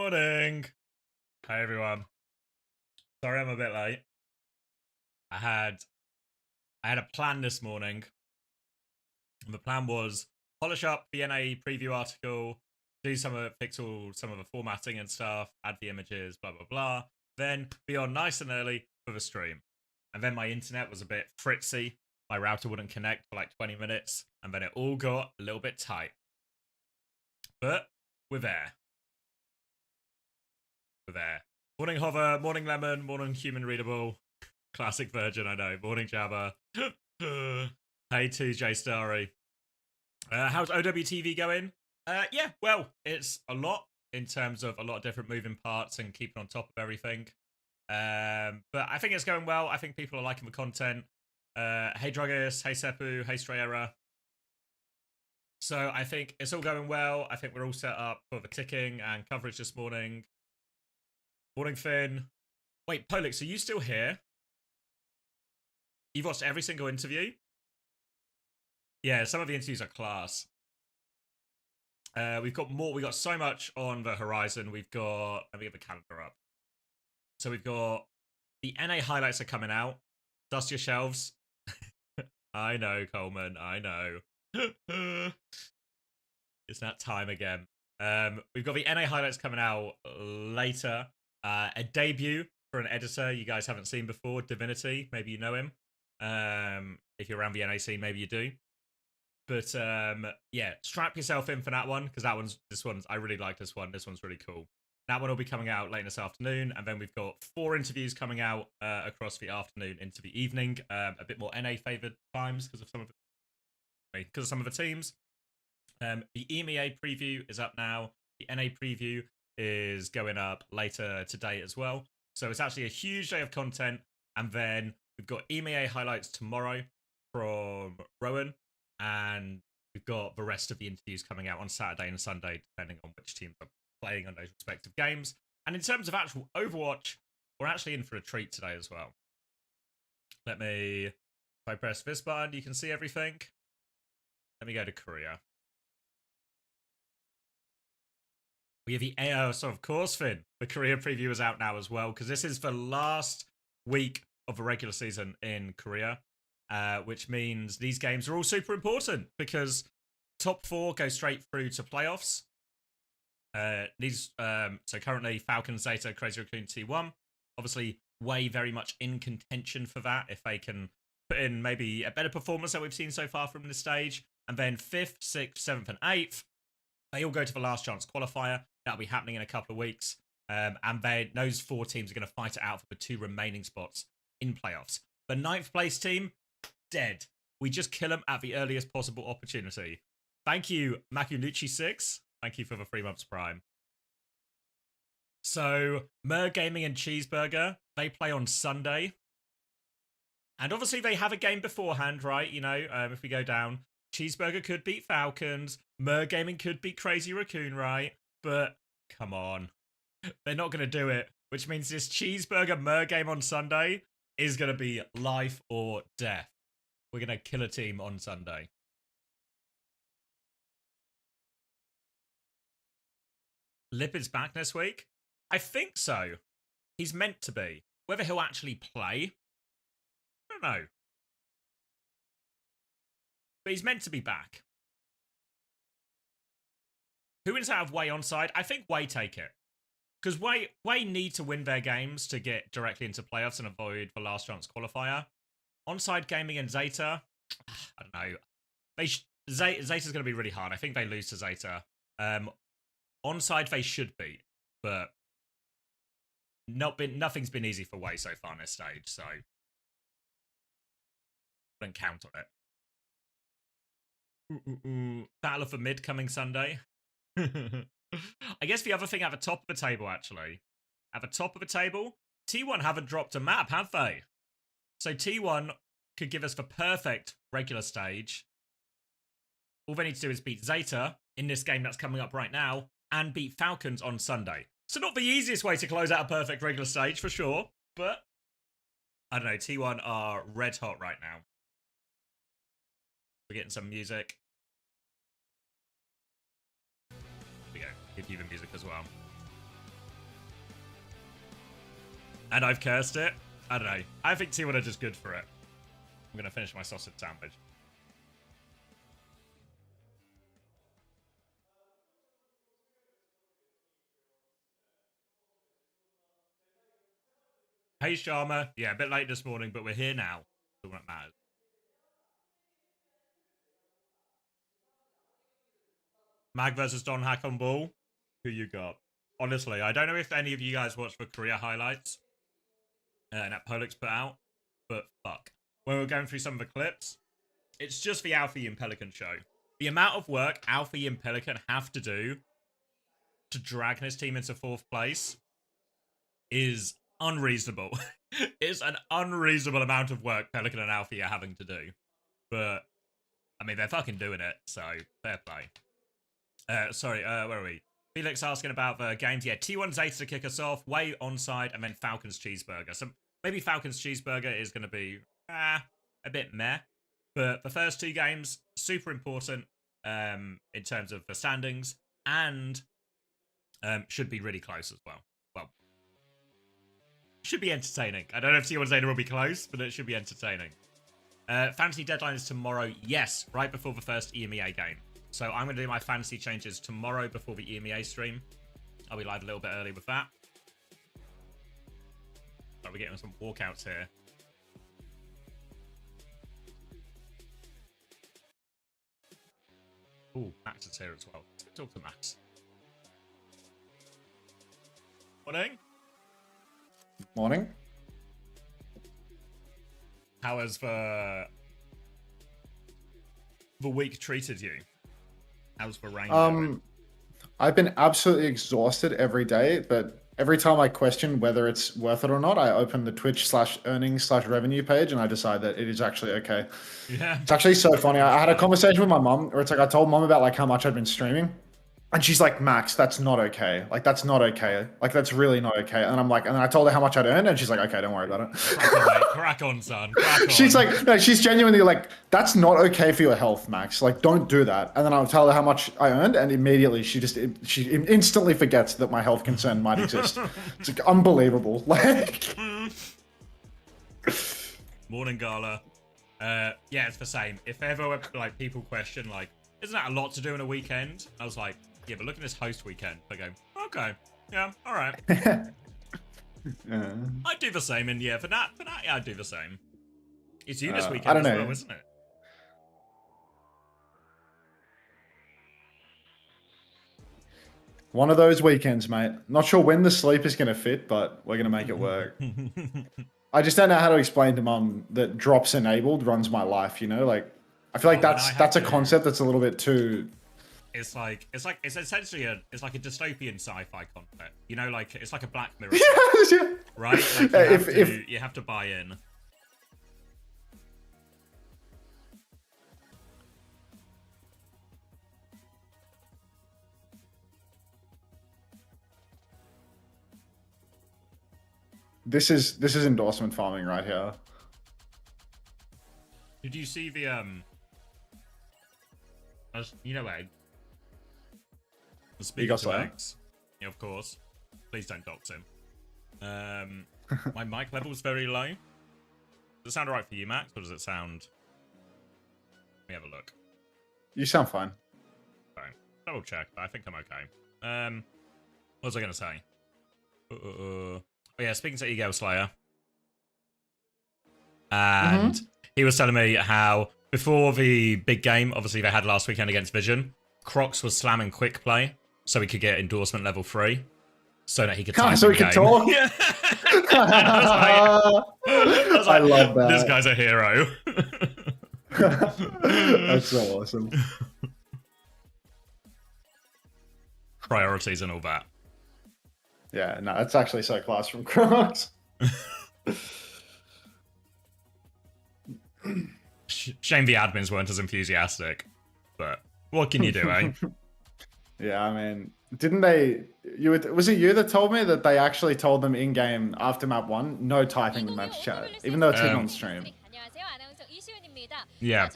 Morning. Hi everyone. Sorry I'm a bit late. I had a plan this morning. And the plan was polish up the NA preview article, do fix all some of the formatting and stuff, add the images, blah blah blah. Then be on nice and early for the stream. And then my internet was a bit fritzy. My router wouldn't connect for like 20 minutes, and then it all got a little bit tight. But we're there. We're there. Morning Hover, morning Lemon, morning Human Readable. Classic Virgin, I know. Morning Jabba. Hey 2J Starry. How's OWTV going? Yeah, well, it's a lot in terms of a lot of different moving parts and keeping on top of everything. But I think it's going well. I think people are liking the content. Hey Druggus, hey Seppu, hey Strayera. So I think it's all going well. I think we're all set up for the ticking and coverage this morning. Morning Finn. Wait, Polix, are you still here? You've watched every single interview? Yeah, some of the interviews are class. We've got so much on the horizon. Let me get the calendar up. So we've got the NA highlights are coming out. Dust your shelves. I know, Coleman, I know. It's that time again. We've got the NA highlights coming out later. A debut for an editor you guys haven't seen before, Divinity. Maybe you know him. If you're around the NA scene, maybe you do. But yeah, strap yourself in for that one, because I really like this one. This one's really cool. That one will be coming out late this afternoon, and then we've got 4 interviews coming out across the afternoon into the evening. A bit more NA favoured times because of some of the teams. The EMEA preview is up now. The NA preview is going up later today as well. So it's actually a huge day of content. And then we've got EMEA highlights tomorrow from Rowan. And we've got the rest of the interviews coming out on Saturday and Sunday, depending on which teams are playing on those respective games. And in terms of actual Overwatch, we're actually in for a treat today as well. If I press this button, you can see everything. Let me go to Korea. We have the so of course, Finn, the Korea preview is out now as well, because this is the last week of the regular season in Korea, which means these games are all super important because top 4 go straight through to playoffs. So currently Falcon, Zeta, Crazy Raccoon, T1, obviously way very much in contention for that if they can put in maybe a better performance that we've seen so far from this stage. And then 5th, 6th, 7th, and 8th, they all go to the last chance qualifier. That'll be happening in a couple of weeks. And those 4 teams are going to fight it out for the 2 remaining spots in playoffs. The 9th place team, dead. We just kill them at the earliest possible opportunity. Thank you, Makunucci6. Thank you for the 3 months Prime. So, Mer Gaming and Cheeseburger, they play on Sunday. And obviously they have a game beforehand, right? You know, if we go down, Cheeseburger could beat Falcons. Mer Gaming could beat Crazy Raccoon, right? But, come on. They're not going to do it. Which means this Cheeseburger Mer game on Sunday is going to be life or death. We're going to kill a team on Sunday. Lip is back this week? I think so. He's meant to be. Whether he'll actually play, I don't know. But he's meant to be back. Who wins out of Way onside? I think Way take it. Because Way need to win their games to get directly into playoffs and avoid the last chance qualifier. Onside Gaming and Zeta, I don't know. Zeta's going to be really hard. I think they lose to Zeta. Onside they should beat, but nothing's been easy for Way so far on this stage, so don't count on it. Battle of the Mid coming Sunday. I guess the other thing at the top of the table, actually. At the top of the table, T1 haven't dropped a map, have they? So T1 could give us the perfect regular stage. All they need to do is beat Zeta in this game that's coming up right now and beat Falcons on Sunday. So not the easiest way to close out a perfect regular stage, for sure. But, I don't know, T1 are red hot right now. We're getting some music. Here we go. Give you the music as well. and I've cursed it. I don't know. I think T1 are just good for it. I'm going to finish my sausage sandwich. Hey, Sharma. Yeah, a bit late this morning, but we're here now. That's all that matters. Mag versus Don Hack on ball. Who you got? Honestly, I don't know if any of you guys watched the career highlights that Polix put out, but fuck. When we're going through some of the clips, it's just the Alfie and Pelican show. The amount of work Alfie and Pelican have to do to drag this team into 4th place is unreasonable. It's an unreasonable amount of work Pelican and Alfie are having to do. But, I mean, they're fucking doing it, so fair play. Sorry, where are we? Felix asking about the games. Yeah, T1 Zeta to kick us off, Way onside, and then Falcons Cheeseburger. So maybe Falcons Cheeseburger is going to be a bit meh. But the first 2 games, super important in terms of the standings, and should be really close as well. Well, should be entertaining. I don't know if T1 Zeta will be close, but it should be entertaining. Fantasy deadline is tomorrow. Yes, right before the first EMEA game. So I'm going to do my fantasy changes tomorrow before the EMEA stream. I'll be live a little bit early with that. But we're getting some walkouts here. Ooh, Max is here as well. Let's talk to Max. Morning. Morning. How has the week treated you? How's the rain going? I've been absolutely exhausted every day, but every time I question whether it's worth it or not, I open the Twitch/earnings/revenue page and I decide that it is actually okay. Yeah. It's actually so funny. I had a conversation with my mom where it's like I told mom about like how much I'd been streaming. And she's like, Max, that's not okay. Like, that's not okay. Like, that's really not okay. And I'm like, and then I told her how much I'd earned, and she's like, okay, don't worry about it. Crack on, son. Crack on. She's like, no, she's genuinely like, that's not okay for your health, Max. Like, don't do that. And then I'll tell her how much I earned, and immediately she instantly forgets that my health concern might exist. It's like unbelievable. Like, Morning, Gala. Yeah, it's the same. If ever like people question like, isn't that a lot to do in a weekend? I was like, yeah, but look at this host weekend. I go, okay, yeah, all right. I'd do the same, and yeah, for that, yeah, I'd do the same. It's you this weekend as well, isn't it? One of those weekends, mate. Not sure when the sleep is going to fit, but we're going to make it work. I just don't know how to explain to mum that drops enabled runs my life, you know? Like, I feel like that's a concept that's a little bit too... It's essentially it's like a dystopian sci-fi concept. You know, like it's like a Black Mirror, yeah. right? Like you have to buy in. This is endorsement farming right here. Did you see the you know, Egg? Speaking to Eggs, yeah, of course. Please don't dox him. My mic level's very low. Does it sound alright for you, Max, or does it sound... Let me have a look. You sound fine. Okay. Double check, but I think I'm okay. What was I going to say? Oh yeah, speaking to Ego Slayer. And he was telling me how, before the big game, obviously they had last weekend against Vision, Crocs was slamming quick play so he could get endorsement level 3. So that he could type so he could talk? Yeah. I love that. This guy's a hero. That's so awesome. Priorities and all that. Yeah, no, it's actually so class from Crocs. Shame the admins weren't as enthusiastic, but what can you do, eh? Yeah, I mean, didn't they... was it you that told me that they actually told them in-game after map 1, no typing in match chat, even though it's hidden on stream? Yeah.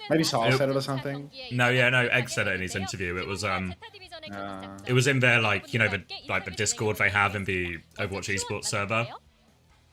Maybe Saul said it or something? No, Egg said it in his interview. It was in their, like, you know, the Discord they have in the Overwatch esports server.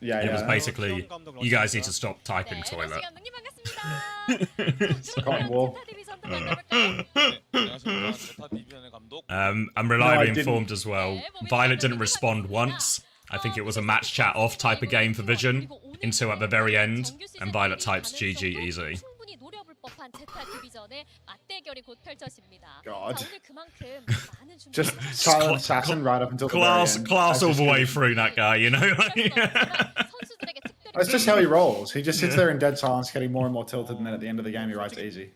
Yeah, It was yeah. basically, you guys need to stop typing 네, toilet. 감독님 반갑습니다. Cotton wool. 제타 디비전 들어볼까요? 안녕하십니까. 제타 디비전의 감독. I'm reliably No, I didn't. informed as well. Violet didn't respond once. I think it was a match chat off type of game for Vision until at the very end, and Violet types GG easy. 충분히 노려볼 법한 제타 디비전의 맞대결이 곧 펼쳐집니다. God. 자, 오늘 그만큼 많은 준비가 Just silent assassin right up until the very Class, end. class all That's the just way him. through that guy, you know. 선수들에게 특별히 That's just how he rolls. He just sits there in dead silence, getting more and more tilted, and then at the end of the game, he writes easy.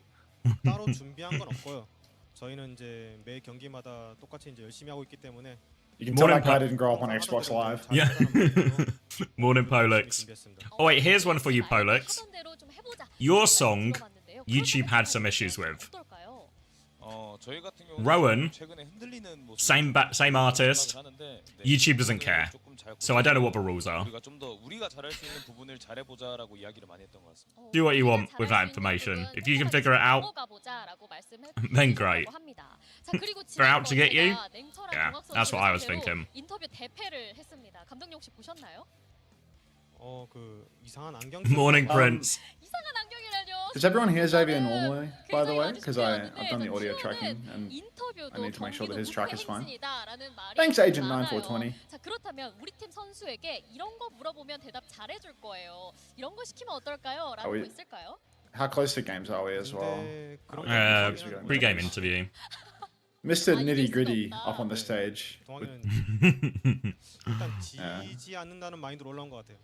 따로 준비한 건 없고요. 저희는 이제 매 경기마다 똑같이 이제 열심히 하고 있기 때문에 You can tell Morning, that guy Pat. didn't grow up on Xbox Live. Yeah. 잘했다는 Morning, 마음으로 Polix. 준비했습니다. Oh wait, here's one for you, Polix. 하던 대로 좀 해보자. Your song, 들어봤는데요. YouTube 그런 had some issues with. 어떨까요? 저희 같은 경우는 Rowan, 최근에 흔들리는 모습 same artist. 하는데, 네, YouTube doesn't care. 조금 잘 So I don't know what the rules are. 우리가 좀 더 우리가 잘할 수 있는 부분을 잘해보자라고 이야기를 많이 했던 것 같습니다. Do what you want with that information. If you can figure it out, then great. If they're out to get you, yeah, that's what I was thinking. 인터뷰 대패를 했습니다. 감독님 혹시 보셨나요? 그 이상한 안경 Morning, Prince. 이상한 안경이라뇨. Does everyone hear Xavier normally, by the 굉장히 way? 아주 Because 신기한데, I've done the audio 저 tracking, 큐는 and 인터뷰도 I need to make sure that his 경기도 track is fine. 무패행진이다라는 말이 Thanks, Agent 많아요. 9420. 자, 그렇다면 우리 팀 선수에게 이런 거 물어보면 대답 잘해줄 거예요. 이런 거 시키면 어떨까요? 라는 we- 거 있을까요? how close to games are we as well? 근데 그런 Pre-game interview. Mr. 아, Nitty 이길 Gritty 수가 up on the 없다. stage. 동아리는 일단 지지 않는다는 마인드로 올라온 것 같아요.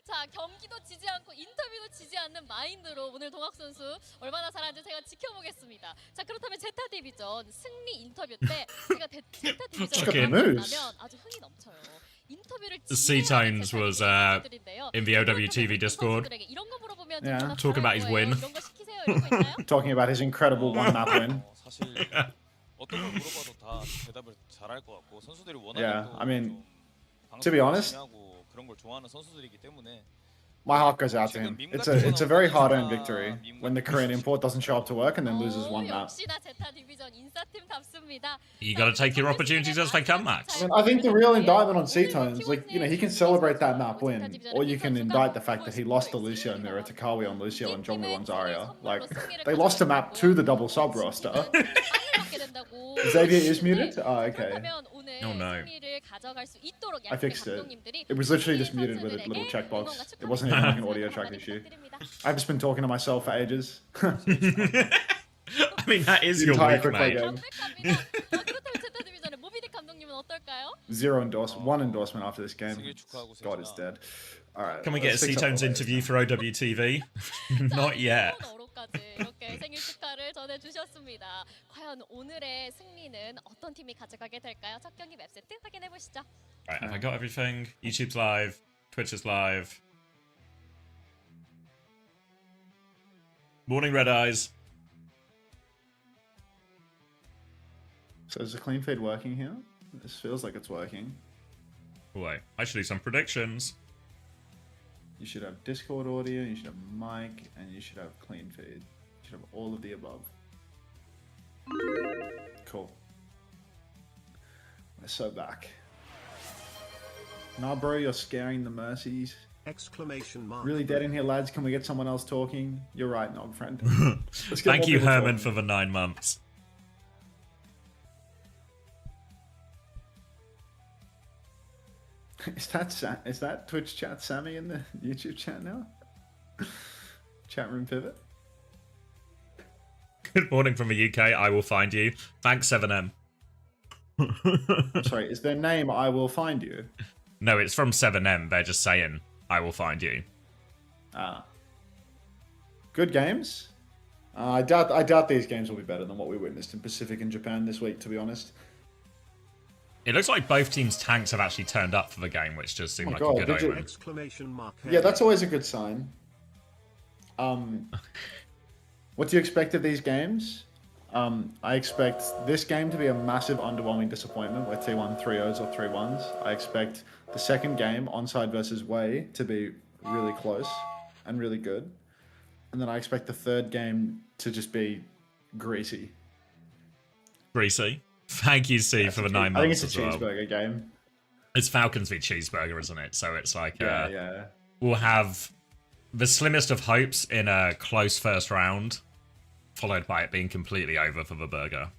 자, 경기도 지지 않고 인터뷰도 지지 않는 마인드로 오늘 동학 선수 얼마나 잘하는지 제가 지켜보겠습니다. 자, 그렇다면 제타 디비전 승리 인터뷰 때 제가 제타 Look at the 디비전을 moves. 만나면 아주 흥이 넘쳐요. 인터뷰를 The C-Tones was, in the OWTV Discord. 이런 거 물어보면 Yeah. 대답 Talking about his 잘할 win. 거예요. 이런 거 시키세요. 이런 거 있나요? Talking about his incredible one-map win. 사실 어떤 걸 물어봐도 다 대답을 잘할 것 같고 선수들이 원하는 Yeah, 또 I mean, 좀 to be honest, 방송을 하고 그런 걸 좋아하는 선수들이기 때문에 my heart goes out to him. It's a very hard-earned victory when the Korean import doesn't show up to work and then loses one map. 역시나 제타 디비전 인싸팀답습니다. You gotta take your opportunities as they come, Max. I think the real indictment on C-Tones, like, you know, he can celebrate that map win, or you can indict the fact that he lost to Lucio mirror to Kawi on Lucio and Jongwoo on Zarya. Like, they lost a map to the double sub roster. Xavier is muted? Oh, okay. Oh, no. I fixed it. It was literally just muted with a little checkbox. It wasn't even like an audio track issue. I've just been talking to myself for ages. I mean, that is The your entire week, quick play mate. game. 그렇다면 제타 디비전의 모비딕 감독님은 어떨까요? One endorsement after this game. 생일 축하하고 God is dead. Alright. Can we get a C-Tones interview for OWTV? Not yet. 어로까지 이렇게 생일 축하를 전해주셨습니다. 과연 오늘의 승리는 어떤 팀이 가져가게 될까요? 첫 경기 맵 세트 확인해 보시죠. Right, have I got everything? YouTube's live, Twitch is live. Morning, Red Eyes. So is the clean feed working here? This feels like it's working. Oh, wait, I should do some predictions. You should have Discord audio, you should have mic, and you should have clean feed. You should have all of the above. Cool. We're so back. Nah, bro, you're scaring the mercies. Exclamation mark. Really dead in here, lads. Can we get someone else talking? You're right, Nog friend. Let's get Thank more you, people Herman, talking. for the 9 months. Is that Twitch chat Sammy in the YouTube chat now? Chat room pivot. Good morning from the UK. I will find you. Thanks, 7M. I'm sorry, is their name I will find you? No, it's from 7M. They're just saying, I will find you. Ah. Good games. I doubt these games will be better than what we witnessed in Pacific and Japan this week, to be honest. It looks like both teams' tanks have actually turned up for the game, which does seem Oh my like God, a good did you- omen. Exclamation mark. Yeah, that's always a good sign. What do you expect of these games? I expect this game to be a massive underwhelming disappointment where T1 3-0s or 3-1s. I expect the second game, Onside versus Wei, to be really close and really good. And then I expect the third game to just be greasy. Greasy. Thank you, C, for the 9 I think months it's a as well. cheeseburger game. It's Falcons v Cheeseburger, isn't it? So it's like, Yeah. we'll have the slimmest of hopes in a close first round, followed by it being completely over for the burger.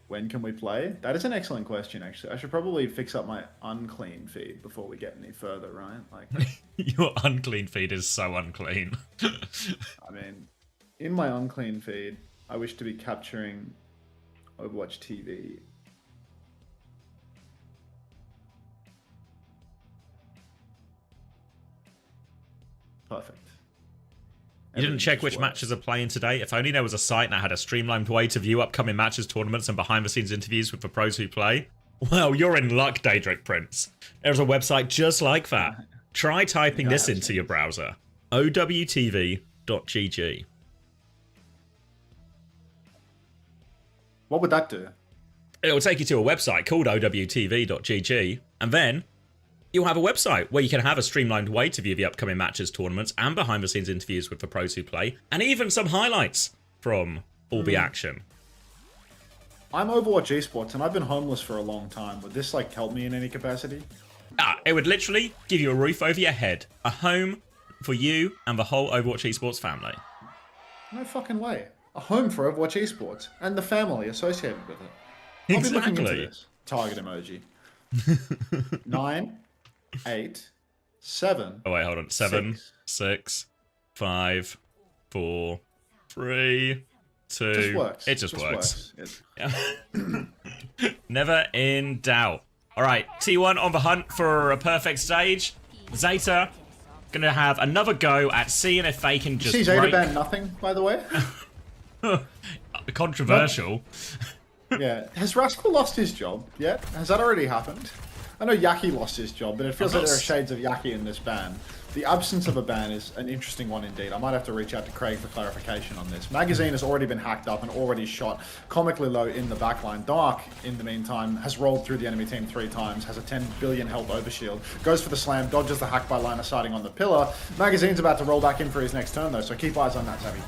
When can we play? That is an excellent question, actually. I should probably fix up my unclean feed before we get any further, right? Like, Your unclean feed is so unclean. I mean, in my unclean feed, I wish to be capturing Overwatch TV. Perfect. You didn't check just which works. matches are playing today? If only there was a site that had a streamlined way to view upcoming matches, tournaments, and behind-the-scenes interviews with the pros who play. Well, you're in luck, Daedric Prince. There's a website just like that. Try typing this into your browser. OWTV.gg. What would that do? It'll take you to a website called OWTV.gg, and then you'll have a website where you can have a streamlined way to view the upcoming matches, tournaments, and behind-the-scenes interviews with the pros who play, and even some highlights from all the action. I'm Overwatch Esports, and I've been homeless for a long time. Would this, like, help me in any capacity? It would literally give you a roof over your head, a home for you and the whole Overwatch Esports family. No fucking way. A home for Overwatch Esports, and the family associated with it. I'll be looking into Exactly. this. Target emoji. 9, 8, 7. Oh wait, hold on. 7, 6, 5, 4, 3, 2. Just works. It just works. Yes. Never in doubt. All right, T1 on the hunt for a perfect stage. Zeta gonna have another go at seeing if they can just See Zeta break. ban nothing, by the way. Controversial. Yeah. Has Rascal lost his job yet? Has that already happened? I know Yaki lost his job, but it feels like there are shades of Yaki in this ban. The absence of a ban is an interesting one indeed. I might have to reach out to Craig for clarification on this. Magazine has already been hacked up and already shot comically low in the backline. Dark, in the meantime, has rolled through the enemy team 3 times, has a 10 billion health overshield, goes for the slam, dodges the hack by line of sighting on the pillar. Magazine's about to roll back in for his next turn though, so keep eyes on that, Savvy.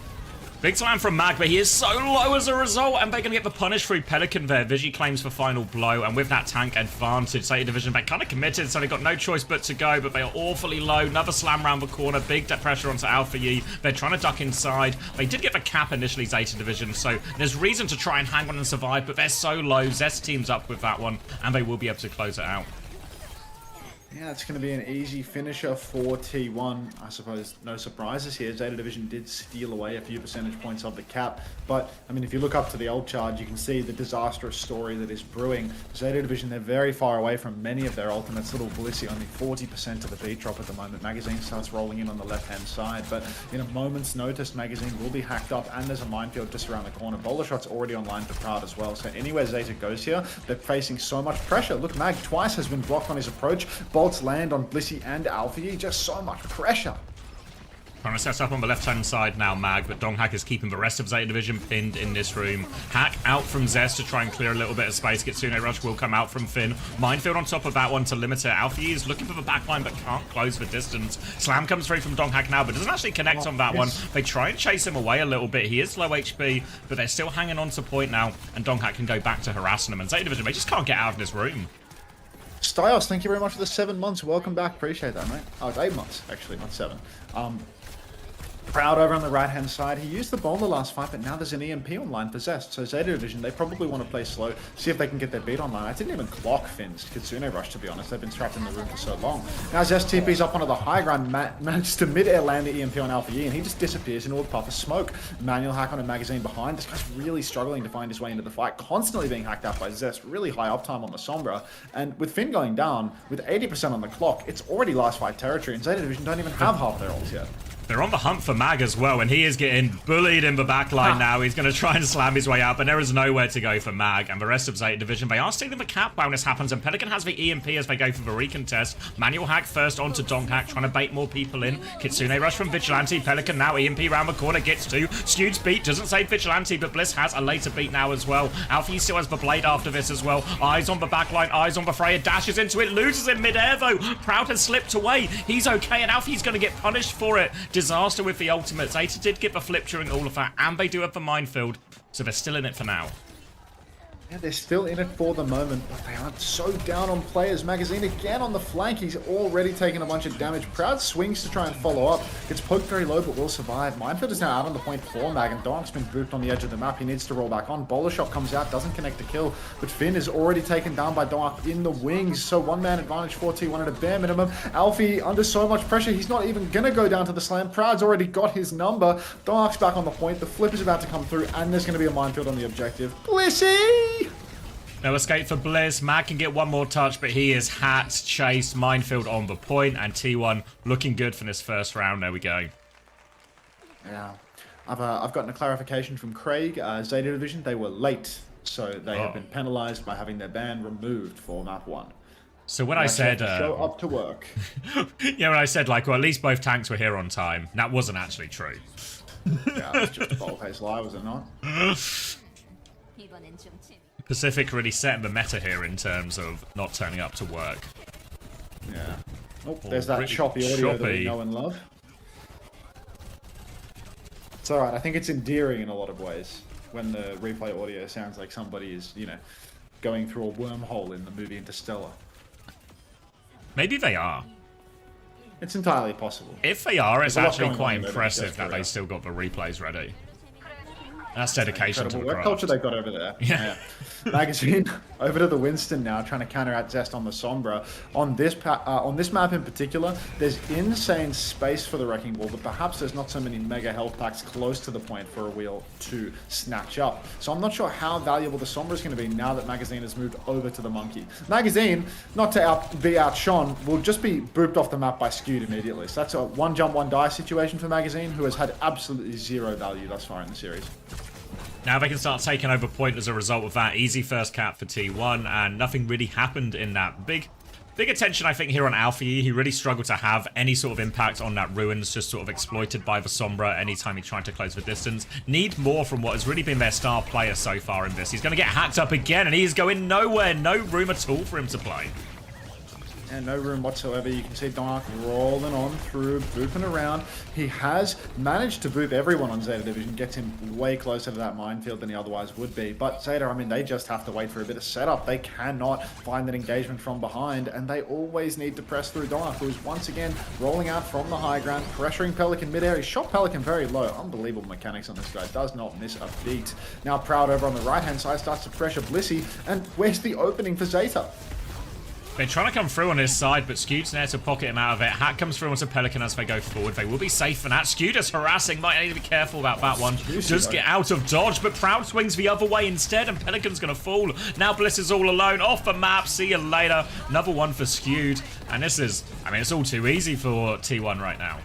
Big slam from Mag, but he is so low as a result, and they're going to get the punish through Pelican there. Vigi claims for final blow, and with that tank advantage, Zeta Division, they're kind of committed, so they've got no choice but to go, but they are awfully low. Another slam round the corner, big pressure onto Alpha Yi. They're trying to duck inside. They did get the cap initially, Zeta Division, so there's reason to try and hang on and survive, but they're so low. Zest teams up with that one, and they will be able to close it out. Yeah, it's going to be an easy finisher for T1. I suppose no surprises here. Zeta Division did steal away a few percentage points of the cap. But, I mean, if you look up to the old charge, you can see the disastrous story that is brewing. Zeta Division, they're very far away from many of their ultimates. Little Blissey, only 40% of the beat drop at the moment. Magazine starts rolling in on the left-hand side. But in a moment's notice, Magazine will be hacked up, and there's a minefield just around the corner. Bowler shot's already online for Proud as well. So anywhere Zeta goes here, they're facing so much pressure. Look, Mag twice has been blocked on his approach. Bolts land on Blissey and Alfie, just so much pressure. Trying to set up on the left-hand side now, Mag, but Donghak is keeping the rest of Zeta Division pinned in this room. Hack out from Zest to try and clear a little bit of space. Kitsune Rush will come out from Finn. Minefield on top of that one to limit it. Alfie is looking for the backline but can't close the distance. Slam comes through from Donghak now, but doesn't actually connect on that one. They try and chase him away a little bit. He is low HP, but they're still hanging on to point now, and Donghak can go back to harassing them. And Zeta Division, they just can't get out of this room. Styles, thank you very much for the 7 months. Welcome back. Appreciate that, mate. Oh, it's 8 months, actually, not 7. Proud over on the right-hand side. He used the bowler last fight, but now there's an EMP online for Zest. So Zeta Division, they probably want to play slow, see if they can get their beat online. I didn't even clock Finn's Kitsune Rush, to be honest. They've been trapped in the room for so long. Now Zest TP's up onto the high ground, manages to mid-air land the EMP on Alpha Yi, and he just disappears in all the puff of smoke. Manual hack on a Magazine behind. This guy's really struggling to find his way into the fight, constantly being hacked out by Zest. Really high uptime on the Sombra. And with Finn going down, with 80% on the clock, it's already last fight territory, and Zeta Division don't even have half their ults yet. They're on the hunt for Mag as well, and he is getting bullied in the backline now. He's going to try and slam his way out, but there is nowhere to go for Mag. And the rest of Zeta Division, they are stealing the cap while this happens, and Pelican has the EMP as they go for the recontest. Manual hack first onto Donghak, trying to bait more people in. Kitsune Rush from Vigilante. Pelican now EMP round the corner, gets 2. Skewed's beat doesn't save Vigilante, but Bliss has a later beat now as well. Alfie still has the blade after this as well. Eyes on the backline, eyes on the Freya, dashes into it, loses in midair though. Proud has slipped away. He's okay, and Alfie's going to get punished for it. Disaster with the ultimate. Zeta did get the flip during all of that, and they do have the minefield, so they're still in it for now. Yeah, they're still in it for the moment, but they aren't so down on players. Magazine again on the flank. He's already taken a bunch of damage. Proud swings to try and follow up. Gets poked very low, but will survive. Minefield is now out on the point for Mag, and Donk's been booped on the edge of the map. He needs to roll back on. Bowler shot comes out, doesn't connect the kill, but Finn is already taken down by Donk in the wings. So one-man advantage for T1 at a bare minimum. Alfie under so much pressure, he's not even going to go down to the slam. Proud's already got his number. Donk's back on the point. The flip is about to come through, and there's going to be a minefield on the objective. Blissy! No escape for Bliss. Matt can get one more touch, but he is hat, chase, minefield on the point, and T1 looking good for this first round. There we go. Yeah. I've gotten a clarification from Craig. Zeta Division, they were late, so they have been penalized by having their ban removed for map 1. So when I said... show up to work. Yeah, when I said, like, well, at least both tanks were here on time, that wasn't actually true. Yeah, it was just a bold-faced lie, was it not? Pacific really setting the meta here in terms of not turning up to work. Yeah. Oh, there's that choppy audio that we know and love. It's alright, I think it's endearing in a lot of ways when the replay audio sounds like somebody is, you know, going through a wormhole in the movie Interstellar. Maybe they are. It's entirely possible. If they are, it's actually quite impressive that they still got the replays ready. That's dedication to the craft. Culture they've got over there. Yeah. Magazine over to the Winston now, trying to counteract Zest on the Sombra. On this map in particular, there's insane space for the Wrecking Ball, but perhaps there's not so many mega health packs close to the point for a wheel to snatch up. So I'm not sure how valuable the Sombra is going to be now that Magazine has moved over to the Monkey. Magazine, not to be outshone, will just be booped off the map by Skewed immediately. So that's a one jump, one die situation for Magazine, who has had absolutely zero value thus far in the series. Now they can start taking over point as a result of that. Easy first cap for T1, and nothing really happened in that. Big attention, I think, here on Alfie. He really struggled to have any sort of impact on that Ruins, just sort of exploited by the Sombra anytime he tried to close the distance. Need more from what has really been their star player so far in this. He's going to get hacked up again, and he's going nowhere. No room at all for him to play. And no room whatsoever. You can see Dark rolling on through, booping around. He has managed to boop everyone on Zeta Division, gets him way closer to that minefield than he otherwise would be. But Zeta, I mean, they just have to wait for a bit of setup. They cannot find that engagement from behind, and they always need to press through Dark, who's once again rolling out from the high ground, pressuring Pelican midair. He shot Pelican very low. Unbelievable mechanics on this guy. Does not miss a beat. Now Proud over on the right-hand side starts to pressure Blissy, and where's the opening for Zeta? They're trying to come through on his side, but Skewed's there to pocket him out of it. Hat comes through onto Pelican as they go forward. They will be safe for that. Skewed is harassing. Might need to be careful about that one. Just get out of dodge, but Proud swings the other way instead, and Pelican's going to fall. Now Bliss is all alone. Off the map. See you later. Another one for Skewed. And this is, I mean, it's all too easy for T1 right now.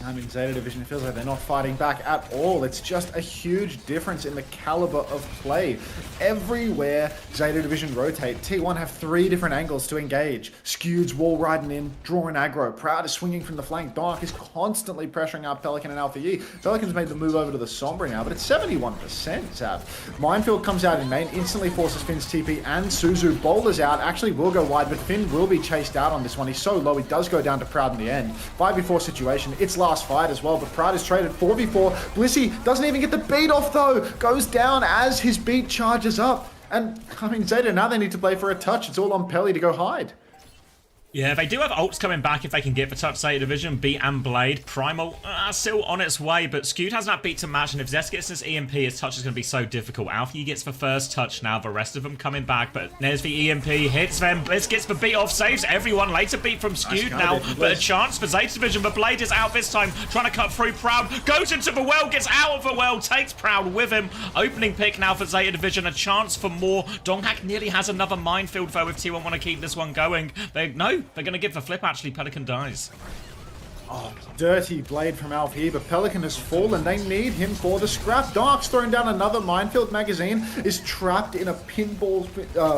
I mean, Zeta Division, it feels like they're not fighting back at all. It's just a huge difference in the caliber of play. Everywhere Zeta Division rotate, T1 have 3 different angles to engage. Skewed's wall riding in, drawing aggro. Proud is swinging from the flank. Dark is constantly pressuring out Pelican and Alpha E. Pelican's made the move over to the Sombra now, but it's 71%, Zab. Minefield comes out in main, instantly forces Finn's TP and Suzu. Bowlers out, actually will go wide, but Finn will be chased out on this one. He's so low, he does go down to Proud in the end. 5v4 situation, it's last fight as well, but Proud is traded 4v4. Blissy doesn't even get the beat off though, goes down as his beat charges up. And I mean, Zeta, now they need to play for a touch. It's all on Pelly to go hide. Yeah, they do have ults coming back if they can get the touch Zeta Division. Beat and Blade. Primal still on its way, but Skewed has that beat to match, and if Zest gets this EMP, his touch is going to be so difficult. Alfie gets the first touch now, the rest of them coming back, but there's the EMP, hits them. Bliss gets the beat off, saves everyone. Later beat from Skewed now, but a chance for Zeta Division, but Blade is out this time, trying to cut through Proud. Goes into the well, gets out of the well, takes Proud with him. Opening pick now for Zeta Division, a chance for more. Donghak nearly has another minefield though if T1 want to keep this one going. They're going to give the flip, actually. Pelican dies. Oh, dirty blade from Alfie, but Pelican has fallen. They need him for the scrap. Dark's thrown down another minefield. Magazine is trapped in a pinball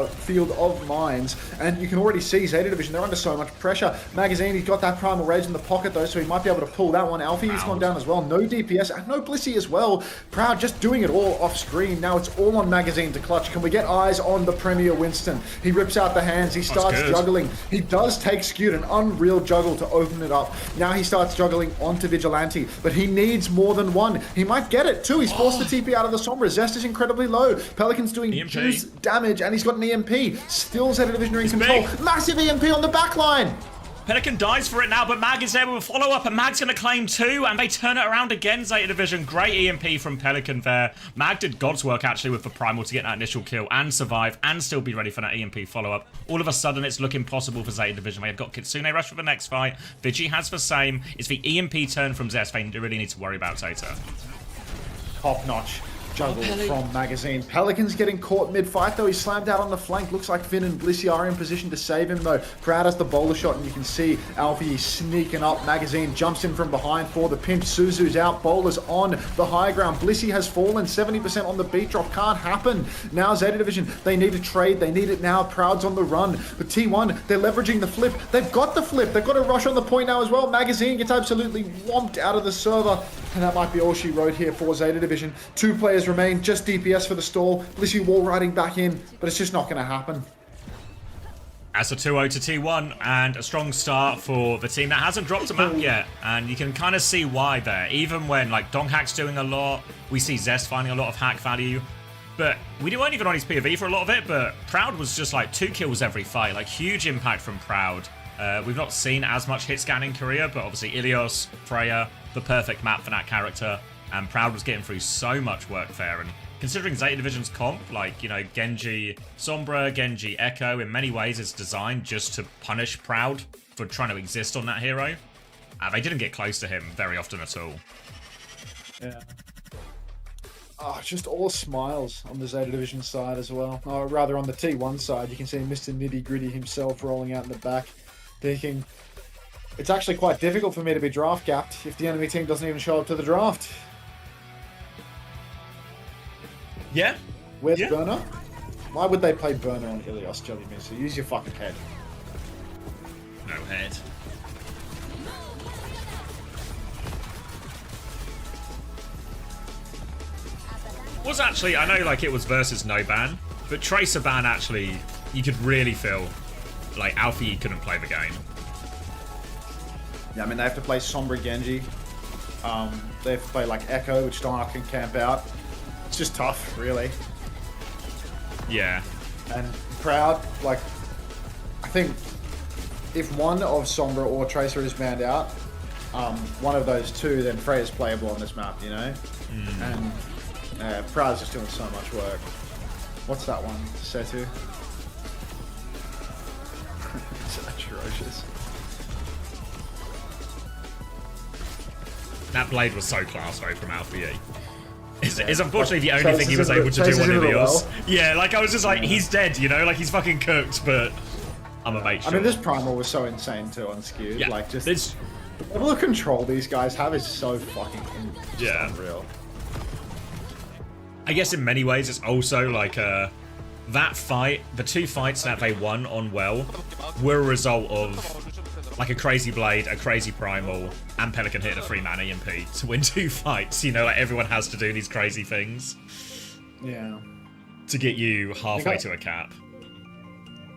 field of mines, and you can already see Zeta Division, they're under so much pressure. Magazine, he's got that Primal Rage in the pocket though, so he might be able to pull that one. Alfie has gone down as well. No DPS, and no Blissy as well. Proud just doing it all off screen. Now it's all on Magazine to clutch. Can we get eyes on the Premier Winston? He rips out the hands, he starts juggling. He does take Skewed, an unreal juggle to open it up. Now he's he starts juggling onto Vigilante, but he needs more than one. He might get it too. He's forced the TP out of the Sombra. Zest is incredibly low. Pelican's doing EMP. juice damage, and he's got an EMP. Still Zeta Division are in It's control. big. Massive EMP on the back line. Pelican dies for it now, but Mag is there with a follow-up, and Mag's going to claim two, and they turn it around again, Zeta Division. Great EMP from Pelican there. Mag did God's work, actually, with the Primal to get that initial kill and survive, and still be ready for that EMP follow-up. All of a sudden, it's looking possible for Zeta Division. They've got Kitsune Rush for the next fight. Vigi has the same. It's the EMP turn from Zest. They really need to worry about Zeta. Top-notch juggle from Magazine. Pelican's getting caught mid-fight though. He's slammed out on the flank. Looks like Finn and Blissey are in position to save him though. Proud has the bowler shot, and you can see Alfie sneaking up. Magazine jumps in from behind for the pinch. Suzu's out. Bowler's on the high ground. Blissey has fallen. 70% on the beat drop. Can't happen. Now Zeta Division, they need a trade. They need it now. Proud's on the run. But T1, they're leveraging the flip. They've got the flip. They've got a rush on the point now as well. Magazine gets absolutely whomped out of the server. And that might be all she wrote here for Zeta Division. 2 players remain, just DPS for the stall. Blissey wall riding back in, but it's just not going to happen. That's a 2-0 to T1, and a strong start for the team that hasn't dropped a map yet. And you can kind of see why there. Even when, like, Donghack's doing a lot, we see Zest finding a lot of hack value. But we weren't even on his POV for a lot of it, but Proud was just, like, 2 kills every fight. Like, huge impact from Proud. We've not seen as much hit scan in Korea, but obviously Ilios, Freya, the perfect map for that character. And Proud was getting through so much work there. And considering Zeta Division's comp, like, you know, Genji Sombra, Genji Echo, in many ways is designed just to punish Proud for trying to exist on that hero. They didn't get close to him very often at all. Yeah. Oh, just all smiles on the Zeta Division side as well. Or rather on the T1 side, you can see Mr. Nitty Gritty himself rolling out in the back, thinking, it's actually quite difficult for me to be draft capped if the enemy team doesn't even show up to the draft. Yeah. Where's Burner? Why would they play Burner on Ilios, Jelly Mister? Use your fucking head. No head. Was actually, I know like it was versus no ban, but Tracer ban actually, you could really feel like Alfie couldn't play the game. Yeah, I mean, they have to play Sombra Genji. They have to play like Echo, which Donna can camp out. It's just tough, really. Yeah. And Proud, like, I think if one of Sombra or Tracer is banned out, one of those two, then Freya's playable on this map, you know? And Proud's just doing so much work. What's that one? Setu? It's atrocious. That blade was so class though from Alfie. It's unfortunately the only thing he was able to do on Ilios. Yeah, like I was just like, he's dead, you know? Like he's fucking cooked, but I'm gonna make sure. I mean, this Primal was so insane too on Skew. Yeah, like, just the level of control these guys have is so fucking unreal. I guess in many ways it's also like that fight, the 2 fights that they won on Well were a result of like a crazy Blade, a crazy Primal, and Pelican hitting a 3-man EMP to win 2 fights. You know, like everyone has to do these crazy things. Yeah. To get you halfway to a cap.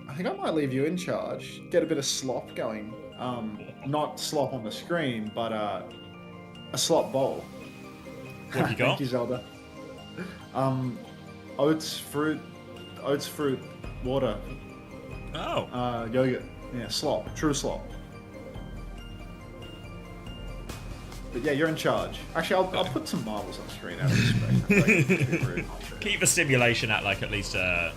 I think I might leave you in charge. Get a bit of slop going. Not slop on the screen, but a slop bowl. What have you got? Thank you, Zelda. Oats, fruit, water. Oh. Yogurt. Yeah, slop. True slop. But yeah, you're in charge. Actually, I'll put some marbles on screen out of respect. Keep the stimulation at like at least a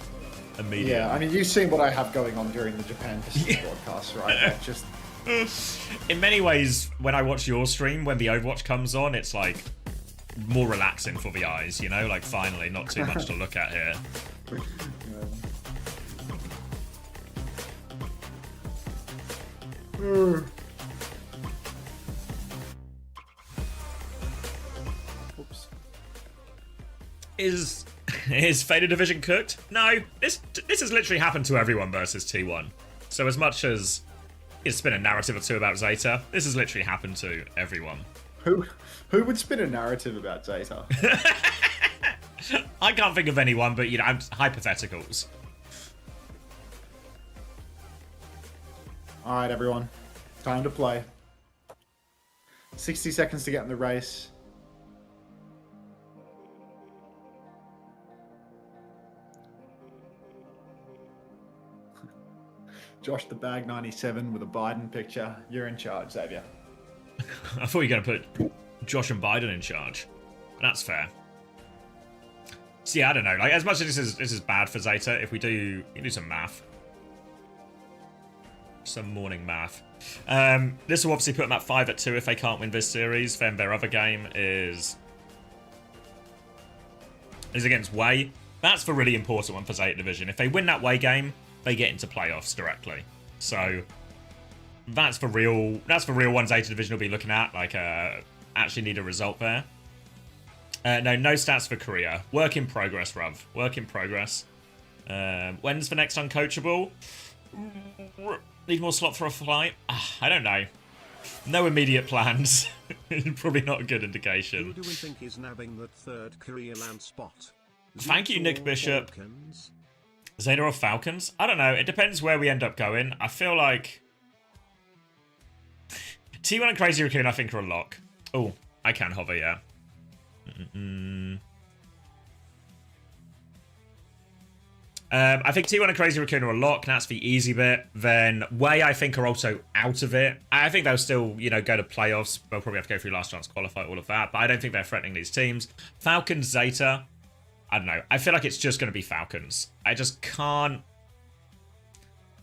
medium. Yeah, I mean, you've seen what I have going on during the Japan Pacific broadcast, right? Like, just in many ways, when I watch your stream, when the Overwatch comes on, it's like more relaxing for the eyes, you know? Like, finally, not too much to look at here. Oops. Is Fated Division cooked? No, this has literally happened to everyone versus T1. So as much as it's been a narrative or two about Zeta, this has literally happened to everyone. Who would spin a narrative about Zeta? I can't think of anyone, but you know, hypotheticals. All right, everyone, time to play. 60 seconds to get in the race. Josh the Bag 97 with a Biden picture. You're in charge, Xavier. I thought you were going to put Josh and Biden in charge. That's fair. So yeah, I don't know. Like, as much as this is bad for Zeta, if we do some math, some morning math. This will obviously put them at 5-2 if they can't win this series. Then their other game is against Way. That's the really important one for Zeta Division. If they win that Way game, they get into playoffs directly. So that's the real one Zeta Division will be looking at. Like, actually need a result there. No stats for Korea. Work in progress, Ruv. Work in progress. When's the next Uncoachable? Need more slot for a flight? I don't know. No immediate plans. Probably not a good indication. Who do we think is nabbing that third Korea land spot? Thank you, Zeta Nick or Bishop. Falcons? Zeta or Falcons? I don't know. It depends where we end up going. I feel like T1 and Crazy Raccoon, I think, are a lock. Oh, I can hover, yeah. I think T1 and Crazy Raccoon are a lock, and that's the easy bit. Then Way, I think, are also out of it. I think they'll still, go to playoffs. They'll probably have to go through last chance qualify, all of that. But I don't think they're threatening these teams. Falcons, Zeta, I don't know. I feel like it's just going to be Falcons. I just can't.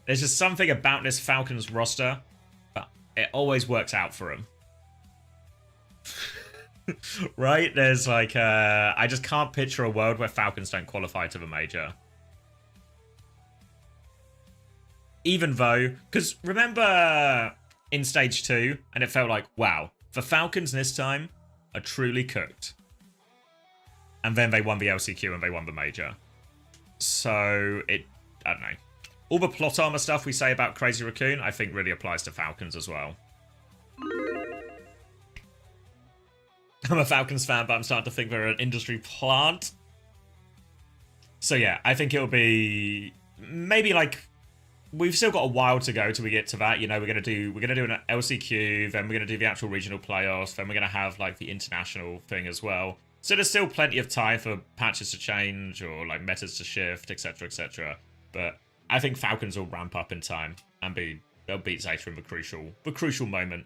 There's just something about this Falcons roster, but it always works out for them. Right? There's like, I just can't picture a world where Falcons don't qualify to the major. Even though, because remember in stage 2, and it felt like, wow, the Falcons this time are truly cooked. And then they won the LCQ and they won the major. So, I don't know. All the plot armor stuff we say about Crazy Raccoon, I think really applies to Falcons as well. I'm a Falcons fan, but I'm starting to think they're an industry plant. So yeah, I think it'll be maybe like we've still got a while to go till we get to that. We're gonna do an LCQ, then we're gonna do the actual regional playoffs, then we're gonna have like the international thing as well. So there's still plenty of time for patches to change or like metas to shift, etc., etc. But I think Falcons will ramp up in time and they'll beat Zeta in the crucial moment.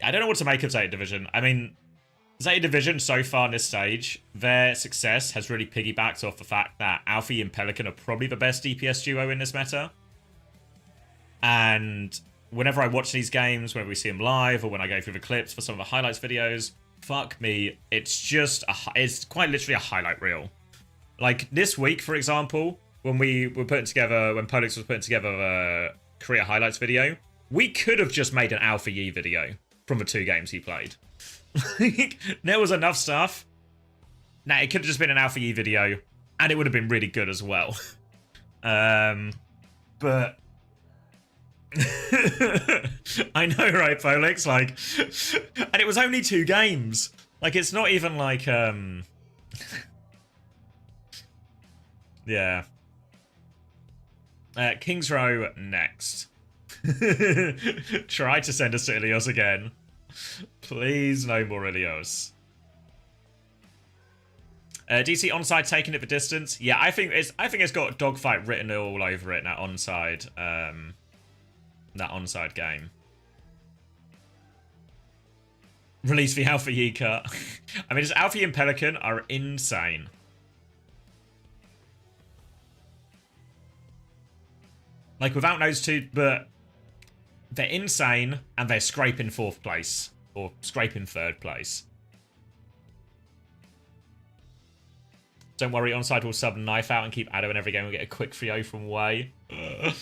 I don't know what to make of Zeta Division. I mean, Zeta Division so far in this stage, their success has really piggybacked off the fact that Alfie and Pelican are probably the best DPS duo in this meta. And whenever I watch these games, whether we see them live or when I go through the clips for some of the highlights videos, fuck me, it's just it's quite literally a highlight reel. Like this week, for example, when Polix was putting together a Korea highlights video, we could have just made an Alpha Yi video from the 2 games he played. There was enough stuff. Now, it could have just been an Alpha Yi video, and it would have been really good as well. But I know, right, Polix? Like, and it was only 2 games. Like, it's not even like, yeah. Kings Row next. Try to send us to Ilios again. Please, no more Ilios. DC onside taking it for distance. Yeah, I think it's got dogfight written all over it. That onside game. Release the Alpha Yi cut. I mean, just Alpha Yi and Pelican are insane. Like without those two, but they're insane and they're scraping 4th place or scraping 3rd place. Don't worry, onside will sub knife out and keep Addo in every game and get a quick 3-0 from Way. I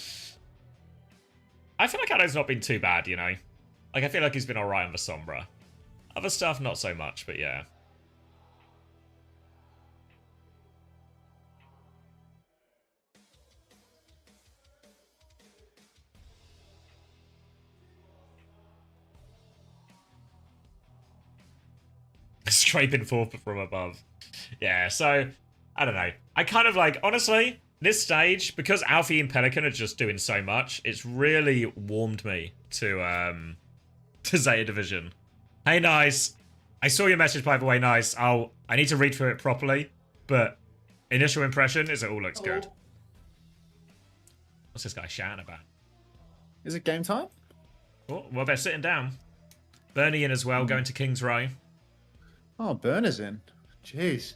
feel like Addo's not been too bad, Like, I feel like he's been alright on the Sombra. Other stuff, not so much, but yeah. Scraping 4th from above. Yeah, so, I don't know. I kind of like, honestly, this stage, because Alfie and Pelican are just doing so much, it's really warmed me to Zeta Division. Hey, Nice. I saw your message, by the way, Nice. I need to read through it properly, but initial impression is it all looks good. What's this guy shouting about? Is it game time? Oh, well, they're sitting down. Bernie in as well, going to King's Row. Oh, Burner's in. Jeez.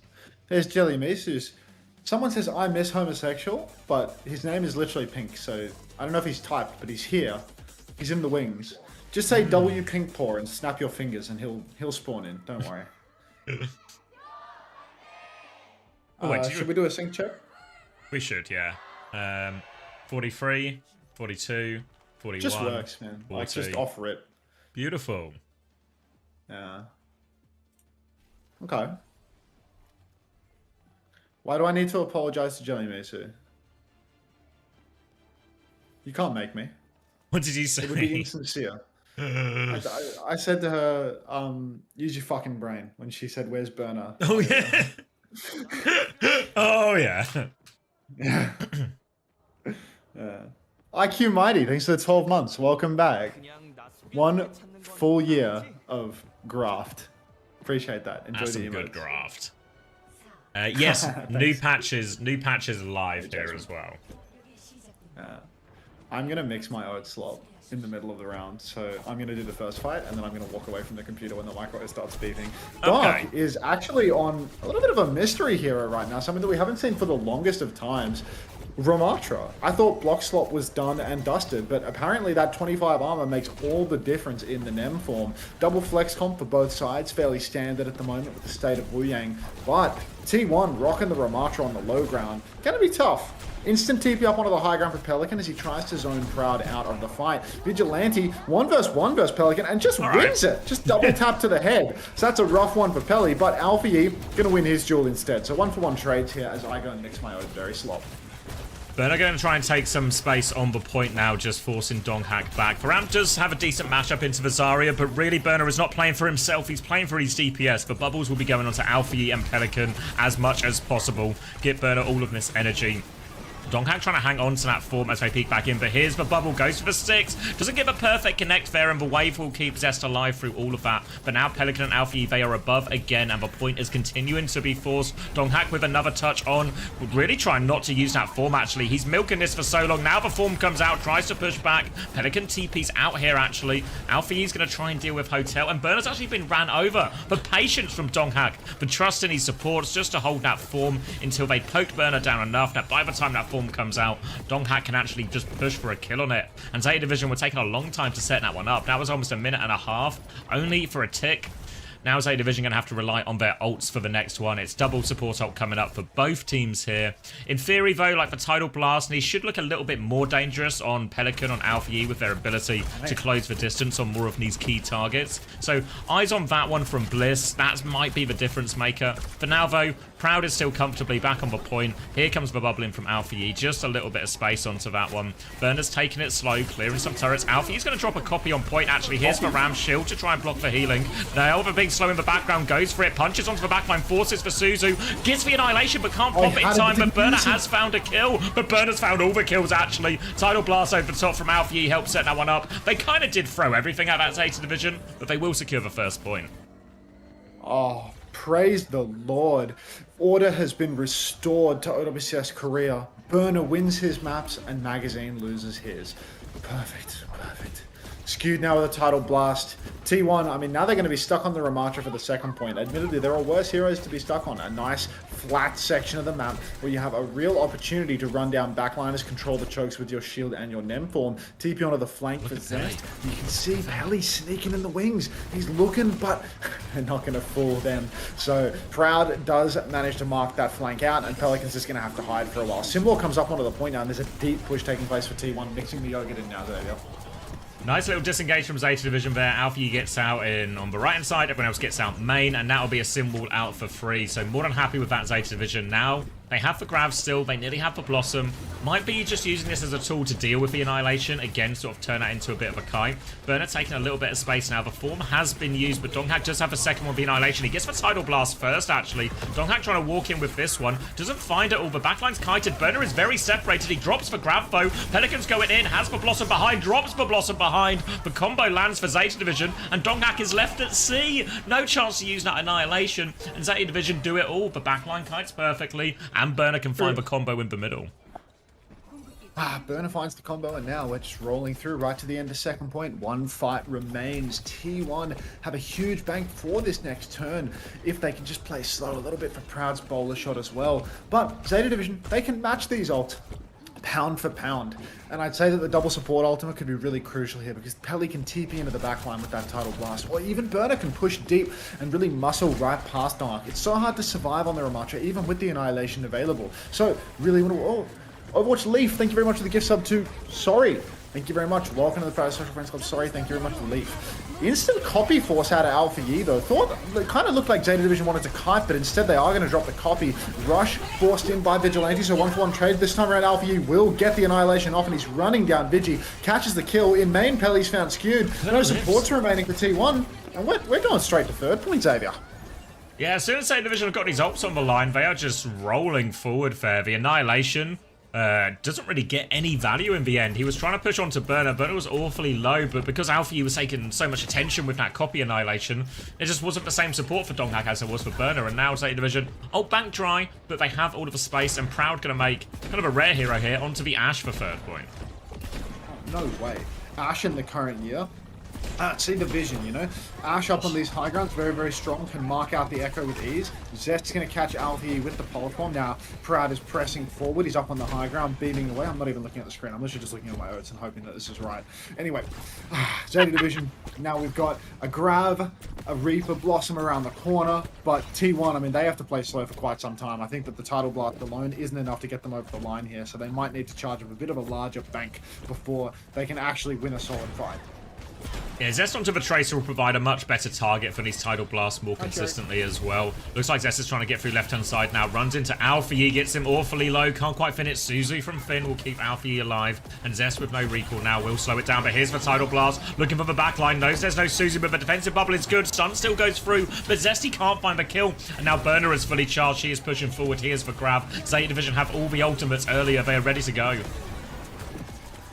There's Jelly Mises. Someone says, I miss homosexual, but his name is literally Pink, so I don't know if he's typed, but he's here. He's in the wings. Just say W Pink Paw and snap your fingers and he'll spawn in. Don't worry. Oh, wait, should we do a sync check? We should, yeah. 43, 42, 41. Just works, man. 40. Like, just offer it. Beautiful. Yeah. Okay. Why do I need to apologize to Jelly Misu? You can't make me. What did you say? It would be insincere. I said to her, use your fucking brain when she said, where's Burner? Oh, yeah. Oh, yeah. Yeah. Yeah. IQ Mighty, thanks for the 12 months. Welcome back. 1 full year of graft. Appreciate that. Enjoy That's the some good emotes. graft. Yes, new patches live here as well. Yeah. I'm gonna mix my oat slop in the middle of the round, so I'm gonna do the first fight, and then I'm gonna walk away from the computer when the micro starts beeping. Dark is actually on a little bit of a mystery hero right now, something that we haven't seen for the longest of times. Ramatra. I thought block slot was done and dusted, but apparently that 25 armor makes all the difference in the Nem form. Double flex comp for both sides, fairly standard at the moment with the state of Wu Yang, but T1 rocking the Ramatra on the low ground. Gonna be tough. Instant TP up onto the high ground for Pelican as he tries to zone Proud out of the fight. Vigilante, 1v1 versus Pelican, and just wins it. Just double tap to the head. So that's a rough one for Pelly, but Alfie gonna win his duel instead. So 1-for-1 trades here as I go and mix my own berry slop. Burner going to try and take some space on the point now, just forcing Donghack back. Varam does have a decent matchup into the Zarya, but really Burner is not playing for himself, he's playing for his DPS. The bubbles will be going on to Alfie and Pelican as much as possible. Get Burner all of this energy. Donghack trying to hang on to that form as they peek back in, but here's the bubble, goes for the 6. Doesn't give a perfect connect there, and the wave will keep Zest alive through all of that. But now Pelican and Alfie, they are above again, and the point is continuing to be forced. Donghack with another touch on, really trying not to use that form actually. He's milking this for so long. Now the form comes out, tries to push back. Pelican TP's out here actually. Alfie is going to try and deal with Hotel, and Burner's actually been ran over. The patience from Donghack, the trust in his supports just to hold that form until they poked Burner down enough. Now by the time that form comes out, Donghack can actually just push for a kill on it. And Zeta Division were taking a long time to set that one up. That was almost a minute and a half, only for a tick. Now Zeta Division going to have to rely on their ults for the next one. It's double support ult coming up for both teams here. In theory, though, like the Tidal Blast, these should look a little bit more dangerous on Pelican, on Alfie with their ability to close the distance on more of these key targets. So eyes on that one from Bliss. That might be the difference maker. For now, though, Proud is still comfortably back on the point. Here comes the bubbling from Alfie. Just a little bit of space onto that one. Burner's taking it slow, clearing some turrets. Alfie is going to drop a copy on point, actually. Here's the Ram shield to try and block the healing. Now, the big slow in the background, goes for it, punches onto the backline, forces for Suzu, gets the annihilation, but can't pop it in time. But Burner has found a kill. But Burner's found all the kills, actually. Tidal Blast over the top from Alfie helped set that one up. They kind of did throw everything at that Zeta Division, but they will secure the first point. Oh, praise the Lord. Order has been restored to OWCS Korea. Burner wins his maps and Magazine loses his. Perfect, perfect. Skewed now with a Tidal Blast. T1, I mean, now they're going to be stuck on the Ramatra for the second point. Admittedly, there are worse heroes to be stuck on. A nice flat section of the map where you have a real opportunity to run down backliners, control the chokes with your shield and your Nem form. TP onto the flank for Zest. You can see Pelly sneaking in the wings. He's looking, but they're not going to fool them. So Proud does manage to mark that flank out, and Pelican's just going to have to hide for a while. Symbol comes up onto the point now, and there's a deep push taking place for T1, mixing the Yoga in now. There you go. Nice little disengage from Zeta Division there. Alfie gets out in on the right hand side, everyone else gets out main, and that'll be a symbol out for free. So more than happy with that Zeta Division. Now They have the Grav still. They nearly have the Blossom. Might be just using this as a tool to deal with the Annihilation. Again, sort of turn that into a bit of a kite. Burner taking a little bit of space now. The form has been used, but Donghak does have a second one, the Annihilation. He gets the Tidal Blast first, actually. Donghak trying to walk in with this one. Doesn't find it all. The backline's kited. Burner is very separated. He drops for Grav, though. Pelican's going in. Has the Blossom behind. Drops the Blossom behind. The combo lands for Zeta Division, and Donghak is left at sea. No chance to use that Annihilation, and Zeta Division do it all. The backline kites perfectly, and Burner can find the combo in the middle. Burner finds the combo, and now we're just rolling through right to the end of second point. One fight remains. T1 have a huge bank for this next turn if they can just play slow a little bit for Proud's bowler shot as well. But Zeta Division, they can match these ult pound for pound. And I'd say that the double support ultimate could be really crucial here, because Pelly can TP into the backline with that Tidal Blast, or even Burner can push deep and really muscle right past Dark. It's so hard to survive on the Ramattra, even with the Annihilation available. So, really, Overwatch Leaf, thank you very much for the gift sub to Sorry. Thank you very much. Welcome to the Proud Social Friends Club. Sorry, thank you very much for Leaf. Instant copy force out of Alpha Yi, though. Thought it kind of looked like Zeta Division wanted to kite, but instead they are going to drop the copy. Rush forced in by Vigilante, so 1-for-1 trade. This time around, Alpha Yi will get the Annihilation off, and he's running down Vigi. Catches the kill. In main, Pelly's found skewed. No supports remaining for T1. And we're going straight to third point, Xavier. Yeah, as soon as Zeta Division have got these ults on the line, they are just rolling forward there. The Annihilation doesn't really get any value in the end. He was trying to push onto Burner. Burner was awfully low, but because Alpha Yi was taking so much attention with that copy Annihilation, it just wasn't the same support for Donghak as it was for Burner. And now Zeta Division, bank dry, but they have all of the space, and Proud going to make kind of a rare hero here onto the Ashe for third point. No way. Ashe in the current year. See the vision, you know? Ashe up on these high grounds, very, very strong, can mark out the Echo with ease. Zest's going to catch Alpha Yi with the polyform. Now, Proud is pressing forward. He's up on the high ground, beaming away. I'm not even looking at the screen. I'm literally just looking at my oats and hoping that this is right. Anyway, Zeta Division, now we've got a Grav, a Reaper Blossom around the corner, but T1, I mean, they have to play slow for quite some time. I think that the Tidal Blast alone isn't enough to get them over the line here, so they might need to charge up a bit of a larger bank before they can actually win a solid fight. Yeah, Zest onto the Tracer will provide a much better target for these Tidal Blasts more consistently as well. Looks like Zest is trying to get through left-hand side now. Runs into Alpha Yi, gets him awfully low. Can't quite finish. Suzu from Finn will keep Alpha Yi alive. And Zest with no recall now will slow it down. But here's the Tidal Blast. Looking for the backline. Knows there's no Suzu, but the defensive bubble is good. Stun still goes through. But Zesty can't find the kill. And now Burner is fully charged. He is pushing forward. Here's the grab. Zeta Division have all the ultimates earlier. They are ready to go.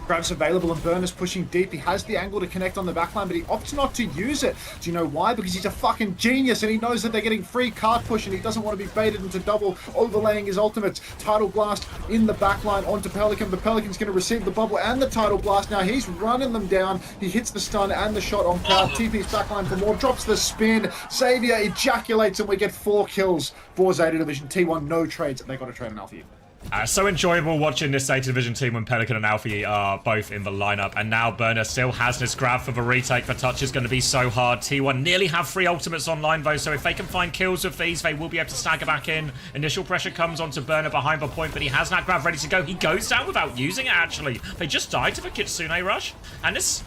Grab's available, and Burner's pushing deep. He has the angle to connect on the backline, but he opts not to use it. Do you know why? Because he's a fucking genius, and he knows that they're getting free card push, and he doesn't want to be baited into double overlaying his ultimates. Tidal Blast in the backline onto Pelican. The Pelican's going to receive the bubble and the Tidal Blast. Now he's running them down. He hits the stun and the shot on Proud. TP's backline for more. Drops the spin. Xavier ejaculates, and we get 4 kills for Zeta Division. T1, no trades. They got to trade an Alpha Yi. So enjoyable watching this Zeta Division team when Pelican and Alpha Yi are both in the lineup. And now Burner still has this grab for the retake. The touch is going to be so hard. T1 nearly have 3 ultimates online though, so if they can find kills with these, they will be able to stagger back in. Initial pressure comes onto Burner behind the point, but he has that grab ready to go. He goes down without using it, actually. They just died to the Kitsune rush. And that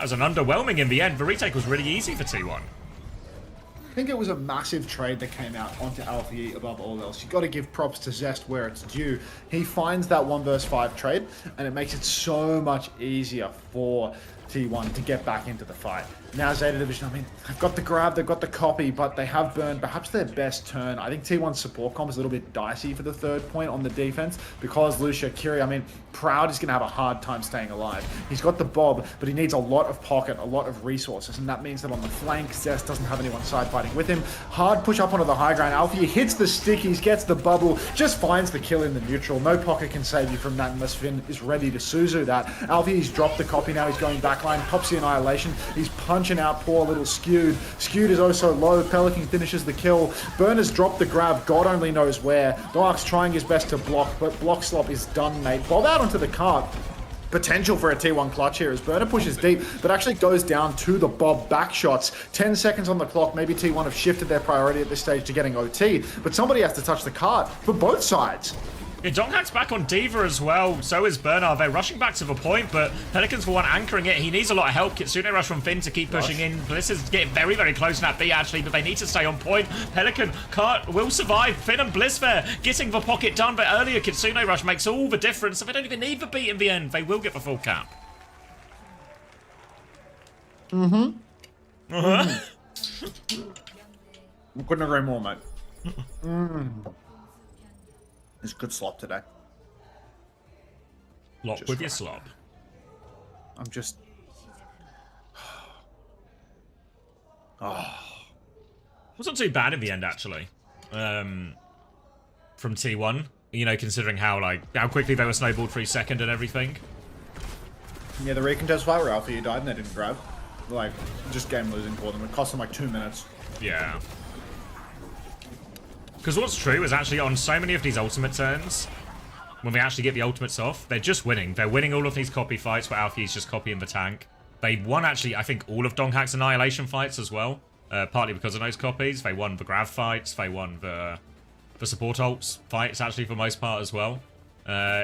was an underwhelming in the end. The retake was really easy for T1. I think it was a massive trade that came out onto Alpha Yi above all else. You've got to give props to Zest where it's due. He finds that 1 versus 5 trade, and it makes it so much easier for T1 to get back into the fight. Now Zeta Division, I mean, they've got the grab, they've got the copy, but they have burned perhaps their best turn. I think T1's support comp is a little bit dicey for the third point on the defense because Lucia, Kiri, I mean, Proud is going to have a hard time staying alive. He's got the Bob, but he needs a lot of pocket, a lot of resources, and that means that on the flank, Zest doesn't have anyone side fighting with him. Hard push up onto the high ground. Alfie hits the stickies, gets the bubble, just finds the kill in the neutral. No pocket can save you from that unless Finn is ready to Suzu that. Alfie's dropped the copy now, he's going backline, pops the annihilation, he's punching out poor little Skewed. Skewed is also low, Pelican finishes the kill. Burner's dropped the grab, God only knows where. Dark's trying his best to block, but block slop is done, mate. Bob out onto the cart. Potential for a T1 clutch here as Burner pushes deep, but actually goes down to the Bob back shots. 10 seconds on the clock. Maybe T1 have shifted their priority at this stage to getting OT, but somebody has to touch the cart for both sides. Yeah, Donghack's back on D.Va as well. So is Bernard. They're rushing back to the point, but Pelicans for one anchoring it. He needs a lot of help. Kitsune rush from Finn to keep pushing in. Bliss is getting very, very close in that B actually, but they need to stay on point. Pelican will survive. Finn and Bliss there getting the pocket done, but earlier Kitsune rush makes all the difference, so they don't even need the beat in the end. They will get the full cap. I couldn't agree more, mate. It's good slop today. Lock Just with your right. slop. I'm just... Wasn't too bad in the end, actually. From T1, you know, considering how quickly they were snowballed through second and everything. Yeah, the recontest fight where Alpha died and they didn't grab. Like, just game losing for them. It cost them like 2 minutes. Yeah. Because what's true is actually on so many of these ultimate turns, when we actually get the ultimates off, they're just winning. They're winning all of these copy fights where Alfie's just copying the tank. They won, actually, I think, all of Donghack's Annihilation fights as well. Partly because of those copies. They won the grab fights. They won the support ults fights, actually, for most part as well.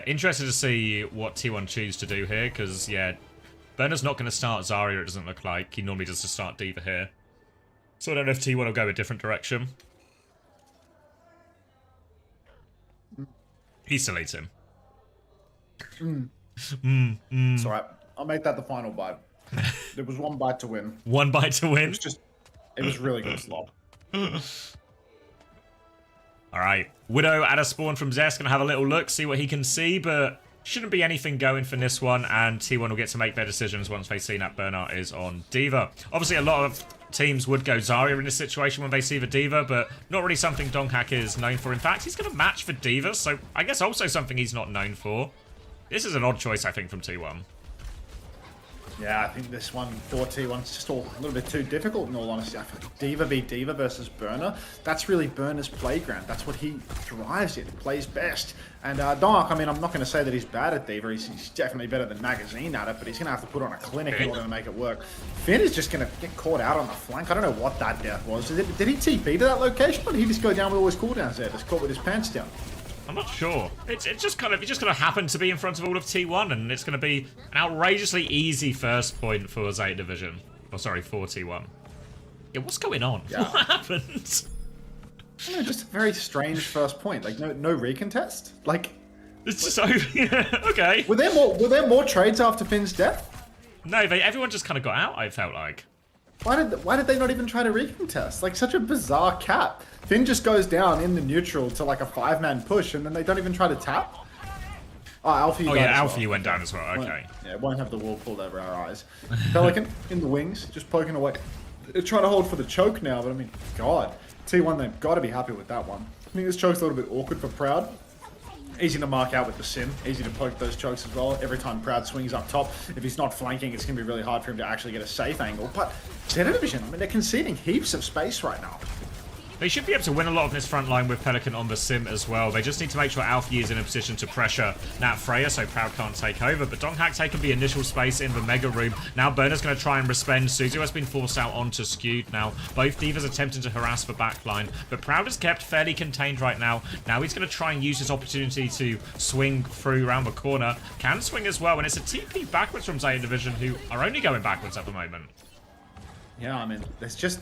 Interested to see what T1 choose to do here, because, yeah, Burner's not going to start Zarya, it doesn't look like. He normally does to start D.Va here. So I don't know if T1 will go a different direction. He still eats him. It's alright. I'll make that the final bite. There was one bite to win. One bite to win? It was really good slop. Alright. Widow at a spawn from Zest. Gonna have a little look, see what he can see, but shouldn't be anything going for this one, and T1 will get to make their decisions once they see that Bernard is on D.Va. Obviously, a lot of teams would go Zarya in this situation when they see the D.Va, but not really something Donghack is known for. In fact, he's going to match for D.Va, so I guess also something he's not known for. This is an odd choice, I think, from T1. Yeah, I think this one for T1's just all a little bit too difficult, in all honesty. I feel like D.Va v D.Va versus Burner, that's really Burner's playground. That's what he thrives in, plays best. And Donghack, I mean, I'm not going to say that he's bad at D.Va. He's definitely better than Magazine at it, but he's going to have to put on a clinic in order to make it work. Finn is just going to get caught out on the flank. I don't know what that death was. Did he TP to that location, or did he just go down with all his cooldowns there, just caught with his pants down? I'm not sure. It just kind of happened to be in front of all of T1, and it's going to be an outrageously easy first point for Zeta Division. Oh, sorry, for T1. Yeah, what's going on? Yeah. What happened? I don't know, just a very strange first point. Like no recontest. Like it's just over. Yeah, okay. Were there more trades after Finn's death? No, everyone just kind of got out. I felt like. Why did they not even try to recontest? Like such a bizarre cap. Finn just goes down in the neutral to like a 5-man push, and then they don't even try to tap. Oh, Alfie. Oh yeah, Alfie went down as well. Okay. Won't have the wool pulled over our eyes. Pelican in the wings, just poking away. They're trying to hold for the choke now, but I mean, God, T1 they've got to be happy with that one. I think this choke's a little bit awkward for Proud. Easy to mark out with the sim, easy to poke those chokes as well. Every time Proud swings up top, if he's not flanking, it's going to be really hard for him to actually get a safe angle. But Zeta Division, I mean, they're conceding heaps of space right now. They should be able to win a lot of this front line with Pelican on the sim as well. They just need to make sure Alfie is in a position to pressure Nat Freya so Proud can't take over. But Donghack taking the initial space in the Mega Room. Now Burner's going to try and respond. Suzu has been forced out onto Skewed now. Both Divas attempting to harass the backline. But Proud is kept fairly contained right now. Now he's going to try and use his opportunity to swing through around the corner. Can swing as well. And it's a TP backwards from Zeta Division, who are only going backwards at the moment. Yeah, I mean, there's just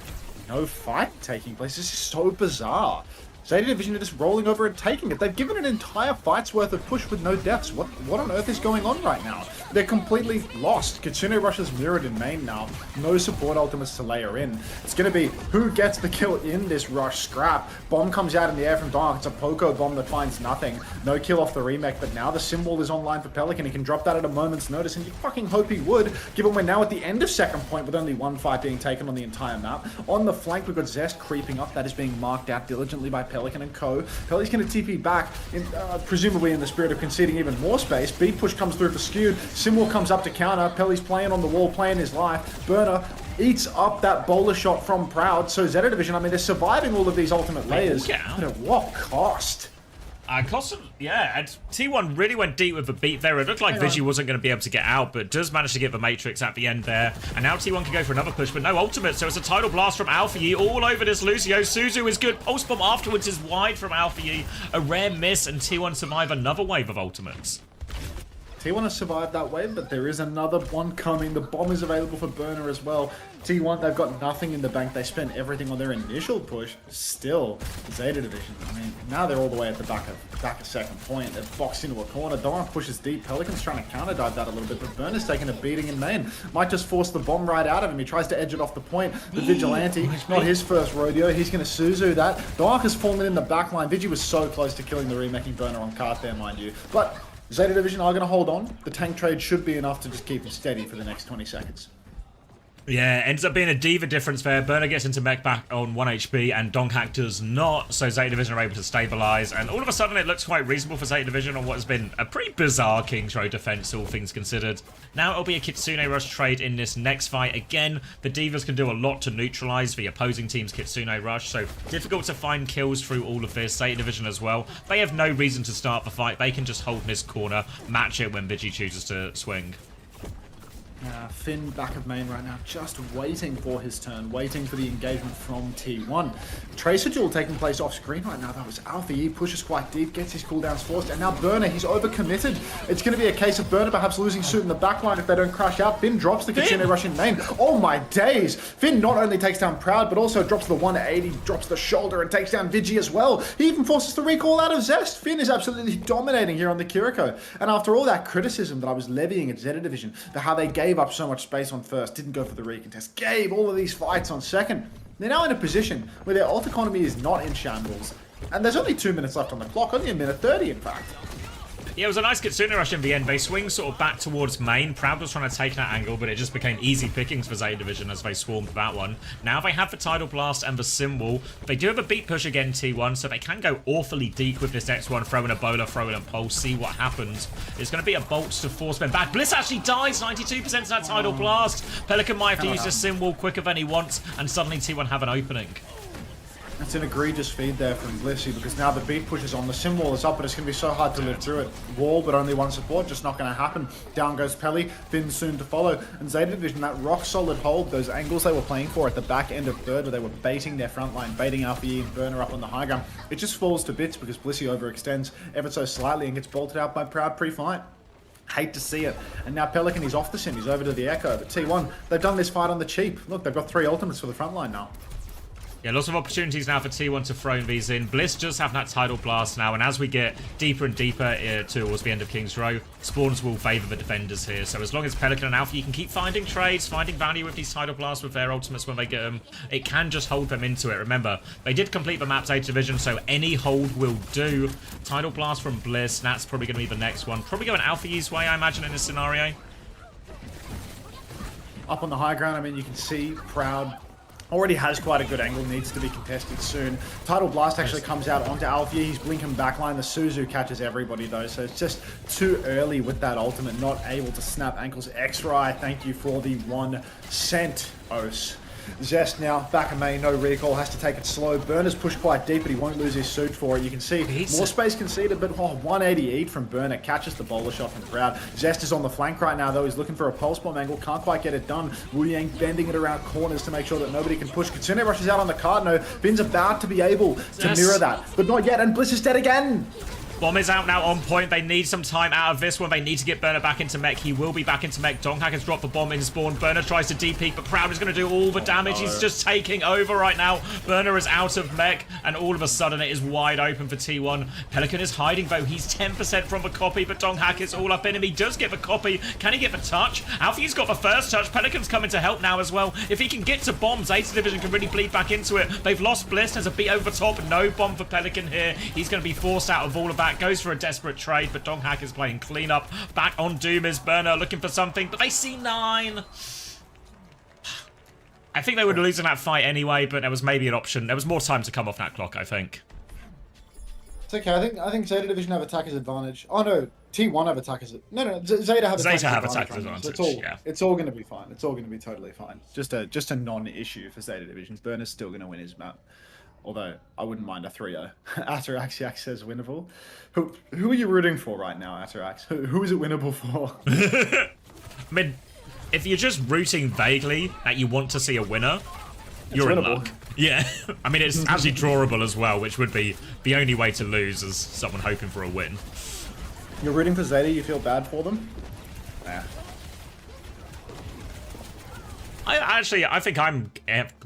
no fight taking place. This is so bizarre. Zeta Division are just rolling over and taking it. They've given an entire fight's worth of push with no deaths. What on earth is going on right now? They're completely lost. Kitsune rushes mirrored in main now. No support ultimates to layer in. It's going to be who gets the kill in this rush scrap. Bomb comes out in the air from Dark. It's a Poco bomb that finds nothing. No kill off the remake, but now the symbol is online for Pelican. He can drop that at a moment's notice, and you fucking hope he would, given we're now at the end of second point with only one fight being taken on the entire map. On the flank, we've got Zest creeping up. That is being marked out diligently by Pelican and co. Peli's going to TP back, presumably in the spirit of conceding even more space. Beat push comes through for Skewed. Simwell comes up to counter. Peli's playing on the wall, playing his life. Burner eats up that bowler shot from Proud. So Zeta Division, I mean, they're surviving all of these ultimate layers. But at what cost? Yeah, and T1 really went deep with the beat there. It looked like Vigi wasn't going to be able to get out, but does manage to get the Matrix at the end there. And now T1 can go for another push, but no ultimate, so it's a Tidal Blast from Alpha Yi all over this Lucio. Suzu is good. Pulse Bomb afterwards is wide from Alpha Yi. A rare miss, and T1 survive another wave of ultimates. T1 has survived that wave, but there is another one coming. The bomb is available for Burner as well. T1, they've got nothing in the bank. They spent everything on their initial push. Still, Zeta Division. I mean, now they're all the way at the back of second point. They're boxed into a corner. Donk pushes deep. Pelican's trying to counter dive that a little bit, but Burner's taking a beating in main. Might just force the bomb right out of him. He tries to edge it off the point. The Vigilante, not his first rodeo. He's going to Suzu that. Donk has fallen in the back line. Vigi was so close to killing the remaking Burner on cart there, mind you. But Zeta Division are going to hold on. The tank trade should be enough to just keep him steady for the next 20 seconds. Yeah, ends up being a diva difference there. Burner gets into mech back on 1 HP, and Donkhack does not, so Zeta Division are able to stabilize, and all of a sudden it looks quite reasonable for Zeta Division on what has been a pretty bizarre King's Row defense, all things considered. Now it'll be a Kitsune Rush trade in this next fight. Again, the divas can do a lot to neutralize the opposing team's Kitsune Rush, so difficult to find kills through all of this. Zeta Division as well. They have no reason to start the fight. They can just hold this corner, match it when Vigi chooses to swing. Finn back of main right now, just waiting for his turn, waiting for the engagement from T1. Tracer duel taking place off screen right now. That was Alpha E, pushes quite deep, gets his cooldowns forced, and now Burner, he's overcommitted. It's going to be a case of Burner perhaps losing suit in the backline if they don't crash out. Finn drops the Kitsune Rush in main. Oh my days! Finn not only takes down Proud, but also drops the 180, drops the shoulder, and takes down Vigi as well. He even forces the recall out of Zest. Finn is absolutely dominating here on the Kiriko. And after all that criticism that I was levying at Zeta Division, for how they gave up so much space on first, didn't go for the recontest, gave all of these fights on second, they're now in a position where their ult economy is not in shambles. And there's only 2 minutes left on the clock, only a minute 30 in fact. Yeah, it was a nice Kitsune Rush in the end. They swing sort of back towards main. Proud was trying to take that angle, but it just became easy pickings for Zeta Division as they swarmed that one. Now they have the Tidal Blast and the Symbol. They do have a beat push again, T1, so they can go awfully deep with this next one. Throw in a Bowler, throw in a Pulse, see what happens. It's going to be a Bolt to force them back. Bliss actually dies, 92% to that Tidal Blast. Pelican might have to use his Symbol quicker than he wants, and suddenly T1 have an opening. That's an egregious feed there from Blissy, because now the beat push is on, the Symbol is up, but it's going to be so hard to live through it. Wall, but only one support, just not going to happen. Down goes Pelly, Finn soon to follow, and Zeta Division, that rock-solid hold, those angles they were playing for at the back end of third, where they were baiting their front line, baiting Alpha E and Burner up on the high ground, it just falls to bits because Blissy overextends ever so slightly and gets bolted out by Proud pre-fight. Hate to see it. And now Pelican, he's off the sim, he's over to the Echo, but T1, they've done this fight on the cheap. Look, they've got 3 ultimates for the front line now. Yeah, lots of opportunities now for T1 to throw these in. Bliss just have that Tidal Blast now, and as we get deeper and deeper towards the end of King's Row, spawns will favour the defenders here. So as long as Pelican and Alpha, you can keep finding trades, finding value with these Tidal Blasts with their ultimates when they get them, it can just hold them into it. Remember, they did complete the map Zeta Division, so any hold will do. Tidal Blast from Bliss, that's probably going to be the next one. Probably going Alpha E's way, I imagine, in this scenario. Up on the high ground, I mean, you can see Proud already has quite a good angle, needs to be contested soon. Tidal Blast actually comes out onto Alpha. He's blinking backline. The Suzu catches everybody though, so it's just too early with that ultimate, not able to snap ankles. X-Ray, thank you for the 1 cent, Os. Zest now back in main, no recall, has to take it slow. Burner's pushed quite deep, but he won't lose his suit for it. You can see more space conceded, but 180 eat from Burner, catches the bowler shot from Proud. Zest is on the flank right now, though. He's looking for a pulse bomb angle, can't quite get it done. Wu Yang bending it around corners to make sure that nobody can push. Kitsune rushes out on the card. No, Finn's about to be able to mirror that, but not yet, and Bliss is dead again. Bomb is out now on point. They need some time out of this one. They need to get Burner back into mech. He will be back into mech. Donkhack has dropped the bomb in spawn. Burner tries to deep-peek, but Proud is going to do all the damage. He's just taking over right now. Burner is out of mech, and all of a sudden it is wide open for T1. Pelican is hiding, though. He's 10% from the copy, but Donkhack is all up in him. He does get the copy. Can he get the touch? Alfie's got the first touch. Pelican's coming to help now as well. If he can get to bomb, Zeta Division can really bleed back into it. They've lost Bliss. There's a beat over the top. No bomb for Pelican here. He's going to be forced out of all of that. Goes for a desperate trade, but Donkhack is playing cleanup. Back on Doom is Burner looking for something, but they see 9. I think they would lose in that fight anyway, but there was maybe an option. There was more time to come off that clock, I think. It's okay. I think Zeta Division have attackers advantage. Oh no, T1 have attackers. No, Zeta have attackers advantage. So it's all going to be fine. It's all going to be totally fine. Just a non-issue for Zeta Division. Burner's still going to win his map. Although I wouldn't mind a 3-0. Ataraxiax says winnable. Who are you rooting for right now, Atarax? Who is it winnable for? I mean, if you're just rooting vaguely that you want to see a winner, you're in luck. Yeah, I mean, it's actually drawable as well, which would be the only way to lose as someone hoping for a win. You're rooting for Zeta, you feel bad for them? Nah. I think I'm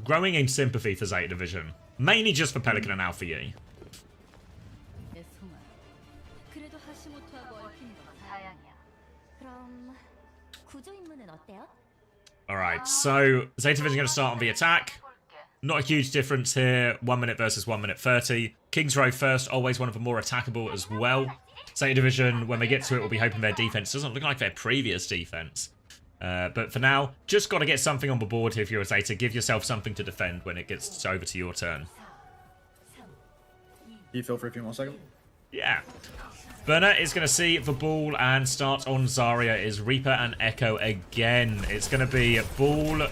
growing in sympathy for Zeta Division. Mainly just for Pelican and Alpha Yi. 그래도 하시모토하고 얽힌 건 다행이야. 그럼 구조 임무는 어때요? Alright, so Zeta Division going to start on the attack. Not a huge difference here. 1 minute versus 1 minute 30. King's Row first, always one of the more attackable as well. Zeta Division, when they get to it, will be hoping their defense doesn't look like their previous defense. But for now, just got to get something on the board here if you're a Zeta. Give yourself something to defend when it gets over to your turn. You feel for a few more seconds? Yeah. Burner is going to see the ball and start on Zarya is Reaper and Echo again. It's going to be ball...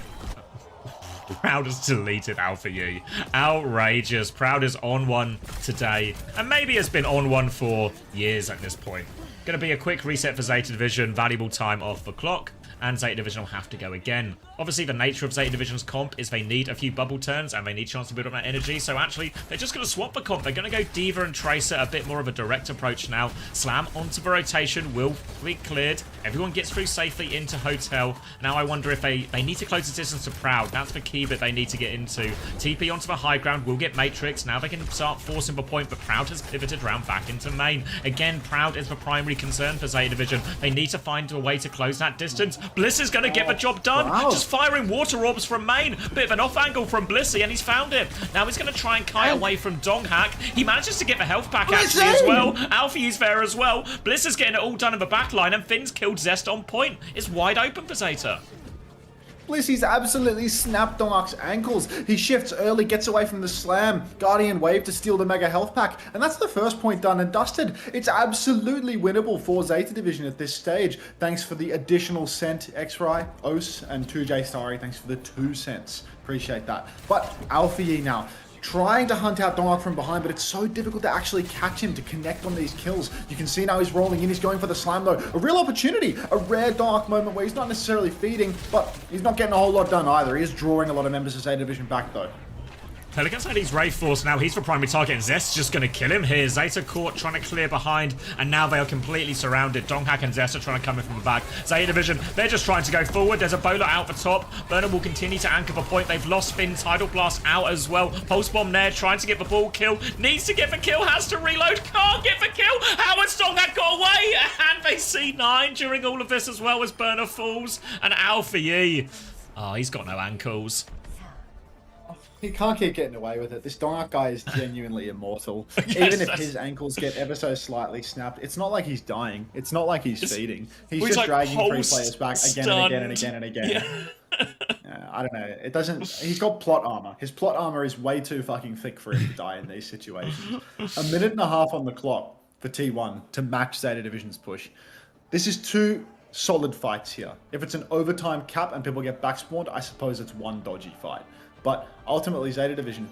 Proud has deleted Alpha Yi. Outrageous. Proud is on one today. And maybe has been on one for years at this point. Going to be a quick reset for Zeta Division. Valuable time off the clock. And Zeta Division will have to go again. Obviously, the nature of Zeta Division's comp is they need a few bubble turns and they need a chance to build up that energy. So actually, they're just going to swap the comp. They're going to go Diva and Tracer, a bit more of a direct approach now. Slam onto the rotation will be cleared. Everyone gets through safely into Hotel. Now I wonder if they need to close the distance to Proud. That's the key bit they need to get into. TP onto the high ground will get Matrix. Now they can start forcing the point, but Proud has pivoted round back into main. Again, Proud is the primary concern for Zeta Division. They need to find a way to close that distance. Bliss is going to get the job done. Wow. Just firing water orbs from main. Bit of an off angle from Blissy, and he's found it. Now he's going to try and kite away from Donghack. He manages to get the health back actually as well. Alfie's there as well. Bliss is getting it all done in the back line, and Finn's killed Zest on point. It's wide open for Zeta. Blissy's absolutely snapped Donghack's ankles. He shifts early, gets away from the slam. Guardian Wave to steal the Mega Health Pack. And that's the first point done and dusted. It's absolutely winnable for Zeta Division at this stage. Thanks for the additional cent, X-Ray, Os, and 2J Starry. Thanks for the 2 cents. Appreciate that. But Alpha Yi now. Trying to hunt out Donghack from behind, but it's so difficult to actually catch him, to connect on these kills. You can see now he's rolling in, he's going for the slam though. A real opportunity, a rare Donghack moment where he's not necessarily feeding, but he's not getting a whole lot done either. He is drawing a lot of members of Zeta Division back though. Pelican's had his Wraith Force now. He's the primary target, and Zest's just going to kill him here. Zeta caught, trying to clear behind, and now they are completely surrounded. Donghack and Zest are trying to come in from the back. Zeta Division, they're just trying to go forward. There's a bowler out the top. Burner will continue to anchor the point. They've lost Finn. Tidal Blast out as well. Pulse Bomb there, trying to get the ball kill. Needs to get the kill, has to reload. Can't get the kill. How has Donghack got away? And they see 9 during all of this as well as Burner falls. And Alpha Yi. Oh, he's got no ankles. He can't keep getting away with it. This Donghack guy is genuinely immortal. Even if his ankles get ever so slightly snapped, it's not like he's dying. It's not like he's feeding. He's just like dragging 3 players back again and again and again and again. Yeah. I don't know. It doesn't... He's got plot armor. His plot armor is way too fucking thick for him to die in these situations. 1.5 minutes on the clock for T1 to match Zeta Division's push. This is 2 solid fights here. If it's an overtime cap and people get backspawned, I suppose it's 1 dodgy fight. But ultimately, Zeta Division,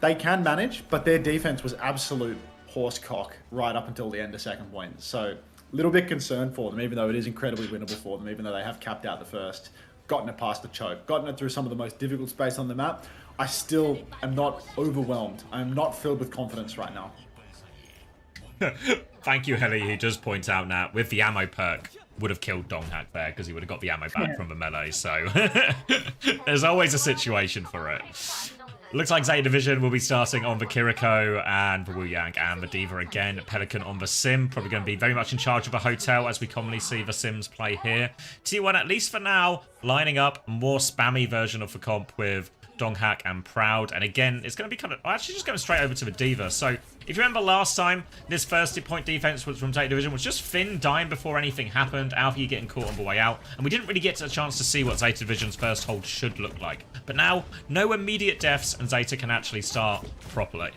they can manage, but their defense was absolute horse cock right up until the end of second point. So a little bit concerned for them, even though it is incredibly winnable for them, even though they have capped out the first, gotten it past the choke, gotten it through some of the most difficult space on the map. I still am not overwhelmed. I am not filled with confidence right now. Thank you, Heli, who does point out now, with the ammo perk, would have killed Donghack there because he would have got the ammo back from the melee, so there's always a situation for it. Looks like Zeta Division will be starting on the Kiriko and the Wu Yang and the Diva again. Pelican on the Sim, probably going to be very much in charge of the Hotel as we commonly see the Sims play here. T1, at least for now, lining up a more spammy version of the comp with Donghack and Proud, and again it's going to be kind of actually just going straight over to the Diva. So if you remember last time, this first point defense was from Zeta Division was just Finn dying before anything happened, Alfie getting caught on the way out, and we didn't really get a chance to see what Zeta Division's first hold should look like. But now, no immediate deaths, and Zeta can actually start properly.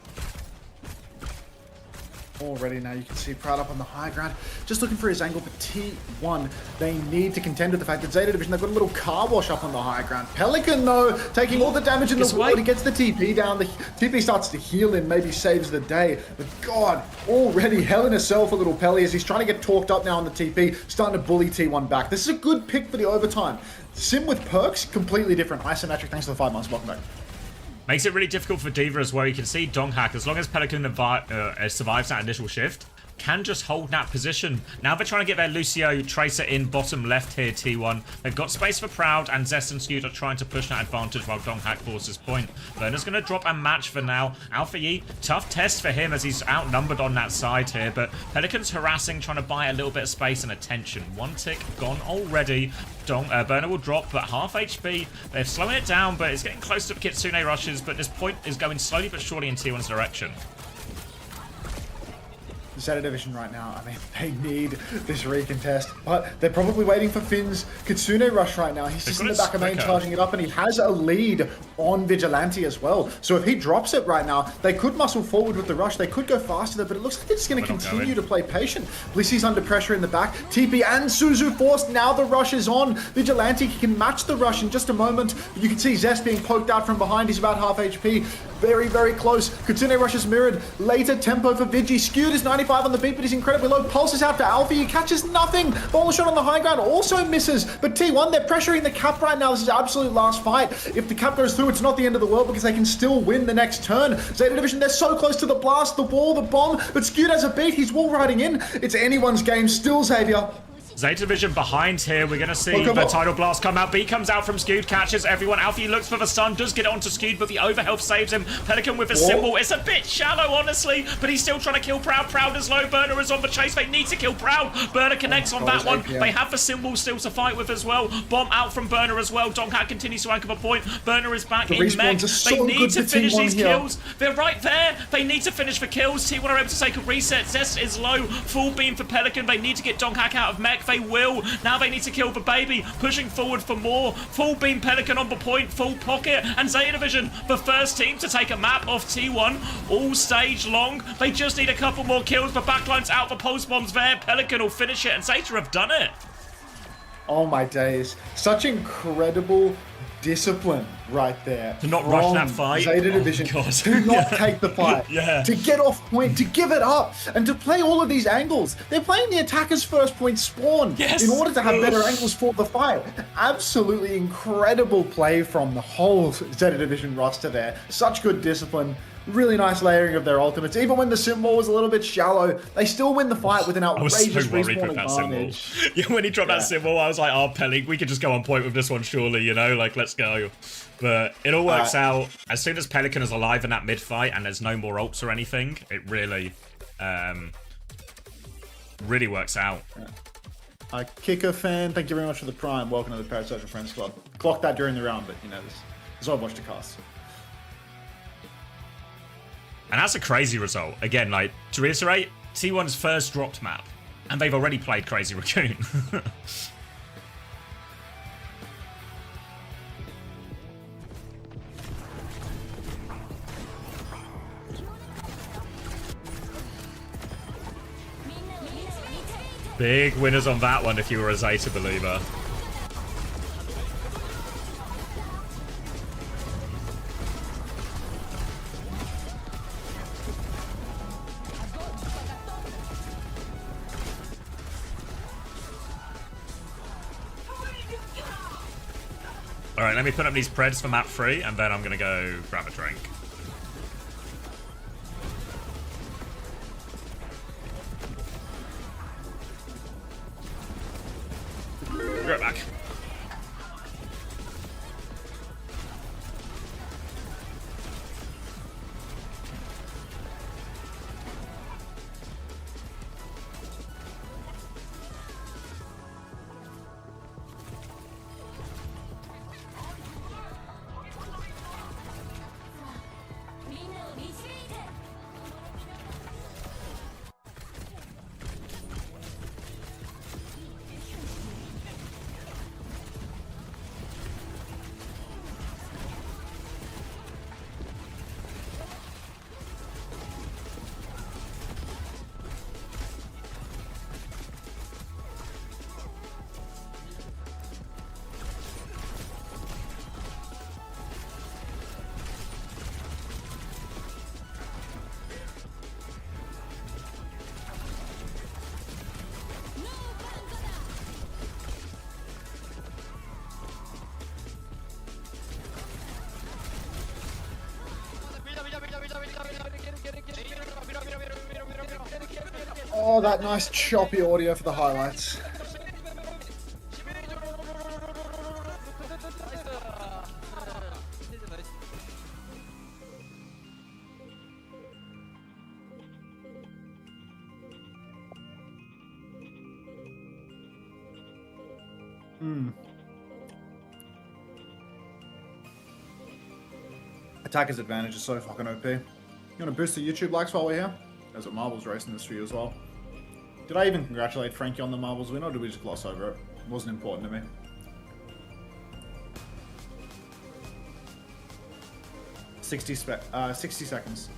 Already now you can see Proud up on the high ground, just looking for his angle, but T1, they need to contend with the fact that Zeta Division, they've got a little car wash up on the high ground. Pelican though, taking all the damage in the world, he gets the TP down, the TP starts to heal him, maybe saves the day, but God, already hell in herself for little Pelly as he's trying to get talked up now on the TP, starting to bully T1 back. This is a good pick for the overtime. Sim with perks, completely different. Isometric, thanks for the 5 months, welcome back. Makes it really difficult for D.Va as well. You can see Donghak, as long as Pelican survives that initial shift, can just hold that position. Now they're trying to get their Lucio Tracer in bottom left here, T1. They've got space for Proud, and Zest and Scoot are trying to push that advantage while Donghak forces point. Burner's going to drop a match for now. Alpha Yi, tough test for him as he's outnumbered on that side here, but Pelican's harassing, trying to buy a little bit of space and attention. 1 tick gone already. Burner will drop, but half HP. They're slowing it down, but it's getting close to Kitsune rushes, but this point is going slowly but surely in T1's direction. Zeta Division right now, I mean, they need this recontest, but they're probably waiting for Finn's Kitsune rush right now. He's just in the back of main charging it up, and he has a lead on Vigilante as well. So if he drops it right now, they could muscle forward with the rush. They could go faster, but it looks like they're just going to continue to play patient. Blissy's under pressure in the back. TP and Suzu forced. Now the rush is on. Vigilante can match the rush in just a moment. But you can see Zest being poked out from behind. He's about half HP. Very, very close. Kitsune rush is mirrored. Later tempo for Vigi. Skewed is 95 on the beat, but he's incredibly low. Pulse is out to Alpha. He catches nothing. Bowler shot on the high ground also misses. But T1, they're pressuring the cap right now. This is absolute last fight. If the cap goes through, it's not the end of the world because they can still win the next turn. Zeta Division, they're so close to the blast, the wall, the bomb, but Skewed has a beat. He's wall riding in. It's anyone's game still, Xavier. Zeta Division behind here. We're going to see the Tidal Blast come out. B comes out from Skewed, catches everyone. Alfie looks for the stun, does get it onto Skewed, but the overhealth saves him. Pelican with a symbol. It's a bit shallow, honestly, but he's still trying to kill Proud. Proud is low. Burner is on the chase. They need to kill Proud. Burner connects on that one. They have the symbol still to fight with as well. Bomb out from Burner as well. Donghak continues to anchor the point. Burner is back in mech. They need to finish these kills. They're right there. They need to finish the kills. T1 are able to take a reset. Zest is low. Full beam for Pelican. They need to get Donghak out of mech. They will. Now they need to kill the baby, pushing forward for more. Full beam Pelican on the point, full pocket, and Zeta Division, the first team to take a map off T1, all stage long. They just need a couple more kills. The backline's out, the pulse bomb's there. Pelican will finish it, and Zeta have done it. Oh my days. Such incredible discipline right there. To not rush that fight. Zeta Division. To not take the fight. To get off point, to give it up, and to play all of these angles. They're playing the attacker's first point spawn in order to have better angles for the fight. Absolutely incredible play from the whole Zeta Division roster there. Such good discipline. Really nice layering of their ultimates. Even when the symbol was a little bit shallow, they still win the fight with an outrageous respawn advantage. Yeah, when he dropped that symbol, I was like, oh, Pelly, we could just go on point with this one, surely, you know? Like, let's go. But it all works out. As soon as Pelican is alive in that mid-fight and there's no more ults or anything, it really, really works out. Kicker fan, thank you very much for the prime. Welcome to the Parasocial Friends Club. Clocked that during the round, but, you know, this is why I've watched the cast. And that's a crazy result. Again, like, to reiterate, T1's first dropped map. And they've already played Crazy Raccoon. Big winners on that one if you were a Zeta believer. Alright, let me put up these preds for map 3, and then I'm gonna go grab a drink. Right back. Oh, that nice choppy audio for the highlights. Attacker's advantage is so fucking OP. You want to boost the YouTube likes while we're here? There's a marbles race in this for you as well. Did I even congratulate Frankie on the marbles win, or did we just gloss over it? It wasn't important to me. Sixty seconds.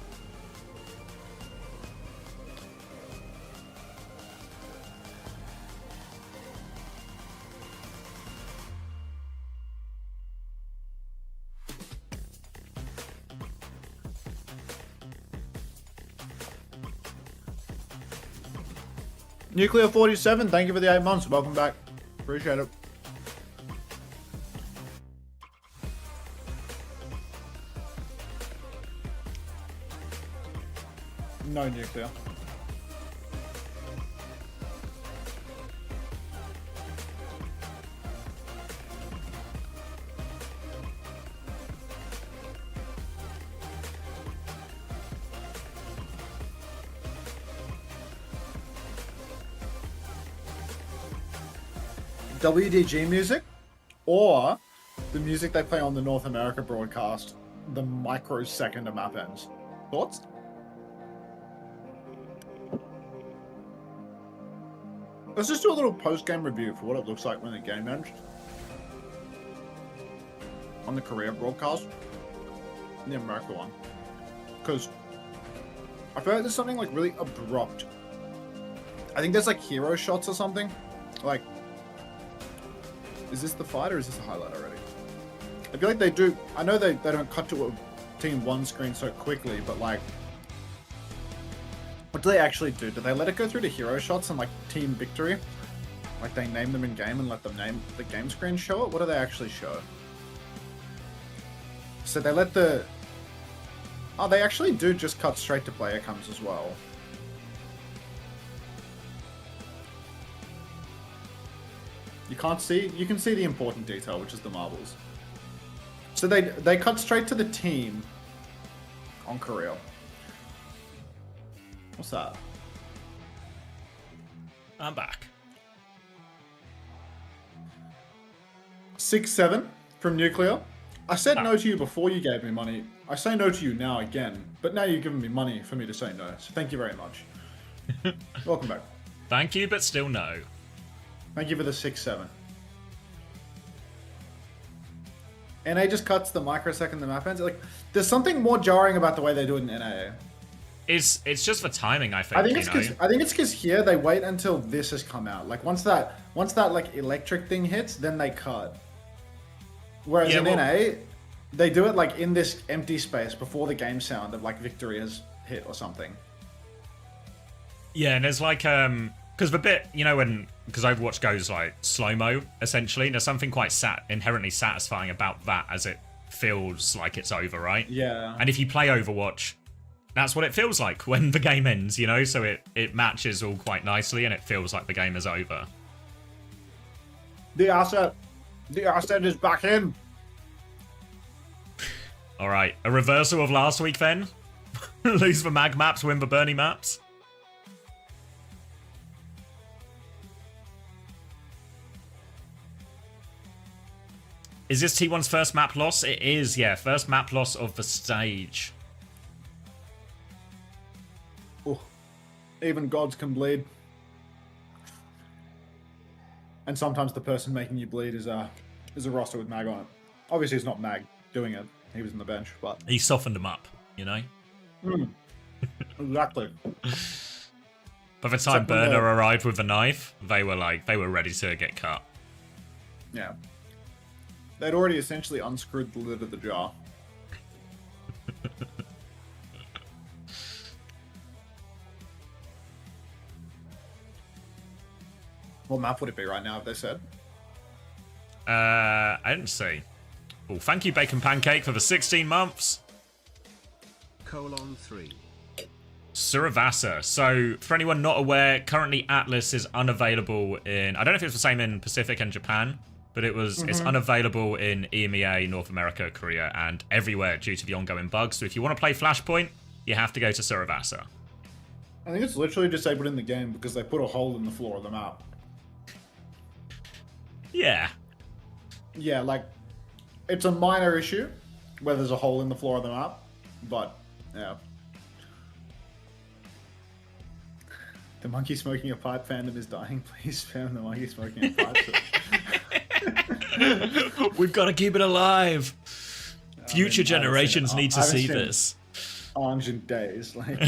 Nuclear 47, thank you for the 8 months. Welcome back. Appreciate it. No nuclear. WDG music, or the music they play on the North America broadcast, the microsecond a map ends. Thoughts? Let's just do a little post-game review for what it looks like when the game ends. On the Korea broadcast, the America one. Because I feel like there's something like really abrupt. I think there's like hero shots or something. Like, is this the fight or is this a highlight already? I feel like they do. I know they don't cut to a team one screen so quickly, but like, what do they actually do? Do they let it go through to hero shots and like team victory? Like they name them in game and let them name the game screen show it? What do they actually show? So they let the... Oh, they actually do just cut straight to player comes as well. You can't see, you can see the important detail, which is the marbles. So they cut straight to the team on Korea. What's that? I'm back. 6-7 from Nuclear. I said no to you before you gave me money. I say no to you now again, but now you're giving me money for me to say no. So thank you very much. Welcome back. Thank you, but still no. Thank you for the 6-7. NA just cuts the microsecond the map ends. Like, there's something more jarring about the way they do it in NA. It's just for timing, I think. I think it's because here they wait until this has come out. Like once that like electric thing hits, then they cut. Whereas in NA, they do it like in this empty space before the game sound of like victory has hit or something. Yeah, and there's like because the bit, you know, because Overwatch goes like slow-mo, essentially, and there's something quite inherently satisfying about that as it feels like it's over, right? Yeah. And if you play Overwatch, that's what it feels like when the game ends, you know? So it matches all quite nicely and it feels like the game is over. The asset is back in. Alright, a reversal of last week then? Lose the mag maps, win the Bernie maps? Is this T1's first map loss? It is, yeah. First map loss of the stage. Oh, even gods can bleed. And sometimes the person making you bleed is a roster with Mag on it. Obviously, it's not Mag doing it. He was on the bench, but... He softened them up, you know? Exactly. By the time Burner arrived with the knife, they were ready to get cut. Yeah. They'd already essentially unscrewed the lid of the jar. What map would it be right now, have they said? I didn't see. Oh, thank you, Bacon Pancake, for the 16 months. 3:3. Suravasa. So, for anyone not aware, currently Atlas is unavailable in... I don't know if it's the same in Pacific and Japan, but it's unavailable in EMEA, North America, Korea, and everywhere due to the ongoing bugs. So if you want to play Flashpoint, you have to go to Suravasa. I think it's literally disabled in the game because they put a hole in the floor of the map. Yeah. Yeah, like, it's a minor issue where there's a hole in the floor of the map, but, yeah. The monkey smoking a pipe fandom is dying. Please spam the monkey smoking a pipe. We've got to keep it alive. Future generations need to see this. Orange in days, like.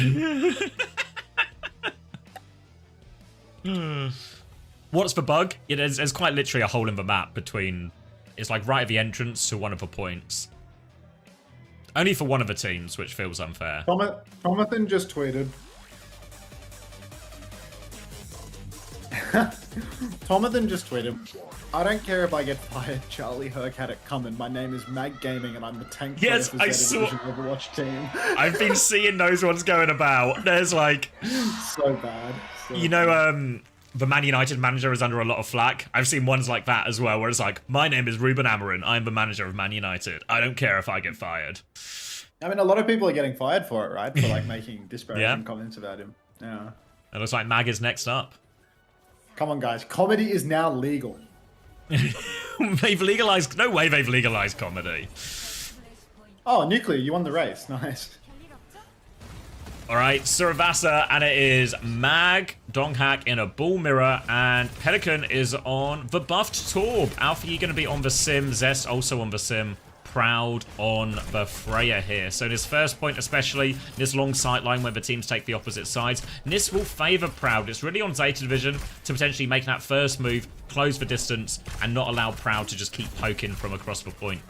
What's the bug? There's quite literally a hole in the map between... It's like right at the entrance to one of the points. Only for one of the teams, which feels unfair. Tomathan just tweeted. Tomathan just tweeted. I don't care if I get fired. Charlie Herc had it coming. My name is Mag Gaming, and I'm the tank player Yes, for I Zeta saw. Division Overwatch team. I've been seeing those ones going about. There's like, So bad. So you know, the Man United manager is under a lot of flack. I've seen ones like that as well, where it's like, my name is Ruben Amorim. I'm the manager of Man United. I don't care if I get fired. I mean, a lot of people are getting fired for it, right? For like making disparaging comments about him. Yeah. It looks like Mag is next up. Come on, guys. Comedy is now legal. They've legalized... No way they've legalized comedy. Oh, Nuclear, you won the race. Nice. Alright, Suravasa, and it is Mag, Donghak in a ball mirror, and Pelican is on the buffed Torb. Alpha, you're going to be on the Sim. Zest also on the Sim. Proud on the Freya here. So in his first point especially, this long sight line where the teams take the opposite sides, this will favour Proud. It's really on Zeta Division to potentially make that first move, close the distance, and not allow Proud to just keep poking from across the point.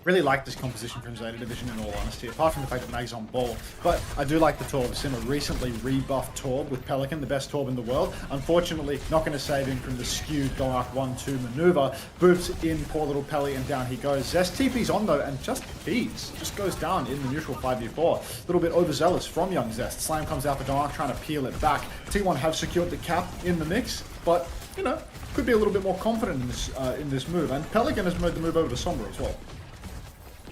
Really like this composition from Zeta Division in all honesty, apart from the fact that Mag's on ball. But I do like the Torb. Sim a recently rebuffed Torb with Pelican, the best Torb in the world. Unfortunately, not going to save him from the skewed Donark 1-2 maneuver. Boops in poor little Pelly and down he goes. Zest TP's on though and just feeds. Just goes down in the neutral 5v4. A little bit overzealous from young Zest. Slam comes out for Donark trying to peel it back. T1 have secured the cap in the mix, but, you know, could be a little bit more confident in this move. And Pelican has made the move over to Sombra as well.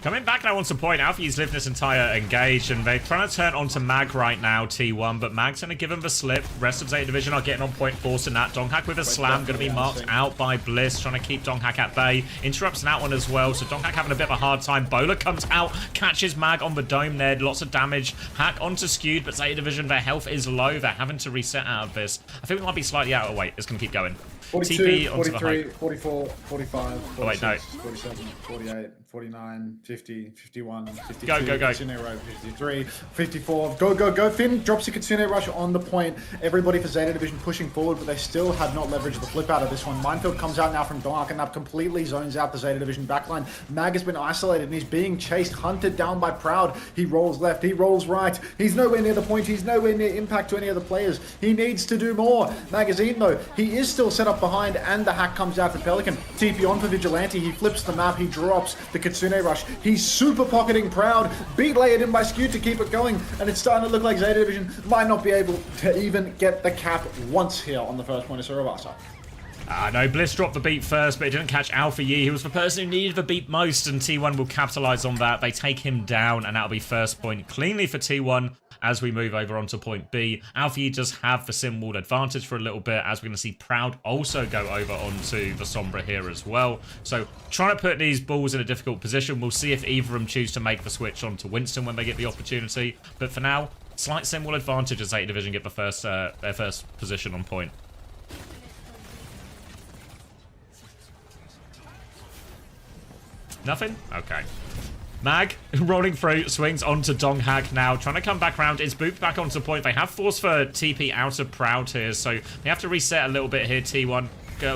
Coming back now on some point, Alfie's lived this entire engage, and they're trying to turn onto Mag right now, T1, but Mag's going to give him the slip. Rest of Zeta Division are getting on point, forcing that. Donghak with a slam, going to be marked out by Bliss, trying to keep Donghak at bay. Interrupts that one as well, so Donghak having a bit of a hard time. Bowler comes out, catches Mag on the dome there, lots of damage. Hack onto Skewed, but Zeta Division, their health is low. They're having to reset out of this. I think we might be slightly out of weight. It's going to keep going. 42, TP onto 43, the 44, 45, 46, oh, wait, no. 47, 48, 49, 50, 51, 52, Go. Kitsune Road, 53, 54. Go. Finn drops a Kitsune Rush on the point. Everybody for Zeta Division pushing forward, but they still have not leveraged the flip out of this one. Minefield comes out now from Donark, and that completely zones out the Zeta Division backline. Mag has been isolated, and he's being chased, hunted down by Proud. He rolls left, he rolls right. He's nowhere near the point. He's nowhere near impact to any of the players. He needs to do more. Magazine, though, he is still set up behind, and the hack comes out for Pelican. TP on for Vigilante. He flips the map. He drops the Kitsune Rush. He's super pocketing Proud. Beat layered in by Skew to keep it going, and it's starting to look like Zeta Division might not be able to even get the cap once here on the first point of Suravasa. No, Bliss dropped the beat first, but it didn't catch Alpha Yi. He was the person who needed the beat most, and T1 will capitalize on that. They take him down, and that'll be first point cleanly for T1 as we move over onto point B. Alpha Yi does have the sim walled advantage for a little bit, as we're going to see Proud also go over onto the Sombra here as well. So trying to put these balls in a difficult position. We'll see if either of them choose to make the switch onto Winston when they get the opportunity. But for now, slight sim wall advantage as Zeta Division get the first their first position on point. Nothing? Okay. Mag, rolling through, swings onto Donghak now, trying to come back around. It's booped back onto point. They have forced for TP out of Proud here, so they have to reset a little bit here, T1.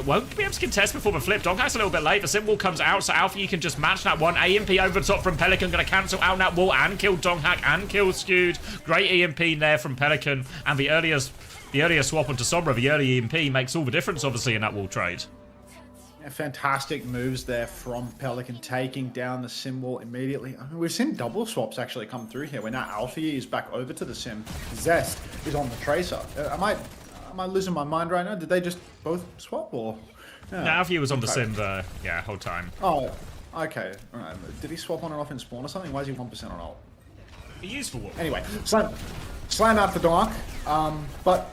Won't be able to contest before the flip. Donghak's a little bit late. The sim wall comes out, so Alpha, you can just match that one. EMP over the top from Pelican, going to cancel out that wall and kill Donghak and kill Skewed. Great EMP there from Pelican, and the earlier swap onto Sombra, the early EMP makes all the difference, obviously, in that wall trade. fantastic moves there from Pelican, taking down the sim wall immediately. I mean, we've seen double swaps actually come through here, where now Alfie is back over to the sim. Zest is on the Tracer. Am I losing my mind right now? Did they just both swap, or? Yeah. No, Alfie was on the sim the whole time. Oh, okay. All right. Did he swap on and off in spawn or something? Why is he 1% on ult? Useful one. Anyway, slam out for Donk, but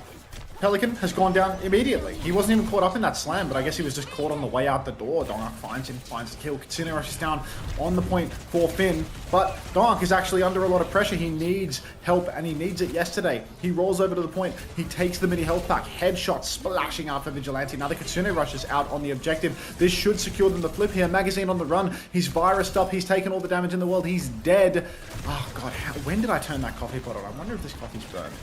Pelican has gone down immediately. He wasn't even caught up in that slam, but I guess he was just caught on the way out the door. Donk finds him, finds the kill. Kitsune rushes down on the point for Finn, but Donk is actually under a lot of pressure. He needs help, and he needs it yesterday. He rolls over to the point. He takes the mini health pack. Headshot splashing out for Vigilante. Now the Kitsune rushes out on the objective. This should secure them the flip here. Magazine on the run. He's virused up. He's taken all the damage in the world. He's dead. Oh, God. When did I turn that coffee pot on? I wonder if this coffee's burned.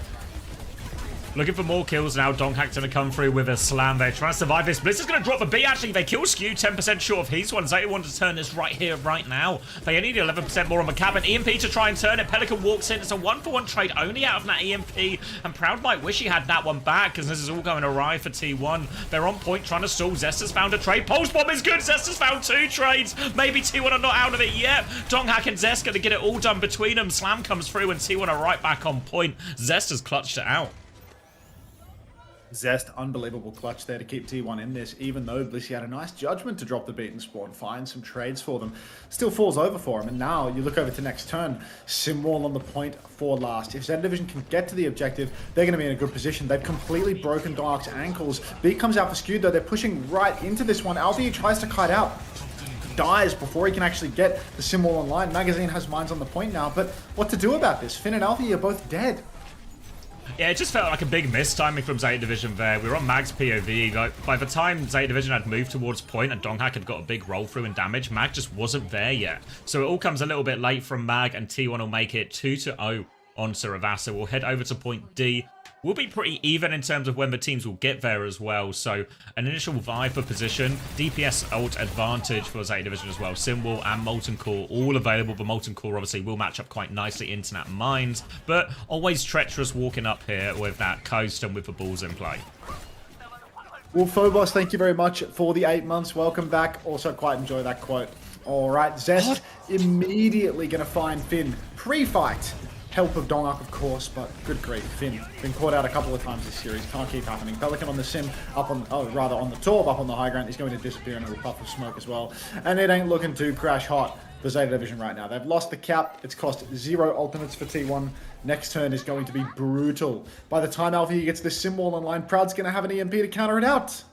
Looking for more kills now. Donkhack's going to come through with a slam. They're trying to survive this. Bliss is going to drop the B. Actually, they kill Skew 10% short of his one. Zeta wanted to turn this right here, right now. They only need 11% more on the cabin. EMP to try and turn it. Pelican walks in. It's a 1-for-1 trade only out of that EMP. And Proud might wish he had that one back, because this is all going awry for T1. They're on point trying to stall. Zest has found a trade. Pulse Bomb is good. Zest has found 2 trades. Maybe T1 are not out of it yet. Donkhack and Zest going to get it all done between them. Slam comes through and T1 are right back on point. Zest has clutched it out. Zest, unbelievable clutch there to keep T1 in this, even though Blissey had a nice judgment to drop the beaten spawn, find some trades for them. Still falls over for him, and now you look over to next turn, Simwall on the point for last. If Zeta Division can get to the objective, they're going to be in a good position. They've completely broken Dark's ankles. B comes out for Skewed, though. They're pushing right into this one. Alfie tries to kite out. Dies before he can actually get the Simwall online. Magazine has mines on the point now, but what to do about this? Finn and Alfie are both dead. Yeah, it just felt like a big miss timing from Zeta Division there. We were on Mag's POV. Like, by the time Zeta Division had moved towards point and Donkhack had got a big roll through and damage, Mag just wasn't there yet. So it all comes a little bit late from Mag, and T1 will make it 2-0 on Saravasa. We'll head over to point D. We'll be pretty even in terms of when the teams will get there as well. So an initial vie for position, DPS ult advantage for Zeta Division as well. Symbol and Molten Core all available. The Molten Core obviously will match up quite nicely Internet Mines, but always treacherous walking up here with that coast and with the balls in play. Well, Phobos, thank you very much for the 8 months. Welcome back. Also quite enjoy that quote. All right, Zest immediately going to find Finn pre-fight. Help of Dongak, of course, but good grief, Finn. Been caught out a couple of times this series. Can't keep happening. Pelican on the sim, on the Torb, up on the high ground. He's going to disappear in a little puff of smoke as well. And it ain't looking too crash hot for Zeta Division right now. They've lost the cap. It's cost 0 ultimates for T1. Next turn is going to be brutal. By the time Alfie gets this sim wall online, Proud's going to have an EMP to counter it out.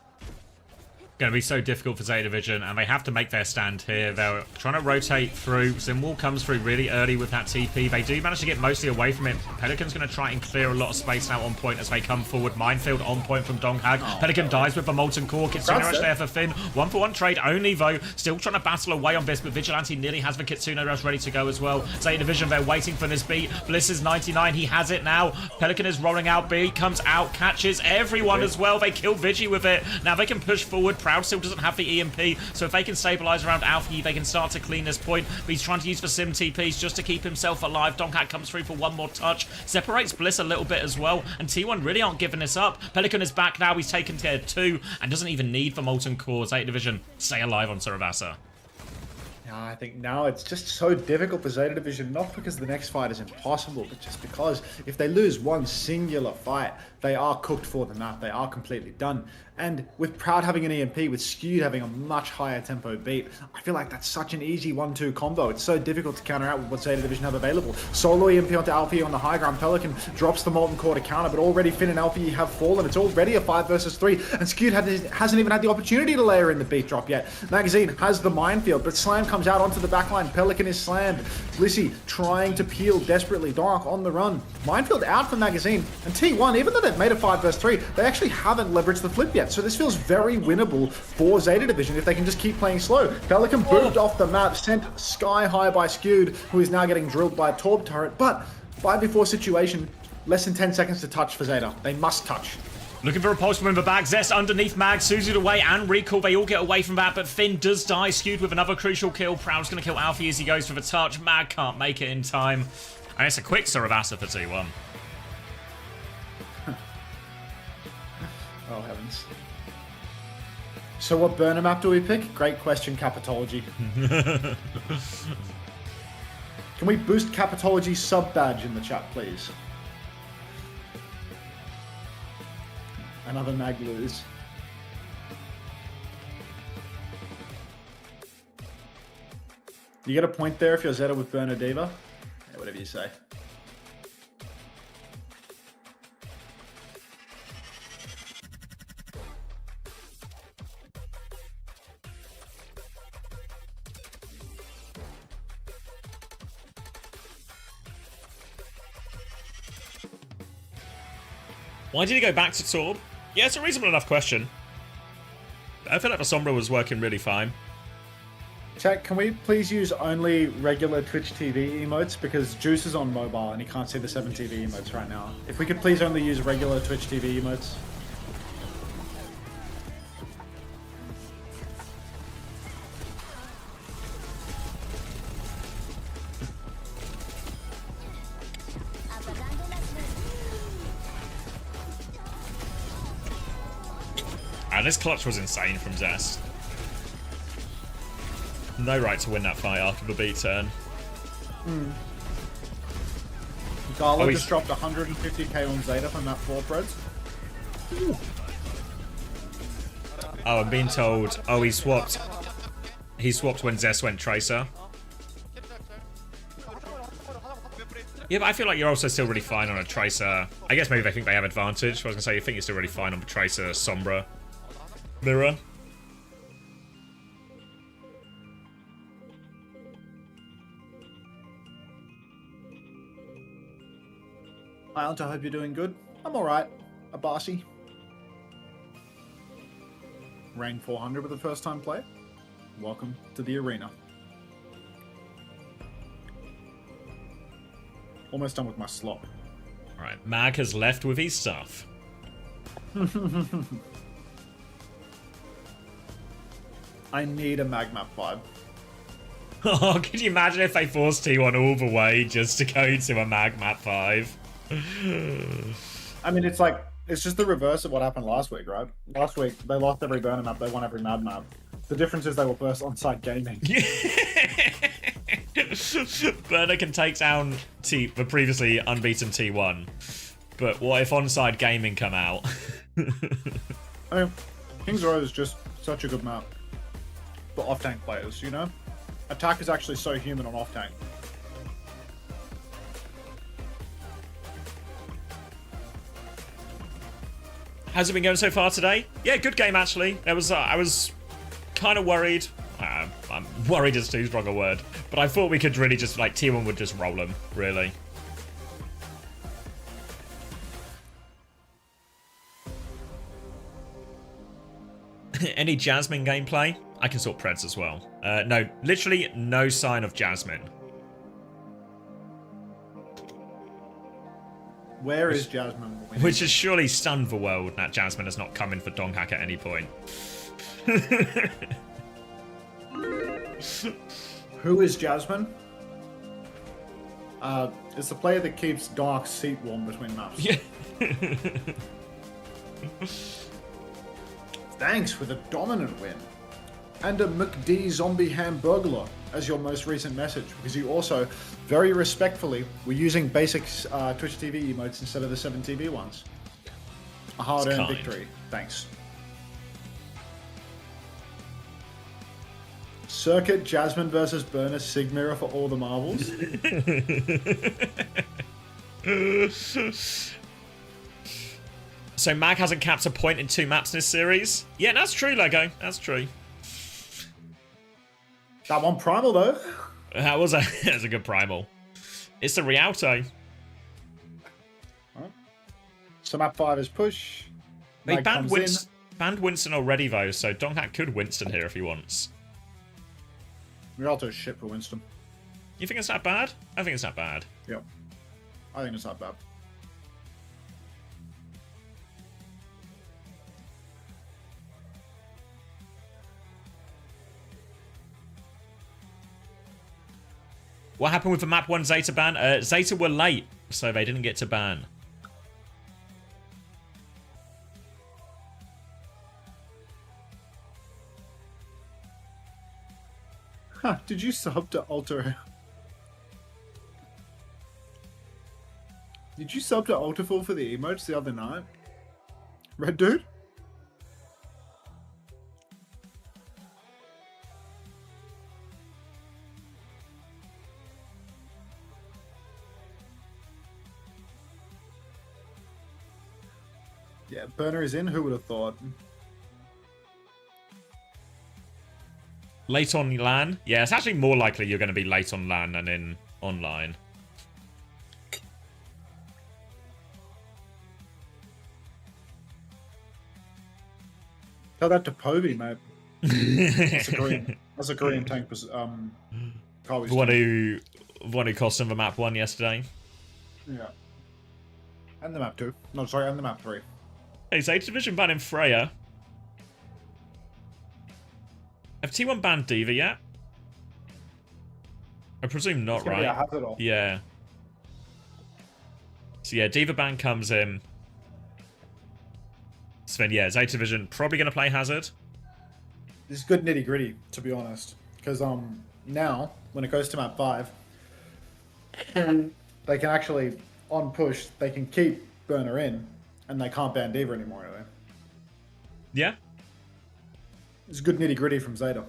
Going to be so difficult for Zeta Division, and they have to make their stand here. They're trying to rotate through. Simwall comes through really early with that TP. They do manage to get mostly away from it. Pelican's going to try and clear a lot of space now on point as they come forward. Minefield on point from Donghag. Pelican dies with the Molten Core. Kitsune Rush there for Finn. 1-for-1 trade only, though. Still trying to battle away on this, but Vigilante nearly has the Kitsune Rush ready to go as well. Zeta Division, they're waiting for this beat. Bliss is 99. He has it now. Pelican is rolling out. B comes out, catches everyone as well. They kill Vigi with it. Now they can push forward. Proud still doesn't have the EMP, so if they can stabilize around Alfie, they can start to clean this point. But he's trying to use the sim TPs just to keep himself alive. Donkhat comes through for one more touch, separates Bliss a little bit as well, and T1 really aren't giving this up. Pelican is back now. He's taken care of 2 and doesn't even need the Molten Core. Zeta Division stay alive on Saravasa. I think now it's just so difficult for Zeta Division, not because the next fight is impossible, but just because if they lose one singular fight, they are cooked for the map. They are completely done. And with Proud having an EMP, with Skewed having a much higher tempo beat, I feel like that's such an easy 1-2 combo. It's so difficult to counter out with what Zeta Division have available. Solo EMP onto Alfie on the high ground. Pelican drops the Molten Core to counter, but already Finn and Alfie have fallen. It's already a 5 versus 3, and Skewed hasn't even had the opportunity to layer in the beat drop yet. Magazine has the minefield, but Slam comes out onto the backline. Pelican is slammed. Blissey trying to peel desperately. Dark on the run. Minefield out for Magazine, and T1, even though they've made a 5 versus 3, they actually haven't leveraged the flip yet. So this feels very winnable for Zeta Division if they can just keep playing slow. Pelican booped off the map, sent sky high by Skewed, who is now getting drilled by a Torb turret. But 5v4 situation, less than 10 seconds to touch for Zeta. They must touch. Looking for a pulse from the back. Zest underneath Mag. Suzu'd away and Recall. They all get away from that, but Finn does die. Skewed with another crucial kill. Proud's going to kill Alfie as he goes for the touch. Mag can't make it in time. And it's a quick Saravasa for T1. Oh, heavens. So what burner map do we pick? Great question, Capitology. Can we boost Capitology sub badge in the chat, please? Another mag lose. You get a point there if you're Zeta with Burner Diva. Yeah, whatever you say. Why did he go back to Torb? Yeah, it's a reasonable enough question. I feel like the Sombra was working really fine. Chat, can we please use only regular Twitch TV emotes? Because Juice is on mobile and he can't see the 7 TV emotes right now. If we could please only use regular Twitch TV emotes. And this clutch was insane from Zest. No right to win that fight after the beat turn. Gala just dropped 150k on Zeta from that 4 threads. Oh, I'm being told. Oh, he swapped. He swapped when Zest went Tracer. Yeah, but I feel like you're also still really fine on a Tracer. I guess maybe they think they have advantage. I was going to say, you think you're still really fine on the Tracer Sombra mirror. Hi, Aunt, I hope you're doing good. I'm alright. Abasi. Rank 400 with a first time play. Welcome to the arena. Almost done with my slot. Alright, Mag has left with his stuff. I need a mag map vibe. Oh, could you imagine if they forced T1 all the way just to go to a Mag Map 5? I mean, it's like, it's just the reverse of what happened last week, right? Last week, they lost every burner map, they won every mad map. The difference is they were first on-site gaming. Burner can take down the previously unbeaten T1. But what if on-site gaming come out? I mean, King's Row is just such a good map for off-tank players, you know? Attack is actually so human on off-tank. How's it been going so far today? Yeah, good game actually. I was kind of worried. I'm worried is too strong a word, but I thought we could really just like T1 would just roll them, really. Any Jasmine gameplay? I can sort Preds as well. No, literally no sign of Jasmine. Where is Jasmine? Which has surely stunned the world that Jasmine has not come in for Donghack at any point. Who is Jasmine? It's the player that keeps Dark's seat warm between maps. Yeah. Thanks for the dominant win. And a McD zombie hamburglar as your most recent message, because you also, very respectfully, were using basic Twitch TV emotes instead of the 7 TV ones. A hard-earned victory. Thanks. Circuit Jasmine versus Burner Sig Mirror for all the marbles. So Mag hasn't capped a point in 2 maps in this series? Yeah, that's true, Lego. That's true. That one primal, though. That was a good primal. It's the Rialto. Right. So map 5 is push. They banned Winston already, though, so Donghack could Winston here if he wants. Rialto's shit for Winston. You think it's that bad? I think it's that bad. Yep. I think it's not bad. What happened with the map 1 Zeta ban? Zeta were late, so they didn't get to ban. Huh, did you sub to Alter? Did you sub to Alterful for the emotes the other night? Red dude? Yeah, burner is in. Who would have thought? Late on LAN? Yeah, it's actually more likely you're going to be late on LAN than in online. Tell that to Povey, mate. That's a Korean tank. The one who cost him the map 1 yesterday. Yeah. And the map 2. No, sorry, and the map 3. Hey, is 8th Division banning Freya? Have T1 banned Diva yet? I presume not, right? Yeah, has it all. Yeah. So yeah, Diva ban comes in. Sven, yeah, is 8th Division probably going to play Hazard? This is good nitty gritty, to be honest. Because now, when it goes to map 5, they can actually, on push, they can keep Burner in, and they can't ban Diva anymore anyway. Yeah. It's good nitty gritty from Zeta.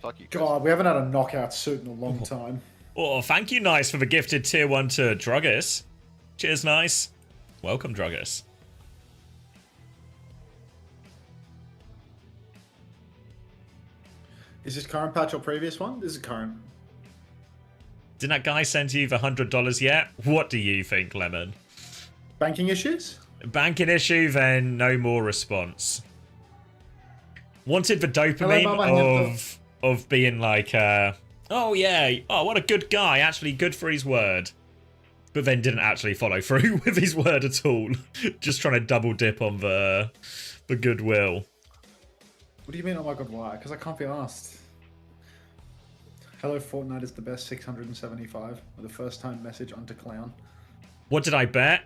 Fuck you. God, we haven't had a knockout suit in a long time. Oh, thank you, Nice, for the gifted tier 1 to Druggus. Cheers, Nice. Welcome, Druggus. Is this current patch or previous one? This is current. Didn't that guy send you the $100 yet? What do you think, Lemon? Banking issues? Banking issue, then no more response. Wanted the dopamine of being like, oh yeah, oh what a good guy, actually good for his word. But then didn't actually follow through with his word at all. Just trying to double dip on the goodwill. What do you mean, oh my god, why? Because I can't be asked. Hello, Fortnite is the best 675 with a first time message onto Clown. What did I bet?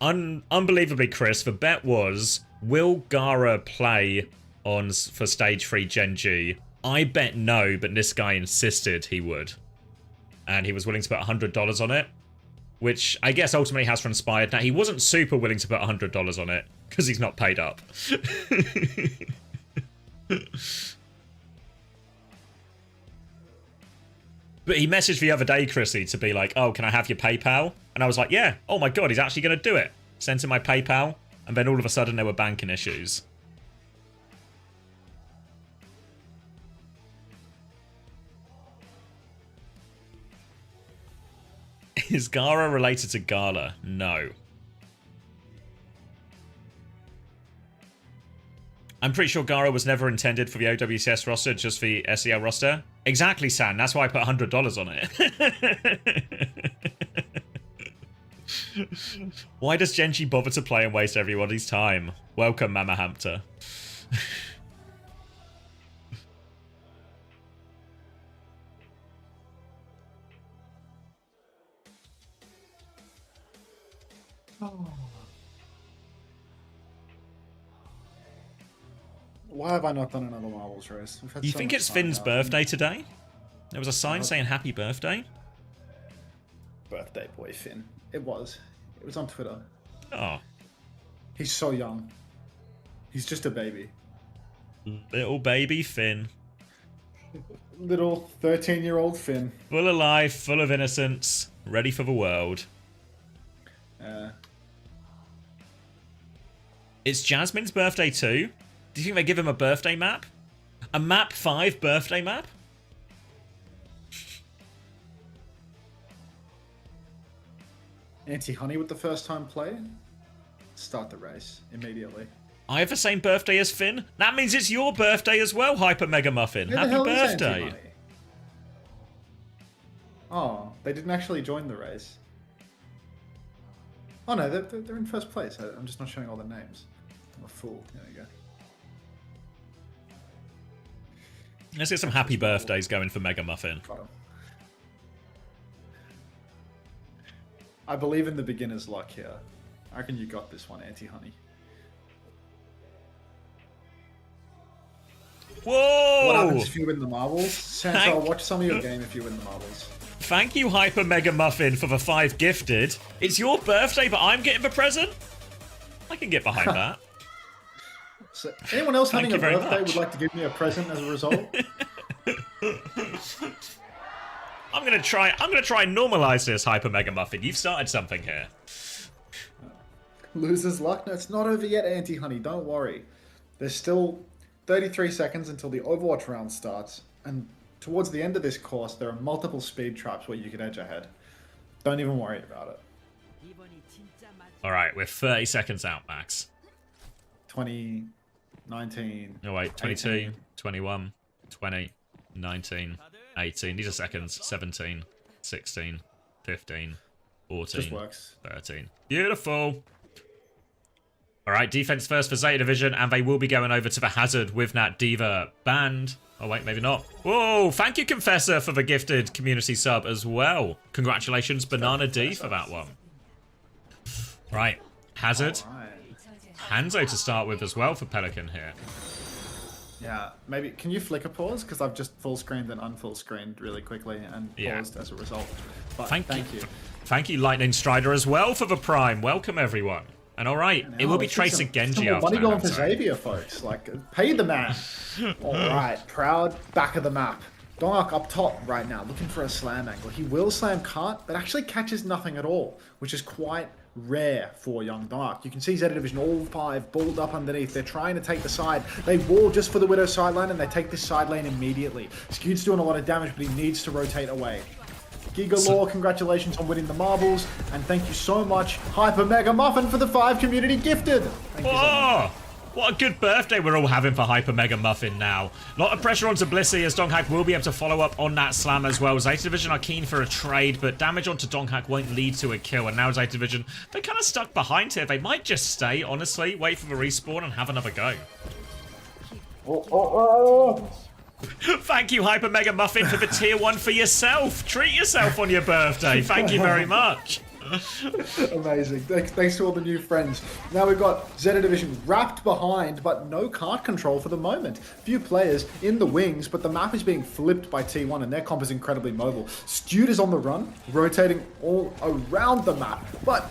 Unbelievably, Chris, the bet was, will Gara play for stage 3 Gen G? I bet no, but this guy insisted he would. And he was willing to put $100 on it, which I guess ultimately has transpired. Now, he wasn't super willing to put $100 on it, because he's not paid up. But he messaged the other day, Chrissy, to be like, oh, can I have your PayPal? And I was like, yeah. Oh my god, he's actually going to do it. Sent him my PayPal, and then all of a sudden there were banking issues. Is Gara related to Gala? No. I'm pretty sure Gara was never intended for the OWCS roster, just the SEL roster. Exactly, San. That's why I put $100 on it. Why does Genji bother to play and waste everybody's time? Welcome, Mama Hampter. Why have I not done another Marbles race? You think it's Finn's birthday today? There was a sign saying happy birthday. Birthday boy Finn. It was. It was on Twitter. Oh. He's so young. He's just a baby. Little baby Finn. Little 13-year-old Finn. Full of life, full of innocence, ready for the world. It's Jasmine's birthday too? Do you think they give him a birthday map? A map 5 birthday map? Anti-Honey with the first time play? Start the race immediately. I have the same birthday as Finn? That means it's your birthday as well, Hyper Mega Muffin. Who the Happy hell is birthday. Anti-Honey? Oh, they didn't actually join the race. Oh no, they're in first place. I'm just not showing all the names. I'm a fool. There you go. Let's get some happy birthdays going for Mega Muffin. Got him. I believe in the beginner's luck here. I reckon you got this one, Anti-Honey. Whoa! happens if you win the marbles. Santa, I'll watch some of your game if you win the marbles. Thank you, Hyper Mega Muffin, for the 5 gifted. It's your birthday, but I'm getting the present? I can get behind that. So anyone else Thank having a you very birthday much. would like to give me a present as a result? I'm gonna try and normalize this, Hyper Mega Muffin. You've started something here. Loser's luck? No, it's not over yet, Anti-Honey. Don't worry. There's still 33 seconds until the Overwatch round starts. And towards the end of this course, there are multiple speed traps where you can edge ahead. Don't even worry about it. Alright, we're 30 seconds out, Max. 20, 19... Oh wait, 22, 18. 21, 20, 19, 18. These are seconds. 17, 16, 15, 14, Just works. 13. Beautiful. Alright, defense first for Zeta Division, and they will be going over to the Hazard with that Diva banned. Oh wait, maybe not. Whoa, thank you, Confessor, for the gifted community sub as well. Congratulations, Banana D, for that one. Right, Hazard. Alright. Hanzo to start with as well for Pelican here. Yeah, maybe... Can you flicker pause? Because I've just full screened and unfull screened really quickly and Yeah. paused as a result. But Thank thank you. Thank you, Lightning Strider, as well for the Prime. Welcome, everyone. And alright, it will be Tracer Genji some after money that, going I'm for sorry. Xavier, folks. Like, pay the man. Alright, Proud, back of the map. Donk up top right now, looking for a slam angle. He will slam, can't, but actually catches nothing at all, which is quite rare for young Dark. You can see Zeta Division, all 5 balled up underneath. They're trying to take the side. They wall just for the Widow side lane, and they take this side lane immediately. Skewed's doing a lot of damage, but he needs to rotate away. Gigalore, congratulations on winning the marbles, and thank you so much, Hyper Mega Muffin, for the 5 community gifted. Thank you so much. Oh, what a good birthday we're all having for Hyper Mega Muffin now. A lot of pressure onto Blissey as Donghak will be able to follow up on that slam as well. Zeta Division are keen for a trade, but damage onto Donghak won't lead to a kill. And now Zeta Division, they're kind of stuck behind here. They might just stay, honestly, wait for the respawn and have another go. Thank you, Hyper Mega Muffin, for the tier 1 for yourself. Treat yourself on your birthday. Thank you very much. Amazing. Thanks to all the new friends. Now we've got Zeta Division wrapped behind, but no card control for the moment. Few players in the wings, but the map is being flipped by T1, and their comp is incredibly mobile. Stewed is on the run, rotating all around the map, but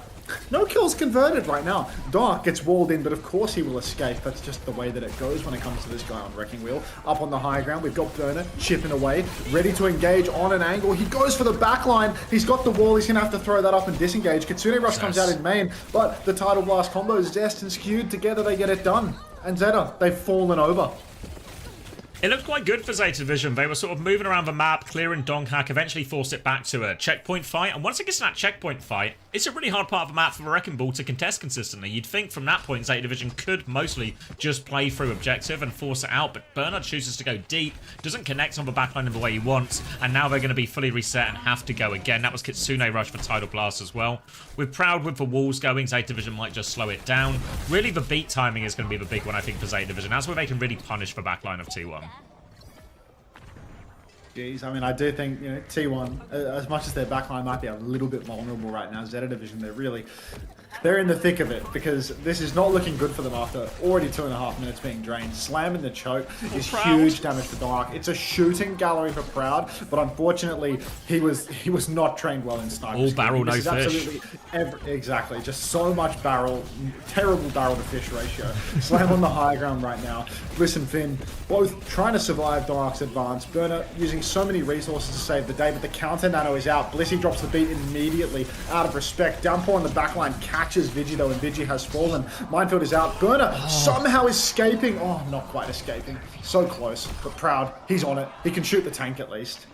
no kills converted right now. Dark gets walled in, but of course he will escape. That's just the way that it goes when it comes to this guy on Wrecking Wheel. Up on the high ground, we've got Burner chipping away, ready to engage on an angle. He goes for the backline. He's got the wall. He's going to have to throw that up and disengage. Kitsune Rush comes out in main, but the Tidal Blast combo, Zest and Skewed together, they get it done. And Zeta, they've fallen over. It looked quite good for Zeta Division. They were sort of moving around the map, clearing Donghak, eventually forced it back to a checkpoint fight. And once it gets to that checkpoint fight, it's a really hard part of the map for the Wrecking Ball to contest consistently. You'd think from that point, Zeta Division could mostly just play through objective and force it out. But Bernard chooses to go deep, doesn't connect on the backline in the way he wants. And now they're going to be fully reset and have to go again. That was Kitsune Rush for Tidal Blast as well. With Proud with the walls going, Zeta Division might just slow it down. Really, the beat timing is going to be the big one, I think, for Zeta Division. That's where they can really punish the backline of T1. Jeez, I mean, I do think, you know, T1, as much as their backline might be a little bit vulnerable right now, Zeta Division, they're in the thick of it, because this is not looking good for them after already 2.5 minutes being drained. Slamming the choke is huge damage for Dark. It's a shooting gallery for Proud, but unfortunately, he was not trained well in sniper. All barrel, no fish. Exactly, just so much barrel, terrible barrel to fish ratio. Slam on the high ground right now. Bliss and Finn, both trying to survive Dark's advance. Burner using so many resources to save the day, but the counter nano is out. Blissey drops the beat immediately out of respect. Downpour on the backline catches Vigi though, and Vigi has fallen. Minefield is out. Burner somehow escaping. Oh, not quite escaping. So close, but Proud. He's on it. He can shoot the tank at least.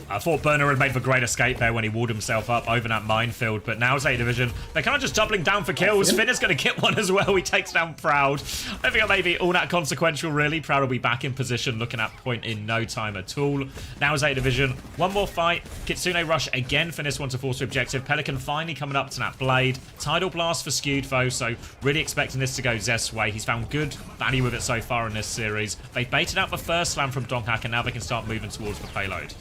I thought Burner had made the great escape there when he walled himself up over that minefield, but now Zeta Division, they're kind of just doubling down for kills. Finn is going to get one as well. He takes down Proud. I think it may be all that consequential, really. Proud will be back in position, looking at point in no time at all. Now Zeta Division, one more fight. Kitsune Rush again for this one to force the objective. Pelican finally coming up to that blade. Tidal Blast for Skewed, though, so really expecting this to go Zest's way. He's found good value with it so far in this series. They've baited out the first slam from Donghak, and now they can start moving towards the payload.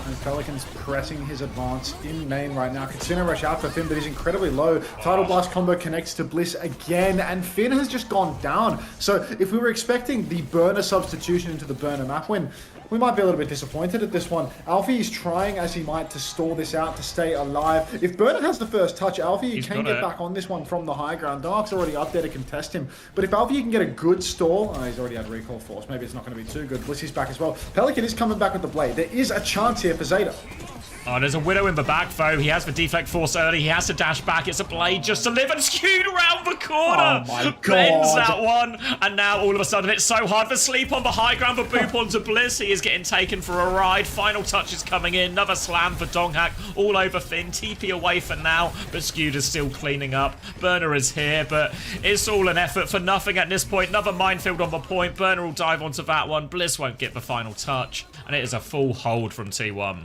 And Pelicans pressing his advance in main right now. Casino rush out for Finn, but he's incredibly low. Tidal Blast combo connects to Bliss again, and Finn has just gone down. So if we were expecting the burner substitution into the burner map win, we might be a little bit disappointed at this one. Alfie is trying as he might to stall this out to stay alive. If Burner has the first touch, Alfie can get back on this one from the high ground. Dark's already up there to contest him. But if Alfie can get a good stall, he's already had recall force. Maybe it's not going to be too good. Blissy's back as well. Pelican is coming back with the blade. There is a chance here for Zeta. Oh, there's a Widow in the back, though. He has the deflect force early. He has to dash back. It's a blade just to live and skewed around the corner. Oh my god. Bends that one. And now all of a sudden it's so hard for Sleep on the high ground for Boop onto Bliss. He is getting taken for a ride. Final touch is coming in. Another slam for Donghack all over Finn. TP away for now, but Skewed is still cleaning up. Burner is here, but it's all an effort for nothing at this point. Another minefield on the point. Burner will dive onto that one. Bliss won't get the final touch. And it is a full hold from T1.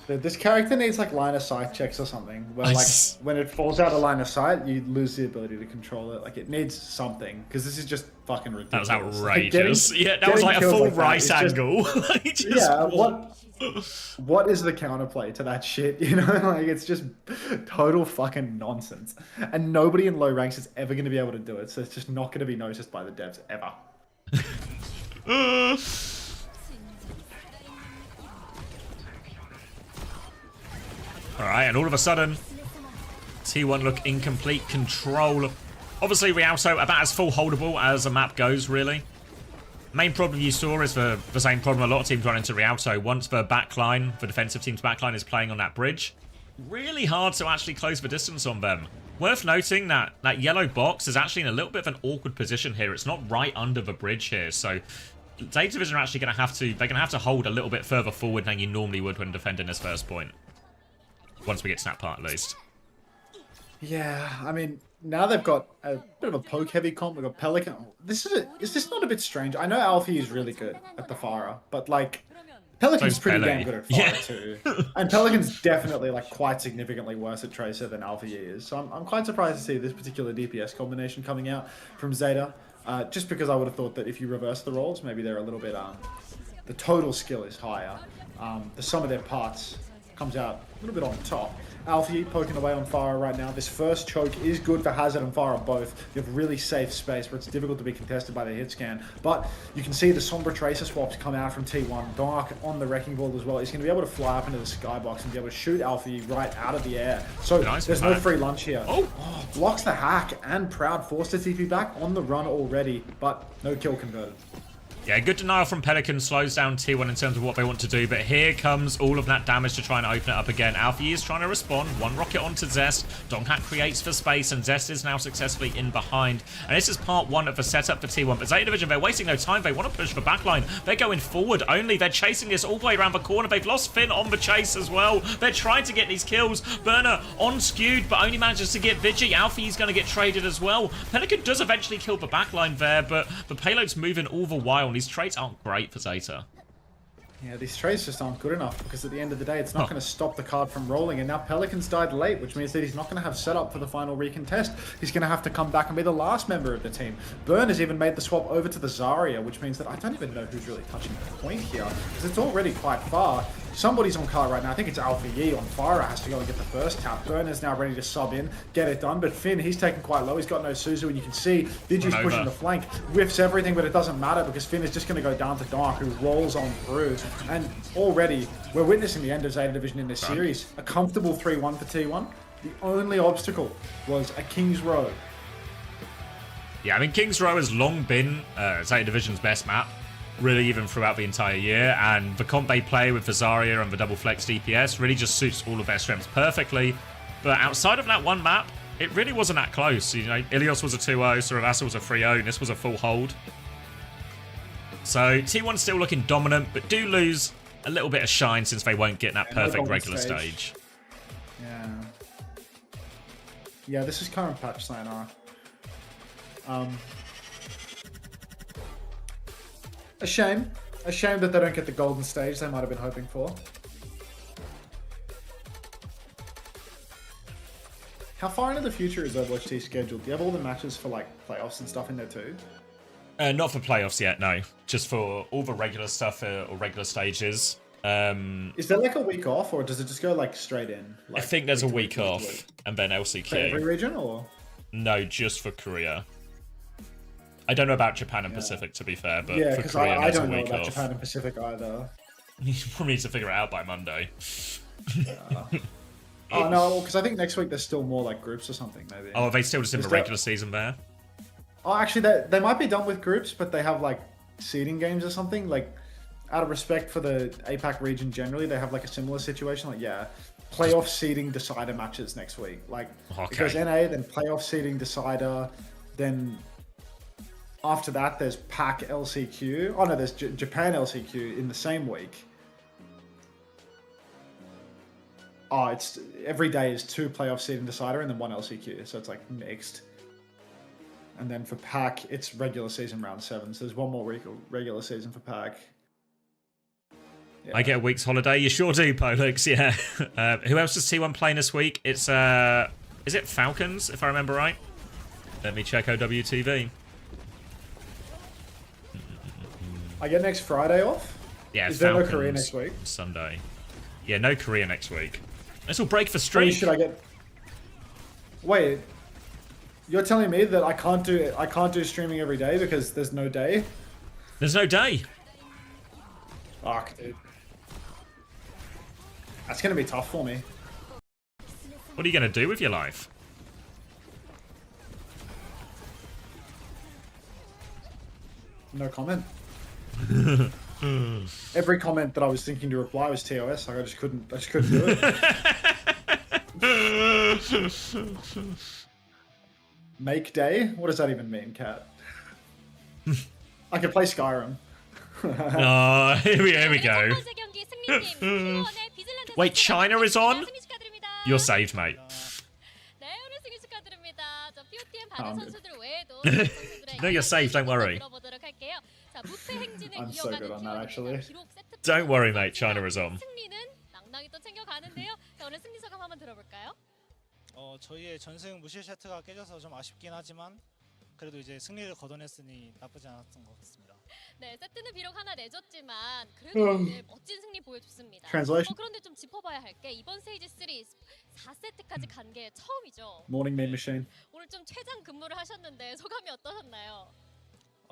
This character needs like line of sight checks or something, where like when it falls out of line of sight, you lose the ability to control it. Like it needs something, because this is just fucking ridiculous. That was outrageous. Like that was like a full like right angle. Yeah, what is the counterplay to that shit? You know, like it's just total fucking nonsense. And nobody in low ranks is ever going to be able to do it, so it's just not going to be noticed by the devs ever. Alright, and all of a sudden, T1 look in complete control. Obviously, Rialto about as full holdable as a map goes, really. Main problem you saw is the same problem a lot of teams run into Rialto. Once the backline, the defensive team's backline is playing on that bridge, really hard to actually close the distance on them. Worth noting that that yellow box is actually in a little bit of an awkward position here. It's not right under the bridge here, so Data Division are actually going to have to, they're going to have to hold a little bit further forward than you normally would when defending this first point. Once we get to that part, at least. Yeah, I mean, now they've got a bit of a poke-heavy comp. We've got Pelican. Is this not a bit strange? I know Alfie is really good at the Pharah, but, like, Pelican's pretty damn good at Pharah, too. And Pelican's definitely, like, quite significantly worse at Tracer than Alfie is. So I'm quite surprised to see this particular DPS combination coming out from Zeta. Just because I would have thought that if you reverse the roles, maybe they're a little bit... the total skill is higher. The sum of their parts comes out a little bit on top. Alfie poking away on Pharah right now. This first choke is good for Hazard and Pharah both. You have really safe space where it's difficult to be contested by the hit scan. But you can see the Sombra Tracer swaps come out from T1. Dark on the Wrecking Ball as well. He's going to be able to fly up into the skybox and be able to shoot Alfie right out of the air. So there's no free lunch here. Oh, blocks the hack, and Proud forced to TP back on the run already, but no kill converted. Yeah, good denial from Pelican, slows down T1 in terms of what they want to do, but here comes all of that damage to try and open it up again. Alfie is trying to respond, one rocket onto Zest, Donghack creates for space, and Zest is now successfully in behind. And this is part one of the setup for T1, but Zeta Division, they're wasting no time, they want to push the backline. They're going forward only, they're chasing this all the way around the corner, they've lost Finn on the chase as well. They're trying to get these kills. Burner on Skewed, but only manages to get Vigi. Alfie is going to get traded as well. Pelican does eventually kill the backline there, but the payload's moving all the while, and these trades aren't great for Zeta. Yeah, these trades just aren't good enough, because at the end of the day, it's not going to stop the card from rolling. And now Pelican's died late, which means that he's not going to have setup for the final recontest. He's going to have to come back and be the last member of the team. Burn has even made the swap over to the Zarya, which means that I don't even know who's really touching the point here, because it's already quite far. Somebody's on card right now. I think it's Alpha Yi on Pharah has to go and get the first tap. Burn is now ready to sub in, get it done. But Finn, he's taken quite low. He's got no Suzu, and you can see Vigi's pushing the flank. Whiffs everything, but it doesn't matter because Finn is just going to go down to Dark, who rolls on through. And already, we're witnessing the end of Zeta Division in this series. A comfortable 3-1 for T1. The only obstacle was a King's Row. Yeah, I mean, King's Row has long been Zeta Division's best map, really even throughout the entire year, and the comp they play with the Zarya and the double flex DPS really just suits all of their strengths perfectly. But outside of that one map, it really wasn't that close. You know, Ilios was a 2-0, Saravasa was a 3-0, and this was a full hold. So T1's still looking dominant, but do lose a little bit of shine since they won't get that perfect regular stage. Yeah, this is current patch sayonara. A shame. A shame that they don't get the golden stage they might have been hoping for. How far into the future is OWCS scheduled? Do you have all the matches for like playoffs and stuff in there too? Not for playoffs yet, no. Just for all the regular stuff or regular stages. Is there like a week off, or does it just go like straight in? I Like, think there's a week week to week to off week? and then For every LCQ. region, or No, just for Korea. I don't know about Japan and Pacific, to be fair, but yeah, for because Korea, I there's a don't know week about off. Japan and Pacific either. You probably need to figure it out by Monday. Oh no, because I think next week there's still more like groups or something maybe. Oh, are they still just in Is the that- regular season there? Oh, actually, they might be done with groups, but they have like seeding games or something. Like, out of respect for the APAC region generally, they have like a similar situation. Like, yeah, playoff seeding decider matches next week. Like, Okay. it goes NA, then playoff seeding decider, then after that there's PAC LCQ. Oh no, there's Japan LCQ in the same week. Oh, it's every day is 2 playoff seeding decider and then 1 LCQ, so it's like mixed. And then for PAC, it's regular season round 7. So there's 1 more regular season for PAC. Yeah. I get a week's holiday. You sure do, Polux. Yeah. Who else does T1 playing this week? It's is it Falcons, if I remember right? Let me check OWTV. I get next Friday off. Yeah, Is there Falcons. no Korea next week? Sunday. Yeah, no Korea next week. This will break for Wait, streak. should I get? Wait, you're telling me that I can't do streaming every day because there's no day? There's no day. Fuck, dude. That's gonna be tough for me. What are you gonna do with your life? No comment. Every comment that I was thinking to reply was TOS. Like I just couldn't do it. Make day? What does that even mean, Cat? I can play Skyrim. Oh, here we go. Wait, China is on? You're saved, mate. 네, 오늘 승리 축하드립니다. 저 POTM 아, 받은 네. 선수들 외에도 선수들의 No, you're safe, don't worry. 들어보도록 할게요. 자, 무패 행진을 I'm so good 이어가는 on that, actually. 비록 세트 Don't worry, mate. China is on. 승리는 낭낭이 또 챙겨가는데요. 자, 오늘 승리 소감 한번 들어볼까요? 저희의 전승 무실 세트가 깨져서 좀 아쉽긴 하지만 그래도 이제 승리를 거둬냈으니 나쁘지 않았던 것 같습니다. 네, 세트는 비록 하나 내줬지만 그래도 오늘 멋진 승리 보여줬습니다. Translation. 그런데 좀 짚어봐야 할 게 이번 스테이지 3 4세트까지 간 게 처음이죠. Morning meme machine. 오늘 좀 최장 근무를 하셨는데 소감이 어떠셨나요?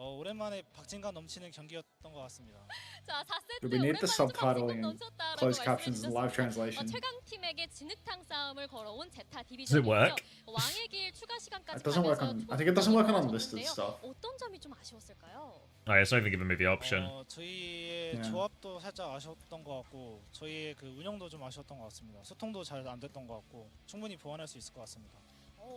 오랜만에 박진감 넘치는 경기였던 것 같습니다. 자, 4세트 We need the subtitling, 넘쳤다라고 closed captions, and live translation. 최강 팀에게 진흙탕 싸움을 걸어온 제타 Does it 디비전이고요. work? 왕의 길 추가 시간까지 It doesn't work on. I think it doesn't work on unlisted stuff. 어떤 점이 좀 아쉬웠을까요? Oh, it's not even giving me the option. 저희의 네. 조합도 살짝 아쉬웠던 것 같고 저희의 그 운영도 좀 아쉬웠던 것 같습니다. 소통도 잘 안 됐던 것 같고 충분히 보완할 수 있을 것 같습니다.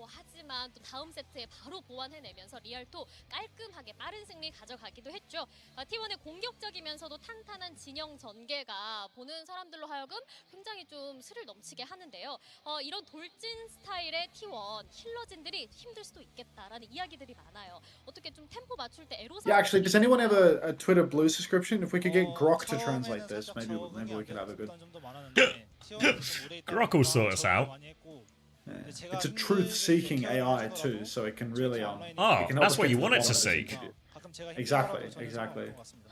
하지만 또 다음 세트에 바로 보완해내면서 리알토 깔끔하게 빠른 승리 가져가기도 했죠. T1의 공격적이면서도 탄탄한 진영 전개가 보는 사람들로 하여금 굉장히 좀 스릴 넘치게 하는데요. 이런 돌진 스타일의 T1 힐러진들이 힘들 수도 있겠다라는 이야기들이 많아요. 어떻게 좀 템포 맞출 때 애로사항이 Yeah, actually, does anyone have a Twitter Blue subscription? If we could get Grok to 처음에는 translate this, 살짝 maybe 적응이 we 안 could have a good. 됐던 점도 많았는데 T1은 좀 오래 있다 Grok will 보니까 sort us 적응을 out. 많이 했고 Yeah. 근데 제가 It's a 힘들게 truth-seeking 케어를 AI 해주더라도 too, so it can really 온라인이 Oh, it can help that's us what get you to the want it to bottom of this see. interview. 가끔 제가 Exactly, 힘들더라도 저는 exactly. 상관없는 것 같습니다.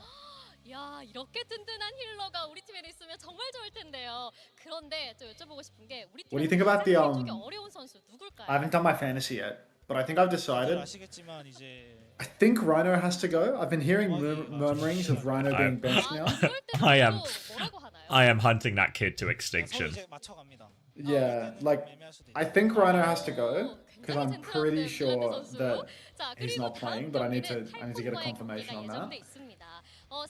야, 이렇게 든든한 힐러가 우리 팀에 있으면 정말 좋을 텐데요. 그런데 저 여쭤보고 싶은 게 우리 What do you 팀에 think about the, 쪽이 어려운 선수 누굴까요? I haven't done my fantasy yet, but I think I've 다들 decided. 아시겠지만 이제 I think Rhino has to go. I've been hearing murmurings of Rhino being benched now. 그럴 때 I am- 뭐라고 하나요? I am hunting that kid to 서로 extinction. 이제 맞춰갑니다. Yeah, like 애매할 수도 I 있고. think Rhino has to go because 굉장히 I'm pretty 젠틀한 sure 선수. that 자, he's 그리고 not playing, but I need to 다음 get a 경기는 confirmation on 탈북과의 that. 예정돼 있습니다.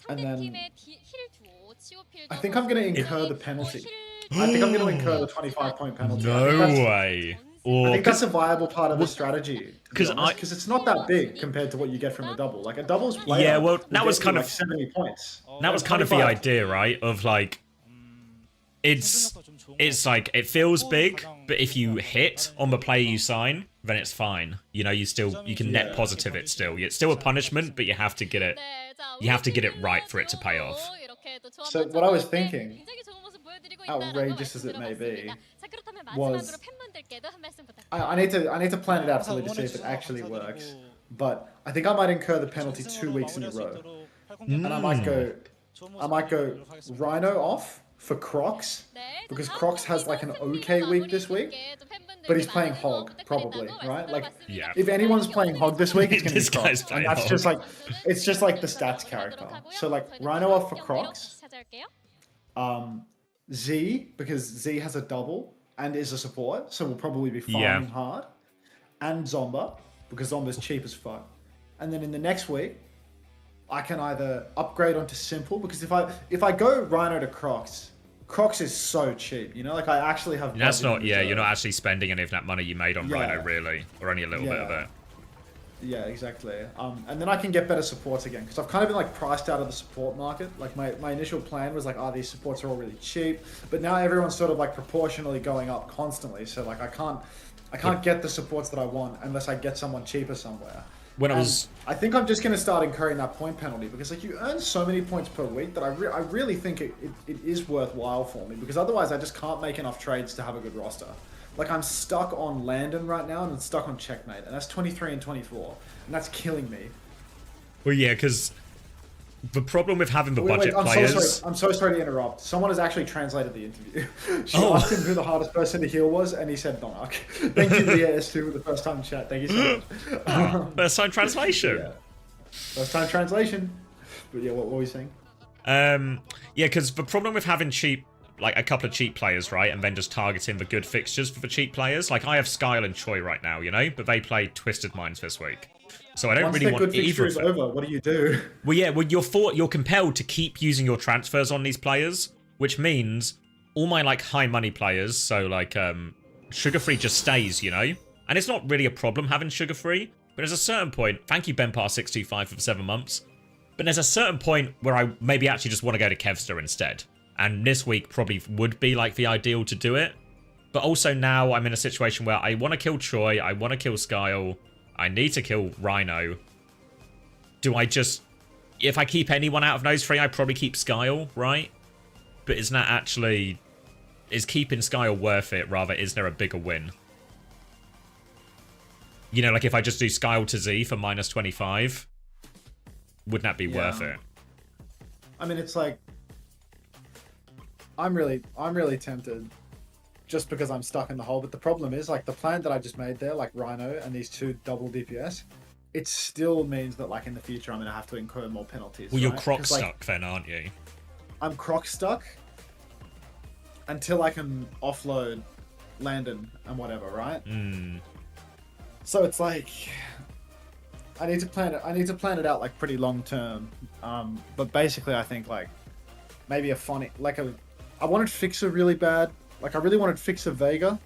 And then 상대팀의 힐 듀오 치오필더 I think I'm gonna 선수 incur the 굉장히 penalty. 힐 I think I'm going to incur the 25-point penalty. No way. I Or think that's a viable part of the strategy. 'Cause Because it's not that big compared to what you get from a double. Like a doubles player. Yeah, well, will that get was you, kind like of- 70 points. that was kind of the 25. idea, right? Of like, it's like it feels big, but if you hit on the player you sign, then it's fine. You know, you can net Yeah. positive it still. It's still a punishment, but you have to get it. 네, 자, You have to 우리 get it 팀 right for it to pay 듀오로 off. 이렇게 또 조합 So what I was 맞춰봤는데 thinking, 굉장히 좋은 모습 보여드리고 있다라고 outrageous as it may be, 말씀드려봤습니다. 자, 그렇다면 was- 마지막으로 팬분들께도 한 말씀 부탁드립니다. I need to plan it out fully to see if it actually works. But I think I might incur the penalty 2 weeks in a row. And I might go 좋은 I 모습 might go 보여드리도록 하겠습니다. Rhino off for Crocs 네, because 다음 Crocs has like an 경기도 okay 승리로 week this 마무리 week, 짓게 또 팬분들께 but he's playing 많은 응원 Hog probably, 부탁드린다고 right? Like 말씀드렸습니다. Yeah. if anyone's playing Hog this week, it's gonna be This guy's Crocs, playing and that's just Hog. like it's just like the stats character. So like Rhino off for Crocs, 찾아올게요. Z because Z has a double and is a support, so we'll probably be Yeah. farming hard, and Zomba because Zomba's cheap as fuck. And then in the next week, I can either upgrade onto simple because if I go Rhino to Crocs, Crocs is so cheap, you know. Like I actually have. That's budget not. in Yeah, you're reserve. not actually spending any of that money you made on Yeah. Rhino, really, or only a little bit of Yeah. it. Yeah, exactly. And then I can get better supports again because I've kind of been like priced out of the support market. Like my initial plan was like, these supports are all really cheap, but now everyone's sort of like proportionally going up constantly. So like I can't get the supports that I want unless I get someone cheaper somewhere. When I And was I think I'm just going to start incurring that point penalty because like you earn so many points per week that I really think it is worthwhile for me because otherwise I just can't make enough trades to have a good roster. Like I'm stuck on Landon right now and I'm stuck on Checkmate and that's 23 and 24 and that's killing me. well, yeah, because the problem with having the budget I'm players. so sorry. I'm so sorry to interrupt. Someone has actually translated the interview. She Oh. asked him who the hardest person to heal was, and he said Donark. Thank you, Leah S2, for the first time chat. Thank you so much. First time translation. Yeah. First time translation. But yeah, what were we saying? Yeah, because the problem with having cheap, like a couple of cheap players, right, and then just targeting the good fixtures for the cheap players. Like I have Skyle and Choi right now, you know, but they played Twisted Minds this week, so I don't Once really their want good fixture either is of them. over, what do you do? Well, yeah, well, you're compelled to keep using your transfers on these players, which means all my like high money players, so like Sugar Free just stays, you know, and it's not really a problem having Sugar Free, but there's a certain point. Thank you, Benpar625 for the 7 months. But there's a certain point where I maybe actually just want to go to Kevster instead. And this week probably would be like the ideal to do it. But also now I'm in a situation where I want to kill Choi, I want to kill Skyle, I need to kill Rhino. Do I just... If I keep anyone out of those three, I probably keep Skyle, right? But isn't that actually... Is keeping Skyle worth it? Rather, is there a bigger win? You know, like if I just do Skyle to Z for minus 25, wouldn't that be worth it? I mean, it's like I'm really tempted just because I'm stuck in the hole. But the problem is, like, the plan that I just made there, like Rhino and these two double DPS, it still means that, like, in the future, I'm going to have to incur more penalties. Well, you're right? croc 'Cause, like, stuck then, aren't you? I'm croc stuck until I can offload Landon and whatever, right? Hmm. So it's like I need to plan it out like pretty long term. But basically, I think like maybe a funny I wanted Fixer really bad. Like I really wanted Fixer Vega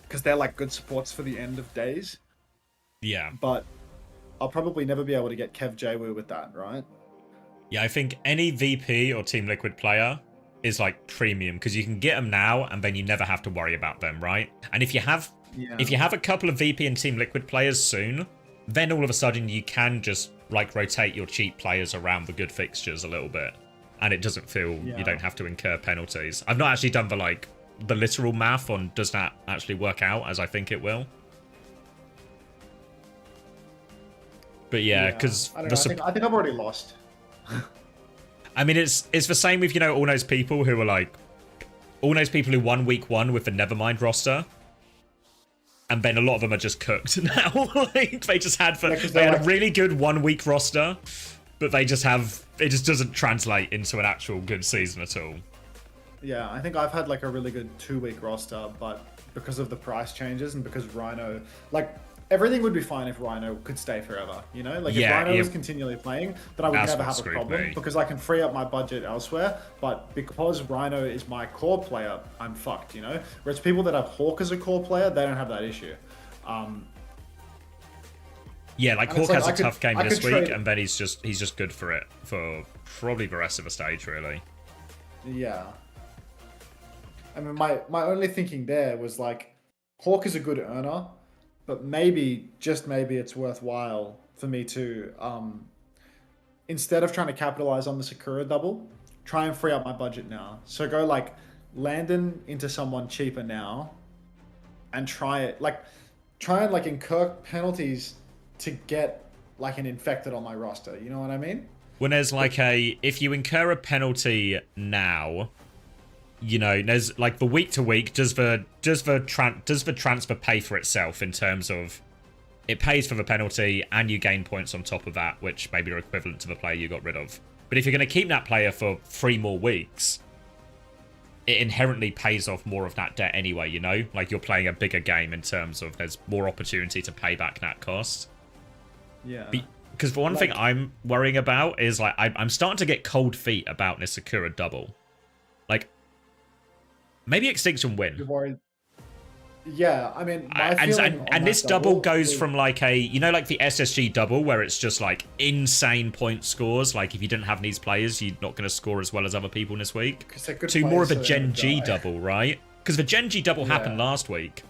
because they're like good supports for the end of days. Yeah. But I'll probably never be able to get Kev Jwu with that, right? Yeah, I think any VP or Team Liquid player is like premium because you can get them now and then you never have to worry about them, right? And if you have a couple of VP and Team Liquid players soon, then all of a sudden you can just like rotate your cheap players around the good fixtures a little bit, and it doesn't feel you don't have to incur penalties. I've not actually done the literal math on does that actually work out as I think it will. But yeah, because I think I've already lost. I mean, it's the same with, you know, all those people who won week 1 with the Nevermind roster. And then a lot of them are just cooked now. Like, they just had a really good 1 week roster, but it just doesn't translate into an actual good season at all. Yeah, I think I've had like a really good 2 week roster, but because of the price changes and because Rhino, like, everything would be fine if Rhino could stay forever, you know? Like, if Rhino was continually playing, then I would never have a problem because I can free up my budget elsewhere. But because Rhino is my core player, I'm fucked, you know? Whereas people that have Hawk as a core player, they don't have that issue. Yeah, like Hawk has a tough game this week, trade... and then he's just good for it for probably the rest of the stage, really. Yeah. I mean, my only thinking there was like, Hawk is a good earner, but maybe, just maybe, it's worthwhile for me to, instead of trying to capitalize on the Sakura double, try and free up my budget now. So go like Landon into someone cheaper now, and try and like incur penalties to get like an infected on my roster. You know what I mean? when there's like if you incur a penalty now, you know, there's like the week to week, does the transfer pay for itself in terms of it pays for the penalty and you gain points on top of that, which maybe are equivalent to the player you got rid of. But if you're going to keep that player for 3 more weeks, it inherently pays off more of that debt anyway, you know? Like, you're playing a bigger game in terms of there's more opportunity to pay back that cost. Yeah. Because for one thing I'm worrying about is, like, I'm starting to get cold feet about this Sakura double. Like, maybe Extinction win. You're worried. Yeah, I mean, my feeling on and that this double goes is- from like you know, like the SSG double where it's just like insane point scores. Like if you didn't have these players, you're not going to score as well as other people this week. 'Cause they're good To more of a players, so they're Gen gonna G die. double, right? Because the Gen G double happened Yeah. last week.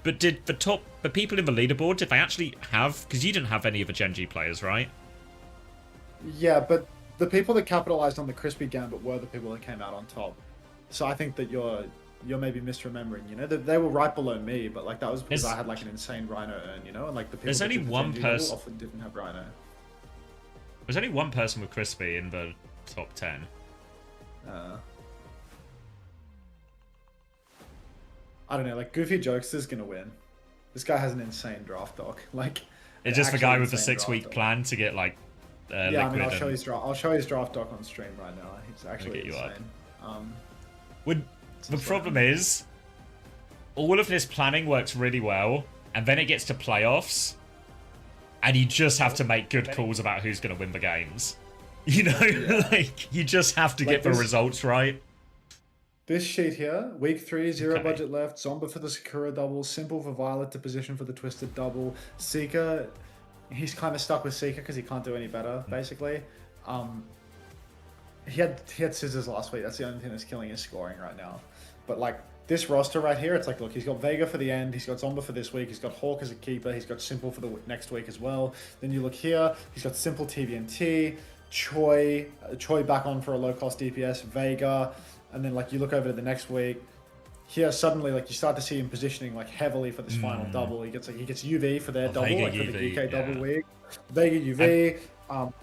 But did the people in the leaderboard, did they actually have? Because you didn't have any of the Gen G players, right? Yeah, but the people that capitalized on the crispy gambit were the people that came out on top. So I think that you're maybe misremembering, you know? They were right below me, but like that was because There's- I had like an insane Rhino earn, you know? And like the people There's that only did the one Gen G double person- often didn't have Rhino. There's only one person with Crispy in the top 10. I don't know, like Goofy Jokster's gonna win. This guy has an insane draft doc. Like It's just the actually guy with the insane 6-week draft doc. plan to get like Yeah, liquid. I mean, I'll show and- his draft. I'll show his draft doc on stream right now. He's actually get you up. insane. The just problem is, all of this planning works really well, and then it gets to playoffs, and you just have to make good calls about who's going to win the games. You know, like, you just have to Like get the this- results right. This sheet here, week 3, 0 Okay. budget left, Zomba for the Sakura double, Simple for Violet to position for the Twisted double, Seeker, he's kind of stuck with Seeker because he can't do any better, basically. He had Scissors last week, that's the only thing that's killing his scoring right now. But like, this roster right here, it's like, look, he's got Vega for the end, he's got Zomba for this week, he's got Hawk as a keeper, he's got Simple for the next week as well. Then you look here, he's got Simple TBNT, Choi back on for a low-cost DPS, Vega, and then like you look over to the next week, here suddenly like you start to see him positioning like heavily for this final double. He gets UV for their double, Vega like for the UV, UK double yeah. week. Vega UV.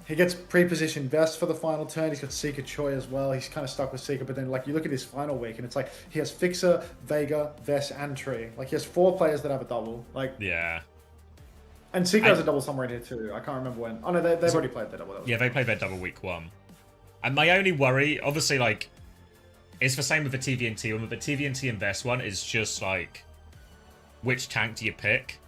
He gets pre-positioned Vest for the final turn. He's got Seeker Choi as well. He's kind of stuck with Seeker, but then like you look at his final week and it's like he has Fixer, Vega, Vest, and Tree. Like he has 4 players that have a double. Like Yeah. and Seeker has a double somewhere in here too. I can't remember when. Oh no, they've already played their double. That was Yeah, they played their double week 1. And my only worry, obviously, like, it's the same with the TVNT one, but the TVNT Invest one is just like, which tank do you pick?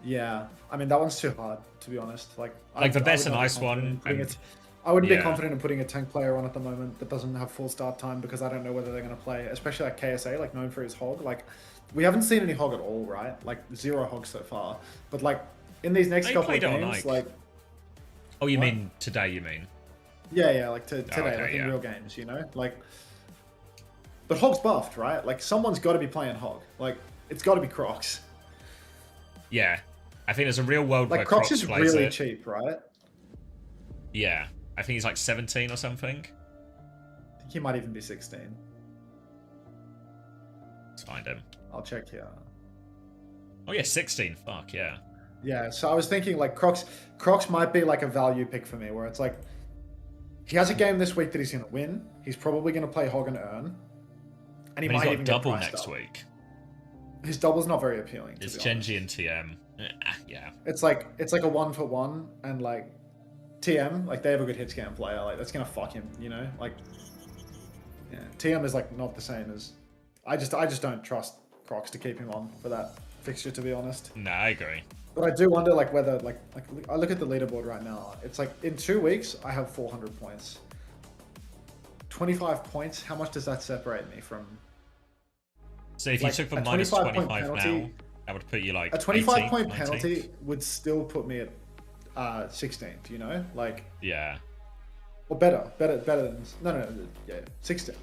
Yeah, I mean that one's too hard to be honest. Like Like the I best would and not be ice confident one, in putting and- it- I wouldn't yeah. be confident in putting a tank player on at the moment that doesn't have full start time because I don't know whether they're going to play, especially like KSA, like known for his hog. Like we haven't seen any hog at all, right? Like 0 hog so far. But like in these next They couple of played it on games, Ike. like Oh, you What? mean today, you mean? yeah, like today, okay, like in yeah. real games, you know, like. But hog's buffed, right? Like someone's got to be playing hog. Like it's got to be Crocs. Yeah. I think there's a real world where Like Crocs is plays really it. cheap, right? Yeah. I think he's like 17 or something. I think he might even be 16. Let's find him. I'll check here. Oh yeah, 16. Fuck, yeah. Yeah, so I was thinking like Crocs might be like a value pick for me where it's like he has a game this week that he's going to win. He's probably going to play Hog and Earn. And he But he's might got even double get priced next up. week. His double's not very appealing. To It's be Genji honest. and TM. Yeah. It's like a 1-for-1 and like TM, like they have a good hit scan player. Like that's going to fuck him, you know? Like yeah, TM is like not the same as I just don't trust Crocs to keep him on for that fixture to be honest. No, I agree. But I do wonder, like, whether, like, I look at the leaderboard right now. It's like, in 2 weeks, I have 400 points. 25 points, how much does that separate me from... So if Like, you took the a minus 25-point 25 now, penalty- that would put you like A 25-point 18th, penalty 19th. would still put me at 16th, you know? Like, Yeah. or better than... No, yeah, 16th.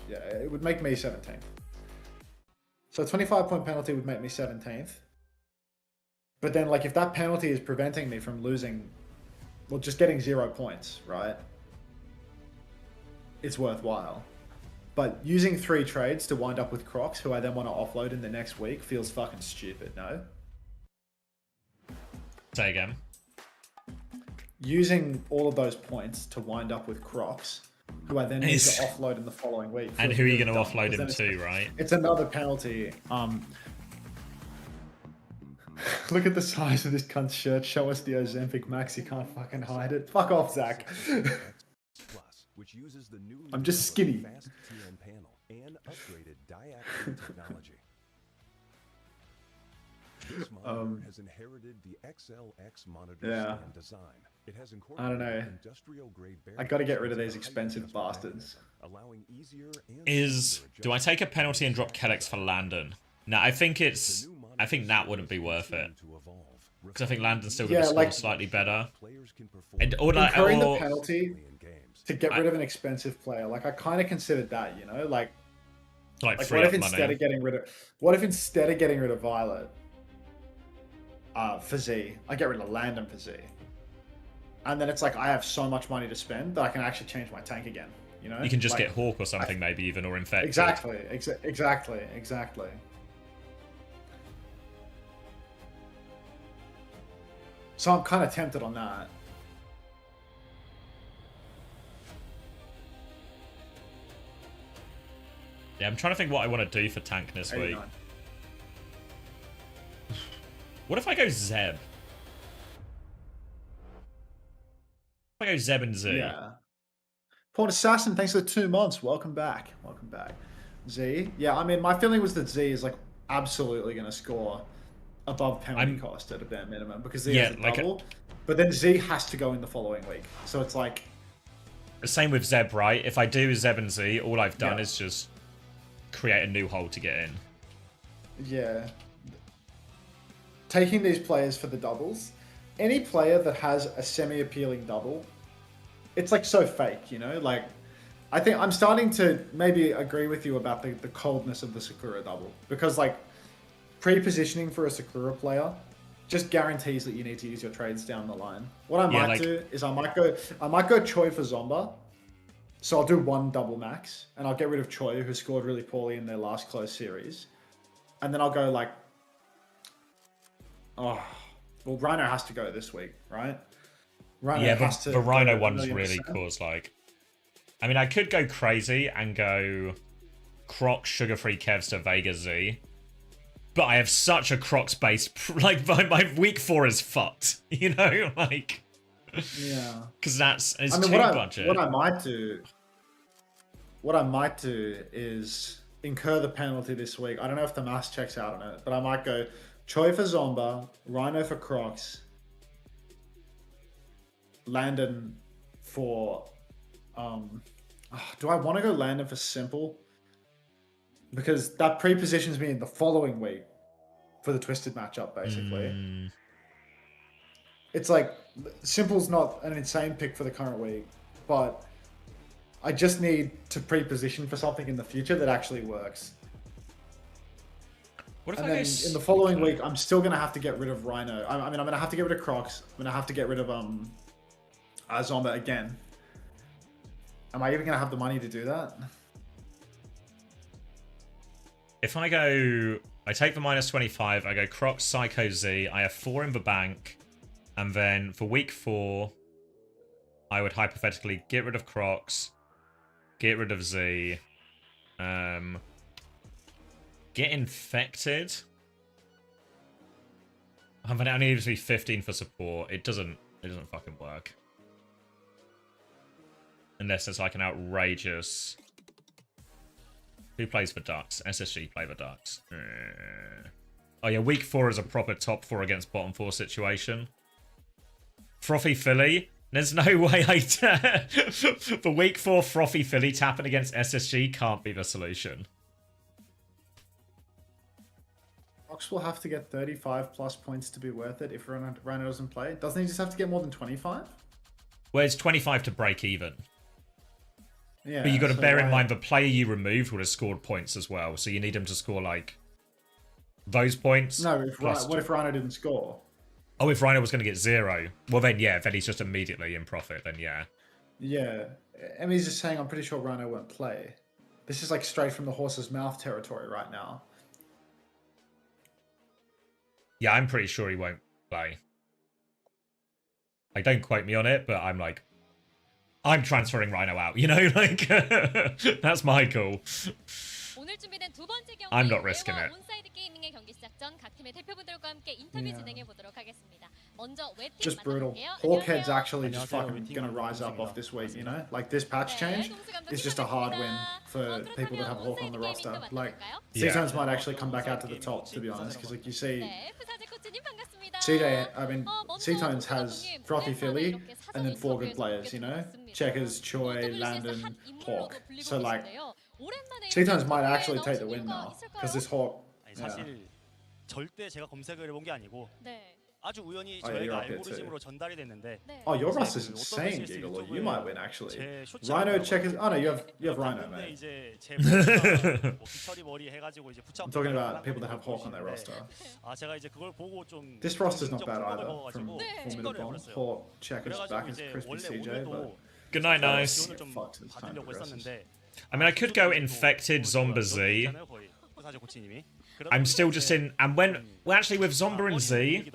Yeah, it would make me 17th. So a 25-point penalty would make me 17th. But then, like, if that penalty is preventing me from losing, well, just getting 0 points, right? It's worthwhile. But using 3 trades to wind up with Crocs, who I then want to offload in the next week, feels fucking stupid, no? Say again. Using all of those points to wind up with Crocs, who I then need to offload in the following week. And feels who are you really going to dumb, offload because him then to, right? It's another penalty. Look at the size of this cunt's shirt. Show us the Ozempic Max. You can't fucking hide it. Fuck off, Zach. which uses the newly I'm just developed skinny. fast TN panel and upgraded diaphragm technology. This monitor has inherited the XLX monitor stand design. It has I don't know. incorporated industrial grade I gotta get rid of bearings these and height expensive adjustment bastards. mechanism, allowing easier and Do I smoother take a penalty and drop Kellex for Landon? No, I think adjustments. The new I think that monitor wouldn't be series worth it. continue to evolve, Because I think Landon's still going Yeah, to score like- slightly better. players can perform And or like, Incurring the or, penalty in games. to get rid of an expensive player. Like, I kind of considered that, you know? Like like what free if up instead money. of getting rid of... What if instead of getting rid of Violet for Z, I get rid of Landon for Z? And then it's like, I have so much money to spend that I can actually change my tank again, you know? You can just Like, get Hawk or something, maybe even, or Infected. Exactly, exactly. So I'm kind of tempted on that. Yeah, I'm trying to think what I want to do for tank this week. 89. What if I go Zeb? If I go Zeb and Z? Yeah. Porn Assassin, thanks for the 2 months. Welcome back. Z. Yeah, I mean, my feeling was that Z is like absolutely going to score above penalty cost at a bare minimum because Z has a double. But then Z has to go in the following week. So it's like... Same with Zeb, right? If I do Zeb and Z, all I've done is just create a new hole to get in. Yeah. Taking these players for the doubles, any player that has a semi-appealing double, it's like so fake, you know? Like, I think I'm starting to maybe agree with you about the coldness of the Sakura double. Because, like, pre-positioning for a Sakura player just guarantees that you need to use your trades down the line. What I might do is I might go Choi for Zomba. So I'll do one double max, and I'll get rid of Choi, who scored really poorly in their last close series. And then I'll go like... Oh, well, Rhino has to go this week, right? Rhino but the Rhino one's really caused like... I mean, I could go crazy and go Croc, Sugar-Free Kevs to Vega Z. But I have such a Crocs-based... Like, my week 4 is fucked. You know? Like... Yeah. Because it's I mean, too budget. What I might do is incur the penalty this week. I don't know if the math checks out on it, but I might go Choi for Zomba, Rhino for Crocs, Landon for... do I want to go Landon for Simple? Because that pre-positions me in the following week for the Twisted matchup, basically. It's like, Simple's not an insane pick for the current week, but I just need to pre-position for something in the future that actually works. What if and I then in the following week, I'm still going to have to get rid of Rhino. I mean, I'm going to have to get rid of Crocs. I'm going to have to get rid of Zomba again. Am I even going to have the money to do that? If I go... I take the minus 25, I go Crocs, Psycho Z, I have 4 in the bank, and then for week 4, I would hypothetically get rid of Crocs, get rid of Z, get Infected. I mean, I need to be 15 for support. It doesn't fucking work. Unless it's like an outrageous... Who plays for Ducks? SSG play for Ducks. Oh yeah, week 4 is a proper top 4 against bottom 4 situation. Frothy Philly. There's no way I... For week 4, Frothy Philly tapping against SSG can't be the solution. Fox will have to get 35 plus points to be worth it if Rhino doesn't play. Doesn't he just have to get more than 25? Well, it's 25 to break even. Yeah, but you got to bear in mind the player you removed would have scored points as well. So you need him to score like those points. No, what if Rhino didn't score? Oh, if Rhino was going to get 0, well then yeah, then he's just immediately in profit. Then yeah. Yeah, I mean he's just saying I'm pretty sure Rhino won't play. This is like straight from the horse's mouth territory right now. Yeah, I'm pretty sure he won't play. Like, don't quote me on it, but I'm transferring Rhino out, you know? Like, that's my call. 오늘 준비된 두 번째 경기 I'm not risking 외와 it. 온사이드 게이밍의 경기 시작 전 각 팀의 대표분들과 함께 인터뷰 진행해 보도록 하겠습니다. 먼저 외팀 Just brutal. 만나볼게요. Hawkhead's 안녕하세요. actually just fucking gonna rise up off this week, you know? Like this patch change is just a hard win for people that have Hawk on the roster. Like, C-Tones might actually come back out to the top, to be honest, because like you see, 네, 푸사제 코치님 반갑습니다. C-Tones has Frothy Philly and then 4 good players, you know? Checkers, Choi, Landon, Hawk. So like, C-Tones might actually take the win now, because this Hawk... 아니, 사실 절대 제가 검색을 해본 게 아니고 네. 아주 우연히 Oh, yeah, 저희가 you're up there 알고리즘으로 전달이 됐는데 네. Oh, your 이제 roster's 그 어떤 insane, VCS Giggle. You 유튜브에 might win, actually. 제 쇼츠 Rhino, 나오더라고요. Checkers... Oh no, you have Rhino, 근데 mate. 이제 제 머리가 뭐 기처리 머리 해가지고 이제 붙여 I'm talking about people that have Hawk on their roster. 아 제가 이제 그걸 보고 좀 This roster's not bad 긍정적으로 either, from 먹어가지고 네. Formula 칭거를 Bomb. 해버렸어요. Hawk, Checkers, 그래가지고 back as 이제 Crispy 원래 CJ, but... 오늘도 Good night, nice. 지원을 좀 Fucked as time 받으려고 progresses. 했었는데 I mean, I could go Infected, Zomba Z. 사실 코치님이 I'm still just in... And when... Well, actually, with Zomba and Z...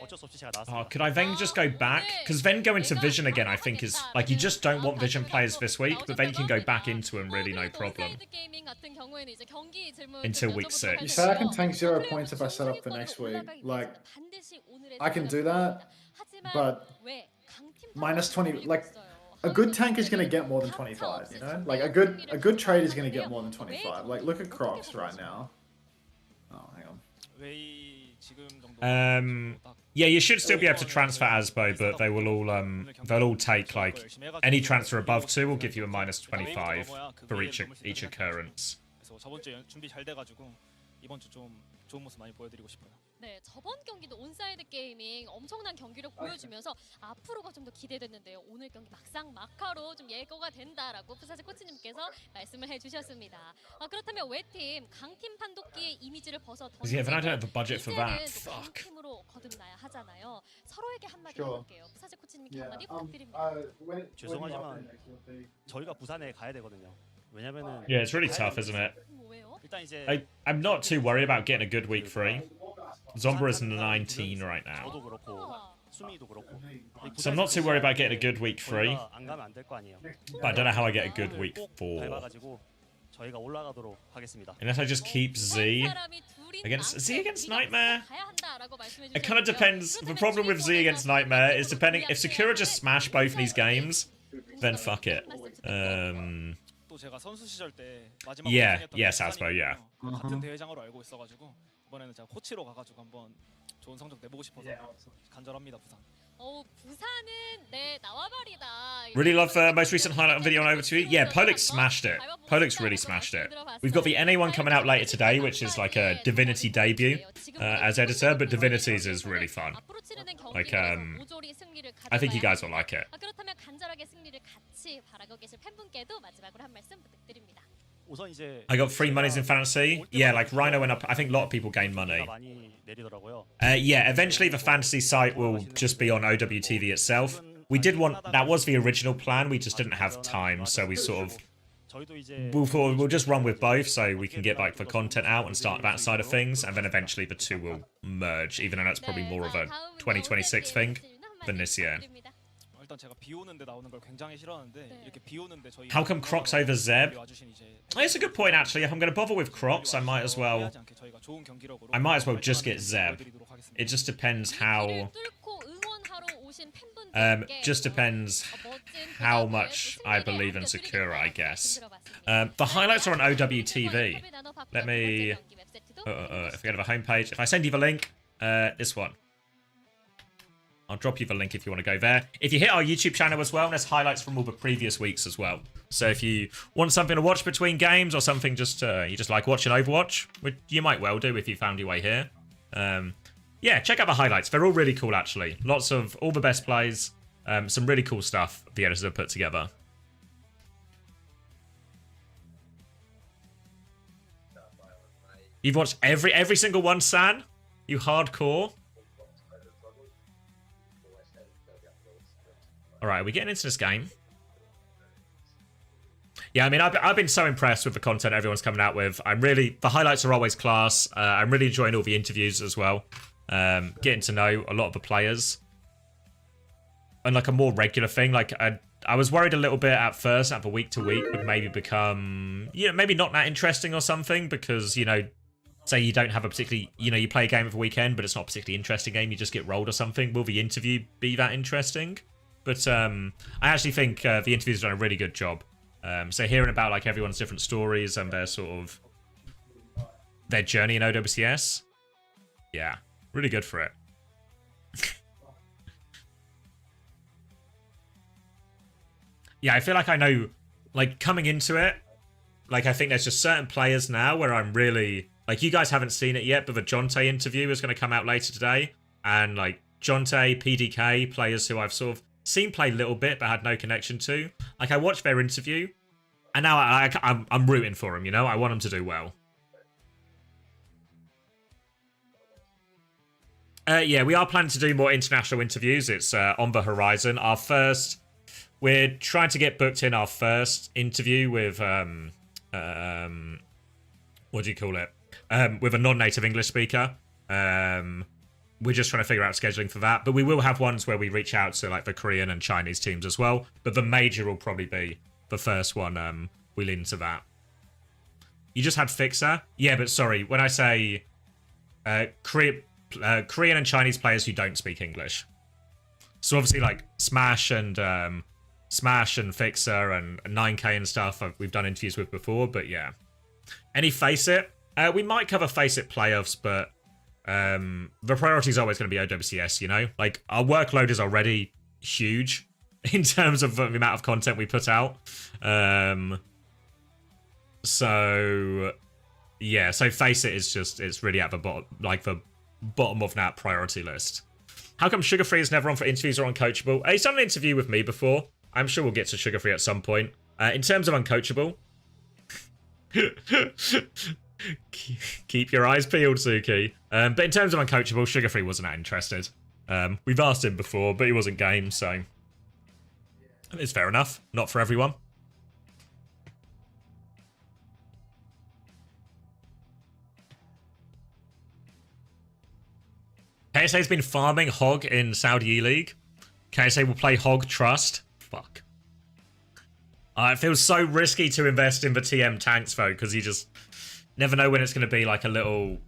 어쩔 수 없이 제가 Oh, 나왔습니다. could I then just go back? Because then going to Vision again, I think is... Like, you just don't want Vision players this week, but then you can go back into them really no problem. Until week 6. You say I can tank 0 points if I set up for next week. Like, I can do that, but minus 20... Like, a good tank is going to get more than 25, you know? Like, a good trade is going to get more than 25. Like, look at Crocs right now. Oh, hang on. 웨이 지금 정도 Yeah, you should still be able to transfer Asbo, but they will all they'll all take like any transfer above 2 will give you a minus 25 for each occurrence. 그래서 저번 주에 준비 잘 돼가지고 이번 주 좀 좋은 모습 많이 보여드리고 싶어요. 네, 저번 경기도 온사이드 게이밍 엄청난 경기력 보여주면서 앞으로가 좀 더 기대됐는데요. 오늘 경기 막상 막하로 좀 예고가 된다라고 푸사제 코치님께서 말씀을 해주셨습니다. 그렇다면 외팀 강팀 판독기의 이미지를 벗어 Yeah, but I don't have the budget for that. 이제는 또 Fuck. 강팀으로 거듭나야 하잖아요. 서로에게 한마디 Sure. 해볼게요. 푸사제 코치님께 한마디 부탁드립니다. 죄송하지만 저희가 부산에 가야 되거든요. 왜냐면은 Yeah, it's really tough, isn't it? 뭐예요? 일단 이제 I'm not too worried about getting a good week 3. Zomba is in the 19 right now. 저도 그렇고 수미도 그렇고. So I'm not too worried about getting a good week 3. 저희가 안 가면 안 될 거 아니에요. But I don't know how I get a good week 꼭 4. 밟아가지고 저희가 올라가도록 하겠습니다. Unless I just keep Z. against Nightmare? It kind of depends. The problem with Z against Nightmare is depending if Sakura just smash both of these games, then fuck it. 또 제가 선수 시절 때 마지막 Yeah, 우승했던 yes, 게 Aspo, yeah. 부산이거든요. 같은 대회장으로 알고 있어가지고 이번에는 제가 코치로 가가지고 한번 좋은 성적 내보고 싶어서 간절합니다 부산. 부산은 네 나와버리다. Really love the most recent highlight video on OWCS. Yeah, Polix smashed it. Polix really smashed it. We've got the NA one coming out later today, which is like a Divinity debut as editor, but Divinity's is really fun. Like, I think you guys will like it. 그렇다면 간절하게 승리를 같이 바라고 계실 팬분께도 마지막으로 한 말씀 부탁드립니다. 우선 이제 I got free monies in fantasy. Yeah, like Rhino went up. I think a lot of people gained money. 많이 내리더라고요. Yeah, eventually the fantasy site will just be on OWTV itself. We did want, that was the original plan, we just didn't have time, so we sort of, 저희도 이제 we'll just run with both so we can get like the content out and start that side of things, and then eventually the two will merge, even though that's probably more of a 2026 thing than this year. 일단 제가 비 오는데 나오는 걸 굉장히 싫어하는데 이렇게 비 오는데 저희 How come Crocs over Zeb? It's a good point actually. If I'm going to bother with Crocs, I might as well just get Zeb. It just depends how how much I believe in Sakura, I guess. The highlights are on OWTV. Let me if I go to the homepage, if I send you the link, this one. I'll drop you the link if you want to go there. If you hit our YouTube channel as well, there's highlights from all the previous weeks as well. So if you want something to watch between games or something just you just like watching Overwatch, which you might well do if you found your way here. Yeah, check out the highlights. They're all really cool actually. Lots of all the best plays. Some really cool stuff the editors have put together. You've watched every single one, San? You hardcore? Alright, are we getting into this game? Yeah, I mean, I've been so impressed with the content everyone's coming out with. The highlights are always class. I'm really enjoying all the interviews as well. Getting to know a lot of the players. like a more regular thing. Like I was worried a little bit at first that the week to week would maybe become, you know, maybe not that interesting or something, because, you know, say you don't have a particularly, you know, you play a game of the weekend, but it's not a particularly interesting game, you just get rolled or something. Will the interview be that interesting? But I actually think the interview's done a really good job. So hearing about like everyone's different stories and their sort of their journey in OWCS, yeah, really good for it. Yeah, I feel like I know, like, coming into it, like, I think there's just certain players now where I'm really, like, you guys haven't seen it yet, but the Jonte interview is going to come out later today, and, like, Jonte, PDK, players who I've sort of seen play a little bit but had no connection to, like, I watched their interview, and now I'm rooting for them, you know? I want them to do well. Yeah, we are planning to do more international interviews. It's on the horizon. We're trying to get booked in our first interview with, what do you call it? With a non-native English speaker. We're just trying to figure out scheduling for that. But we will have ones where we reach out to like the Korean and Chinese teams as well. But the major will probably be the first one. We lean into that. You just had Fixer? Yeah, but sorry. When I say Korean and Chinese players who don't speak English. So obviously like Smash and Fixer and 9K and stuff we've done interviews with before, but yeah. Any Face It? We might cover Face It playoffs, but the priority is always going to be OWCS, you know? Like, our workload is already huge in terms of the amount of content we put out. So, yeah, so Face It is just, it's really at the bottom, like the bottom of that priority list. How come Sugar Free is never on for interviews or Uncoachable? He's done an interview with me before. I'm sure we'll get to Sugar Free at some point. In terms of Uncoachable, keep your eyes peeled, Suki. But in terms of Uncoachable, Sugar Free wasn't that interested. We've asked him before, but he wasn't game, so it's fair enough. Not for everyone. KSA's been farming Hog in Saudi E-League. KSA will play Hog Trust. Fuck. It feels so risky to invest in the TM tanks though, because you just never know when it's going to be like a little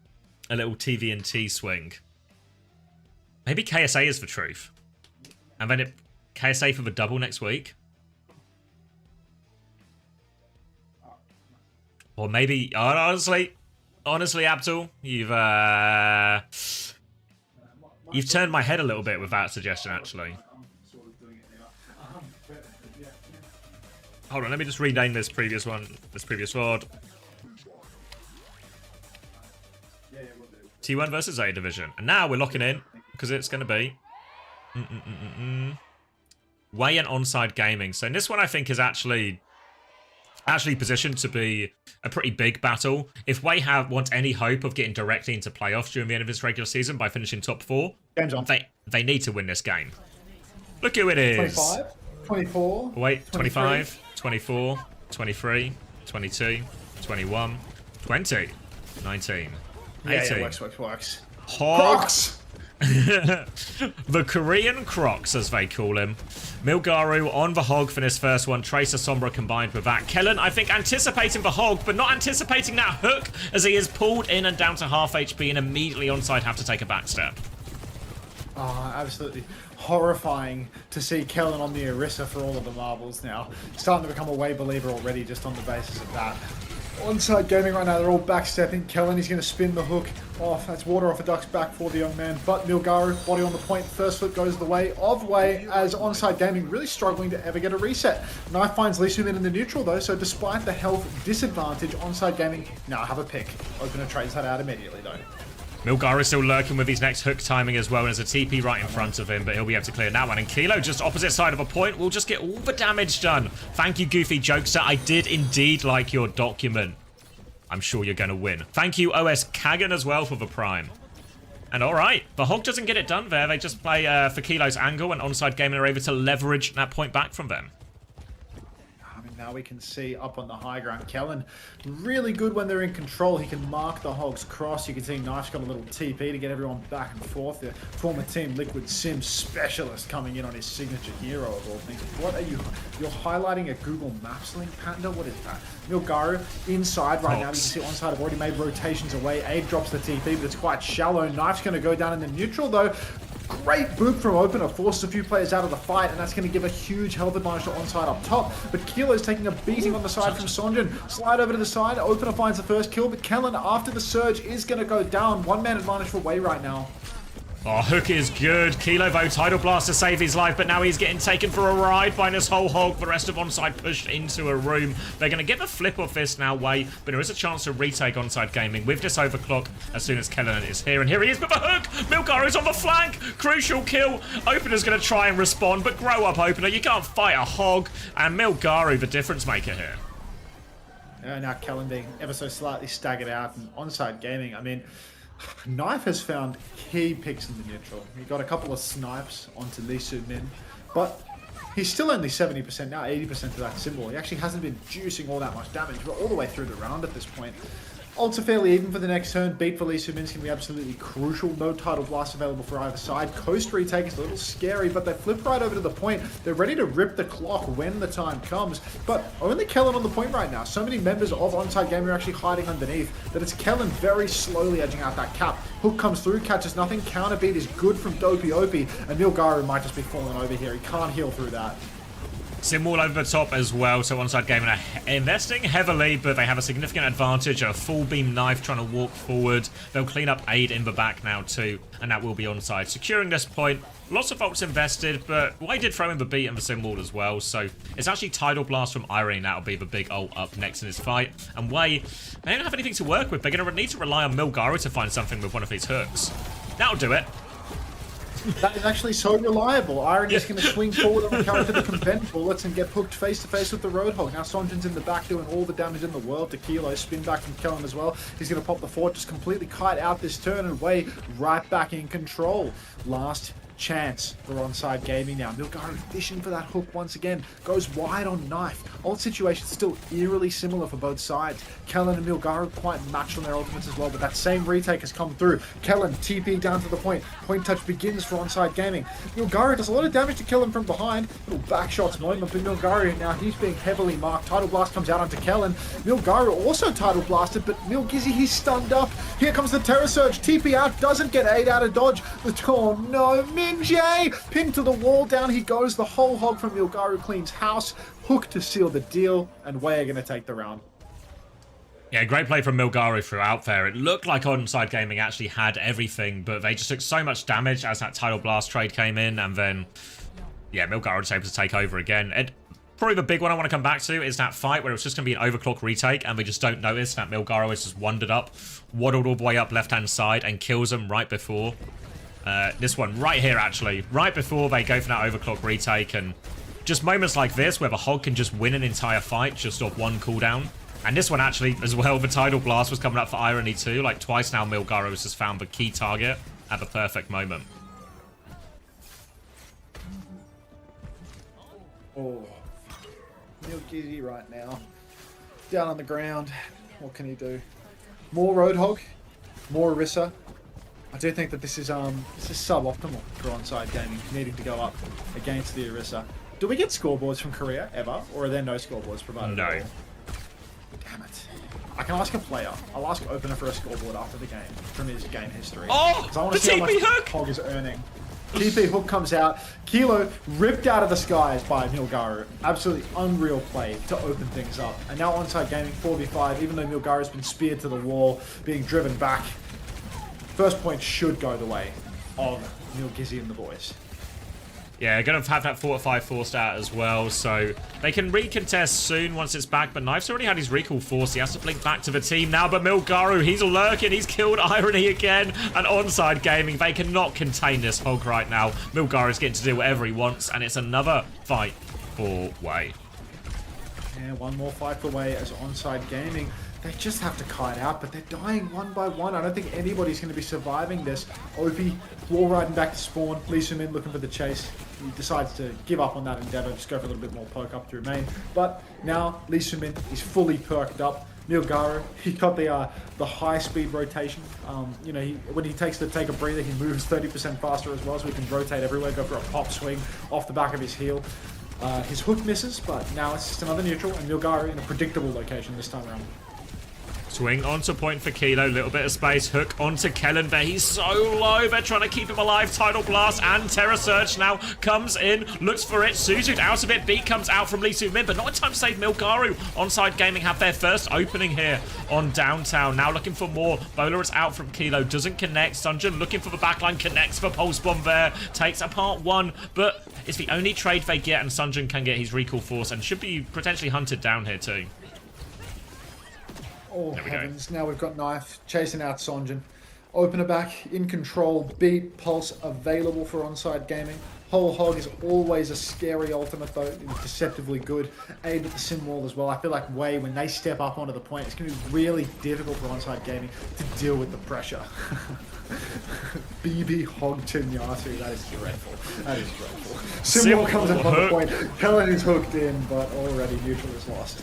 TV&T swing. Maybe KSA is the truth, and then KSA for the double next week, or maybe honestly, Abdul, you've turned my head a little bit with that suggestion actually. Hold on, let me just rename this previous VOD. T1 versus A Division. And now we're locking in, because it's going to be Way and Onside Gaming. So in this one I think is actually positioned to be a pretty big battle. If Way want any hope of getting directly into playoffs during the end of this regular season by finishing top 4, they need to win this game. Look who it is. 25, 24. Wait, 25, 24, 23, 22, 21, 20, 19, 18. Yeah, works. Crocs! The Korean Crocs, as they call him. Milgaru on the Hog for this first one. Tracer Sombra combined with that. Kellen, I think, anticipating the Hog, but not anticipating that hook, as he is pulled in and down to half HP and immediately onside have to take a back step. Oh, absolutely horrifying to see Kellen on the Orisa for all of the marbles now. Starting to become a Way believer already just on the basis of that. Onside Gaming right now, they're all backstepping. Kellen is going to spin the hook off. That's water off a duck's back for the young man. But Milgaru, body on the point. First flip goes the way of Way as Onside Gaming really struggling to ever get a reset. Knife finds Lisumin in the neutral though, so despite the health disadvantage, Onside Gaming now have a pick. Open a trade that out immediately though. Milgaru is still lurking with his next hook timing as well, and there's a TP right in front of him, but he'll be able to clear that one. And Kilo, just opposite side of a point, will just get all the damage done. Thank you, Goofy Jokester. I did indeed like your document. I'm sure you're going to win. Thank you, OS Kagan, as well for the prime. And alright, the Hog doesn't get it done there. They just play for Kilo's angle, and Onside Gaming are able to leverage that point back from them. I mean, now. We can see up on the high ground, Kellen, really good when they're in control. He can mark the Hog's cross. You can see Knife's got a little TP to get everyone back and forth. The former Team Liquid Sim specialist coming in on his signature hero of all things. What are you? You're highlighting a Google Maps link, Panda? What is that? Milgaru inside right now. You can see onside have already made rotations away. Aid drops the TP, but it's quite shallow. Knife's going to go down in the neutral though. Great boop from Opener, forces a few players out of the fight, and that's going to give a huge health advantage to onside up top. But Kilo's taking a beating on the side from Sonjin. Slide over to the side, Opener finds the first kill, but Kellen, after the surge, is going to go down. One-man advantage for Wei right now. Oh, Hook is good. Kilo, though, Tidal Blast to save his life, but now he's getting taken for a ride by this whole Hog. The rest of onside pushed into a room. They're going to get the flip off this now, Wei, but there is a chance to retake onside gaming with this overclock as soon as Kellen is here. And here he is with the Hook. Milgaru's on the flank. Crucial kill. Opener's going to try and respond, but grow up, Opener. You can't fight a Hog. And Milgaru, the difference maker here. Now Kellen being ever so slightly staggered out, and onside gaming, I mean, Knife has found key picks in the neutral. He got a couple of snipes onto Lee Soo-min, but he's still only 70% now, 80% of that symbol. He actually hasn't been juicing all that much damage. We're all the way through the round at this point. Ults are fairly even for the next turn. Beat for Lee Soo-min's going to be absolutely crucial. No Tidal Blast available for either side. Coast retake is a little scary, but they flip right over to the point. They're ready to rip the clock when the time comes, but only Kellen on the point right now. So many members of Onside Gaming are actually hiding underneath that it's Kellen very slowly edging out that cap. Hook comes through, catches nothing. Counter beat is good from Dopey Opie, and Milgaru might just be falling over here. He can't heal through that. Sim over the top as well, so Onside Gaming are investing heavily, but they have a significant advantage. A full beam Knife trying to walk forward. They'll clean up Aid in the back now too, and that will be onside. Securing this point, lots of ults invested, but Wei did throw in the beat and the Sim wall as well, so it's actually Tidal Blast from Irene. That'll be the big ult up next in this fight. And Wei, they don't have anything to work with. They're going to need to rely on Milgaru to find something with one of these hooks. That'll do it. That is actually so reliable. Iron is going to swing forward on the character that can bend bullets and get hooked face to face with the Roadhog. Now Sonjin's in the back doing all the damage in the world to Kilo. Spin back from Kellen as well. He's going to pop the fort, just completely kite out this turn, and Wei right back in control. Last chance for Onside Gaming now. Milgaru fishing for that hook once again. Goes wide on Knife. Old situation still eerily similar for both sides. Kellen and Milgaru quite matched on their ultimates as well, but that same retake has come through. Kellen TP down to the point. Point touch begins for Onside Gaming. Milgaru does a lot of damage to Kellen from behind. Little back shots moment, but Milgaru now he's being heavily marked. Tidal Blast comes out onto Kellen. Milgaru also Tidal Blasted, but Milgizzy he's stunned up. Here comes the Terror Surge. TP out, doesn't get Aid out of dodge. Oh no, Minjay! Pinned to the wall, down he goes. The whole Hog from Milgaru cleans house. Hook to seal the deal, and Wei are going to take the round. Yeah, great play from Milgaru throughout there. It looked like Onside Gaming actually had everything, but they just took so much damage as that Tidal Blast trade came in, and then, yeah, Milgaru was able to take over again. And probably the big one I want to come back to is that fight where it was just going to be an overclock retake, and we just don't notice that Milgaru has just wandered up, waddled all the way up left-hand side, and kills them right before. This one right here, actually. Right before they go for that overclock retake, and just moments like this where the Hog can just win an entire fight just off one cooldown. And this one actually, as well, the Tidal Blast was coming up for Irony too. Like twice now Milgaru has just found the key target at the perfect moment. Oh, Milgizzy right now. Down on the ground. What can he do? More Roadhog, more Orisa. I do think that this is suboptimal for Onside Gaming, needing to go up against the Orisa. Do we get scoreboards from Korea ever, or are there no scoreboards provided? No. Damn it. I can ask a player. I'll ask Opener for a scoreboard after the game from his game history. Oh, I want the to see how TP much hook! Hog is earning. TP hook comes out. Kilo ripped out of the skies by Milgaru. Absolutely unreal play to open things up. And now Onside Gaming 4v5, even though Milgaru's been speared to the wall, being driven back. First point should go the way of Milgizzy and the boys. Yeah, going to have that fortify forced out as well, so they can recontest soon once it's back, but Knife's already had his recall force. He has to blink back to the team now, but Milgaru, he's lurking, he's killed Irony again, and Onside Gaming, they cannot contain this Hog right now. Milgaru's getting to do whatever he wants, and it's another fight for Wei. Yeah, one more fight for Wei as Onside Gaming. They just have to kite out, but they're dying one by one. I don't think anybody's going to be surviving this. Opie, wall riding back to spawn. Lee Sumin looking for the chase. He decides to give up on that endeavor, just go for a little bit more poke up through main. But now Lee Sumin is fully perked up. Milgaru, he got the high speed rotation. You know, when he takes to take a breather, he moves 30% faster as well, so he can rotate everywhere, go for a pop swing off the back of his heel. His hook misses, but now it's just another neutral, and Milgaru in a predictable location this time around. Swing onto point for Kilo, little bit of space, hook onto Kellen, but he's so low, they're trying to keep him alive. Tidal Blast and Terror Surge now comes in, looks for it, Suzu'd out of it, beat comes out from Lee Soo-min, but not in time to save Milgaru. Onside Gaming have their first opening here on Downtown, now looking for more. Bola is out from Kilo, doesn't connect. Sunjun looking for the backline, connects for Pulse Bomb there, takes apart one, but it's the only trade they get, and Sunjun can get his recall force and should be potentially hunted down here too. Oh heavens, now we've got Knife chasing out Sonjin. Opener back, in control, beat, Pulse available for onside gaming. Whole Hog is always a scary ultimate though, deceptively good. Aid with the sim wall as well. I feel like Wei, when they step up onto the point, it's going to be really difficult for onside gaming to deal with the pressure. BB Hog Tinyasu, that is dreadful. That is dreadful. Sim wall comes in on the point, Helen is hooked in, but already neutral is lost.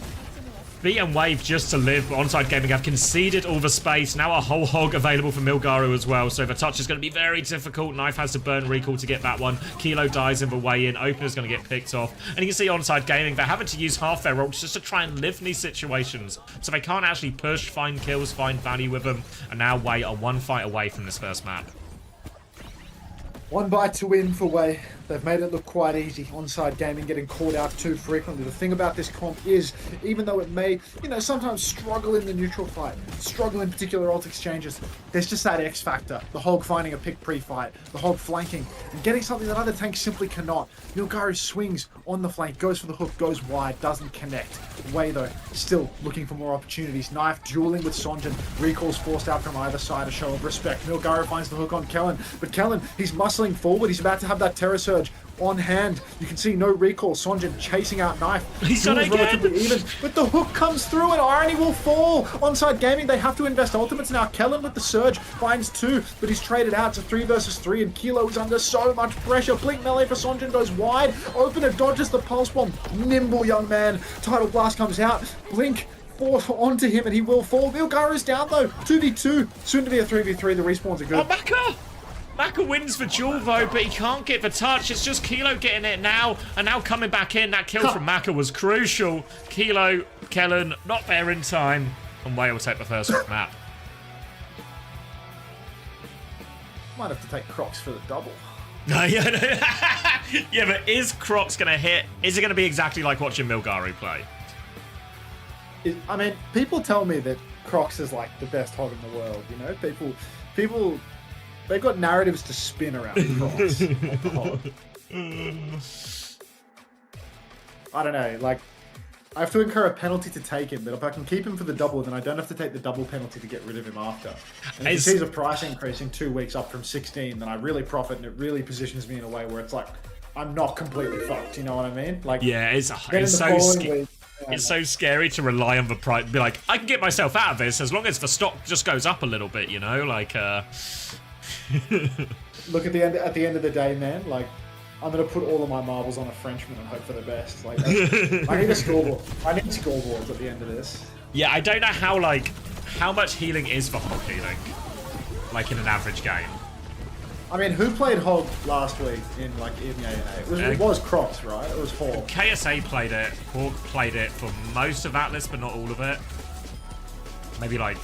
Beat and Wave just to live, but Onside Gaming have conceded all the space. Now a whole hog available for Milgaru as well, so the touch is going to be very difficult. Knife has to burn recall to get that one. Kilo dies in the way in. Opener's going to get picked off. And you can see Onside Gaming, they're having to use half their ults just to try and live in these situations. So they can't actually push, find kills, find value with them. And now Wei are one fight away from this first map. One bite to win for Wei. They've made it look quite easy. Onside Gaming getting called out too frequently. The thing about this comp is, even though it may, you know, sometimes struggle in the neutral fight, struggle in particular ult exchanges, there's just that X factor. The Hog finding a pick pre-fight, the Hog flanking, and getting something that other tanks simply cannot. Milgaru swings on the flank, goes for the hook, goes wide, doesn't connect. Wei, though, still looking for more opportunities. Knife dueling with Sonjin. Recalls forced out from either side, a show of respect. Milgaru finds the hook on Kellen, but Kellen, he's muscling forward. He's about to have that Terror Surge on hand. You can see no recall. Sonjin chasing out Knife. He's done it again. Relatively even, but the hook comes through and Irony will fall. Onside Gaming, they have to invest ultimates now. Kellen with the Surge finds two, but he's traded out to 3 versus 3, and Kilo is under so much pressure. Blink melee for Sonjin goes wide. Opener dodges the Pulse Bomb. Nimble young man. Tidal Blast comes out. Blink force onto him and he will fall. Milgaru is down though. 2v2. Soon to be a 3v3. The respawns are good. Oh, Maka! Maka wins for Jewel though, but he can't get the touch. It's just Kilo getting it now, and now coming back in. That kill from Maka was crucial. Kilo, Kellen, not there in time, and Wei will take the first map. Might have to take Crocs for the double. Yeah, but is Crocs going to hit? Is it going to be exactly like watching Milgaru play? I mean, people tell me that Crocs is like the best hog in the world, you know? People, they've got narratives to spin around Crocs. I don't know, like, I have to incur a penalty to take him, but if I can keep him for the double, then I don't have to take the double penalty to get rid of him after. And if he sees a price increase in 2 weeks up from 16, then I really profit, and it really positions me in a way where it's like, I'm not completely fucked, you know what I mean? Like, yeah, it's so scary to rely on the price. Be like, I can get myself out of this as long as the stock just goes up a little bit, you know? Like, Look, at the end of the day, man, like, I'm going to put all of my marbles on a Frenchman and hope for the best. Like, I need a scoreboard. I need scoreboards at the end of this. Yeah, I don't know how much healing is for Hog healing, like in an average game. I mean, who played Hog last week in EMEA? It was Crocs, right? It was Hawk. KSA played it. Hawk played it for most of that list, but not all of it. Maybe like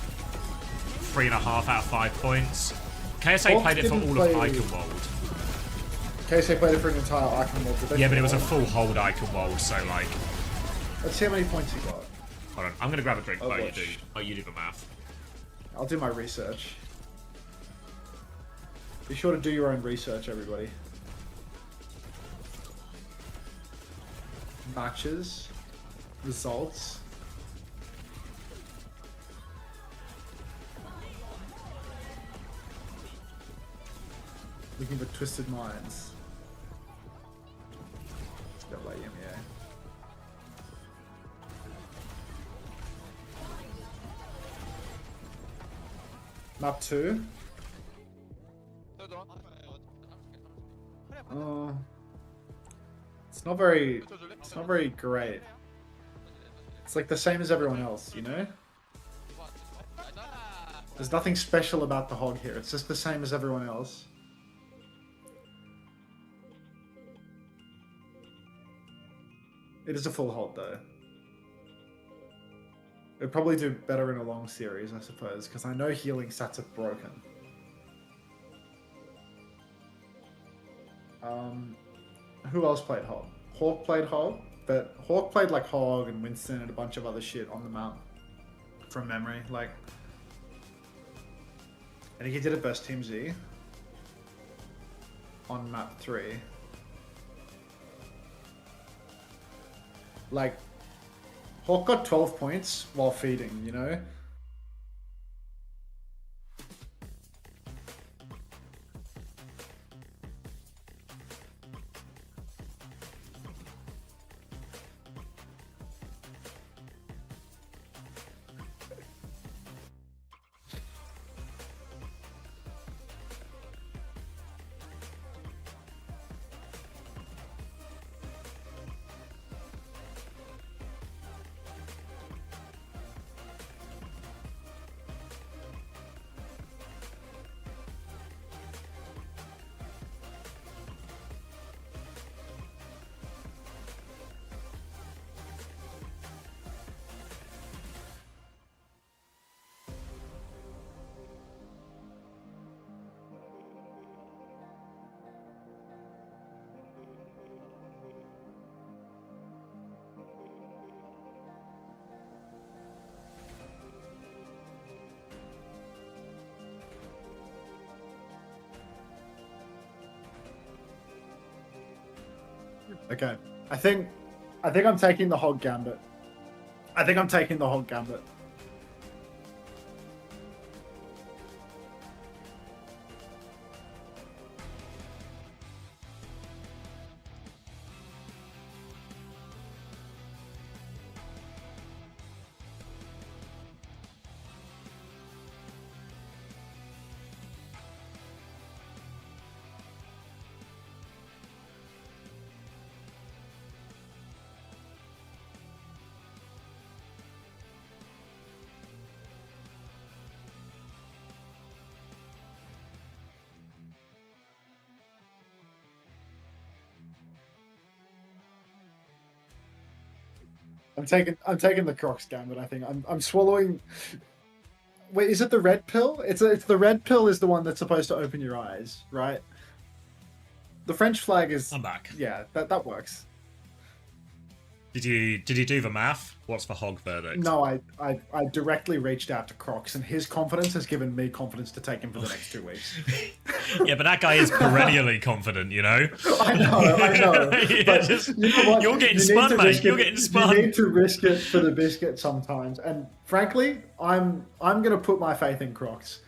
3.5 out of 5 points. KSA Hawk played it for all of Eichenwald. KSA played it for an entire Eichenwald. Yeah, but it was a full hold Eichenwald, so like... Let's see how many points he got. Hold on, I'm gonna grab a drink while you do. Oh, you do the math. I'll do my research. Be sure to do your own research, everybody. Matches. Results. Looking for Twisted Minds. Let's go by EMEA. Map 2. It's not very great. It's like the same as everyone else, you know? There's nothing special about the hog here. It's just the same as everyone else. It is a full hold though. It'd probably do better in a long series, I suppose, because I know healing stats are broken. Who else played Hog? Hawk played Hog, but Hawk played like Hog and Winston and a bunch of other shit on the map from memory. Like, I think he did it best Team Z on map 3. Like, Hawk got 12 points while feeding, you know? Okay. I think I'm taking the Hog Gambit. I think I'm taking the Hog Gambit. I'm taking the Crocs Gambit. I think I'm swallowing. Wait, is it the red pill? It's the red pill is the one that's supposed to open your eyes, right? The French flag is. I'm back. Yeah, that works. Did you do the math? What's the Hog verdict? No, I directly reached out to Crocs, and his confidence has given me confidence to take him for the next 2 weeks. Yeah, but that guy is perennially confident, you know? I know. But just, you know what? You're getting spun, mate. You're getting spun. You need to risk it for the biscuit sometimes. And frankly, I'm going to put my faith in Crocs.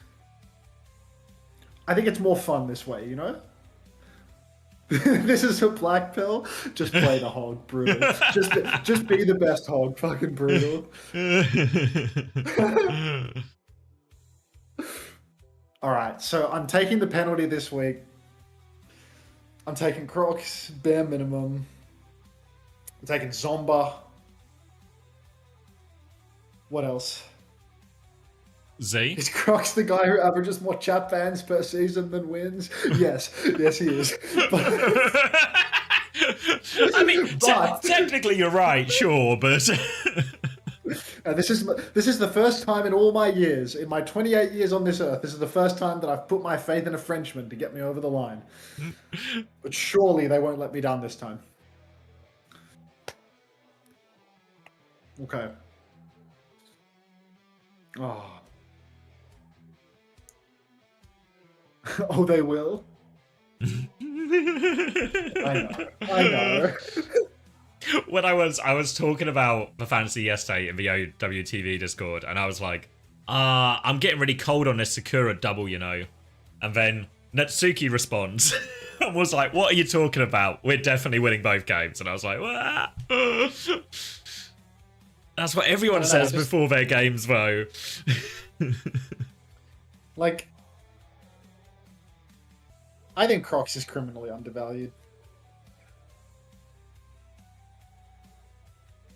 I think it's more fun this way, you know? This is a black pill. Just play the Hog, brutal. Just be the best Hog, fucking brutal. All right, so I'm taking the penalty this week. I'm taking Crocs, bare minimum. I'm taking Zomba. What else? Z? Is Crocs the guy who averages more chat bans per season than wins? Yes, he is. I mean, technically you're right, sure, but this is the first time in all my years, in my 28 years on this earth, this is the first time that I've put my faith in a Frenchman to get me over the line. But surely they won't let me down this time. Okay. Oh. Oh, they will? I know. When I was talking about the fantasy yesterday in the OWTV Discord, and I was like, I'm getting really cold on this Sakura double, you know. And then Natsuki responds and was like, what are you talking about? We're definitely winning both games. And I was like, what? That's what everyone says before their games, though. Like, I think Crocs is criminally undervalued.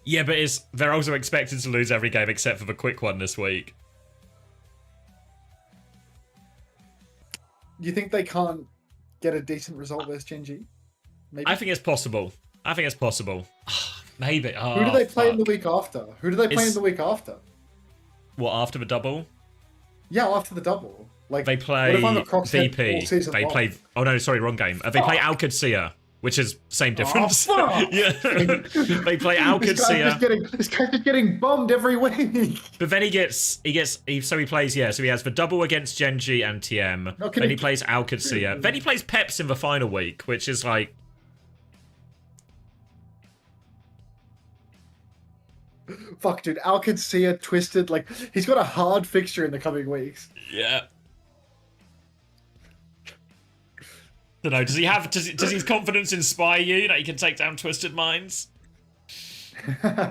Yeah, but they're also expected to lose every game except for the quick one this week. You think they can't get a decent result versus Gen G? Maybe. I think it's possible. Maybe. Oh, Who do they play in the fuck. week after? Who do they play in the week after? What, after the double? Yeah, after the double. Like They play what if I'm a Crocs head all VP. season They long? play. Oh no, sorry, wrong game. They play Alcadcia, which is same difference. fuck! Yeah, they play This guy's just getting bombed every week. But then he plays, yeah, so he has the double against Genji and TM. No, Then he plays Alcadcia. Then he plays Peps in the final week, which is like... Fuck, dude. Alcadcia, Twisted, like, he's got a hard fixture in the coming weeks. Yeah. Don't know, does his confidence inspire you that he can take down Twisted Minds?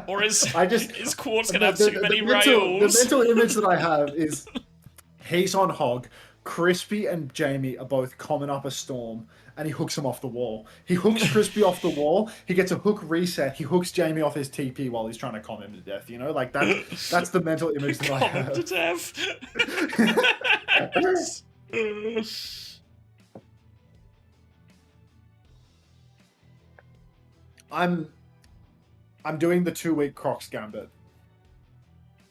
Or is Quartz gonna have too many rails? The mental image that I have is he's on Hog, Crispy and Jamie are both coming up a storm, and he hooks him off the wall. He hooks Crispy off the wall, he gets a hook reset, he hooks Jamie off his TP while he's trying to calm him to death, you know? Like, that's the mental image that I Calm him have. to death. I'm doing the 2-week Crocs Gambit.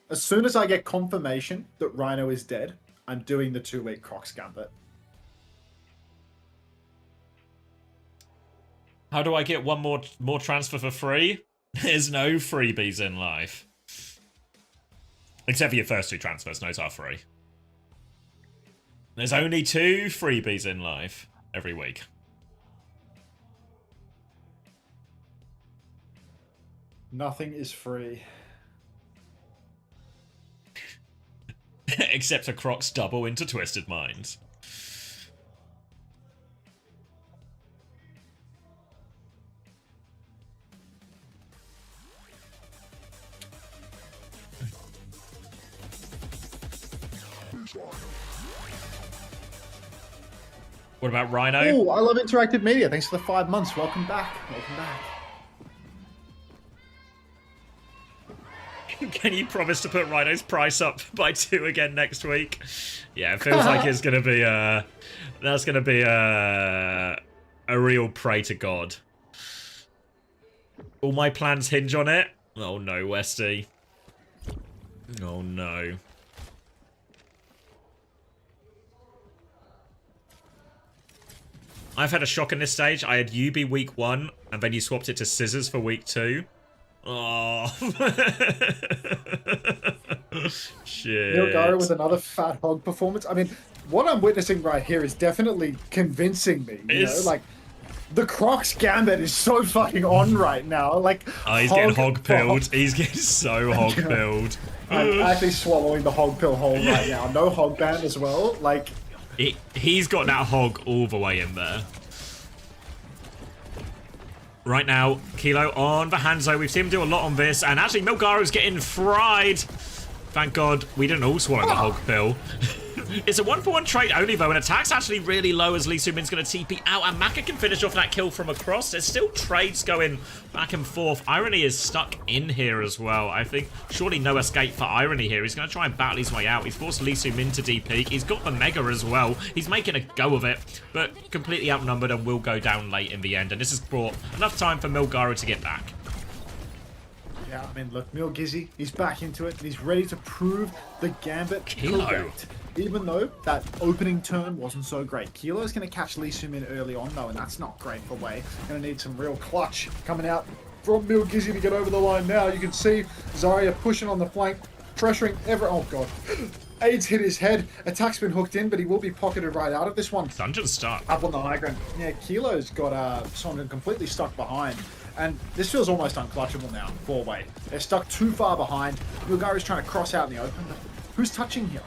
As soon as I get confirmation that Rhino is dead, I'm doing the 2-week Crocs Gambit. How do I get one more transfer for free? There's no freebies in life. Except for your first 2 transfers, those are free. There's only 2 freebies in life every week. Nothing is free. Except a Crocs double into Twisted Minds. What about Rhino? Oh, I love interactive media. Thanks for the 5 months. Welcome back. Welcome back. Can you promise to put Rhino's price up by 2 again next week? Yeah, it feels like it's gonna be that's gonna be a real pray to God. All my plans hinge on it. Oh no, Westy. Oh no. I've had a shock in this stage. I had Yubi week 1, and then you swapped it to Scissors for week 2. Oh. Shit. Nilgara with another fat hog performance. I mean, what I'm witnessing right here is definitely convincing me. You know, like, the Crocs Gambit is so fucking on right now. Like, oh, he's getting hog pilled. He's getting so hog pilled. I'm actually swallowing the hog pill whole right now. No hog ban as well. Like, he's got that hog all the way in there. Right now, Kilo on the Hanzo. We've seen him do a lot on this, and actually Milgaro's getting fried. Thank God we didn't all swallow the hog pill. It's a 1-for-1 trade only, though, and attack's actually really low as Lee Sumin's going to TP out, and Maka can finish off that kill from across. There's still trades going back and forth. Irony is stuck in here as well. I think surely no escape for Irony here. He's going to try and battle his way out. He's forced Lee Sumin to DP. He's got the Mega as well. He's making a go of it, but completely outnumbered and will go down late in the end. And this has brought enough time for Milgaro to get back. yeah, I mean, look, Milgizzy, he's back into it, and he's ready to prove the Gambit correct. Even though that opening turn wasn't so great. Kilo's going to catch Lee Sumin early on, though, and that's not great for Wei. Going to need some real clutch coming out from Milgizzy to get over the line now. You can see Zarya pushing on the flank, pressuring oh god. AIDS hit his head, attack's been hooked in, but he will be pocketed right out of this one. Dungeon stuck. Up on the high ground. Yeah, Kilo's got someone completely stuck behind. And this feels almost unclutchable now for Wei. They're stuck too far behind. Milgaro's trying to cross out in the open, but who's touching here?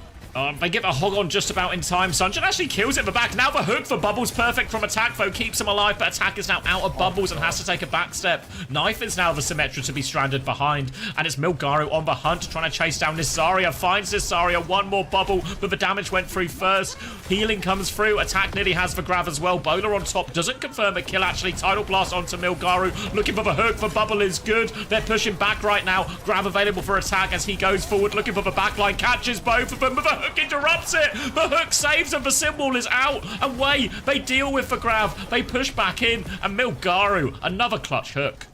They get the hog on just about in time. Sunjin actually kills it in the back. Now the hook for Bubbles, perfect from Attack, though, keeps him alive, but Attack is now out of Bubbles and has to take a back step. Knife is now the Symmetra to be stranded behind, and it's Milgaru on the hunt, trying to chase down this Zarya. Finds this Zarya, one more bubble, but the damage went through first. Healing comes through. Attack nearly has the grab as well. Bowler on top doesn't confirm the kill, actually. Tidal Blast onto Milgaru, looking for the hook for Bubble is good. They're pushing back right now. Grab available for Attack as he goes forward, looking for the backline, catches both of them, but the hook interrupts it. The hook saves and the symbol is out. Away. They deal with the grab. They push back in, and Milgaru, another clutch hook.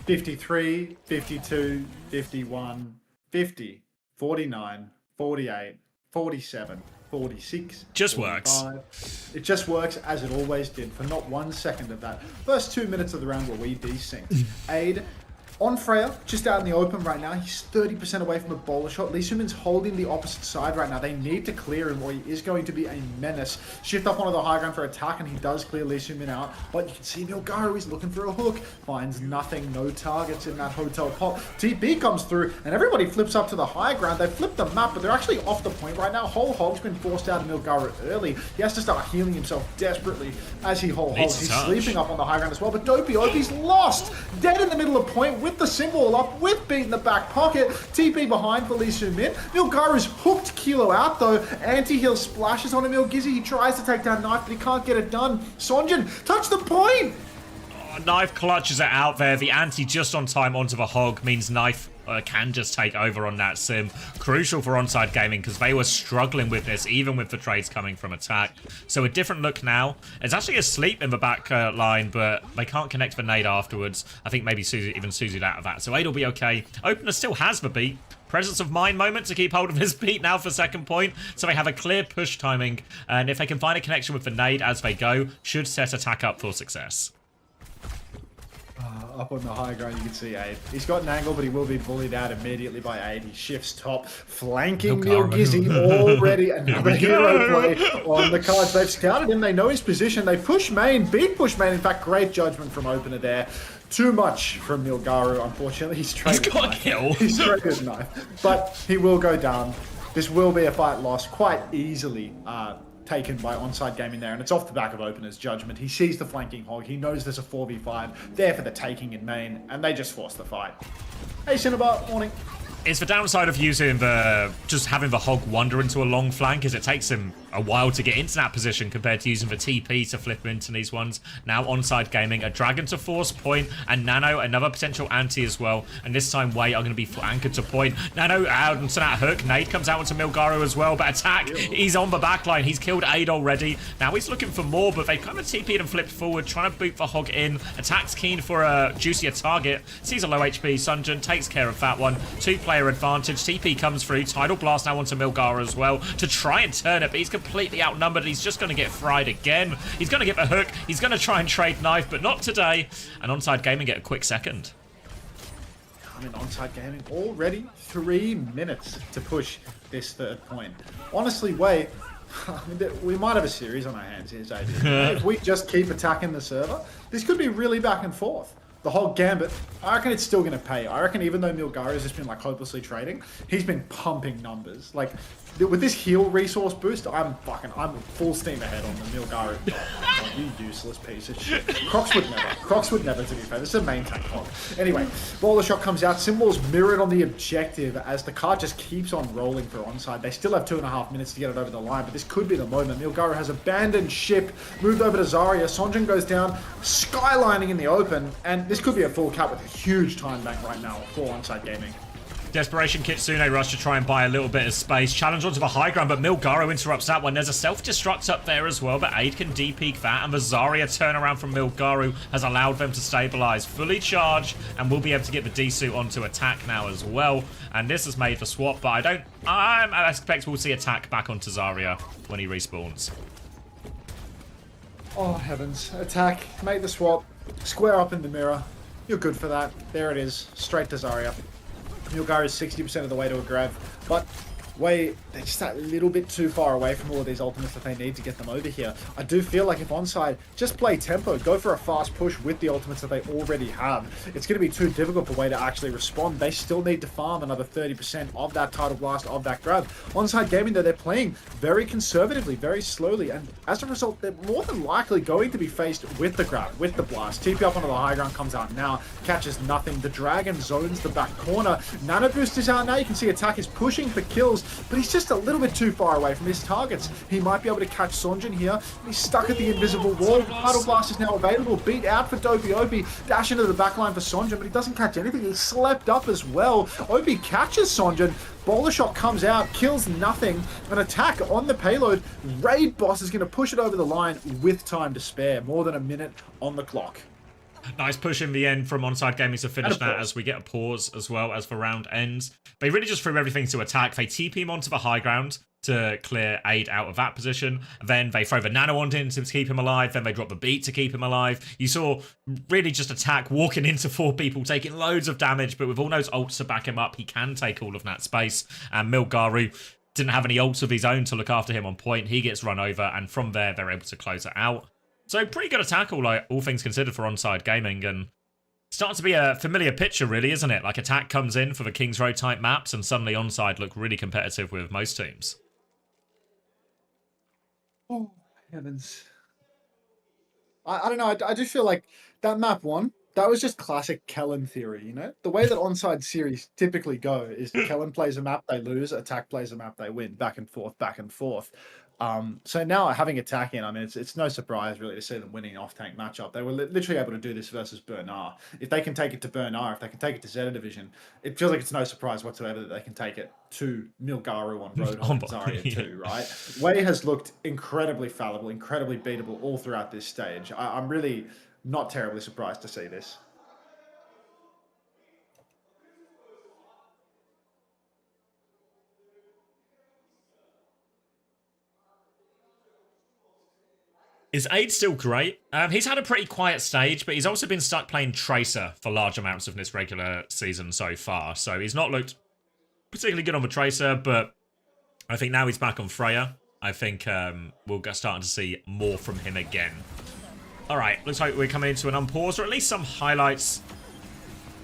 53, 52, 51, 50, 49, 48, 47, 46. Just 45. works. It just works as it always did for not 1 second of that. First 2 minutes of the round where we desynced. Aid on Freya, just out in the open right now. He's 30% away from a bowler shot. Lee Sumin's holding the opposite side right now. They need to clear him or he is going to be a menace. Shift up onto the high ground for Attack and he does clear Lee Sumin out. But you can see Milgaru is looking for a hook. Finds nothing, no targets in that hotel pot. TP comes through and everybody flips up to the high ground. They flipped the map, but they're actually off the point right now. Whole Hog's been forced out of Milgaru early. He has to start healing himself desperately as he Whole Hogs. He's sleeping up on the high ground as well, but Dopey Opie's lost. Dead in the middle of point with the symbol up, with beat in the back pocket. TP behind for Lee Sumin. Milgaru's hooked Kilo out though. Anti-heal splashes on him. Gizzy, he tries to take down Knife, but he can't get it done. Sonjin, touch the point! Knife clutches it out there. The anti just on time onto the hog means Knife can just take over on that sim. Crucial for Onside Gaming because they were struggling with this, even with the trades coming from Attack. So a different look now. It's actually asleep in the back line, but they can't connect the nade afterwards. I think maybe Suzi'd out of that. So Aid will be okay. Opener still has the beat. Presence of mind moment to keep hold of his beat now for second point. So they have a clear push timing. And if they can find a connection with the nade as they go, should set Attack up for success. Up on the high ground, you can see Aid. He's got an angle, but he will be bullied out immediately by Aid. He shifts top, flanking Neil Gizzy already. Another hero play on the cards. They've scouted him. They know his position. They push main, big push main. In fact, great judgment from Opener there. Too much from Milgaru, unfortunately. He's got a kill. He's traded Knife, but he will go down. This will be a fight lost quite easily. Taken by Onside Gaming there, and it's off the back of Opener's judgment. He sees the flanking hog, he knows there's a 4v5 there for the taking in main, and they just force the fight. Hey Cinnabar, morning. It's the downside of using just having the hog wander into a long flank, is it takes him a while to get into that position compared to using the TP to flip him into these ones. Now Onside Gaming, a dragon to force point, and Nano, another potential anti as well. And this time Wei are going to be anchored to point. Nano out into that hook. Nade comes out into Milgaru as well, but Attack, he's on the back line. He's killed Aid already. Now he's looking for more, but they've kind of TP'd and flipped forward, trying to boot the hog in. Attack's keen for a juicier target. Sees a low HP. Sunjin takes care of that one. Two-player advantage. TP comes through. Tidal Blast now onto Milgaru as well to try and turn it, but he's completely outnumbered. He's just going to get fried again. He's going to get the hook. He's going to try and trade Knife, but not today. And Onside Gaming get a quick second. I mean, Onside Gaming already 3 minutes to push this third point. Honestly, Wei, we might have a series on our hands here, Xavier. If we just keep attacking the server, this could be really back and forth. The whole gambit, I reckon it's still going to pay. I reckon even though Milgaru has just been like hopelessly trading, he's been pumping numbers. Like, with this heal resource boost, I'm full steam ahead on the Milgaru. Oh, you useless piece of shit. Crocs would never, to be fair. This is a main tank hog. Anyway, bowler shot comes out. Symbols mirrored on the objective as the card just keeps on rolling for Onside. They still have 2.5 minutes to get it over the line, but this could be the moment. Milgaru has abandoned ship, moved over to Zarya. Sonjin goes down, skylining in the open, and this could be a full cap with a huge time bank right now for Onside Gaming. Desperation Kitsune rush to try and buy a little bit of space. Challenge onto the high ground, but Milgaru interrupts that one. There's a self-destruct up there as well, but Aid can de-peek that, and the Zarya turnaround from Milgaru has allowed them to stabilize. Fully charged, and we'll be able to get the D-suit onto Attack now as well. And this has made the swap, but I expect we'll see Attack back onto Zarya when he respawns. Oh, heavens. Attack, make the swap, square up in the mirror. You're good for that. There it is, straight to Zarya. Milgaru is 60% of the way to a grab, but Wei, they're just that little bit too far away from all of these ultimates that they need to get them over here. I do feel like if onside, just play tempo, go for a fast push with the ultimates that they already have. It's going to be too difficult for Wei to actually respond. They still need to farm another 30% of that Tidal Blast, of that grab. Onside gaming, though, they're playing very conservatively, very slowly, and as a result, they're more than likely going to be faced with the grab, with the blast. TP up onto the high ground, comes out now, catches nothing. The Dragon zones the back corner. Nano Boost is out now. You can see Attack is pushing for kills, but he's just a little bit too far away from his targets. He might be able to catch Sonjin here. He's stuck at the invisible wall. Tidal Blast is now available. Beat out for Dopey. Opie dash into the backline for Sonjin, but he doesn't catch anything. He's slept up as well. Opie catches Sonjin. Bowler shot comes out, kills nothing. An Attack on the payload. Raid Boss is going to push it over the line with time to spare. More than a minute on the clock. Nice push in the end from Onside Gaming to finish that as we get a pause as well as the round ends. They really just threw everything to Attack. They TP him onto the high ground to clear Aid out of that position. Then they throw the Nano on him to keep him alive. Then they drop the beat to keep him alive. You saw really just Attack walking into 4 people, taking loads of damage, but with all those ults to back him up, he can take all of that space. And Milgaru didn't have any ults of his own to look after him on point. He gets run over, and from there, they're able to close it out. So pretty good attack, all things considered, for Onside Gaming, and starting to be a familiar picture, really, isn't it? Like, Attack comes in for the Kings Road type maps, and suddenly Onside look really competitive with most teams. Oh, heavens. I don't know, I do feel like that map 1, that was just classic Kellen theory, you know? The way that Onside series typically go is Kellen plays a map, they lose, Attack plays a map, they win, back and forth, back and forth. So now having Attack in, I mean, it's no surprise really to see them winning an off-tank matchup. They were literally able to do this versus Bernard. If they can take it to Bernard, if they can take it to Zeta Division, it feels like it's no surprise whatsoever that they can take it to Milgaru on Roadhog and Zarya too, right? Wei has looked incredibly fallible, incredibly beatable all throughout this stage. I'm really not terribly surprised to see this. Is Aid still great? He's had a pretty quiet stage, but he's also been stuck playing Tracer for large amounts of this regular season so far. So he's not looked particularly good on the Tracer, but I think now he's back on Freya. I think we'll get starting to see more from him again. All right, looks like we're coming into an unpause, or at least some highlights.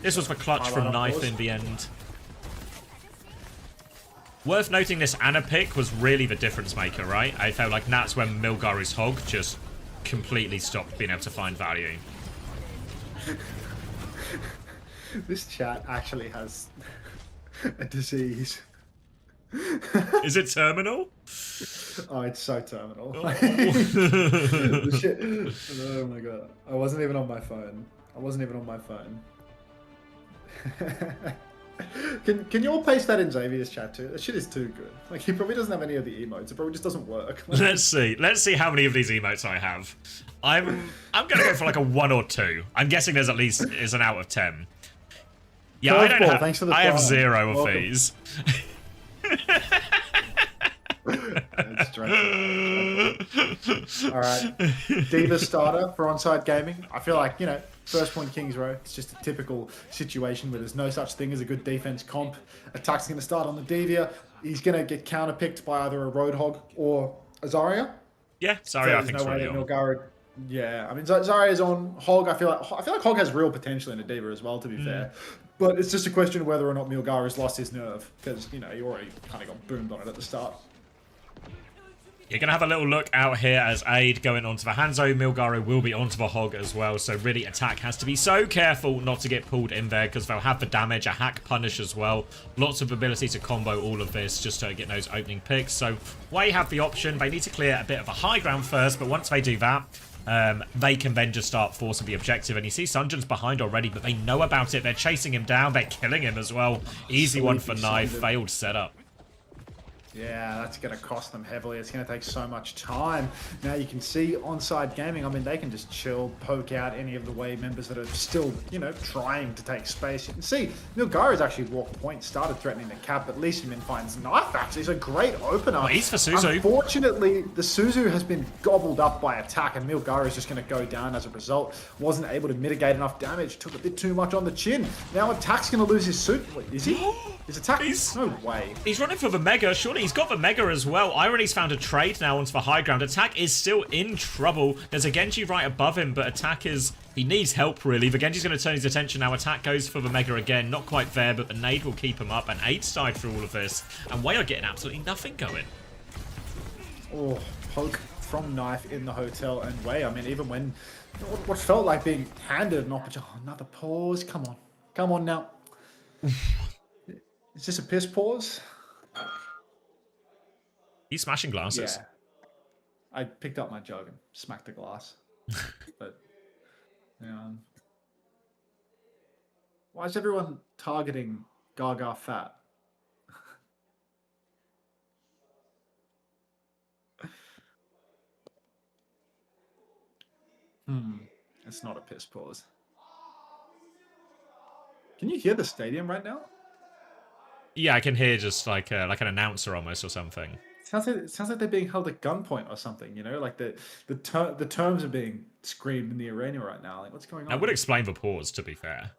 This was the clutch from Knife in the end. Worth noting, this Ana pick was really the difference maker, right? I felt like that's when Milgaru's Hog just completely stopped being able to find value. This chat actually has a disease. Is it terminal? Oh, it's so terminal. Oh. Shit. Oh my god. I wasn't even on my phone. Can you all paste that in Xavier's chat too? That shit is too good. Like, he probably doesn't have any of the emotes. It probably just doesn't work. Let's see how many of these emotes I have. I'm gonna go for like a 1 or 2. I'm guessing there's at least is an out of 10. Yeah, I don't have. Thanks for the I have 0 of these. Alright. Diva starter for Onside Gaming. I feel like, you know, first point Kings Row. It's just a typical situation where there's no such thing as a good defense comp. Attack's going to start on the Diva. He's going to get counterpicked by either a Roadhog or a Zarya. Yeah, Zarya I think is really on. Yeah, I mean, Zarya's on Hog. I feel like Hog has real potential in a Diva as well, to be fair. But it's just a question of whether or not Milgaru's lost his nerve, because, you know, he already kind of got boomed on it at the start. You're going to have a little look out here as Aid going onto the Hanzo. Milgaru will be onto the Hog as well, so really Attack has to be so careful not to get pulled in there, because they'll have the damage, a hack punish as well. Lots of ability to combo all of this just to get those opening picks. So Wei have the option. They need to clear a bit of a high ground first, but once they do that, they can then just start forcing the objective. And you see Sunjin's behind already, but they know about it. They're chasing him down. They're killing him as well. Easy one for Knife. Failed setup. Yeah, that's going to cost them heavily. It's going to take so much time. Now you can see Onside Gaming, I mean, they can just chill, poke out any of the Wave members that are still, you know, trying to take space. You can see Milgara's actually walked point, started threatening the cap, but Lee Min finds Knife actually is a great opener. Oh, he's for Suzu. Unfortunately, the Suzu has been gobbled up by attack, and Milgara is just going to go down as a result. Wasn't able to mitigate enough damage, took a bit too much on the chin. Now Attack's going to lose his suit. Wait, is he? His Attack? No way. He's running for the Mega. Surely he's got the Mega as well. Irony's found a trade now onto the high ground. Attack is still in trouble. There's a Genji right above him, but Attack is... He needs help, really. The Genji's going to turn his attention now. Attack goes for the Mega again. Not quite there, but the nade will keep him up. And 8 side through all of this. And Way are getting absolutely nothing going. Oh, poke from Knife in the hotel and Way. I mean, even when... What felt like being handed an opportunity... Oh, another pause. Come on. Come on now. Is this a piss pause? He's smashing glasses. Yeah. I picked up my jug and smacked the glass. But, why is everyone targeting Gaga Fat? It's not a piss pause. Can you hear the stadium right now? Yeah, I can hear just like an announcer almost or something. It sounds like they're being held at gunpoint or something, you know? Like the terms are being screamed in the arena right now. Like, what's going on? I would explain the pause, to be fair.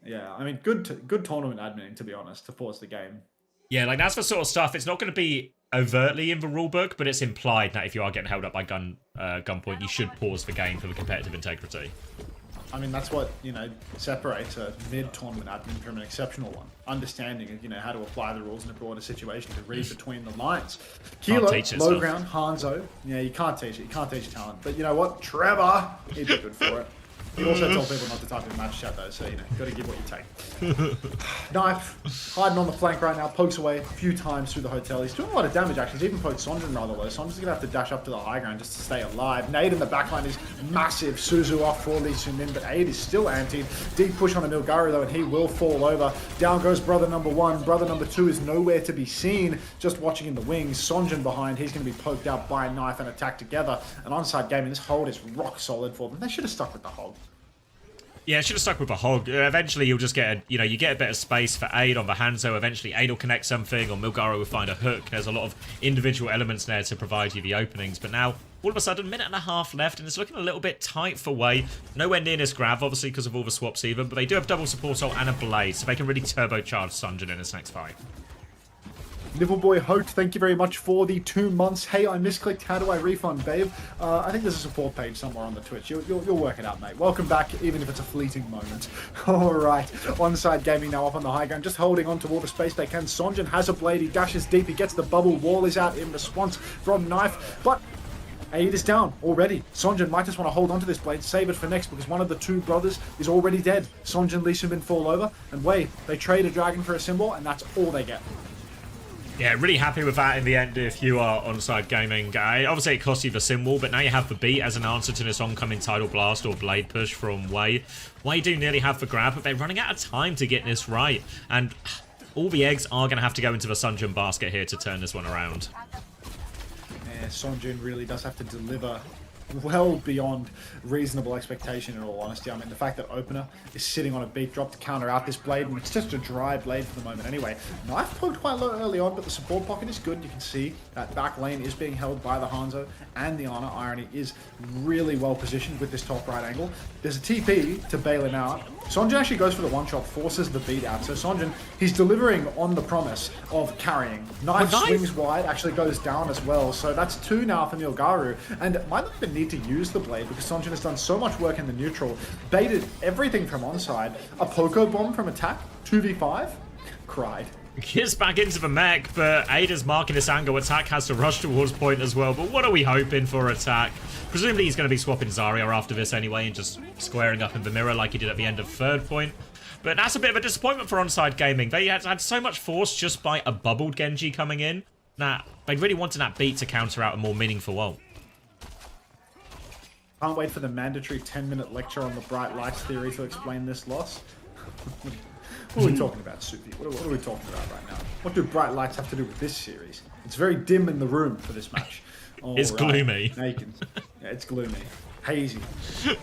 Yeah, I mean, good tournament admin, to be honest, to pause the game. Yeah, like that's the sort of stuff. It's not going to be overtly in the rulebook, but it's implied that if you are getting held up by gunpoint, you should pause the game for the competitive integrity. I mean, that's what, you know, separates a mid-tournament admin from an exceptional one. Understanding, you know, how to apply the rules in a broader situation to read between the lines. Kilo, low ground, Hanzo. Yeah, you can't teach it. You can't teach talent. But you know what? Trevor, he'd be good for it. He also told people not to type in match chat though, so you know, got to give what you take. Knife, hiding on the flank right now, pokes away a few times through the hotel. He's doing a lot of damage actually. He's even poked Sonjin rather low. Sonjin's going to have to dash up to the high ground just to stay alive. Nade in the backline is massive. Suzu off for Lee Min, but Aid is still antied. Deep push on the Milgara though, and he will fall over. Down goes brother number 1. Brother number 2 is nowhere to be seen, just watching in the wings. Sonjin behind, he's going to be poked out by Knife and Attack together. An onside gaming, this hold is rock solid for them. They should have stuck with the hog. Yeah, should have stuck with a hog. Eventually, you'll just get you get a bit of space for Aid on the Hanzo. Eventually, Aid will connect something, or Milgara will find a hook. There's a lot of individual elements there to provide you the openings. But now, all of a sudden, 1.5 minutes left, and it's looking a little bit tight for Way. Nowhere near this grab, obviously, because of all the swaps even. But they do have double support ult and a blade, so they can really turbocharge Sunjin in this next fight. Liverboy Hote, thank you very much for the 2 months. Hey, I misclicked. How do I refund, babe? I think there's a support page somewhere on the Twitch. You'll work it out, mate. Welcome back, even if it's a fleeting moment. All right, onside gaming now up on the high ground, just holding on to all the space they can. Sonjin has a blade. He dashes deep. He gets the bubble. Wall is out in response from Knife, but Aid is down already. Sonjin might just want to hold on to this blade, save it for next, because one of the 2 brothers is already dead. Sonjin, Lee Min fall over, and Way, they trade a dragon for a symbol, and that's all they get. Yeah, really happy with that in the end if you are onside gaming. Obviously, it costs you the symbol, but now you have the beat as an answer to this oncoming Tidal Blast or Blade Push from Way. Way do nearly have the grab, but they're running out of time to get this right. And all the eggs are going to have to go into the Sunjin basket here to turn this one around. Yeah, Sonjin really does have to deliver well beyond reasonable expectation, in all honesty. I mean, the fact that Opener is sitting on a beat drop to counter out this blade, and it's just a dry blade for the moment anyway. Knife poked quite low early on, but the support pocket is good. You can see that back lane is being held by the Hanzo and the Ana. Irony is really well positioned with this top right angle. There's a TP to bail him out. Sonjin actually goes for the one-shot, forces the beat out. So Sonjin, he's delivering on the promise of carrying. Knife swings wide, actually goes down as well. So that's 2 now for Milgaru, and might not even need to use the blade because Sonjin has done so much work in the neutral, baited everything from onside. A Poco Bomb from Attack, 2v5, cried. Gets back into the mech, but Ada's marking this angle. Attack has to rush towards point as well, but what are we hoping for Attack? Presumably he's going to be swapping Zarya after this anyway and just squaring up in the mirror like he did at the end of 3rd point. But that's a bit of a disappointment for onside gaming. They had so much force just by a bubbled Genji coming in. Nah, they really wanted that beat to counter out a more meaningful ult. Can't wait for the mandatory 10-minute lecture on the bright lights theory to explain this loss. What are we talking about, Sufi? What are we talking about right now? What do bright lights have to do with this series? It's very dim in the room for this match. It's gloomy. Naked. Yeah, it's gloomy. Hazy.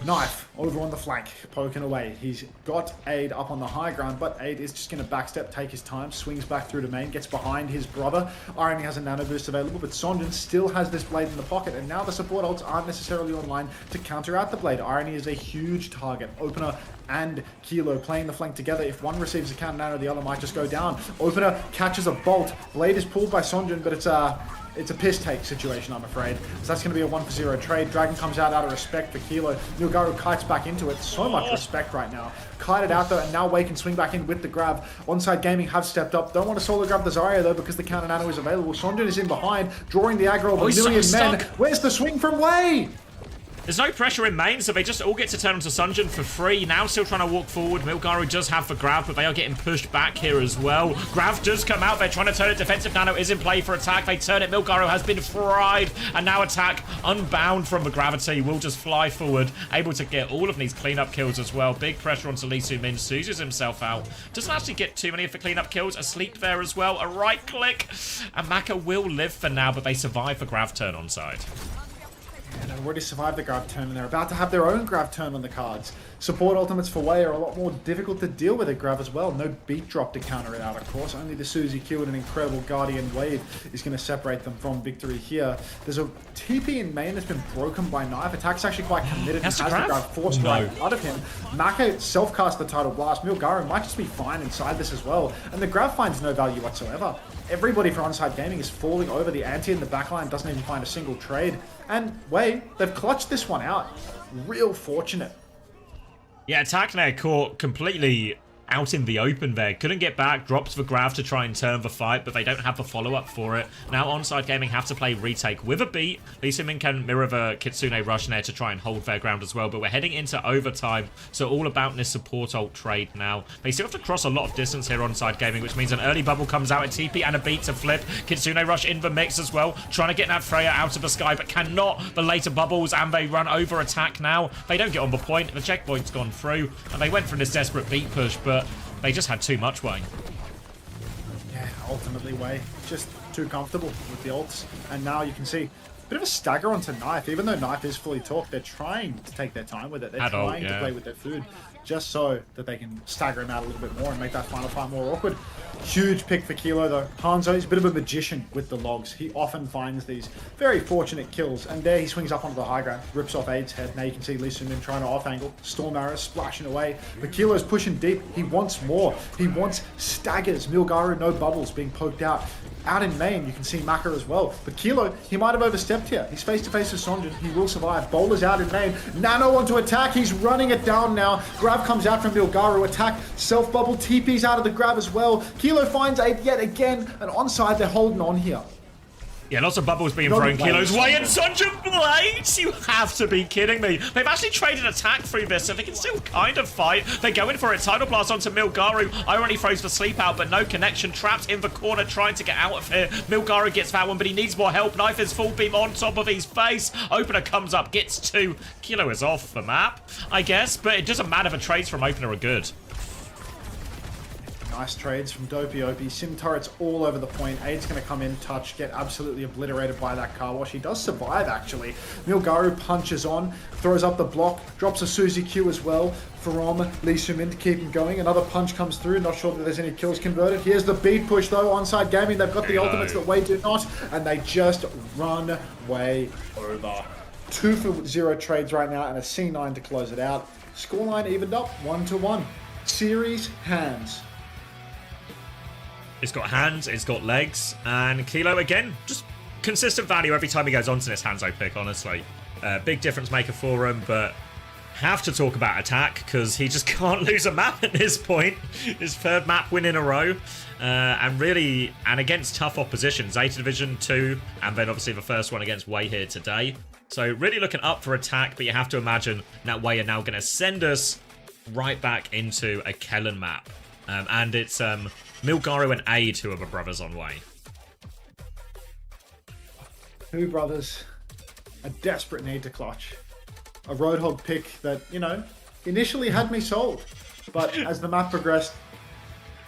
Knife over on the flank, poking away. He's got Aid up on the high ground, but Aid is just going to backstep, take his time, swings back through to main, gets behind his brother. Irony has a nano boost available, but Sonjin still has this blade in the pocket, and now the support ults aren't necessarily online to counter out the blade. Irony is a huge target. Opener and Kilo playing the flank together. If one receives a counter nano, the other might just go down. Opener catches a bolt. Blade is pulled by Sonjin, but it's a piss take situation, I'm afraid. So that's going to be a 1-for-0 trade. Dragon comes out of respect for Kilo. Milgaru kites back into it. So much respect right now. Kited out though, and now Wei can swing back in with the grab. Onside Gaming have stepped up. Don't want to solo grab the Zarya though because the counter nano is available. Sonjin is in behind, drawing the aggro of a million men. Where's the swing from Wei? There's no pressure in main, so they just all get to turn onto Sunjin for free. Now still trying to walk forward. Milgaru does have the grab, but they are getting pushed back here as well. Grav does come out. They're trying to turn it. Defensive nano is in play for attack. They turn it. Milgaru has been fried. And now attack, unbound from the gravity, will just fly forward. Able to get all of these cleanup kills as well. Big pressure onto Lee Soo-min. Soozes himself out. Doesn't actually get too many of the cleanup kills. Asleep there as well. A right click. And Maka will live for now, but they survive the Grav turn on side. And they've already survived the grab turn, and they're about to have their own grab turn on the cards. Support ultimates for Wei are a lot more difficult to deal with at grab as well. No beat drop to counter it out, of course. Only the Suzy Q and an incredible Guardian Wave is going to separate them from victory here. There's a TP in main that's been broken by Knife. Attack's actually quite committed and has the grab forced right out of him. Maka self-cast the Tidal Blast. Milgaru might just be fine inside this as well. And the grab finds no value whatsoever. Everybody for Onside Gaming is falling over. The anti in the backline doesn't even find a single trade. And Wei, they've clutched this one out. Real fortunate. Yeah, attack there caught completely out in the open there. Couldn't get back, drops the grab to try and turn the fight, but they don't have the follow-up for it. Now Onside Gaming have to play retake with a beat. Lee Soo-min can mirror the Kitsune rush there to try and hold their ground as well, but we're heading into overtime, so all about this support ult trade now. They still have to cross a lot of distance here Onside Gaming, which means an early bubble comes out, a TP and a beat to flip. Kitsune rush in the mix as well, trying to get that Freya out of the sky, but cannot. The later bubbles, and they run over attack now. They don't get on the point, the checkpoint's gone through, and they went for this desperate beat push, but they just had too much, Wei. Yeah, ultimately Wei just too comfortable with the ults. And now you can see a bit of a stagger onto Knife. Even though Knife is fully talked, they're trying to take their time with it. They're trying to play with their food just so that they can stagger him out a little bit more and make that final fight more awkward. Huge pick for Kilo though. Hanzo is a bit of a magician with the logs. He often finds these very fortunate kills. And there he swings up onto the high ground, rips off Aid's head. Now you can see Lee Soo-min trying to off angle. Storm arrows splashing away. But Kilo's pushing deep. He wants more. He wants staggers. Milgaru, no bubbles being poked out. Out in main, you can see Maka as well. But Kilo, he might have overstepped here. He's face to face with Sonjin. He will survive. Bowler's out in main. Nano onto attack. He's running it down now. Grab comes out from Milgaru. Attack, self-bubble. TP's out of the grab as well. Kilo finds Aid yet again. And onside, they're holding on here. Yeah, lots of bubbles being thrown Kilo's way, and Sonjin Blades! You have to be kidding me. They've actually traded attack through this, so they can still kind of fight. They're going for it. Tidal Blast onto Milgaru. Irony throws the sleep out, but no connection. Trapped in the corner, trying to get out of here. Milgaru gets that one, but he needs more help. Knife is full beam on top of his face. Opener comes up, gets two. Kilo is off the map, I guess, but it doesn't matter. The trades from Opener are good. Nice trades from Dopey Opie. Sim turrets all over the point. Aid's going to come in, touch, get absolutely obliterated by that car wash. He does survive, actually. Milgaru punches on, throws up the block, drops a Suzy Q as well from Lee Soo-min to keep him going. Another punch comes through. Not sure that there's any kills converted. Here's the beat push, though. Onside Gaming, they've got the ultimates that Wei do not, and they just run Wei over. 2-for-0 trades right now, and a C9 to close it out. Scoreline evened up 1-1. Series hands. It's got hands, it's got legs, and Kilo, again, just consistent value every time he goes onto this Hanzo pick, honestly. Big difference maker for him, but have to talk about attack, because he just can't lose a map at this point. His third map win in a row, and against tough opposition. Zeta Division 2, and then obviously the first one against Wei here today. So really looking up for attack, but you have to imagine that Wei are now going to send us right back into a Kellen map. And it's Milgaru and Aid who are the brothers on Wei. Two brothers, a desperate need to clutch. A Roadhog pick that, you know, initially had me sold. But as the map progressed,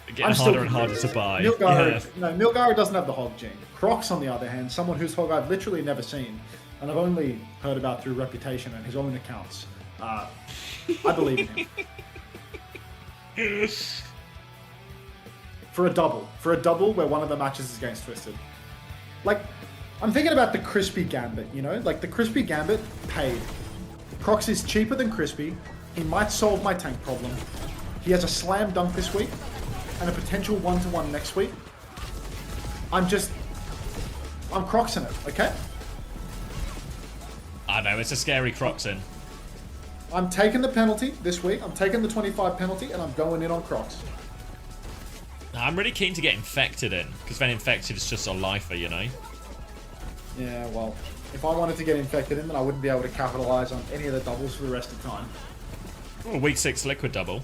Getting harder and harder to buy. Milgara doesn't have the hog gene. Crocs, on the other hand, someone whose hog I've literally never seen, and I've only heard about through reputation and his own accounts. I believe in him. For a double where one of the matches is against Twisted. Like, I'm thinking about the Crispy Gambit, you know? Like, the Crispy Gambit paid. Crocs is cheaper than Crispy. He might solve my tank problem. He has a slam dunk this week and a potential 1-to-1 next week. I'm Crocsing it, okay? I know, it's a scary Crocsing. I'm taking the penalty this week. I'm taking the 25 penalty and I'm going in on Crocs. I'm really keen to get Infected in, because then Infected is just a lifer, you know? Yeah, well, if I wanted to get Infected in, then I wouldn't be able to capitalize on any of the doubles for the rest of the time. Oh, week 6 Liquid double.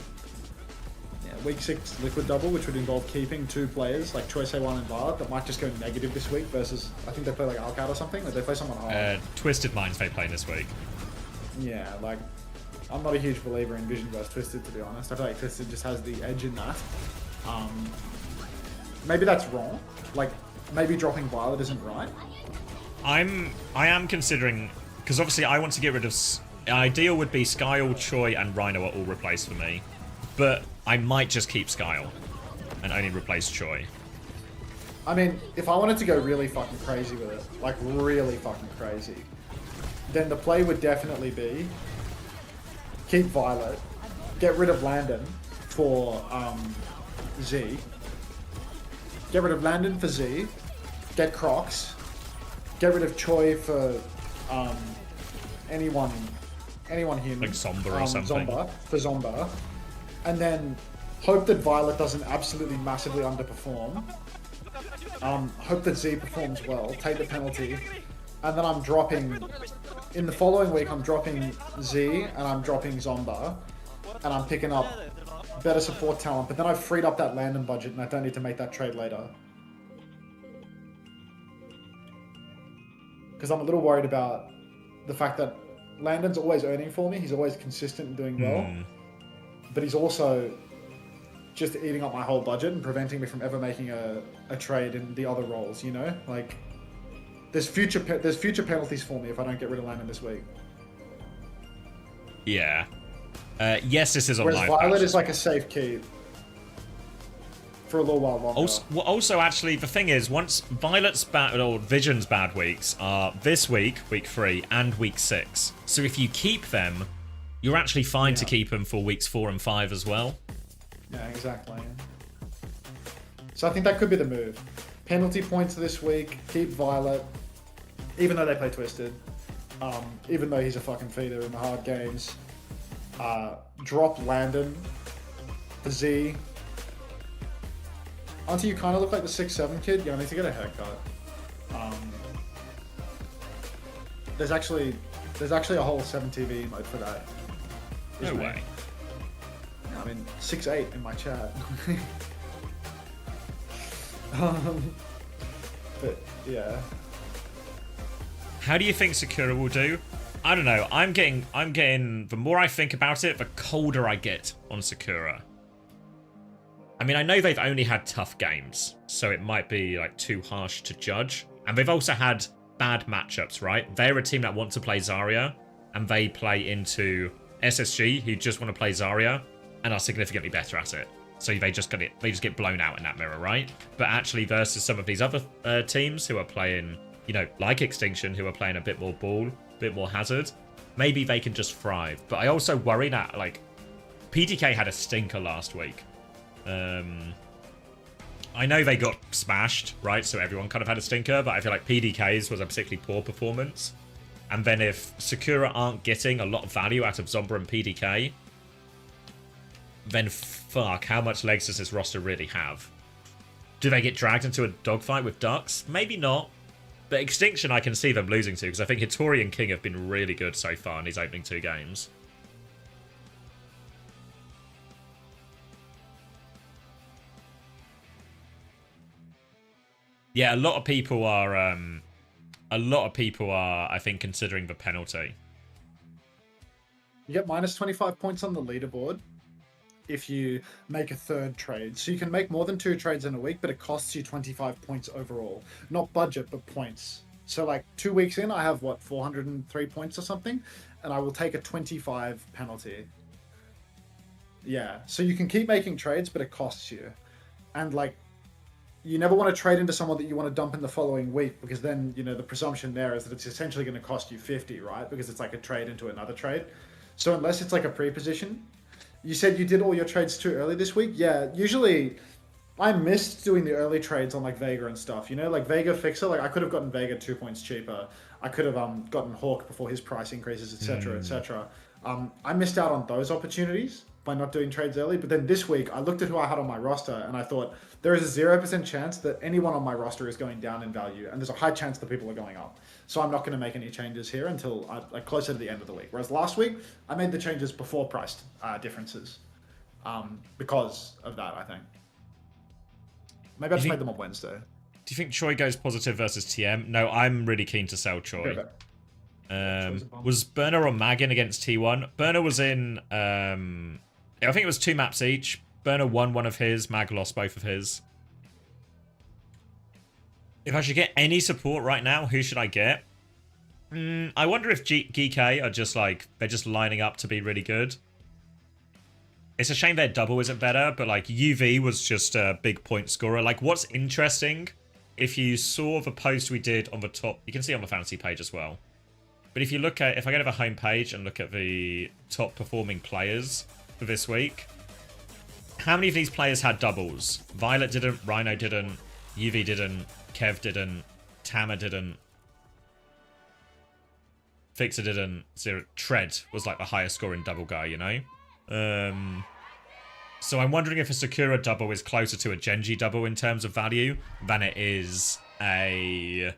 Yeah, week 6 Liquid double, which would involve keeping 2 players, like Choice A1 and Violet, that might just go negative this week versus, I think they play like Alcat or something, or they play someone higher. Twisted Minds they play this week. Yeah, like, I'm not a huge believer in Vision versus Twisted, to be honest. I feel like Twisted just has the edge in that. Maybe that's wrong. Like, maybe dropping Violet isn't right. I am considering, because obviously I want to get rid of... Ideal would be Skyle, Choi, and Rhino are all replaced for me. But I might just keep Skyle and only replace Choi. I mean, if I wanted to go really fucking crazy with it, like really fucking crazy, then the play would definitely be keep Violet, get rid of Landon for Z, get rid of Landon for Z, get Crocs, get rid of Choi for anyone human. Like Zomba or something. Zomba. And then hope that Violet doesn't absolutely massively underperform. Hope that Z performs well, take the penalty. And then I'm dropping... In the following week, I'm dropping Z and I'm dropping Zomba. And I'm picking up better support talent. But then I've freed up that Landon budget and I don't need to make that trade later. Because I'm a little worried about the fact that Landon's always earning for me. He's always consistent and doing well. But he's also just eating up my whole budget and preventing me from ever making a trade in the other roles, you know? Like, there's future penalties for me if I don't get rid of Landon this week. Yeah. Yes, this is on live. Whereas Violet is like a safe keep for a little while longer. Also, actually, the thing is, once Violet's bad or Vision's bad weeks are this week, week 3, and week 6. So if you keep them, you're actually fine to keep them for weeks 4 and 5 as well. Yeah, exactly. So I think that could be the move. Penalty points this week, keep Violet, even though they play Twisted, even though he's a fucking feeder in the hard games. Drop Landon for Z. Auntie, you kind of look like the 6'7" kid. Yeah, I need to get a haircut. There's actually a whole 7TV mode for that. No way. I mean, 6'8" in my chat. But yeah. How do you think Sakura will do? I don't know. I'm getting. The more I think about it, the colder I get on Sakura. I mean, I know they've only had tough games, so it might be like too harsh to judge. And they've also had bad matchups, right? They're a team that want to play Zarya, and they play into SSG, who just want to play Zarya, and are significantly better at it. So they just get blown out in that mirror, right? But actually, versus some of these other teams who are playing, you know, like Extinction, who are playing a bit more ball, a bit more hazard, maybe they can just thrive. But I also worry that, like, PDK had a stinker last week. I know they got smashed, right? So everyone kind of had a stinker, but I feel like PDK's was a particularly poor performance. And then if Sakura aren't getting a lot of value out of Zomba and PDK, then fuck, how much legs does this roster really have? Do they get dragged into a dogfight with Ducks? Maybe not. But Extinction I can see them losing to, because I think Hitori and King have been really good so far in these opening 2 games. Yeah, a lot of people are, I think, considering the penalty. You get minus 25 points on the leaderboard if you make a third trade. So you can make more than 2 trades in a week, but it costs you 25 points overall. Not budget, but points. So like 2 weeks in, I have what, 403 points or something, and I will take a 25 penalty. Yeah, so you can keep making trades, but it costs you. And like, you never want to trade into someone that you want to dump in the following week, because then, you know, the presumption there is that it's essentially going to cost you 50, right? Because it's like a trade into another trade. So unless it's like a pre-position, you said you did all your trades too early this week. Yeah, usually I missed doing the early trades on like Vega and stuff, you know, like Vega Fixer, like I could have gotten Vega 2 points cheaper. I could have gotten Hawk before his price increases, etc., etc. I missed out on those opportunities by not doing trades early. But then this week, I looked at who I had on my roster and I thought there is a 0% chance that anyone on my roster is going down in value, and there's a high chance that people are going up. So I'm not going to make any changes here until like closer to the end of the week. Whereas last week, I made the changes before price differences because of that, I think. Maybe I just made them on Wednesday. Do you think Choi goes positive versus TM? No, I'm really keen to sell Choi. Was Burner or Magin against T1? Burner was in, I think it was 2 maps each. Burner won one of his, Mag lost both of his. If I should get any support right now, who should I get? I wonder if GK are just like, they're just lining up to be really good. It's a shame their double isn't better, but like UV was just a big point scorer. Like what's interesting, if you saw the post we did on the top, you can see on the fantasy page as well. But if you look at, if I go to the home page and look at the top performing players for this week, how many of these players had doubles? Violet didn't, Rhino didn't, UV didn't, Kev didn't, Tama didn't, Fixer didn't, Tread was like the highest scoring double guy, you know? So I'm wondering if a Sakura double is closer to a Genji double in terms of value than it is a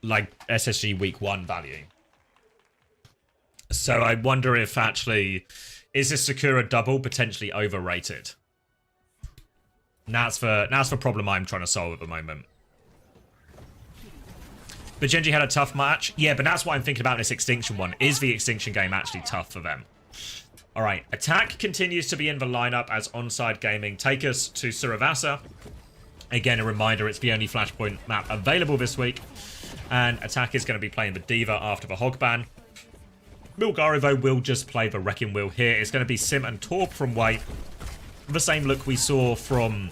like SSG week 1 value. So I wonder if actually is this Sakura double potentially overrated? And that's the problem I'm trying to solve at the moment. But Genji had a tough match. Yeah, but that's what I'm thinking about this Extinction one. Is the Extinction game actually tough for them? Alright, Attack continues to be in the lineup as Onside Gaming take us to Suravasa. Again, a reminder, it's the only Flashpoint map available this week. And Attack is going to be playing the Diva after the Hog ban. Milgari, though, will just play the Wrecking Wheel here. It's going to be Sim and Torp from White. The same look we saw from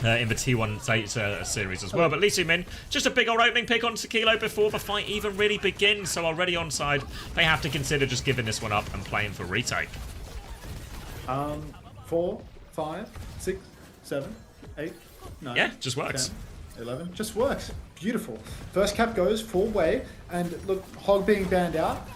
in the T1 series as well. But Lee Soo-min, just a big old opening pick on Tequilo before the fight even really begins. So already on side, they have to consider just giving this one up and playing for retake. 4, 5, 6, 7, 8, 9. Yeah, just works. 10, 11, just works. Beautiful. First cap goes full way, and look, Hog being banned out.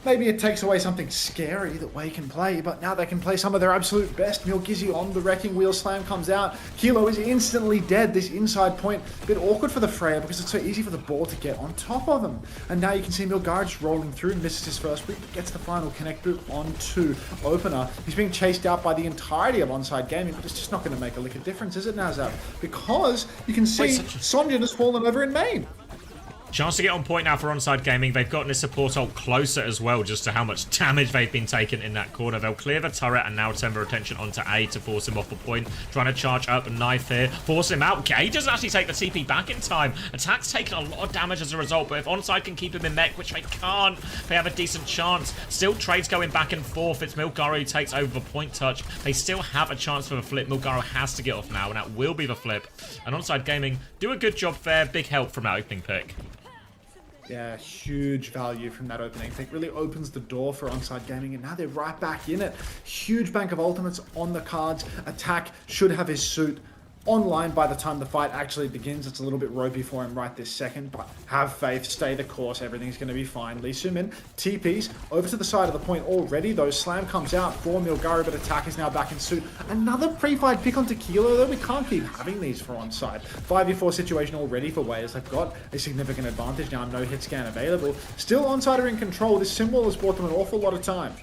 Maybe it takes away something scary that Wei can play, but now they can play some of their absolute best. Milgizzy on the Wrecking Wheel slam comes out. Kilo is instantly dead. This inside point, a bit awkward for the Freya because it's so easy for the ball to get on top of him. And now you can see Milgari just rolling through, misses his first boot, but gets the final connect boot onto Opener. He's being chased out by the entirety of Onside Gaming, but it's just not going to make a lick of difference, is it, Nazab? Because you can see Sonjin has fallen over in main. Chance to get on point now for Onside Gaming. They've gotten this support ult closer as well, just to how much damage they've been taking in that corner. They'll clear the turret and now turn their attention onto A to force him off the point. Trying to charge up a knife here, force him out. He doesn't actually take the TP back in time. Attack's taken a lot of damage as a result, but if Onside can keep him in mech, which they can't, they have a decent chance. Still trades going back and forth. It's Milgari who takes over the point touch. They still have a chance for the flip. Milgari has to get off now, and that will be the flip. And Onside Gaming do a good job there. Big help from that opening pick. Yeah, huge value from that opening pick. Really opens the door for Onside Gaming, and now they're right back in it. Huge bank of ultimates on the cards. Attack should have his suit online by the time the fight actually begins. It's a little bit ropey for him right this second, but have faith, stay the course, everything's going to be fine. Lee Soo-min TPs over to the side of the point already, though. Slam comes out for Milgari, but Attack is now back in suit. Another pre-fight pick on Tequila, though. We can't keep having these for Onside. 5v4 situation already for Wei, as they've got a significant advantage now. No hit scan available. Still Onside are in control. This symbol has bought them an awful lot of time.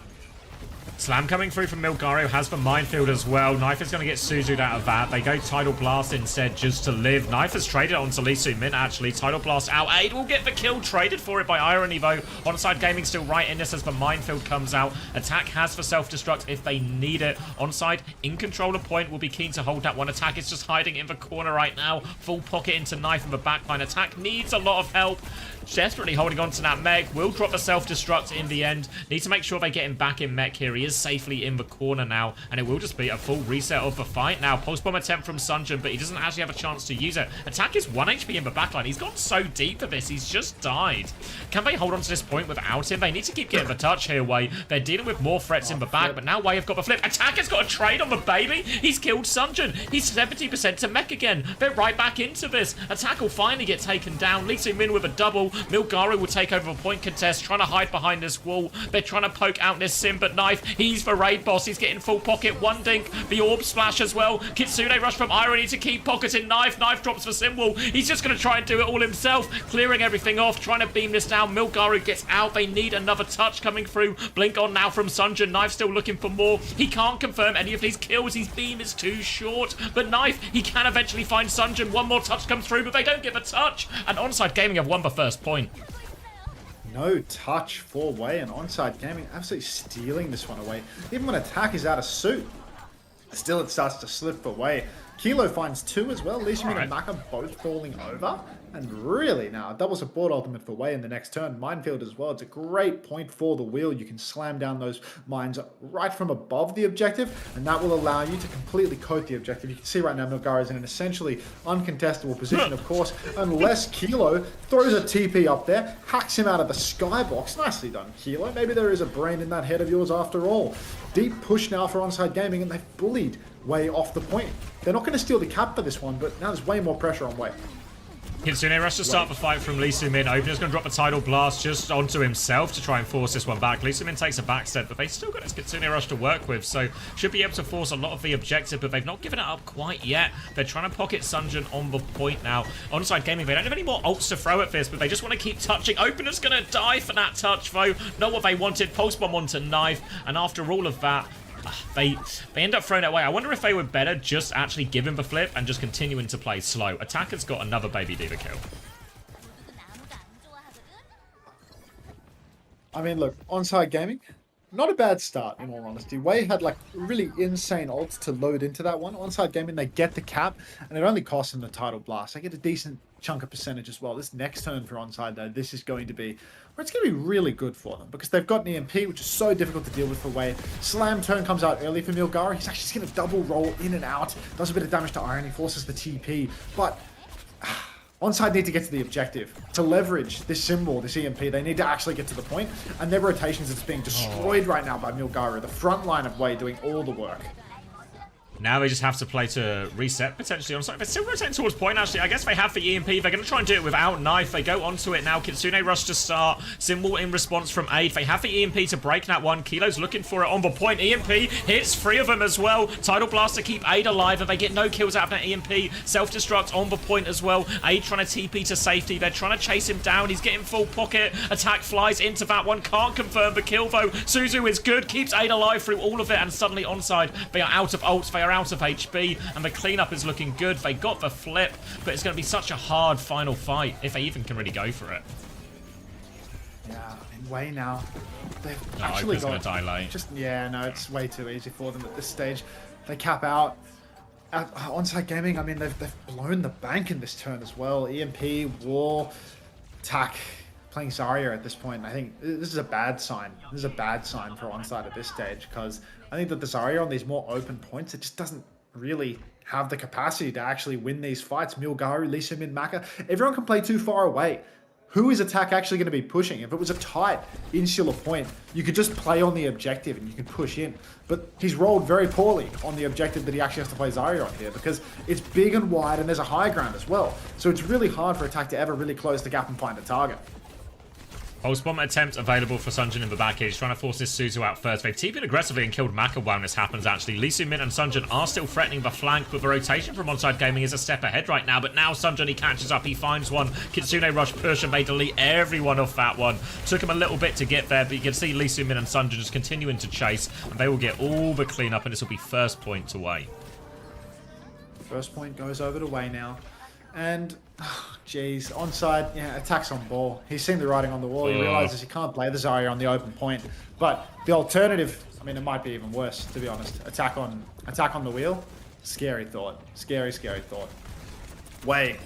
Slam coming through from Milgario, has the minefield as well. Knife is going to get Suzu'd out of that. They go Tidal Blast instead just to live. Knife has traded onto Lee Min actually. Tidal Blast out. Aid will get the kill. Traded for it by Irony though. Onside Gaming still right in this as the minefield comes out. Attack has for self-destruct if they need it. Onside in control of point will be keen to hold that one. Attack is just hiding in the corner right now. Full pocket into Knife in the backline. Attack needs a lot of help. Desperately holding on to that mech. Will drop the self-destruct in the end. Need to make sure they get him back in mech here. He is safely in the corner now, and it will just be a full reset of the fight now. Post bomb attempt from Sunjun, but he doesn't actually have a chance to use it. Attack is 1 HP in the backline. He's gone so deep for this. He's just died. Can they hold on to this point without him? They need to keep getting the touch here, Wei. They're dealing with more threats in the back, but now Wei have got the flip. Attack has got a trade on the baby. He's killed Sunjun. He's 70% to mech again. They're right back into this. Attack will finally get taken down. Lee Min with a double. Milgaru will take over a point contest, trying to hide behind this wall. They're trying to poke out this Sim, but Knife, he's the raid boss. He's getting full pocket. One dink, the orb splash as well. Kitsune rush from Irony to keep pocketing Knife. Knife drops the Sim wall. He's just going to try and do it all himself, clearing everything off, trying to beam this down. Milgaru gets out. They need another touch coming through. Blink on now from Sunjun. Knife still looking for more. He can't confirm any of these kills. His beam is too short, but Knife, he can eventually find Sunjun. One more touch comes through, but they don't get the touch, and Onside Gaming have won the first point. No touch for Wei, and Onside Gaming absolutely stealing this one away. Even when Attack is out of suit, still it starts to slip away. Kilo finds 2 as well. Lee Min and Maka both falling over. And really now, a double support ultimate for Wei in the next turn. Minefield as well. It's a great point for the wheel. You can slam down those mines right from above the objective, and that will allow you to completely coat the objective. You can see right now Milgaru is in an essentially uncontestable position, of course, unless Kilo throws a TP up there, hacks him out of the skybox. Nicely done, Kilo. Maybe there is a brain in that head of yours after all. Deep push now for Onside Gaming, and they've bullied Wei off the point. They're not going to steal the cap for this one, but now there's way more pressure on Wei. Kitsune rush to start the fight from Lee Min. Opener's going to drop a Tidal Blast just onto himself to try and force this one back. Lee Min takes a back step, but they've still got this Kitsune rush to work with, so should be able to force a lot of the objective, but they've not given it up quite yet. They're trying to pocket Sunjun on the point now. Onside Gaming, they don't have any more ults to throw at this, but they just want to keep touching. Opener's going to die for that touch, though. Not what they wanted. Post bomb onto Knife, and after all of that, they end up throwing it away. I wonder if they were better just actually give him the flip and just continuing to play slow. Attacker's got another Baby D.Va kill. I mean, look, Onside Gaming, not a bad start, in all honesty. Wei had, like, really insane ults to load into that one. Onside Gaming, they get the cap, and it only costs them the Tidal Blast. They get a decent chunk of percentage as well. This next turn for Onside, though, this is going to be, where it's going to be really good for them, because they've got an EMP, which is so difficult to deal with for Wei. Slam turn comes out early for Milgaru. He's actually just going to double roll in and out. Does a bit of damage to Irony, forces the TP, but Onside need to get to the objective. To leverage this symbol, this EMP, they need to actually get to the point, and their rotations is being destroyed right now by Milgaru. The front line of Wei doing all the work. Now they just have to play to reset, potentially, on site. They're still rotating towards point, actually. I guess they have the EMP. They're going to try and do it without Knife. They go onto it now. Kitsune rush to start. Symbol in response from Aid. They have the EMP to break that one. Kilo's looking for it on the point. EMP hits 3 of them as well. Tidal Blast to keep Aid alive, and they get no kills out of that EMP. Self-destruct on the point as well. Aid trying to TP to safety. They're trying to chase him down. He's getting full pocket. Attack flies into that one. Can't confirm the kill, though. Suzu is good. Keeps Aid alive through all of it, and suddenly Onside, they are out of ults. They are out of HP, and the cleanup is looking good. They got the flip, but it's going to be such a hard final fight if they even can really go for it. Yeah, in Wei now, they've No, actually got going to die late. just it's way too easy for them at this stage. They cap out. Onside Gaming, I mean, they've blown the bank in this turn as well. EMP, War, Attack, playing Zarya at this point. I think this is a bad sign. This is a bad sign for Onside at this stage, because I think that the Zarya on these more open points, it just doesn't really have the capacity to actually win these fights. Milgaru, Lee Min, Maka, everyone can play too far away. Who is Attack actually going to be pushing? If it was a tight insular point, you could just play on the objective and you could push in. But he's rolled very poorly on the objective that he actually has to play Zarya on here, because it's big and wide and there's a high ground as well. So it's really hard for Attack to ever really close the gap and find a target. Pulse bomb attempt available for Sunjin in the back here. He's trying to force this Suzu out first. They've TP'd aggressively and killed Maka while this happens, actually. Lee Min and Sunjin are still threatening the flank, but the rotation from Onside Gaming is a step ahead right now. But now Sunjin, he catches up, he finds one. Kitsune rush push, and they delete everyone off that one. Took him a little bit to get there, but you can see Lee Min and Sunjin just continuing to chase, and they will get all the cleanup, and this will be first point to Wei. First point goes over to Wei now. And, jeez, onside, yeah, attacks on ball. He's seen the writing on the wall. He realizes he can't play the Zarya on the open point. But the alternative, I mean, it might be even worse, to be honest. Attack on the wheel. Scary thought. Scary thought. Wei,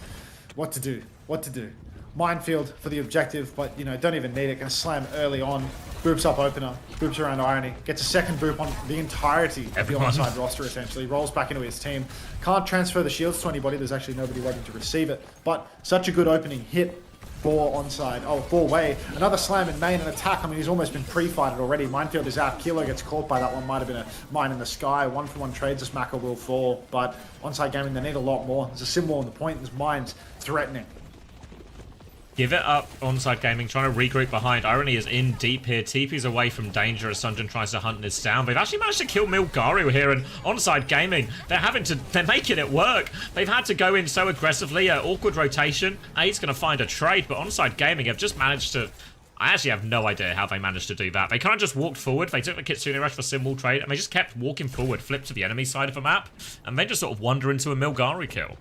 what to do? What to do? Minefield for the objective, but, you know, don't even need it. Gonna slam early on. Boops up opener. Boops around Irony. Gets a second boop on the entirety of the onside roster, essentially. Rolls back into his team. Can't transfer the shields to anybody. There's actually nobody waiting to receive it. But such a good opening hit for onside. Oh, for Wei. Another slam in main and attack. I mean, he's almost been pre-fighted already. Minefield is out. Kilo gets caught by that one. Might have been a mine in the sky. 1-for-1 trades. This Maka will fall. But onside gaming, they need a lot more. There's a sim wall on the point. There's mines threatening. Give it up, Onside Gaming, trying to regroup behind. Irony is in deep here. TP's away from danger as Sunjin tries to hunt this down. They've actually managed to kill Milgaru here, and Onside Gaming, they're making it work. They've had to go in so aggressively. Awkward rotation. A's going to find a trade, but Onside Gaming have just managed to... I actually have no idea how they managed to do that. They kind of just walked forward. They took the Kitsune Rush for Symbol trade, and they just kept walking forward, flipped to the enemy side of the map, and then just sort of wander into a Milgaru kill.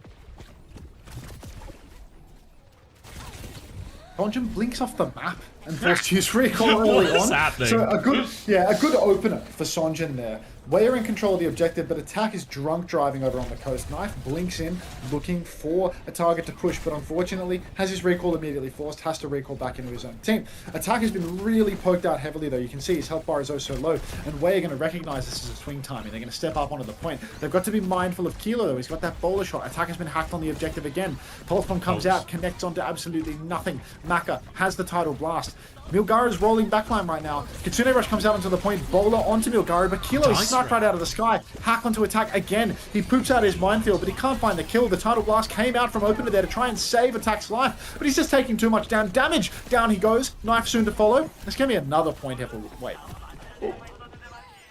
Sonjin blinks off the map and forced to use recall early on. Happening? So a good opener for Sonjin there. Wei are in control of the objective, but Attack is drunk driving over on the coast. Knife blinks in, looking for a target to push, but unfortunately has his recall immediately forced, has to recall back into his own team. Attack has been really poked out heavily though. You can see his health bar is oh so low, and Wei are going to recognize this as a swing timing. They're going to step up onto the point. They've got to be mindful of Kilo though. He's got that bowler shot. Attack has been hacked on the objective again. Pulse Bomb comes out, connects onto absolutely nothing. Maka has the tidal blast. Milgaru's rolling backline right now. Kitsune Rush comes out onto the point, bowler onto Milgaru, but Kilo is sniped right out of the sky. Hack onto Attack again. He poops out his minefield, but he can't find the kill. The tidal blast came out from opener there to try and save Attack's life, but he's just taking too much damage. Down he goes. Knife soon to follow. There's going to be another point here for Wait.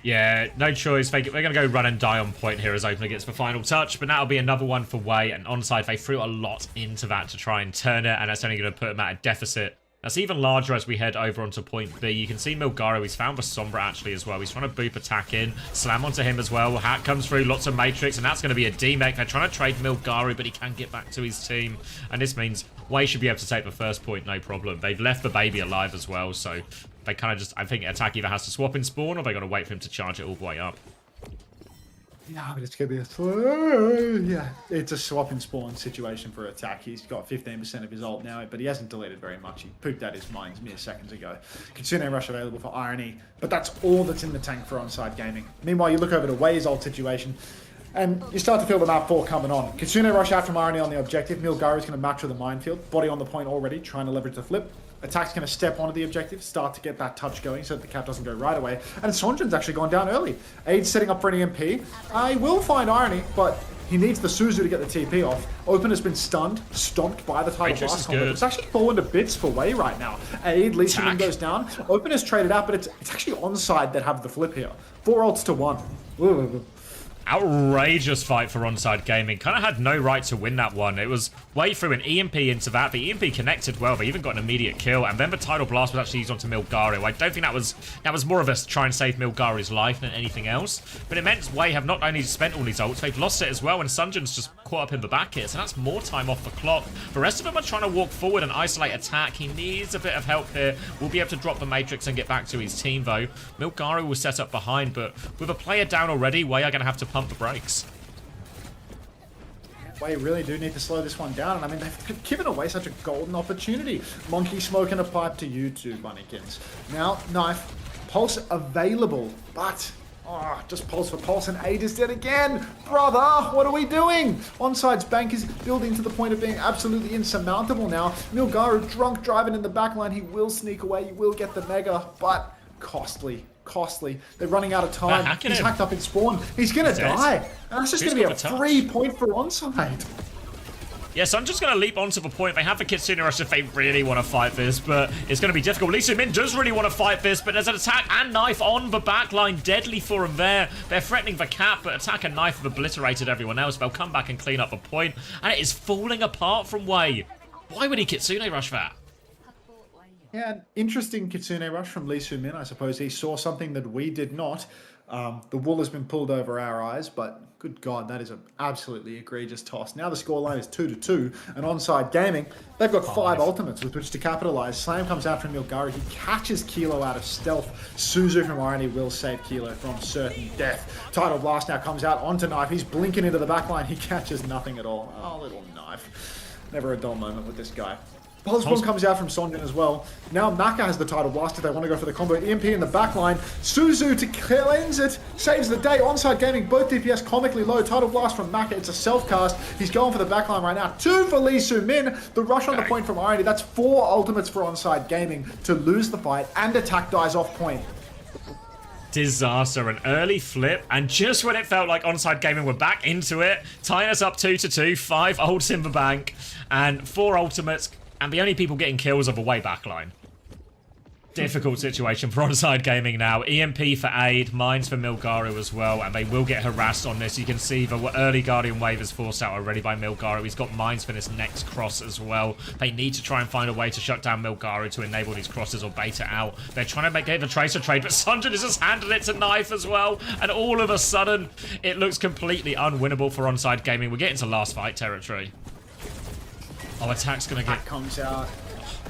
Yeah, no choice. They're going to go run and die on point here as opener gets the final touch, but that'll be another one for Wei, and onside they threw a lot into that to try and turn it, and that's only going to put him at a deficit. That's even larger as we head over onto point B. You can see Milgaru, he's found the Sombra actually as well. He's trying to boop Attack in, slam onto him as well. Hack comes through, lots of Matrix, and that's going to be a D-Mech. They're trying to trade Milgaru, but he can get back to his team. And this means Wei should be able to take the first point, no problem. They've left the baby alive as well, so they kind of just, I think Attack either has to swap in spawn or they're going to wait for him to charge it all the way up. Yeah, but it's going to be it's a swap and spawn situation for Attack. He's got 15% of his ult now, but he hasn't deleted very much. He pooped out his mines mere seconds ago. Kitsune Rush available for Irony, but that's all that's in the tank for onside gaming. Meanwhile, you look over to Wei's ult situation, and you start to feel the map 4 coming on. Kitsune Rush out from Irony on the objective. Milgaru is going to match with the minefield. Body on the point already, trying to leverage the flip. Attack's going to step onto the objective, start to get that touch going so that the cap doesn't go right away. And Sonjin's actually gone down early. Aid's setting up for an EMP. I will find Irony, but he needs the Suzu to get the TP off. Opener's been stunned, stomped by the tidal blast combo. It's actually fallen to bits for Wei right now. Aid, Lee Min goes down. Opener's traded out, but it's actually onside that have the flip here. 4 ults to 1. Ooh. Outrageous fight for onside gaming. Kind of had no right to win that one. It was Wei threw an EMP into that. The EMP connected well. They even got an immediate kill. And then the tidal blast was actually used onto Milgaru. I don't think that was more of a try and save Milgaru's life than anything else. But it meant Wei have not only spent all these ults, they've lost it as well. And Sunjin's just caught up in the back here. So that's more time off the clock. The rest of them are trying to walk forward and isolate Attack. He needs a bit of help here. We'll be able to drop the Matrix and get back to his team though. Milgaru will set up behind, but with a player down already, Wei are going to have to pump the brakes. Wei really do need to slow this one down, and I mean, they've given away such a golden opportunity. Monkey smoking a pipe to you two, Bunnykins. Now, Knife, Pulse available, but just Pulse for Pulse, and Aid is dead again. Brother, what are we doing? Onside's bank is building to the point of being absolutely insurmountable now. Milgaru drunk driving in the backline. He will sneak away, he will get the Mega, but costly. They're running out of time. He's hacked up in spawn. He's gonna die. And that's just gonna be a free point for onside. Yeah, so I'm just going to leap onto the point. They have the Kitsune Rush if they really want to fight this, but it's going to be difficult. Lee Soo-min does really want to fight this, but there's an attack and knife on the backline. Deadly for him there. They're threatening the cap, but attack and knife have obliterated everyone else. They'll come back and clean up the point, and it is falling apart from Wei. Why would he Kitsune Rush that? Yeah, an interesting Kitsune Rush from Lee Soo-min. I suppose he saw something that we did not. The wool has been pulled over our eyes, but good God, that is an absolutely egregious toss. Now the scoreline is 2-2, and Onside Gaming, they've got 5 ultimates with which to capitalize. Slam comes out from Milgari. He catches Kilo out of stealth. Suzu from Irony will save Kilo from certain death. Tidal Blast now comes out onto Knife. He's blinking into the backline. He catches nothing at all. Oh, little Knife. Never a dull moment with this guy. Pulse comes out from Sonjin as well. Now Maka has the Tidal Blast if they want to go for the combo. EMP in the backline. Suzu to cleanse it. Saves the day. Onside Gaming, both DPS comically low. Tidal Blast from Maka. It's a self-cast. He's going for the backline right now. 2 for Lee Soo-min. The rush on the point from Irony. That's 4 ultimates for Onside Gaming to lose the fight. And attack dies off point. Disaster, an early flip, and just when it felt like Onside Gaming were back into it, tying us up 2-2, 5 ults in the bank, and 4 ultimates. And the only people getting kills are the way backline. Difficult situation for Onside Gaming now. EMP for Aid, Mines for Milgaru as well, and they will get harassed on this. You can see the early Guardian Wave is forced out already by Milgaru. He's got Mines for this next cross as well. They need to try and find a way to shut down Milgaru to enable these crosses or bait it out. They're trying to get the Tracer trade, but Sunjin has just handed it to Knife as well, and all of a sudden, it looks completely unwinnable for Onside Gaming. We're getting to last fight territory. Oh, attack's gonna get... comes out.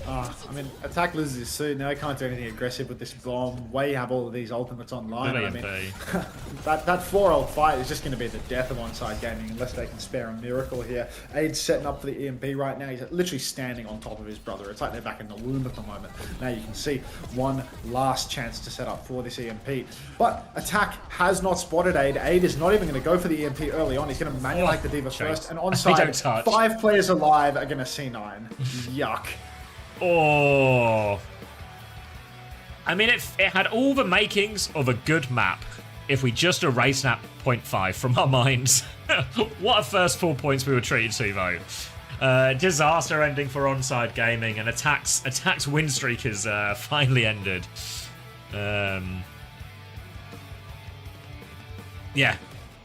I mean, attack loses his suit. Now he can't do anything aggressive with this bomb. Way you have all of these ultimates online. I mean, that 4-ult fight is just going to be the death of Onside Gaming unless they can spare a miracle here. Aid's setting up for the EMP right now. He's literally standing on top of his brother. It's like they're back in the womb at the moment. Now you can see one last chance to set up for this EMP. But attack has not spotted Aid. Aid is not even going to go for the EMP early on. He's going to manual hack the D.Va first. And Onside, 5 players alive are going to C9. Yuck. Oh. I mean, it had all the makings of a good map if we just erased that 0.5 from our minds. What a first 4 points we were treated to, though. Disaster ending for Onside Gaming, and Attack's win streak is finally ended. Yeah,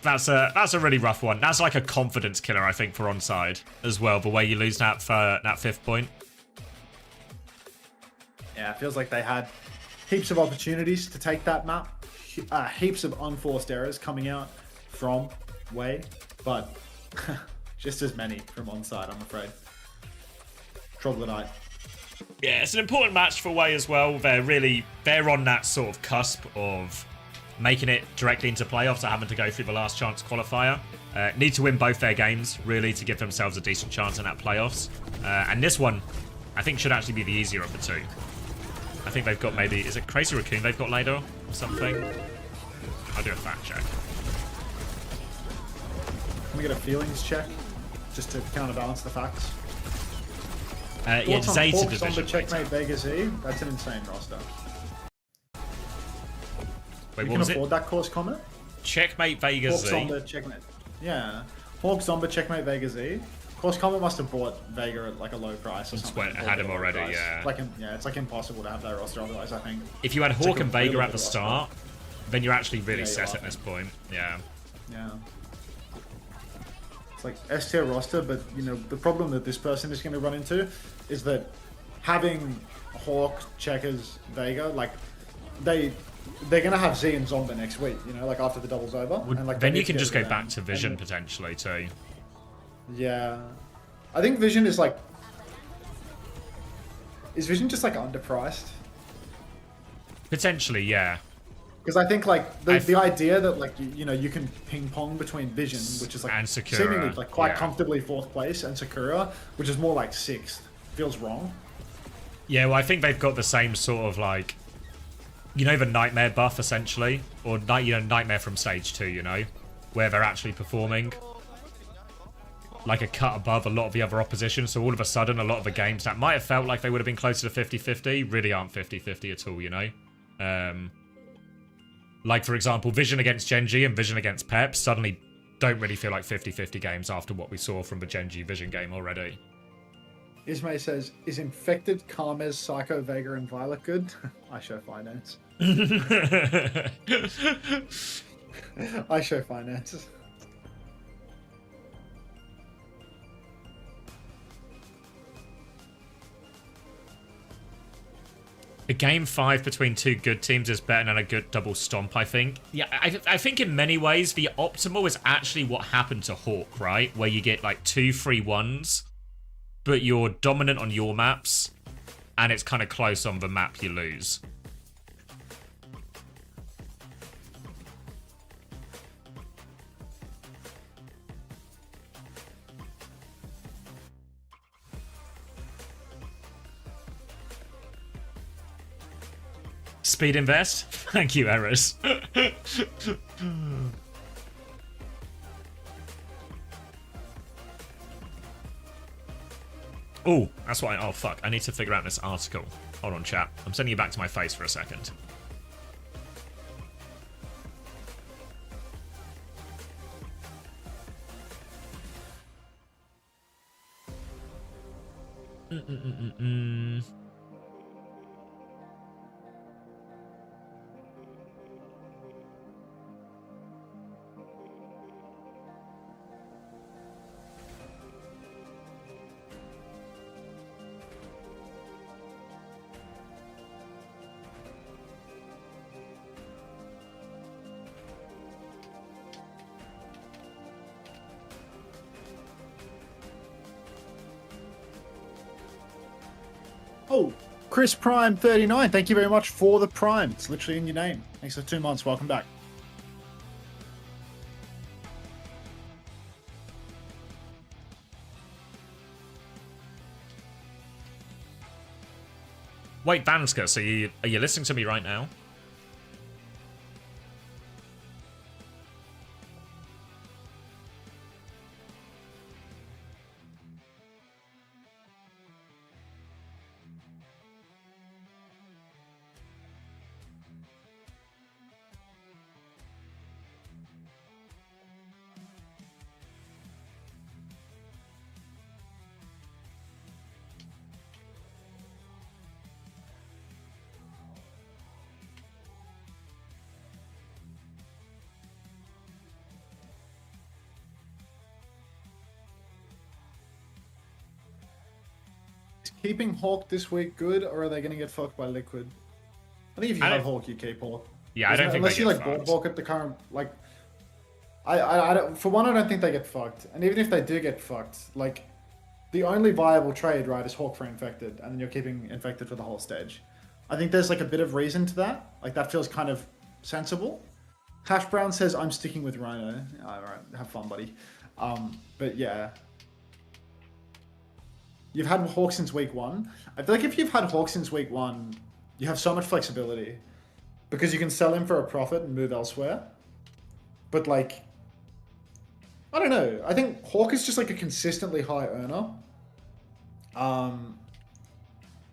that's a really rough one. That's like a confidence killer, I think, for Onside as well, the way you lose that 5th point. Yeah, it feels like they had heaps of opportunities to take that map. Heaps of unforced errors coming out from Wei, but just as many from Onside, I'm afraid. Troglodyte. Yeah, it's an important match for Wei as well. They're on that sort of cusp of making it directly into playoffs or having to go through the last chance qualifier. Need to win both their games, really, to give themselves a decent chance in that playoffs. And this one, I think, should actually be the easier of the two. I think they've got maybe... Is it Crazy Raccoon they've got later or something? I'll do a fact check. Can we get a feelings check? Just to counterbalance the facts. Yeah, Zeta Hawks division. on the Checkmate Vega Z? That's an insane roster. Wait, we what can was afford it? that course comment? Checkmate Vega Hawks Z. on the Checkmate. Yeah. Hawks on the Checkmate Vega Z. Course comment must have bought Vega at like a low price or something. Had him already, yeah. It's like impossible to have that roster otherwise, I think. If you had Hawk and Vega at the start, then you're actually really set at this point. Yeah. Yeah. It's like S tier roster, but you know the problem that this person is going to run into is that having Hawk, Checkers, Vega, like they're going to have Z and Zomba next week. You know, like after the double's over. And, like, then you can just go back to Vision potentially too. Yeah, I think Vision is like. Is Vision just like underpriced? Potentially, yeah. Because I think like the idea that like you know you can ping pong between Vision, which is like and Sakura, seemingly like quite comfortably 4th place, and Sakura, which is more like 6th, feels wrong. Yeah, well, I think they've got the same sort of like, you know, the Nightmare buff essentially, or Nightmare from Stage 2, you know, where they're actually performing like a cut above a lot of the other opposition. So all of a sudden, a lot of the games that might have felt like they would have been closer to 50-50 really aren't 50-50 at all, you know? Like, for example, Vision against Genji and Vision against Pep suddenly don't really feel like 50-50 games after what we saw from the Genji Vision game already. Ismay says, is Infected, Karmez, Psycho, Vega, and Violet good? I show finance. I show finance. A game 5 between two good teams is better than a good double stomp, I think. Yeah, I think in many ways, the optimal is actually what happened to Hawk, right? Where you get like 2-3-1s, but you're dominant on your maps, and it's kind of close on the map you lose. Speed invest? Thank you, Eris. Oh, that's why. Oh, fuck. I need to figure out this article. Hold on, chat. I'm sending you back to my face for a second. Oh, Chris Prime 39. Thank you very much for the Prime. It's literally in your name. Thanks for 2 months. Welcome back. Wait, Vanska, so are you listening to me right now? Keeping Hawk this week good, or are they going to get fucked by Liquid? I think if you have Hawk, you keep Hawk. Yeah, I don't think unless they you get like fucked. Hawk at the current like. I don't, for one, I don't think they get fucked, and even if they do get fucked, like the only viable trade, right, is Hawk for Infected, and then you're keeping Infected for the whole stage. I think there's like a bit of reason to that. Like that feels kind of sensible. Hash Brown says I'm sticking with Rhino. All right, have fun, buddy. But yeah. You've had Hawk since week 1. I feel like if you've had Hawk since week 1, you have so much flexibility. Because you can sell him for a profit and move elsewhere. But like, I don't know. I think Hawk is just like a consistently high earner.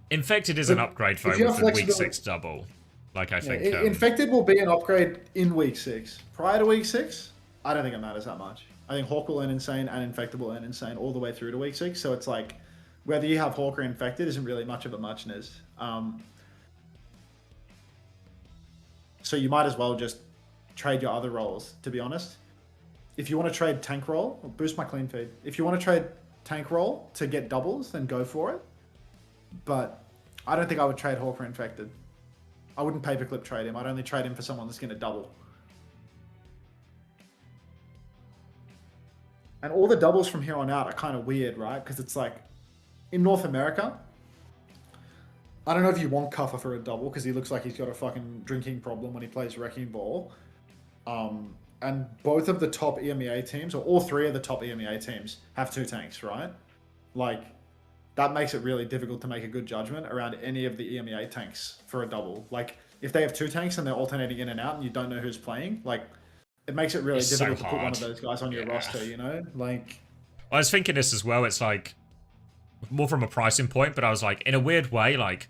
Infected is an upgrade though with the week 6 double. Like I think Infected will be an upgrade in week 6. Prior to week 6, I don't think it matters that much. I think Hawk will earn insane and Infected will earn insane all the way through to week 6. So it's like, whether you have Hawk or Infected isn't really much of a muchness. So you might as well just trade your other roles, to be honest. If you want to trade tank roll, or boost my clean feed. If you want to trade tank roll to get doubles, then go for it. But I don't think I would trade Hawk for Infected. I wouldn't paperclip trade him. I'd only trade him for someone that's going to double. And all the doubles from here on out are kind of weird, right? Because it's like, in North America, I don't know if you want Cuffer for a double because he looks like he's got a fucking drinking problem when he plays Wrecking Ball. And both of the top EMEA teams, or all 3 of the top EMEA teams, have 2 tanks, right? Like, that makes it really difficult to make a good judgment around any of the EMEA tanks for a double. Like, if they have 2 tanks and they're alternating in and out and you don't know who's playing, like, it makes it really difficult to put one of those guys on your roster, you know? Like, I was thinking this as well. It's like, more from a pricing point, but I was like, in a weird way, like,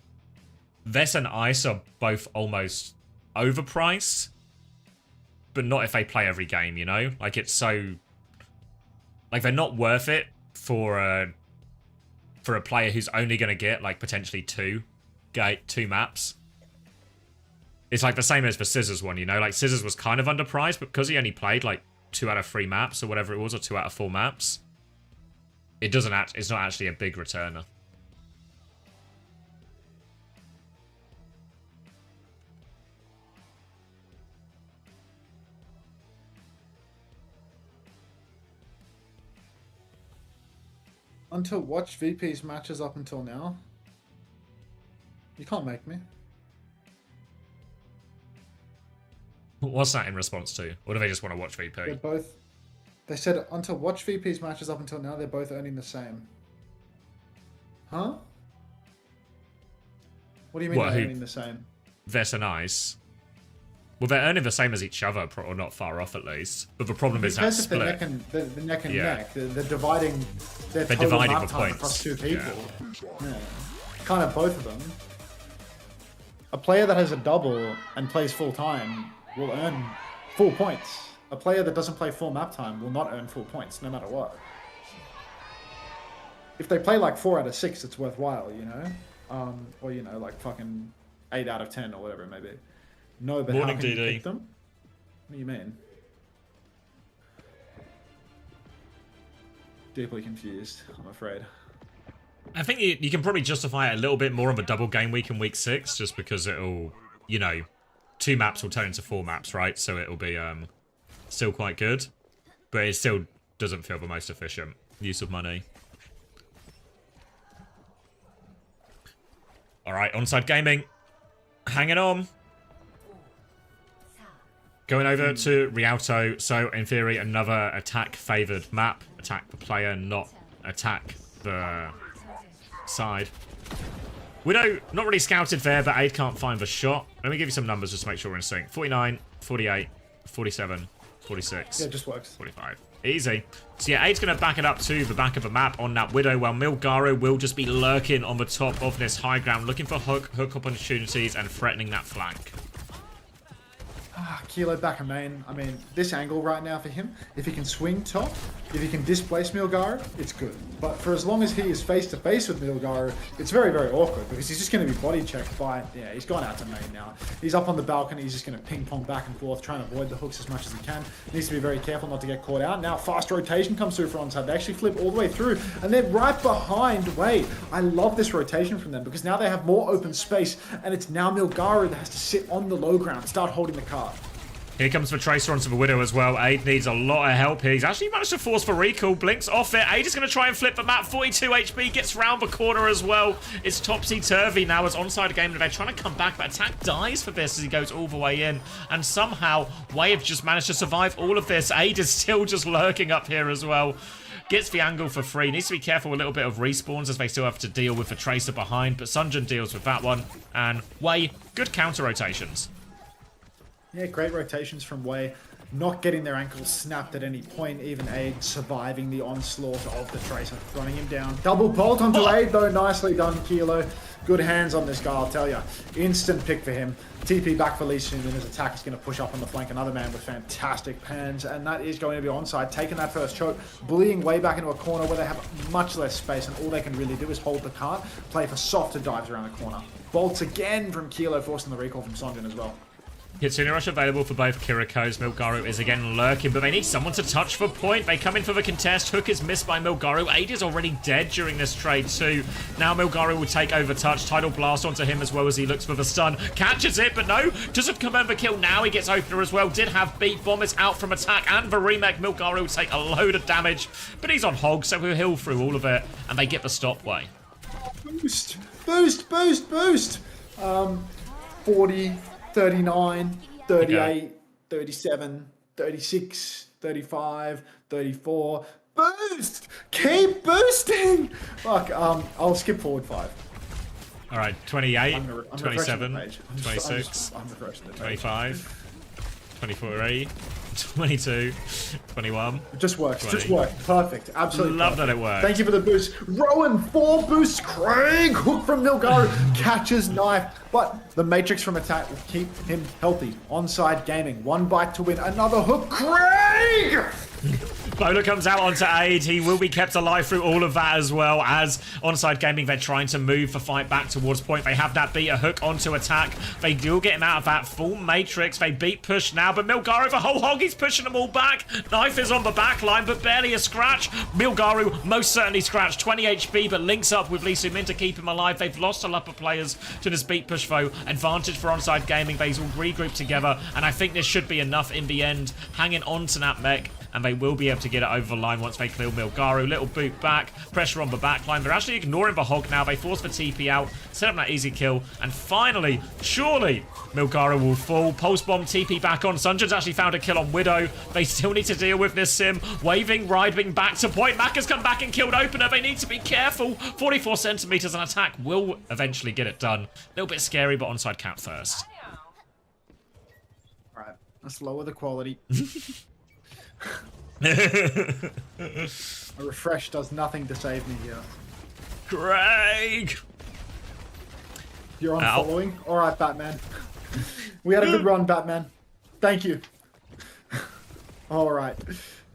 Vess and Ice are both almost overpriced, but not if they play every game, you know? Like, it's so Like, they're not worth it for a player who's only going to get, like, potentially two maps. It's like the same as the Scissors one, you know? Like, Scissors was kind of underpriced, but because he only played, like, 2 out of 3 maps or whatever it was, or 2 out of 4 maps, it's not actually a big returner. Until watch VP's matches up until now. You can't make me. What's that in response to? Or do they just want to watch VP? They're both. They said until watch VP's matches up until now, they're both earning the same. Huh? What do you mean they're earning the same? Vess and Ice. Well, they're earning the same as each other, or not far off at least. But the problem is that split. The neck and neck. They're dividing their total dividing map the time points. across 2 people. Yeah. Kind of both of them. A player that has a double and plays full time will earn full points. A player that doesn't play full map time will not earn full points, no matter what. If they play like 4 out of 6, it's worthwhile, you know? Or, you know, like fucking 8 out of 10 or whatever it may be. No, but Morning, how can DD. you pick them? What do you mean? Deeply confused, I'm afraid. I think you can probably justify it a little bit more of a double game week in week 6, just because it'll, you know, 2 maps will turn into 4 maps, right? So it'll be still quite good, but it still doesn't feel the most efficient use of money. All right, Onside Gaming, hanging on. Going over to Rialto, so in theory another attack-favoured map. Attack the player, not attack the side. Widow, not really scouted there, but Aid can't find the shot. Let me give you some numbers just to make sure we're in sync. 49, 48, 47, 46. Yeah, it just works. 45. Easy. So yeah, Aid's going to back it up to the back of the map on that Widow, while Milgaro will just be lurking on the top of this high ground, looking for hook opportunities and threatening that flank. Kilo back a main. I mean, this angle right now for him, if he can swing top, if he can displace Milgar, it's good. But for as long as he is face to face with Milgar, it's very, very awkward because he's just going to be body checked by, yeah, he's gone out to main now. He's up on the balcony, he's just going to ping pong back and forth, trying to avoid the hooks as much as he can. Needs to be very careful not to get caught out. Now fast rotation comes through for Onside. They actually flip all the way through and they're right behind Wei. I love this rotation from them because now they have more open space and it's now Milgar that has to sit on the low ground, start holding the card. Here comes the Tracer onto the Widow as well. Aid needs a lot of help here. He's actually managed to force for recall. Blinks off it. Aid is going to try and flip the map. 42 HP gets round the corner as well. It's topsy-turvy now as Onside Gaming. They're trying to come back, but Attack dies for this as he goes all the way in. And somehow, Wei have just managed to survive all of this. Aid is still just lurking up here as well. Gets the angle for free. Needs to be careful with a little bit of respawns as they still have to deal with the Tracer behind. But Sunjin deals with that one. And Wei, good counter rotations. Yeah, great rotations from Wei. Not getting their ankles snapped at any point. Even Aid surviving the onslaught of the Tracer, running him down. Double bolt onto Aid though. Nicely done, Kilo. Good hands on this guy, I'll tell you. Instant pick for him. TP back for Lee Sin, and his attack is going to push up on the flank. Another man with fantastic pans, and that is going to be onside. Taking that first choke, bullying way back into a corner where they have much less space, and all they can really do is hold the cart, play for softer dives around the corner. Bolts again from Kilo, forcing the recall from Sonjin as well. Kitsune Rush available for both Kirikos. Milgaru is again lurking, but they need someone to touch for point. They come in for the contest. Hook is missed by Milgaru. Aid is already dead during this trade too. Now Milgaru will take over touch. Tidal Blast onto him as well as he looks for the stun. Catches it, but no, doesn't come over kill. Now he gets opener as well. Did have beat. Bomb is out from attack and the remake. Milgaru will take a load of damage, but he's on hog, so he'll heal through all of it, and they get the stop Way. Boost, boost, boost, boost. 40, 39, 38, 37, 36, 35, 34. Boost! Keep boosting! Fuck, I'll skip forward 5. All right, 28, I'm 27, I'm 26, I'm refreshing the page. 25, 24, 22, 21. It just works. 20. Just worked. Perfect. Absolutely. Love perfect. that it worked. Thank you for the boost. Rowan, 4 boosts. Craig, hook from Milgaru, catches knife. But the Matrix from attack will keep him healthy. Onside Gaming, 1 bite to win. Another hook. Craig! Bowler comes out onto aid. He will be kept alive through all of that as well. As Onside Gaming, they're trying to move the fight back towards point. They have that beat, a hook onto attack. They do get him out of that full matrix. They beat push now, but Milgaru, the whole hog, he's pushing them all back. Knife is on the back line, but barely a scratch. Milgaru most certainly scratched. 20 HP, but links up with Lee Soo-min to keep him alive. They've lost a lot of players to this beat push though. Advantage for Onside Gaming. They all regroup together, and I think this should be enough in the end. Hanging on to that mech, and they will be able to get it over the line once they clear Milgaru. Little boot back, pressure on the back line. They're actually ignoring the hog now. They force the TP out, set up that easy kill, and finally, surely, Milgaru will fall. Pulse bomb, TP back on. Sunjin's actually found a kill on Widow. They still need to deal with this sim. Waving, riding back to point. Mac has come back and killed Opener. They need to be careful. 44 centimeters, an attack will eventually get it done. A little bit scary, but onside count first. All right, let's lower the quality. A refresh does nothing to save me here. Greg! You're on following? Alright, Batman. We had a good run, Batman. Thank you. Alright.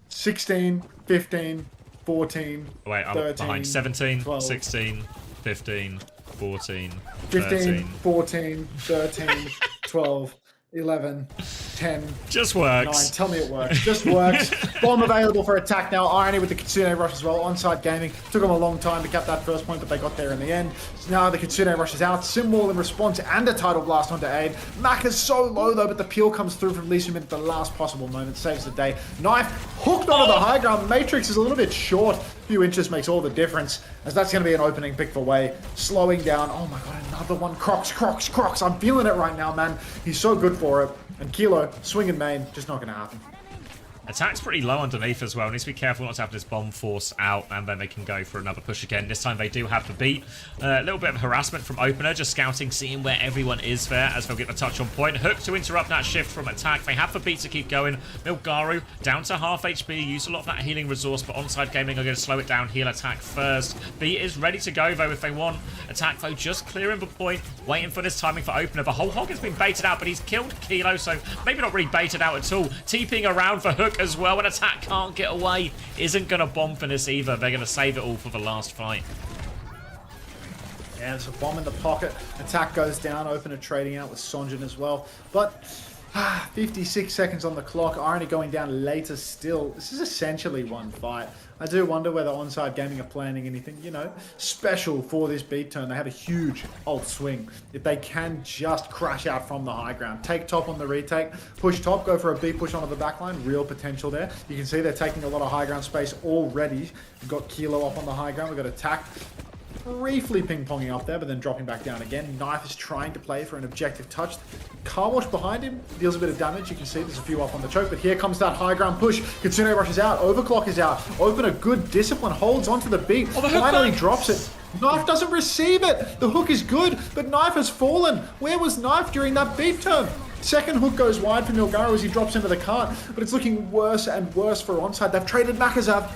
16, 15, 14, Wait, I'm 13, behind. 17, 12, 16, 15, 14, 15, 13. 14, 13, 12, 11, 10, Just works. 9. Tell me it works. Just works. Bomb available for attack now. Irony with the Kitsune rush as well. Onside Gaming. Took them a long time to cap that first point, but they got there in the end. So now the Kitsune rush is out. Symbol in response and a Tidal Blast onto aid. Mac is so low though, but the peel comes through from Lee Soo-min at the last possible moment. Saves the day. Knife hooked onto the high ground. Matrix is a little bit short. A few inches makes all the difference, as that's going to be an opening pick for Wei. Slowing down. Oh my god, another one. Crocs. I'm feeling it right now, man. He's so good for it. And Kilo, swinging main, just not going to happen. Attack's pretty low underneath as well. Needs to be careful not to have this bomb force out, and then they can go for another push again. This time they do have the beat. A little bit of harassment from Opener, just scouting, seeing where everyone is there as they'll get the touch on point. Hook to interrupt that shift from attack. They have the beat to keep going. Milgaru down to half HP. Use a lot of that healing resource, but Onside Gaming are going to slow it down. Heal attack first. Beat is ready to go though if they want. Attack though just clearing the point, waiting for this timing for Opener. The whole hog has been baited out, but he's killed Kilo, so maybe not really baited out at all. TPing around for Hook as well. An attack can't get away. Isn't going to bomb for this either. They're going to save it all for the last fight. Yeah, there's a bomb in the pocket. Attack goes down. Opener trading out with Sonjin as well. But 56 seconds on the clock. Irony going down later still. This is essentially one fight. I do wonder whether Onside Gaming are planning anything, you know, special for this beat turn. They have a huge ult swing. If they can just crash out from the high ground, take top on the retake, push top, go for a beat push onto the backline, real potential there. You can see they're taking a lot of high ground space already. We've got Kilo up on the high ground. We've got attack briefly ping-ponging up there, but then dropping back down again. Knife is trying to play for an objective touch. Car wash behind him deals a bit of damage. You can see there's a few up on the choke, but here comes that high ground push. Kitsune rushes out. Overclock is out. Open a good discipline, holds onto the beat. Finally drops it. Knife doesn't receive it. The hook is good, but Knife has fallen. Where was Knife during that beat turn? Second hook goes wide for Milgaru as he drops into the cart, but it's looking worse and worse for Onside. They've traded Makazav.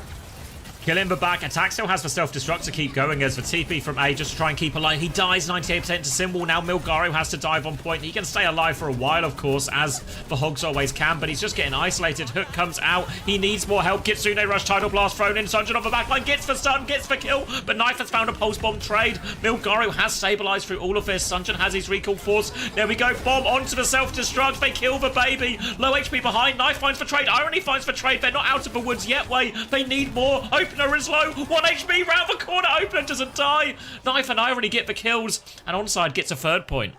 Killing the back. Attack still has the self-destruct to keep going as the TP from A just to try and keep alive. He dies 98% to Symbol. Now Milgaru has to dive on point. He can stay alive for a while, of course, as the Hogs always can, but he's just getting isolated. Hook comes out. He needs more help. Kitsune rush, Tidal Blast thrown in. Sunjin on the backline gets the stun, gets the kill, but Knife has found a pulse bomb trade. Milgaru has stabilized through all of this. Sunjin has his recall force. There we go. Bomb onto the self-destruct. They kill the baby. Low HP behind. Knife finds for trade. Irony finds for trade. They're not out of the woods yet, Way. They need more. Opener is low. 1 HP round the corner. Opener doesn't die. Knife and Irony get the kills, and Onside gets a third point.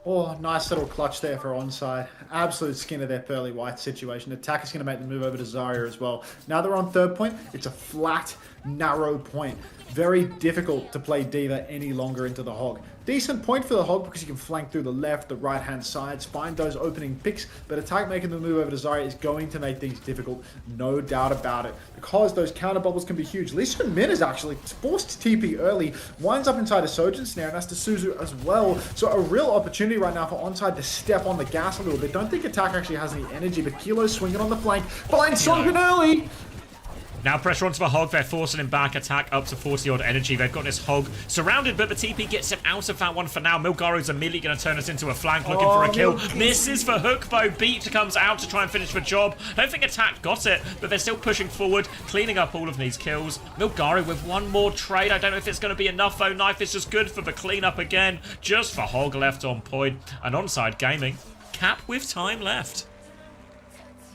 Oh, nice little clutch there for Onside. Absolute skin of their pearly white situation. Attack is going to make the move over to Zarya as well. Now they're on third point. It's a flat, narrow point. Very difficult to play Diva any longer into the hog. Decent point for the hog because you can flank through the left, the right-hand sides, find those opening picks, but Attack making the move over to Zarya is going to make things difficult, no doubt about it, because those counter bubbles can be huge. Lee Soo-min is actually forced to TP early, winds up inside a Sojin snare, and has to Suzu as well, so a real opportunity right now for Onside to step on the gas a little bit. Don't think Attack actually has any energy, but Kilo swinging on the flank, finds Sonjin early! Now pressure onto the Hog. They're forcing him back. Attack up to 40 odd energy. They've got this Hog surrounded, but the TP gets him out of that one for now. Milgaru's immediately going to turn us into a flank, looking for a kill. Misses for hook, though. Beat comes out to try and finish the job. I don't think Attack got it, but they're still pushing forward, cleaning up all of these kills. Milgaru with one more trade. I don't know if it's going to be enough, though. Knife is just good for the cleanup again. Just for Hog left on point. And Onside Gaming, Cap with time left.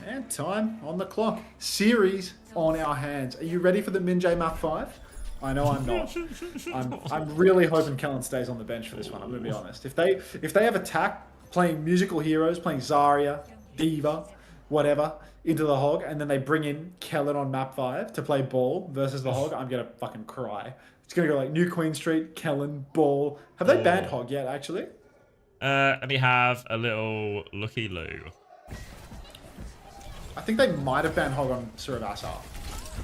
And time on the clock. Series on our hands. Are you ready for the Minjay map 5? I know I'm not. I'm really hoping Kellen stays on the bench for this one. I'm going to be honest. If they have Attack playing musical heroes, playing Zarya, Diva, whatever, into the Hog, and then they bring in Kellen on map 5 to play Ball versus the Hog, I'm going to fucking cry. It's going to go like New Queen Street, Kellen, Ball. Have they banned Hog yet, actually? Let me have a little looky-loo. I think they might have banned Hog on Suravasa.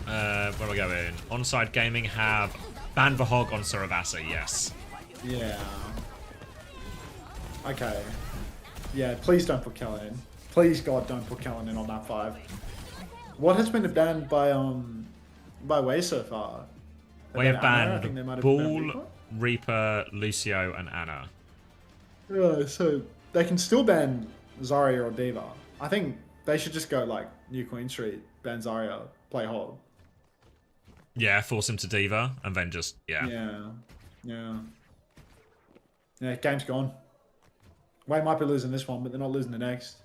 Where are we going? Onside Gaming have banned the Hog on Suravasa, yes. Yeah. Okay. Yeah, please don't put Kellen in. Please, God, don't put Kellen in on map 5. What has been banned by Way so far? We have banned Bull, banned Reaper, Lucio, and Anna. So they can still ban Zarya or Diva. I think they should just go like New Queen Street, ban Zarya, play Hog. Yeah, force him to Diva, and then just, yeah. Yeah, game's gone. Way might be losing this one, but they're not losing the next.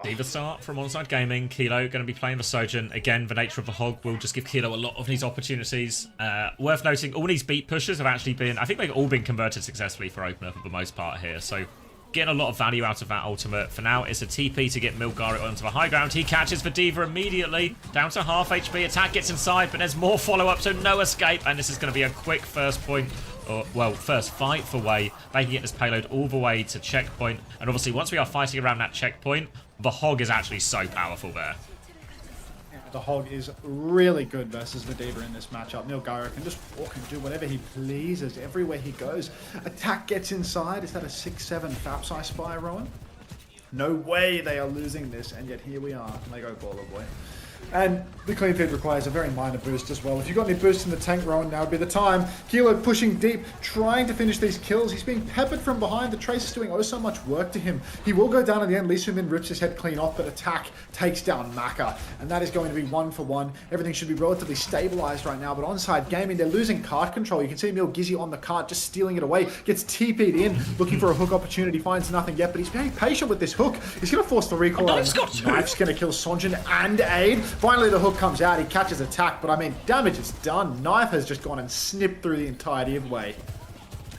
Diva start from Onside Gaming. Kilo going to be playing the Sojourn. Again, the nature of the Hog will just give Kilo a lot of these opportunities. Worth noting, all these beat pushes have actually been, I think they've all been converted successfully for opener for the most part here. So getting a lot of value out of that ultimate. For now, it's a TP to get Milgaru onto the high ground. He catches the Diva immediately. Down to half HP. Attack gets inside, but there's more follow-up, so no escape. And this is going to be a quick first point. First fight for Way. They can get this payload all the way to checkpoint. And obviously, once we are fighting around that checkpoint, the Hog is actually so powerful there. The Hog is really good versus the Diva in this matchup. Milgaru can just walk and do whatever he pleases everywhere he goes. Attack gets inside. Is that a 6-7 Fapsi spy, Rowan? No way they are losing this, and yet here we are. And they go Baller Boy. And the clean feed requires a very minor boost as well. If you've got any boost in the tank, Rowan, now would be the time. Kilo pushing deep, trying to finish these kills. He's being peppered from behind. The Trace is doing oh so much work to him. He will go down at the end. Lee Sumin rips his head clean off, but Attack takes down Maka. And that is going to be 1-for-1. Everything should be relatively stabilized right now, but Onside Gaming, they're losing cart control. You can see Emil Gizzy on the cart, just stealing it away. Gets TP'd in, looking for a hook opportunity. Finds nothing yet, but he's very patient with this hook. He's going to force the recall. Knife's going to kill Sonjin and Aid. Finally, the hook comes out. He catches Attack, but I mean, damage is done. Knife has just gone and snipped through the entirety of Way.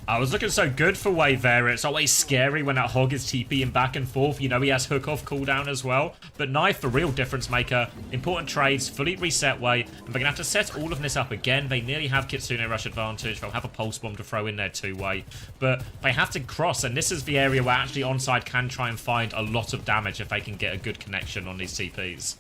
I was looking so good for Way there. It's always scary when that Hog is TPing back and forth. You know, he has hook off cooldown as well. But Knife, the real difference maker. Important trades, fully reset Way. And they're going to have to set all of this up again. They nearly have Kitsune Rush advantage. They'll have a Pulse Bomb to throw in there too, Way. But they have to cross. And this is the area where actually Onside can try and find a lot of damage if they can get a good connection on these TPs.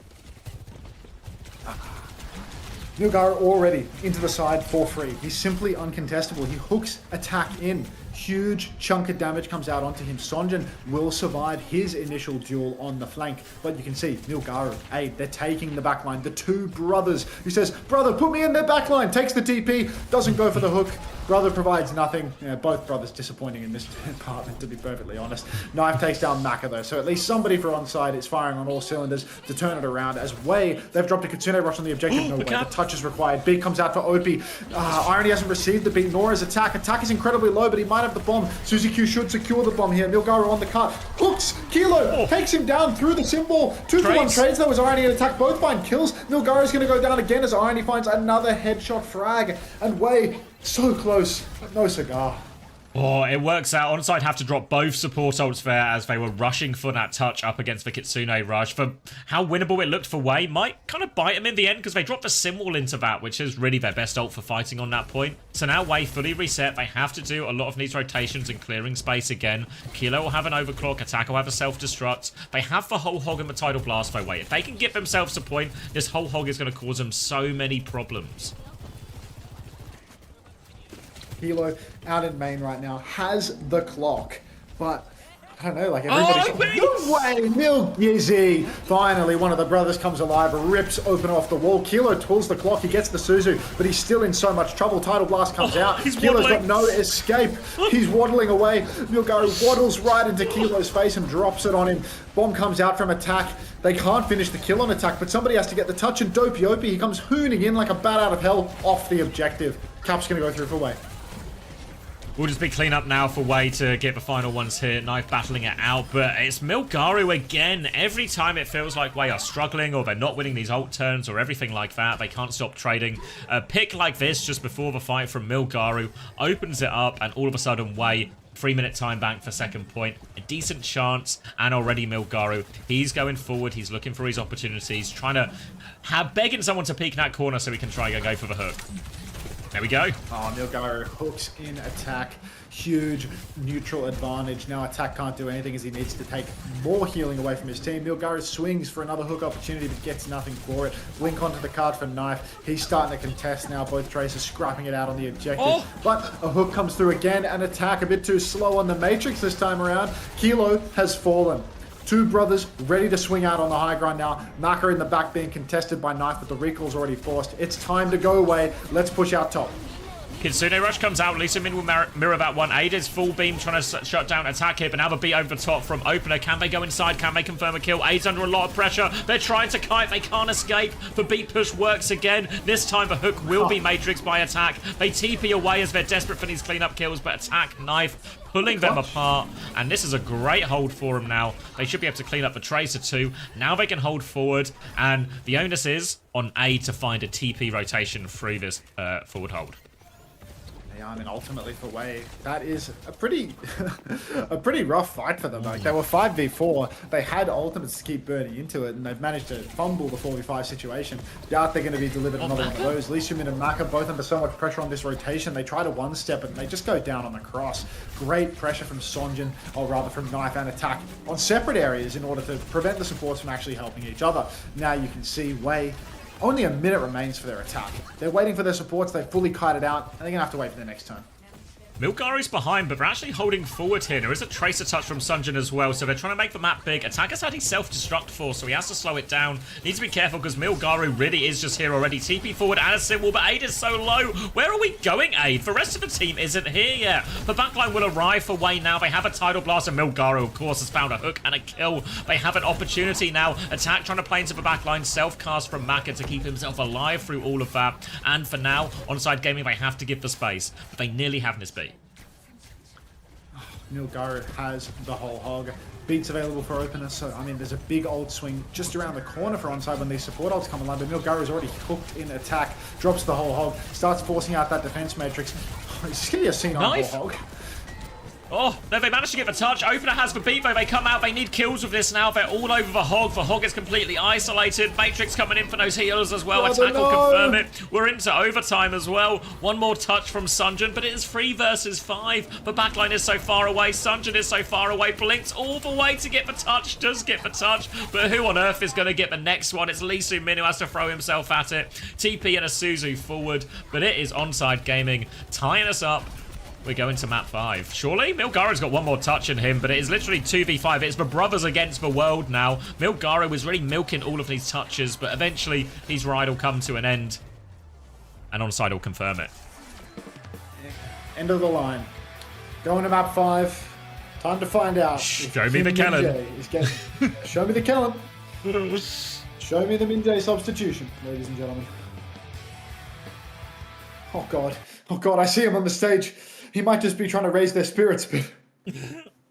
Milgaru already into the side for free. He's simply uncontestable. He hooks Attack in. Huge chunk of damage comes out onto him. Sonjin will survive his initial duel on the flank. But you can see Milgaru, Aid, they're taking the backline. The two brothers, he says, brother, put me in their backline. Takes the TP, doesn't go for the hook. Brother provides nothing. Yeah, both brothers disappointing in this department, to be perfectly honest. Knife takes down Maka, though, so at least somebody for Onside is firing on all cylinders to turn it around. As Way, they've dropped a Kitsune Rush on the objective. No way. The touch is required. Beat comes out for Opie. Irony hasn't received the beat, nor is Attack. Attack is incredibly low, but he might have the bomb. Suzy Q should secure the bomb here. Milgaru on the cart. Hooks. Kilo takes him down through the symbol. 2-for-1 trades, though, as Irony and Attack both find kills. Milgaru is going to go down again as Irony finds another headshot frag. And Way, so close, but no cigar. Oh, it works out. Onside have to drop both support ults there as they were rushing for that touch up against the Kitsune Rush. For how winnable it looked for Way, might kind of bite him in the end because they dropped a symbol into that, which is really their best ult for fighting on that point. So now Way fully reset. They have to do a lot of these rotations and clearing space again. Kilo will have an overclock. Attack will have a self-destruct. They have the whole Hog and the Tidal Blast though, Way. If they can get themselves a point, this whole Hog is going to cause them so many problems. Kilo out in main right now has the clock, but I don't know, like everybody's no way, Mil Gizzy. Finally, one of the brothers comes alive, rips open off the wall. Kilo pulls the clock, he gets the Suzu, but he's still in so much trouble. Tidal Blast comes out. Kilo's got no escape. He's waddling away. Milgaru waddles right into Kilo's face and drops it on him. Bomb comes out from attack. They can't finish the kill on attack, but somebody has to get the touch, and Dopey, he comes hooning in like a bat out of hell off the objective. Cap's gonna go through for Wei. We'll just be clean up now for Wei to get the final ones here. Knife battling it out, but it's Milgaru again. Every time it feels like Wei are struggling or they're not winning these ult turns or everything like that, they can't stop trading. A pick like this just before the fight from Milgaru opens it up, and all of a sudden Wei, 3-minute time bank for second point. A decent chance, and already Milgaru, he's going forward. He's looking for his opportunities, trying to begging someone to peek in that corner so he can try and go for the hook. There we go. Oh, Milgaru hooks in attack. Huge neutral advantage. Now attack can't do anything as he needs to take more healing away from his team. Milgaru swings for another hook opportunity but gets nothing for it. Blink onto the card for Knife. He's starting to contest now. Both Tracers scrapping it out on the objective. But a hook comes through again, and attack a bit too slow on the Matrix this time around. Kilo has fallen. Two brothers ready to swing out on the high ground now. Naka in the back being contested by Knife, but the recall's already forced. It's time to go away. Let's push out top. Kitsune Rush comes out. Lisa Min will mirror that one. Ada's full beam trying to shut down attack here, but now the beat over the top from Opener. Can they go inside? Can they confirm a kill? Ada's under a lot of pressure. They're trying to kite. They can't escape. The beat push works again. This time the hook will be Matrix by attack. They TP away as they're desperate for these cleanup kills, but attack, Knife pulling them apart, and this is a great hold for them now. They should be able to clean up the Tracer too. Now they can hold forward, and the onus is on A to find a TP rotation through this forward hold. Yeah, I mean, ultimately for Wei, that is a pretty rough fight for them. Like, they were 5v4, they had ultimates to keep burning into it, and they've managed to fumble the 4v5 situation. Doubt they're going to be delivered another one of those. Lee Min and Maka both under so much pressure on this rotation. They try to one-step it, and they just go down on the cross. Great pressure from Sonjin, or rather from Knife and Attack, on separate areas in order to prevent the supports from actually helping each other. Now you can see Wei, only a minute remains for their attack. They're waiting for their supports, they've fully kited out, and they're going to have to wait for the next turn. Milgaru's behind, but they're actually holding forward here. There is a Tracer touch from Sunjin as well, so they're trying to make the map big. Attacker's had his self-destruct for, so he has to slow it down. Needs to be careful because Milgaru really is just here already. TP forward and a Simwall, but Aid is so low. Where are we going, Aid? The rest of the team isn't here yet. The backline will arrive for Wei now. They have a Tidal Blast, and Milgaru, of course, has found a hook and a kill. They have an opportunity now. Attack trying to play into the backline. Self-cast from Maka to keep himself alive through all of that. And for now, Onside Gaming, they have to give the space, but they nearly have this beat. Milgaru has the whole hog. Beats available for opener, so I mean there's a big ult swing just around the corner for Onside when these support ults come along, but Milgaru's already hooked in attack, drops the whole hog, starts forcing out that defense matrix. It's just gonna be a scene on whole hog. Oh, no, they managed to get the touch. Opener has the beat, though. They come out. They need kills with this now. They're all over the hog. The hog is completely isolated. Matrix coming in for those healers as well. Attack will confirm it. We're into overtime as well. One more touch from Sunjin, but it is 3 versus 5. The backline is so far away. Sunjin is so far away. Blinks all the way to get the touch. Does get the touch, but who on earth is going to get the next one? It's Lee Min who has to throw himself at it. TP and a Suzu forward, but it is Onside Gaming tying us up. We're going to map 5. Surely? Milgaru's got one more touch in him, but it is literally 2v5. It's the brothers against the world now. Milgaru was really milking all of these touches, but eventually his ride will come to an end. And Onside will confirm it. End of the line. Going to map 5. Time to find out. Show me the Kellen. Show me the Kellen. Show me the Minjay substitution, ladies and gentlemen. Oh god. Oh god, I see him on the stage. He might just be trying to raise their spirits, but...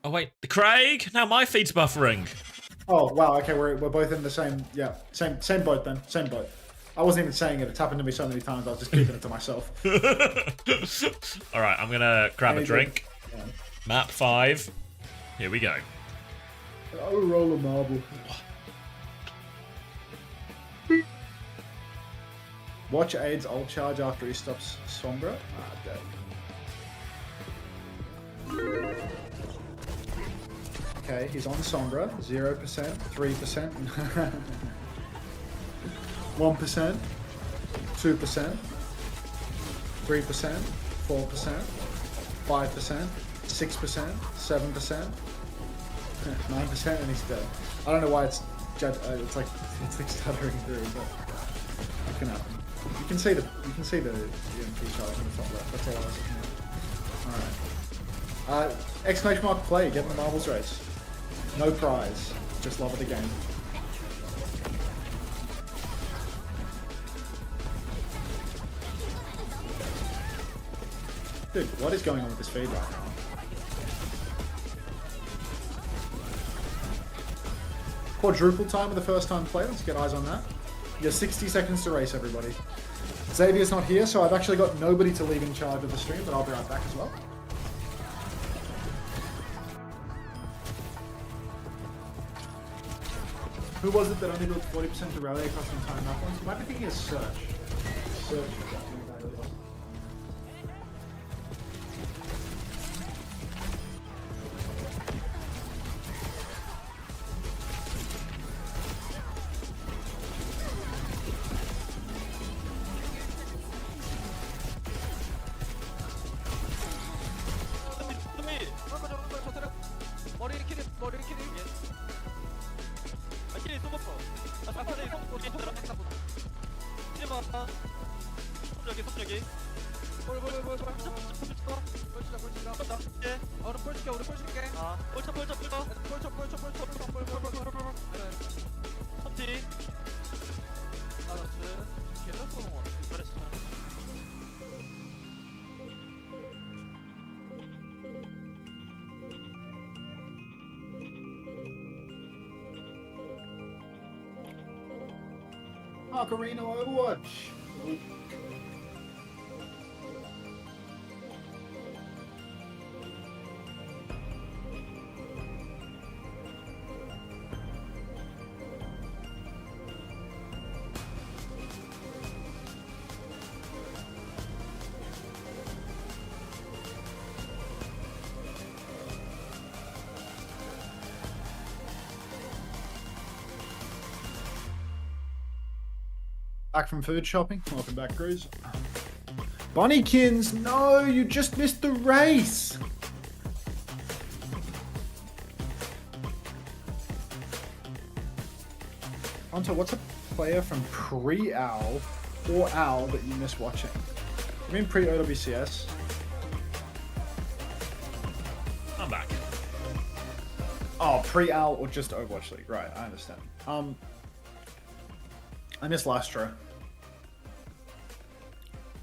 Oh wait, Craig? Now my feed's buffering. Oh wow, okay, we're both in the same, yeah, same boat then, same boat. I wasn't even saying it, it's happened to me so many times, I was just keeping it to myself. Alright, I'm gonna grab a drink. Yeah. Map 5. Here we go. Oh, roll a marble. Watch Aid's ult charge after he stops Sombra. Ah, dead. Okay, he's on Sombra. 0%, 3%, 1%, 2%, 3%, 4%, 5%, 6%, 7%, 9% and he's dead. I don't know why it's like stuttering through, but it can happen. You can see the EMP charge in the top left. That's all I was looking at. Alright. Exclamation mark play, get in the marbles race. No prize. Just love of the game. Dude, what is going on with this feed right now? Quadruple time of the first time play. Let's get eyes on that. You have 60 seconds to race, everybody. Xavier's not here, so I've actually got nobody to leave in charge of the stream, but I'll be right back as well. Who was it that only built 40% to rally across the entire map once? You might be thinking of Search. Search. Ocarina Overwatch. Back from food shopping. Welcome back, Cruz. Bunnykins, no, you just missed the race. Onto, what's a player from pre-Owl or Owl that you miss watching? You mean pre-OWCS? I'm back. Oh, pre-Owl or just Overwatch League. Right, I understand. I miss Lastro.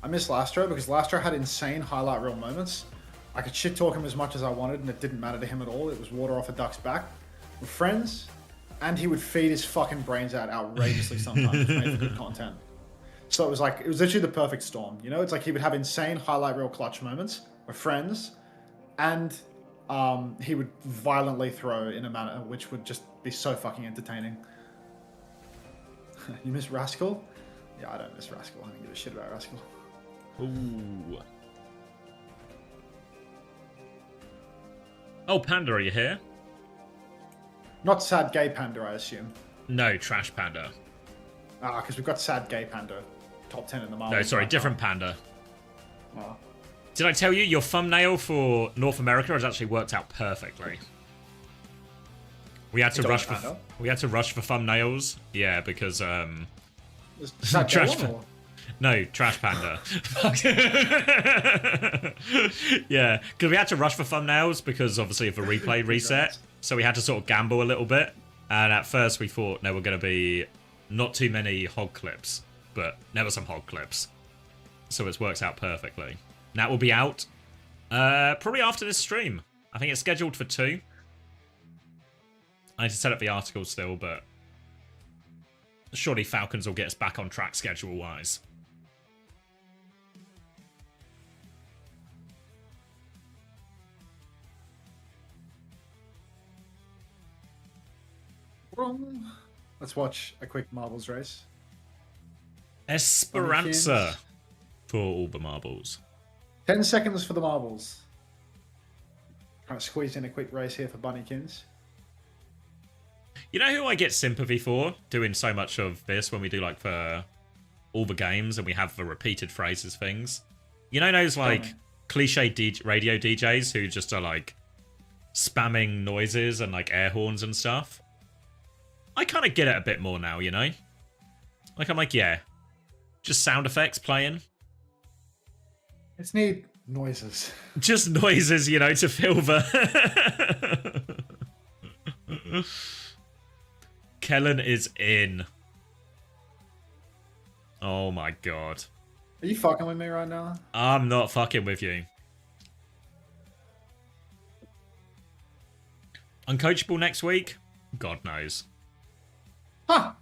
I miss Lastro because Lastro had insane highlight reel moments. I could shit talk him as much as I wanted and it didn't matter to him at all. It was water off a duck's back. With friends, and he would feed his fucking brains out outrageously sometimes, which made for good content. So it was literally the perfect storm. You know, it's like he would have insane highlight reel clutch moments with friends, and he would violently throw in a manner which would just be so fucking entertaining. You miss Rascal? Yeah, I don't miss Rascal. I don't give a shit about Rascal. Ooh. Oh, Panda, are you here? Not sad gay Panda, I assume. No, Trash Panda. Ah, because we've got sad gay Panda. Top 10 in the market. No, sorry, different Panda. Oh. Did I tell you your thumbnail for North America has actually worked out perfectly? We had to rush for thumbnails. Yeah, because Trash No, Trash Panda. Yeah, because we had to rush for thumbnails because obviously of the replay reset. So we had to sort of gamble a little bit. And at first we thought there were going to be not too many hog clips, but there were some hog clips. So it's worked out perfectly. And that will be out probably after this stream. I think it's scheduled for 2. I need to set up the article still, but surely Falcons will get us back on track schedule-wise. Let's watch a quick marbles race. Esperanza for all the marbles. 10 seconds for the marbles. Trying to squeeze in a quick race here for Bunnykins. You know who I get sympathy for doing so much of this when we do like for all the games and we have the repeated phrases things? You know those like cliche radio DJs who just are like spamming noises and like air horns and stuff. I kind of get it a bit more now, you know? Like, I'm like, yeah, just sound effects playing. It's need noises. Just noises, you know, to fill the... Kellen is in. Oh my god. Are you fucking with me right now? I'm not fucking with you. Uncoachable next week? God knows. Huh.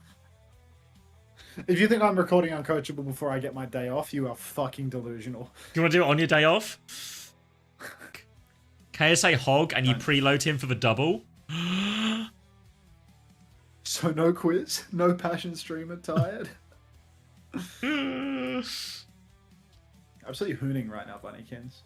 If you think I'm recording Uncoachable before I get my day off, you are fucking delusional. Do you want to do it on your day off? KSA Hog and you preload him for the double? So no quiz? No passion streamer tired? Absolutely hooning right now, Bunnykins.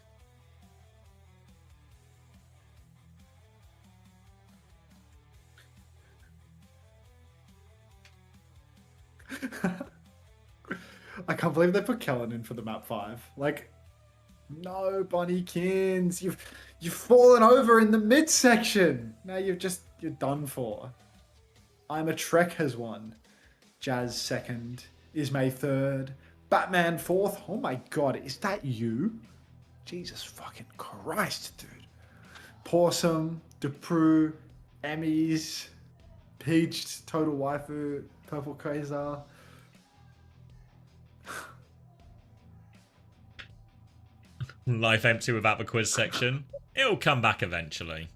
I can't believe they put Kellen in for the map 5. Like, no, Bunnykins, you've fallen over in the midsection. Now you're done for. I'm a Trek has won. Jazz 2nd. Ismay 3rd. Batman 4th. Oh my god, is that you? Jesus fucking Christ, dude. Porsum, Deprue, Emmys, Peach, Total Waifu, Purple Quasar. Life empty without the quiz section. It'll come back eventually.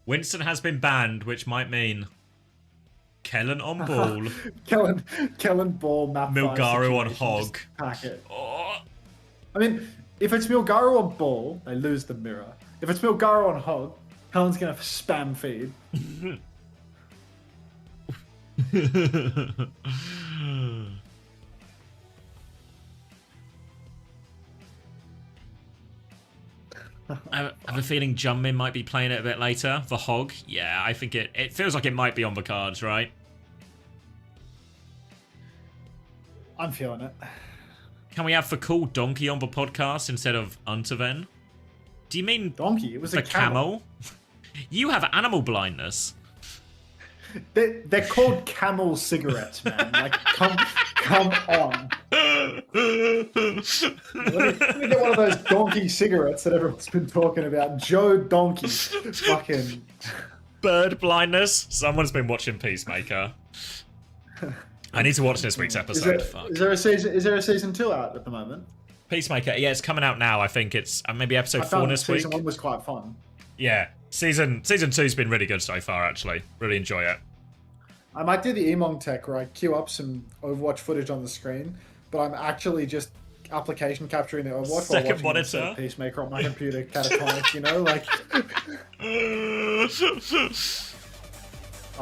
Winston has been banned, which might mean Kellen on ball. Kellen ball map. Milgaru on hog. Packet. Oh. I mean, if it's Milgaru on ball, they lose the mirror. If it's Milgaru on hog, Kellen's gonna spam feed. I have a feeling Jumpmin might be playing it a bit later. The hog, yeah, I think it feels like it might be on the cards, right? I'm feeling it. Can we have the cool donkey on the podcast instead of Unterven? Do you mean donkey? It was the a camel. You have animal blindness. They're called Camel cigarettes, man. Like, come on. Let me get one of those donkey cigarettes that everyone's been talking about. Joe Donkey. Fucking... Bird blindness? Someone's been watching Peacemaker. I need to watch this week's episode. Is there a season 2 out at the moment? Peacemaker, yeah, it's coming out now. I think it's maybe episode 4 this week. Season 1 was quite fun. Yeah, season 2's been really good so far, actually. Really enjoy it. I might do the Emong tech where I queue up some Overwatch footage on the screen, but I'm actually just application capturing the Overwatch Second while watching monitor. Peacemaker on my computer, catatonic, you know, like...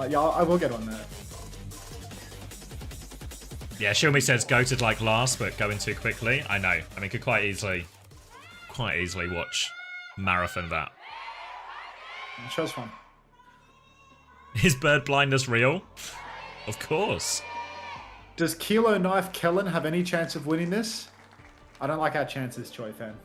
yeah, I will get on that. Yeah, Shilmi says go to like last, but going too quickly. I know. I mean, could quite easily watch marathon that. The show's fun. Is bird blindness real? Of course. Does Kilo Knife Kellen have any chance of winning this? I don't like our chances, Choi fan.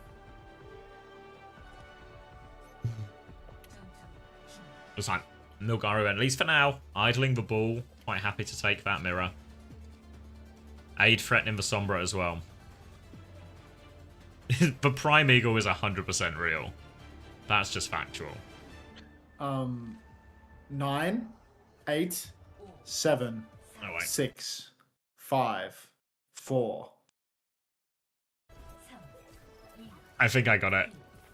It's like Milgaru, at least for now, idling the ball. Quite happy to take that mirror. Aid threatening the Sombra as well. The Prime Eagle is 100% real. That's just factual. 9, 8, 7, Oh, wait. 6, 5, 4. I think I got it.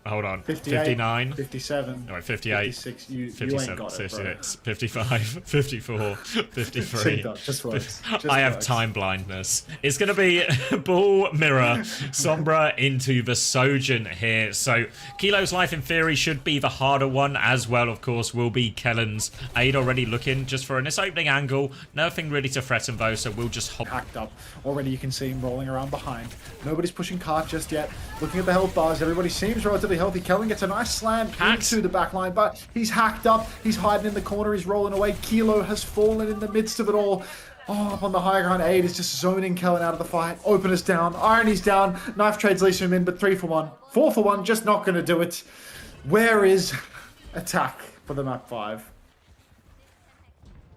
Hold on. 58, 59. 57. No, wait, 58. 56. You 57, ain't got it, 56, 55, 54, 53. Just works. I have time blindness. It's going to be ball, mirror, Sombra into the Sojin here. So Kilo's life in theory should be the harder one, as well, of course, will be Kellen's. Aid already looking just for this opening angle. Nothing really to threaten though, so we'll just hop. Hacked up. Already you can see him rolling around behind. Nobody's pushing cart just yet. Looking at the health bars, everybody seems relatively healthy. Kellen gets a nice slam into the back line, but he's hacked up. He's hiding in the corner. He's rolling away. Kilo has fallen in the midst of it all. Oh, up on the high ground, Aid is just zoning Kellen out of the fight. Opener's down, Irony's down, Knife trades Lee Soo-min, but 3 for 1. 4 for 1, just not going to do it. Where is attack for the map 5?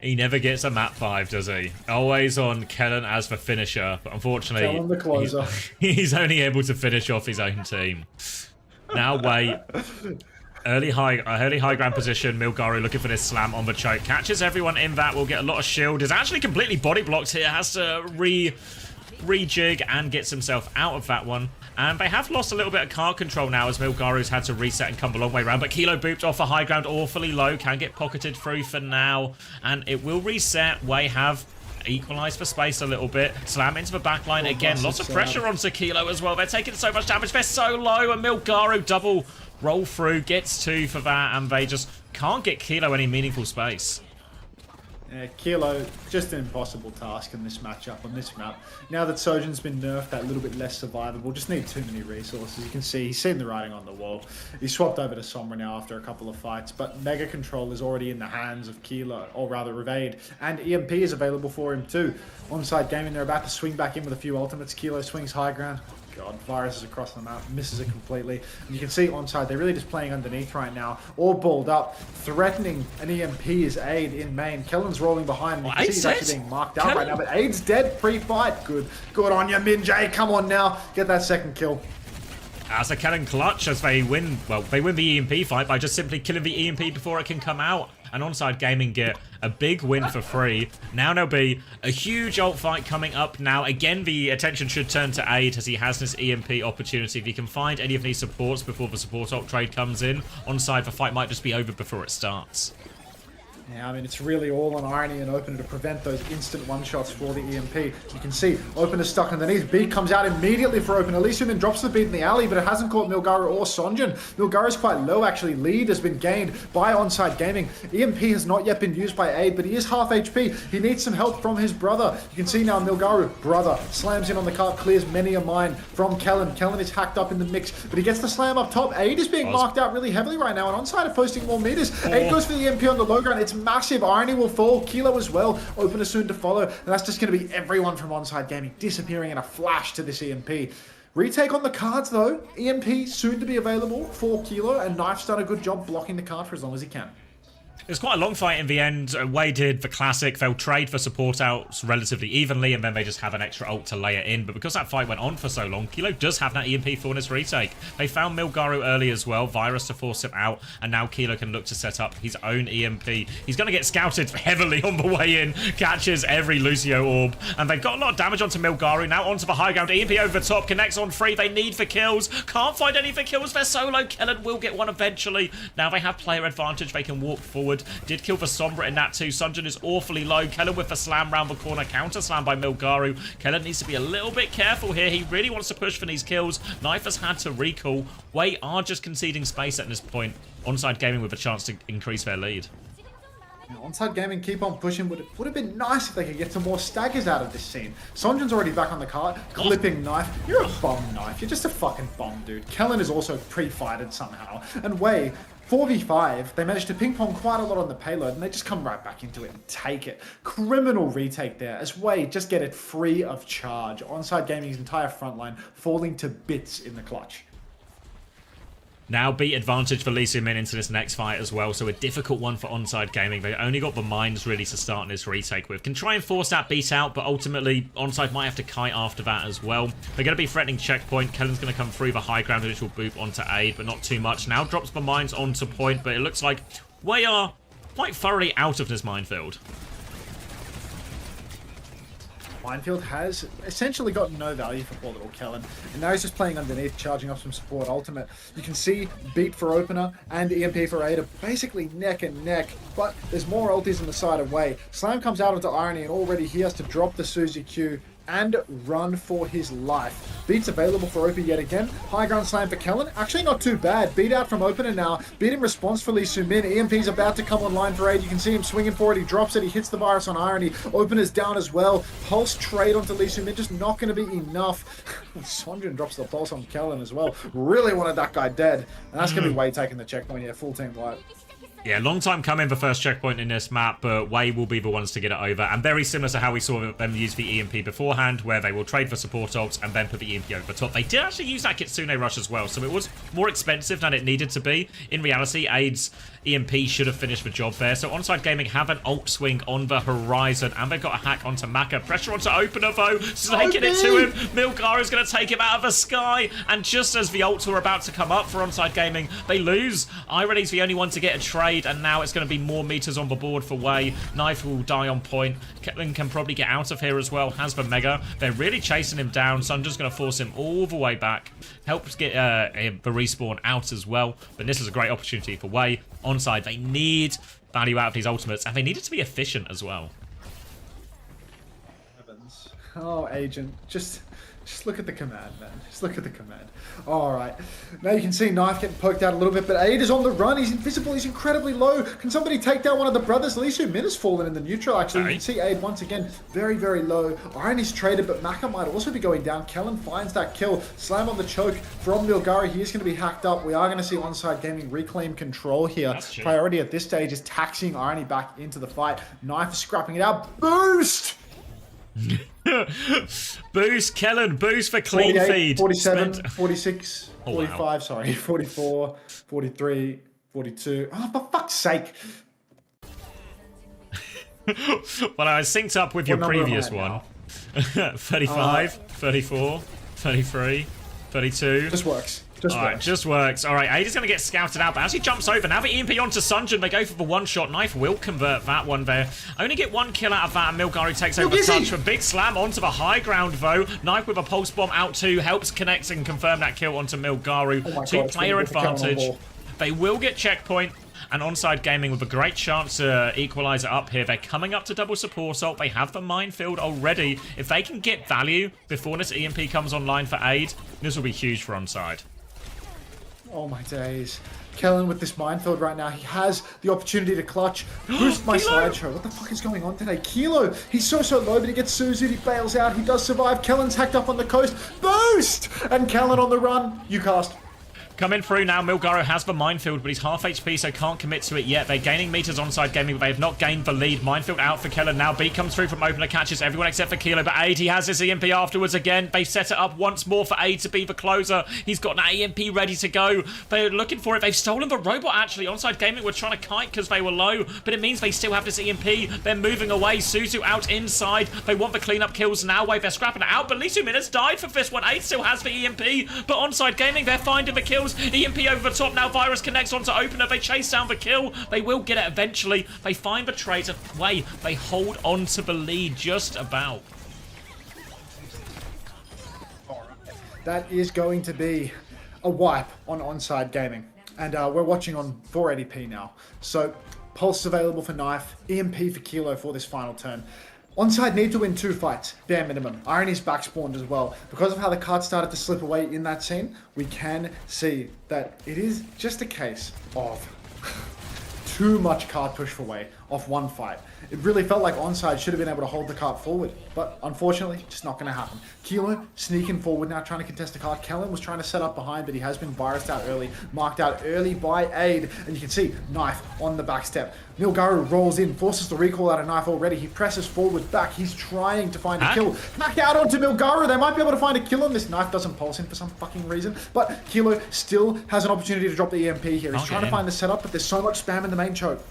He never gets a map 5, does he? Always on Kellen as the finisher, but unfortunately, Kellen the closer. He's only able to finish off his own team. Now wait. Early high ground position. Milgaru looking for this slam on the choke. Catches everyone in that. Will get a lot of shield. Is actually completely body blocked here. Has to rejig and gets himself out of that one. And they have lost a little bit of card control now as Milgaru's had to reset and come a long way around. But Kilo booped off a high ground awfully low. Can get pocketed through for now. And it will reset. Way have equalised for space a little bit. Slam into the back line again. Lots of pressure onto Kilo as well. They're taking so much damage. They're so low. And Milgaru double roll through. Gets 2 for that. And they just can't get Kilo any meaningful space. Yeah, Kilo, just an impossible task in this matchup on this map. Now that Sojin's been nerfed that little bit less survivable, just need too many resources. You can see, he's seen the writing on the wall. He's swapped over to Sombra now after a couple of fights, but Mega Control is already in the hands of Kilo, or rather Revade, and EMP is available for him too. Onside gaming, they're about to swing back in with a few ultimates. Kilo swings high ground. God, Virus is across the map, misses it completely. And you can see onside, they're really just playing underneath right now, all balled up, threatening an EMP's Aid in main. Kellen's rolling behind, and you can see he's actually being marked out right now, but Aid's dead pre-fight. Good on you, Minjay, come on now, get that second kill. As a Kellen clutch as they win, well, they win the EMP fight by just simply killing the EMP before it can come out. And Onside Gaming get a big win for free. Now there'll be a huge ult fight coming up now. Again, the attention should turn to Aid as he has this EMP opportunity. If he can find any of these supports before the support ult trade comes in, Onside, the fight might just be over before it starts. Yeah, I mean, it's really all on Irony and Opener to prevent those instant one-shots for the EMP. You can see Opener stuck underneath. Beat comes out immediately for Opener. Lee Soo-min drops the beat in the alley, but it hasn't caught Milgaru or Sonjin. Milgaru's quite low, actually. Lead has been gained by Onside Gaming. EMP has not yet been used by Aid, but he is half HP. He needs some help from his brother. You can see now Milgaru, brother, slams in on the cart, clears many a mine from Kellen. Kellen is hacked up in the mix, but he gets the slam up top. Aid is being marked out really heavily right now, and Onside are posting more meters. Aid goes for the EMP on the low ground. It's massive. Irony will fall. Kilo as well. Opener soon to follow. And that's just going to be everyone from Onside Gaming disappearing in a flash to this EMP. Retake on the cards though. EMP soon to be available for Kilo, and Knife's done a good job blocking the card for as long as he can. It was quite a long fight in the end. Wei did the classic. They'll trade for support outs relatively evenly, and then they just have an extra ult to lay it in. But because that fight went on for so long, Kilo does have that EMP for this retake. They found Milgaru early as well, Virus to force him out, and now Kilo can look to set up his own EMP. He's going to get scouted heavily on the way in, catches every Lucio orb, and they've got a lot of damage onto Milgaru. Now onto the high ground, EMP over the top, connects on 3. They need for kills. Can't find any for kills. They're solo. Kellen will get one eventually. Now they have player advantage. They can walk forward. Did kill for Sombra in that too. Sunjin is awfully low. Kellen with the slam round the corner. Counter slam by Milgaru. Kellen needs to be a little bit careful here. He really wants to push for these kills. Knife has had to recall. Wei are just conceding space at this point. Onside Gaming with a chance to increase their lead. Onside Gaming keep on pushing, but it would have been nice if they could get some more staggers out of this scene. Sonjin's already back on the cart, clipping Knife. You're a bum, Knife. You're just a fucking bum, dude. Kellen is also pre-fighted somehow. And Wei, 4v5, they managed to ping-pong quite a lot on the payload, and they just come right back into it and take it. Criminal retake there, as Wei just get it free of charge. Onside Gaming's entire front line falling to bits in the clutch. Now beat advantage for Lee Soo-min into this next fight as well, so a difficult one for Onside Gaming. They only got the mines really to start in this retake with. Can try and force that beat out, but ultimately Onside might have to kite after that as well. They're going to be threatening checkpoint. Kellen's going to come through the high ground, which will boop onto Aid, but not too much. Now drops the mines onto point, but it looks like we are quite thoroughly out of this minefield. Minefield has essentially got no value for poor little Kellen, and now he's just playing underneath, charging up some support ultimate. You can see Beat for Opener and EMP for Aid are basically neck and neck, but there's more ultis on the side of Wei. Slam comes out onto Irony, and already he has to drop the Suzy Q and run for his life. Beat's available for Opie yet again. High ground slam for Kellen. Actually not too bad. Beat out from Opener now. Beat in response for Lee Soo-min. EMP's about to come online for Aid. You can see him swinging for it. He drops it. He hits the Virus on Irony. Opener's down as well. Pulse trade onto Lee Soo-min. Just not going to be enough. Sonjin drops the pulse on Kellen as well. Really wanted that guy dead. And that's going to be Wei taking the checkpoint here. Full team wipe. Yeah, long time coming for first checkpoint in this map, but Wei will be the ones to get it over. And very similar to how we saw them use the EMP beforehand, where they will trade for support ults and then put the EMP over the top. They did actually use that Kitsune Rush as well, so it was more expensive than it needed to be. In reality, Aid's EMP should have finished the job there. So Onside Gaming have an ult swing on the horizon, and they've got a hack onto Maka. Pressure onto Opener, though, snaking it to him. Milgaru's going to take him out of the sky, and just as the ults were about to come up for Onside Gaming, they lose. Irene's the only one to get a trade, and now it's going to be more meters on the board for Wei. Knife will die on point. Ketlin can probably get out of here as well, has the Mega. They're really chasing him down, so I'm just going to force him all the way back. Helps get the respawn out as well, but this is a great opportunity for Wei. Onside, they need value out of these ultimates, and they need it to be efficient as well. Heavens. Oh, Agent, just look at the command, man. Just look at the command. All right. Now you can see Knife getting poked out a little bit, but Aid is on the run. He's invisible. He's incredibly low. Can somebody take down one of the brothers? Lisu Min has fallen in the neutral, actually. You can see Aid once again very, very low. Iron is traded, but Maka might also be going down. Kellen finds that kill. Slam on the choke from Milgari. He is going to be hacked up. We are going to see Onside Gaming reclaim control here. Priority at this stage is taxiing Irony back into the fight. Knife is scrapping it out. Boost! Boost, Kellen, boost for clean feed. 47, 46, 45, wow. Sorry, 44, 43, 42. Oh, for fuck's sake. Well, I was synced up with your previous one. 35, 34, 33, 32. Just works. Just works. All right, Aid is going to get scouted out, but as he jumps over, now the EMP onto Sunjin, they go for the one-shot. Knife will convert that one there. Only get one kill out of that, and Milgaru takes over Sunj. A big slam onto the high ground, though. Knife with a pulse bomb out too, helps connect and confirm that kill onto Milgaru. Two-player advantage. They will get checkpoint. And Onside Gaming with a great chance to equalize it up here. They're coming up to double support ult. They have the minefield already. If they can get value before this EMP comes online for Aid, this will be huge for Onside. Oh my days. Kellen with this minefield right now. He has the opportunity to clutch. Boost my slideshow. What the fuck is going on today? Kilo, he's so low, but he gets Suzu. He bails out. He does survive. Kellen's hacked up on the coast. Boost! And Kellen on the run. You cast. Coming through now, Milgaru has the minefield, but he's half HP, so can't commit to it yet. They're gaining meters Onside Gaming, but they have not gained the lead. Minefield out for Kellen now. B comes through from opener, catches everyone except for Kilo, but Aid, he has his EMP afterwards again. They set it up once more for Aid to be the closer. He's got an EMP ready to go. They're looking for it. They've stolen the robot, actually. Onside Gaming were trying to kite because they were low, but it means they still have this EMP. They're moving away. Suzu out inside. They want the cleanup kills now. They're scrapping it out, but Lisu Min has died for this one. Aid still has the EMP, but Onside Gaming, they're finding the kills. EMP over the top now. Virus connects onto opener. They chase down the kill. They will get it eventually. They find the trades of Wei. They hold on to the lead just about. That is going to be a wipe on Onside Gaming. And we're watching on 480p now. So pulse available for Knife, EMP for Kilo for this final turn. Onside need to win 2 fights, bare minimum. Irony's back spawned as well. Because of how the card started to slip away in that scene, we can see that it is just a case of too much card push for Wei off one fight. It really felt like Onside should have been able to hold the card forward, but unfortunately, just not going to happen. Kilo sneaking forward now, trying to contest the card. Kellen was trying to set up behind, but he has been virused out early, marked out early by Aid, and you can see Knife on the back step. Milgaru rolls in, forces the recall out of Knife already. He presses forward back. He's trying to find a kill. Back out onto Milgaru. They might be able to find a kill on this. Knife doesn't pulse in for some fucking reason, but Kilo still has an opportunity to drop the EMP here. He's trying to find the setup, but there's so much spam in the main choke.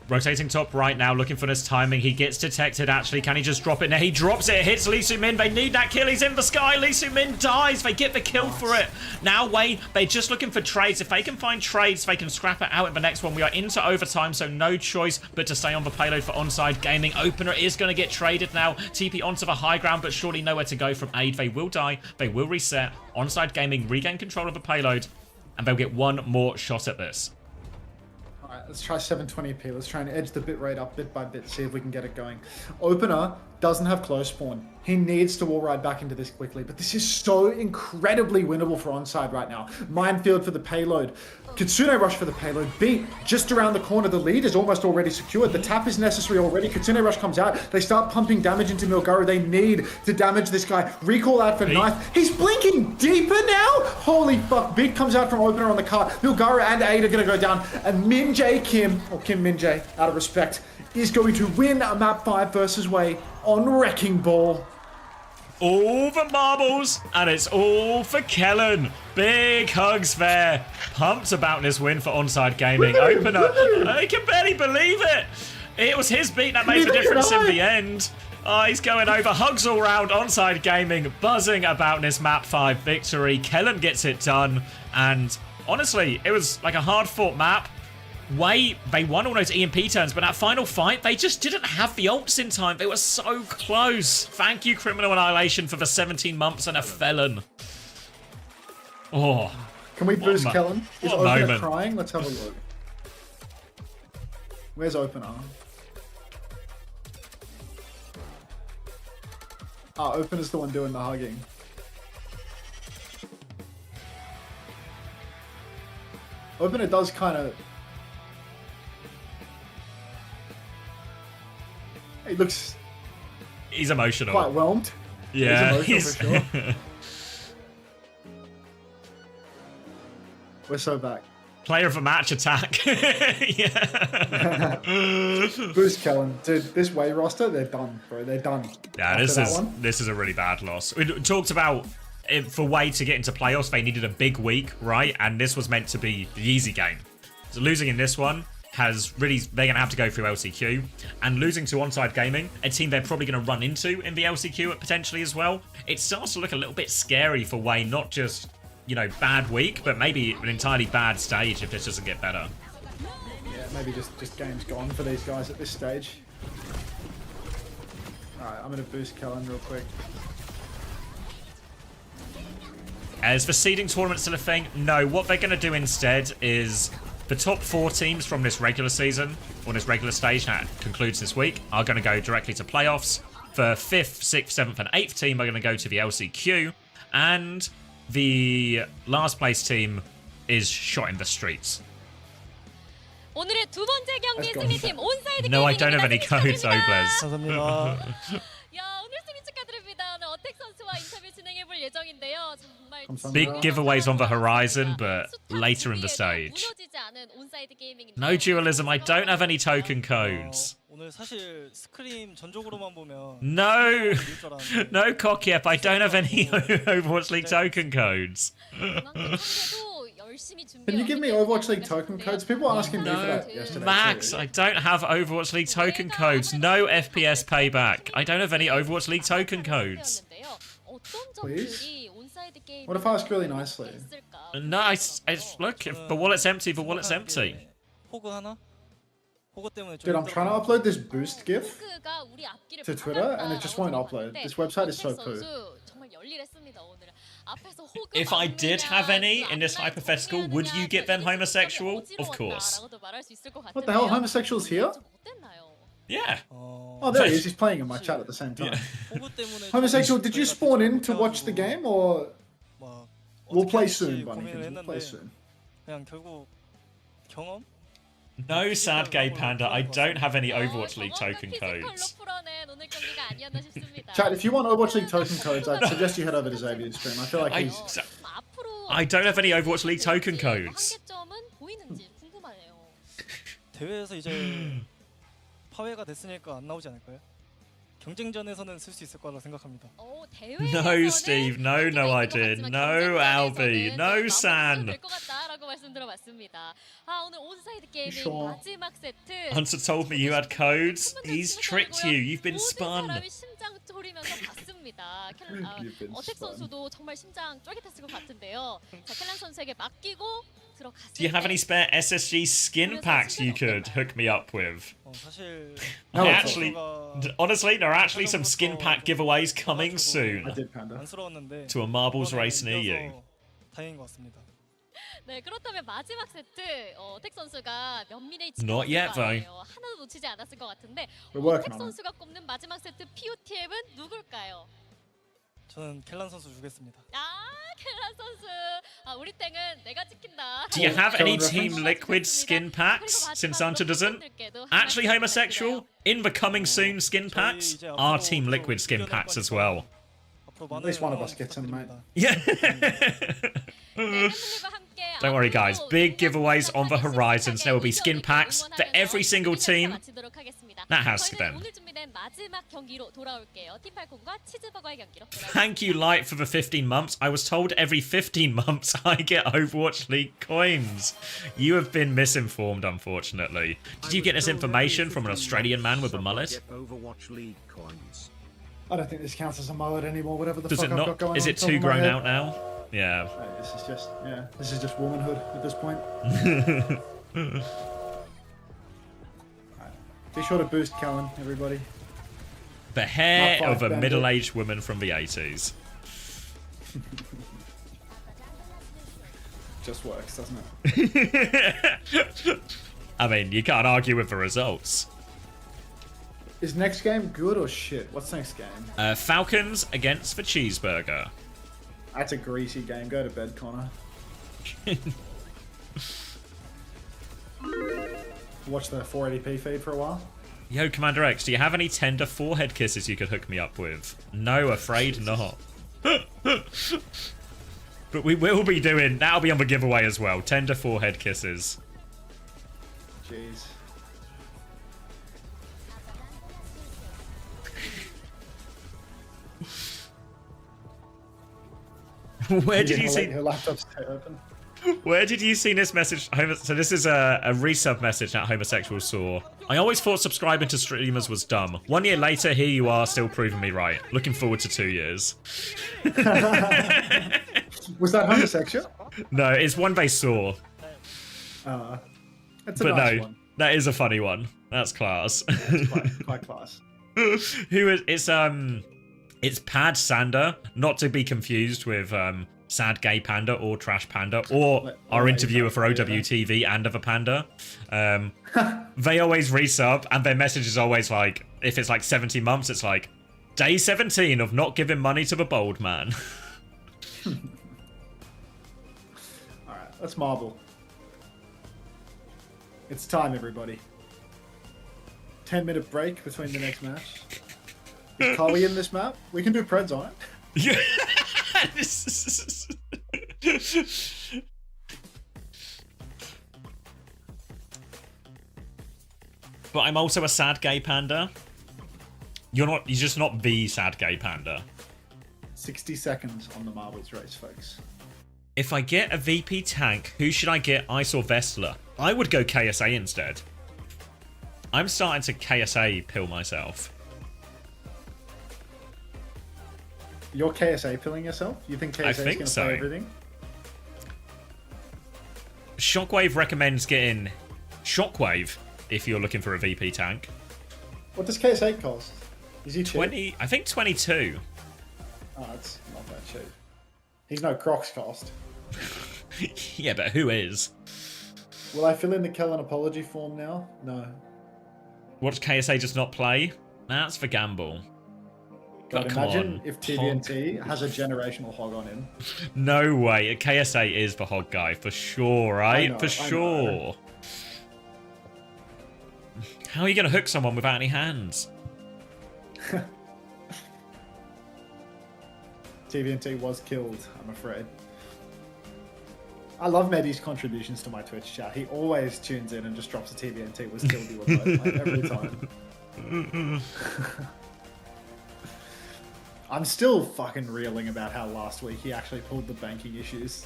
Rotating top right now, looking for this timing. He gets detected, actually. Can he just drop it? Now he drops it, hits Lisu Min. They need that kill. He's in the sky. Lisu Min dies. They get the kill for it. Now, Wei, they're just looking for trades. If they can find trades, they can scrap it out in the next one. We are into overtime, so no choice but to stay on the payload for Onside Gaming. Opener is going to get traded now. TP onto the high ground, but surely nowhere to go from Aid. They will die. They will reset. Onside Gaming regain control of the payload, and they'll get one more shot at this. Let's try 720p. Let's try and edge the bitrate up bit by bit, see if we can get it going. Opener doesn't have close spawn. He needs to wall ride back into this quickly, but this is so incredibly winnable for onside right now. Minefield for the payload. Kitsune Rush for the payload. Beat just around the corner. The lead is almost already secured. The tap is necessary already. Kitsune Rush comes out. They start pumping damage into Milgaru. They need to damage this guy. Recall out for Knife. He's blinking deeper now. Holy fuck. Beat comes out from opener on the cart. Milgaru and Aid are going to go down. And Min Jae Kim, or Kim Min Jae, out of respect, is going to win a map 5 versus Way on Wrecking Ball. All the marbles, and it's all for Kellen. Big hugs there. Pumped about this win for Onside Gaming. Opener, I can barely believe it. It was his beat that made the difference in the end. Oh, he's going over. Hugs all round. Onside Gaming buzzing about this map 5 victory. Kellen gets it done, and honestly, it was like a hard-fought map. Way, they won all those EMP turns, but that final fight, they just didn't have the ults in time. They were so close. Thank you, Criminal Annihilation, for the 17 months and a felon. Oh. Can we boost Kellen? Is what Opener moment. crying? Let's have a look. Where's Opener? Ah, Opener's the one doing the hugging. Opener does kind of... He looks He's emotional. quite whelmed. Yeah. He's emotional for sure. We're so back. Player of the match attack. Yeah. Boost Kellen. Dude, this Way roster, they're done, bro. They're done. Yeah, this is a really bad loss. We talked about for Way to get into playoffs, they needed a big week, right? And this was meant to be the easy game. So losing in this one has really, they're going to have to go through LCQ, and losing to Onside Gaming, a team they're probably going to run into in the LCQ potentially as well. It starts to look a little bit scary for Way, not just, you know, bad week, but maybe an entirely bad stage if this doesn't get better. Yeah, maybe just game's gone for these guys at this stage. Alright, I'm going to boost Kellen real quick. As for seeding tournament still a thing? No, what they're going to do instead is the top 4 teams from this regular season, or this regular stage that concludes this week, are going to go directly to playoffs. The 5th, 6th, 7th, and 8th team are going to go to the LCQ, and the last place team is shot in the streets. 오늘의 두 번째 경기 승리팀 온사이드 No, I don't have any codes, Oblez. 감사합니다. 야, 오늘 승리 축하드립니다. 오늘 어택 선수와 인터뷰 진행해 볼 예정인데요. 정말 Big giveaways on the horizon, but later in the stage. 무너지지 않은 온사이드 게이밍인데요. No dualism, I don't have any token codes. 오늘 사실 스크림 전적으로만 보면 No, 이길 줄 알았는데 no Kokyep, I don't have any Overwatch League token codes. 그만큼 상대도 열심히 Can you give me Overwatch League token codes? People were asking me for No, that yesterday. Max, too. I don't have Overwatch League token codes. No FPS payback. I don't have any Overwatch League token codes. Please? What if I ask really nicely? No, look, if the wallet's empty, the wallet's empty. 호그 하나? 호그 때문에 좀 Dude, I'm trying to upload this boost GIF to to Twitter, and it just won't upload. This website is so cool. If I did have any in this hypothetical, would you get them homosexual? Of course. What the hell? Homosexuals here? Yeah. Oh, there he is. He's playing in my chat at the same time. 호그 때문에 Homosexual, did you spawn in to watch the game, or 막 we'll play 어떻게 soon, 할지 Bunny? 고민을 We'll play 했는데 soon. 그냥 결국 경험? No, sad gay panda, I don't have any Overwatch League token codes. Chat, if you want Overwatch League token codes, I'd suggest you head over to Xavier's stream. I feel like he's... I don't have any Overwatch League token codes. 대회에서 이제 파회가 됐으니까 안 나오지 않을까요? 경쟁전에서는 쓸 수 있을 거라 생각합니다. No, Steve. No, no, I did. No, Albie. No, San. Hunter told me you had codes. He's tricked you. You've been spun. 어택 선수도 정말 심장 쫄깃했을 것 같은데요. 자, 켈란 선수에게 맡기고 들어갔을 Do you have any spare SSG skin packs you could hook me up with? 사실 Honestly, there are actually some skin pack giveaways coming soon I did, Panda. 안쓰러웠는데 to a marbles race near you. 이겨서 다행인 것 같습니다. 네, 그렇다면 마지막 세트 택 선수가 면밀히 Not yet, though. 거예요. 하나도 놓치지 않았을 것 같은데 We're working 택 on it. 선수가 꼽는 마지막 세트 POTM은 누굴까요? 저는 켈란 선수 주겠습니다. 켈란 선수. 우리 땡은 내가 지킨다. Do you have any Reference? Team Liquid skin packs since Anta doesn't? Actually homosexual? In the coming soon skin packs are Team Liquid skin packs as well. At least one of us gets them, mate. Yeah. Don't worry, guys. Big giveaways on the horizons. There will be skin packs for every single team. That has to them. Thank you, Light, for the 15 months. I was told every 15 months I get Overwatch League coins. You have been misinformed, unfortunately. Did you get this information from an Australian man with a mullet? Overwatch League coins. I don't think this counts as a mullet anymore. Whatever the Does fuck it I've got not? going Is on it top too of my grown head. out now? Yeah. Mate, this is just womanhood at this point. Be sure to boost Kellen, everybody. The hair Not of a five-banded. middle-aged woman from the 80s. Just works, doesn't it? I mean, you can't argue with the results. Is next game good or shit? What's next game? Falcons against the cheeseburger. That's a greasy game. Go to bed, Connor. Watch the 480p feed for a while. Yo, Commander X, do you have any tender forehead kisses you could hook me up with? No, afraid not. But we will be doing, that'll be on the giveaway as well. Tender forehead kisses. Jeez. Where did you see? Her laptop's open. Where did you see this message? So this is a resub message that homosexual saw. I always thought subscribing to streamers was dumb. 1 year later, here you are, still proving me right. Looking forward to 2 years. Was that homosexual? No, it's one they saw. That's a But nice no, one. that is a funny one. That's class. It's quite class. Who is it's Pad Sander, not to be confused with Sad Gay Panda or Trash Panda or our interviewer for OWTV and Other Panda. They always resub and their message is always like, if it's like 70 months, it's like, day 17 of not giving money to the bold man. Alright, let's marble. It's time, everybody. 10-minute break between the next match. Is Kali in this map? We can do Preds on it. But I'm also a sad gay panda. You're just not the sad gay panda. 60 seconds on the marbles race, folks. If I get a VP tank, who should I get, Ice or Vestler? I would go KSA instead. I'm starting to KSA pill myself. You're KSA pilling yourself? You think KSA is going to play everything? Shockwave recommends getting Shockwave if you're looking for a VP tank. What does KSA cost? Is he cheap? 20, I think 22. Oh, it's not that cheap. He's no Crocs cost. Yeah, but who is? Will I fill in the Kellen apology form now? No. What does KSA just not play? That's the gamble. God, Oh, come imagine on, if TVNT has a generational hog on him. No way. KSA is the hog guy for sure, right? know, For I sure. know. How are you going to hook someone without any hands? TVNT was killed, I'm afraid. I love Medi's contributions to my Twitch chat. He always tunes in and just drops a TVNT was killed you like, every time. I'm still fucking reeling about how last week he actually pulled the banking issues.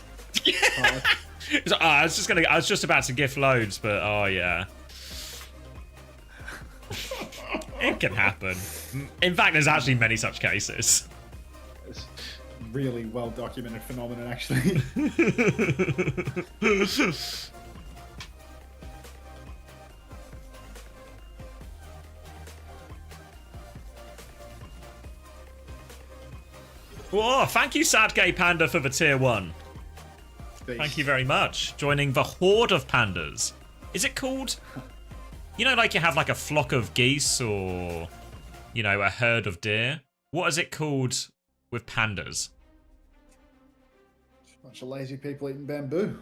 I was just about to gift loads, but oh yeah. It can happen. In fact, there's actually many such cases. It's really well documented phenomenon, actually. Whoa, thank you, Sad Gay Panda, for the tier 1. Thank you very much. Joining the horde of pandas. Is it called... You know, like you have like a flock of geese or, you know, a herd of deer? What is it called with pandas? Bunch of lazy people eating bamboo.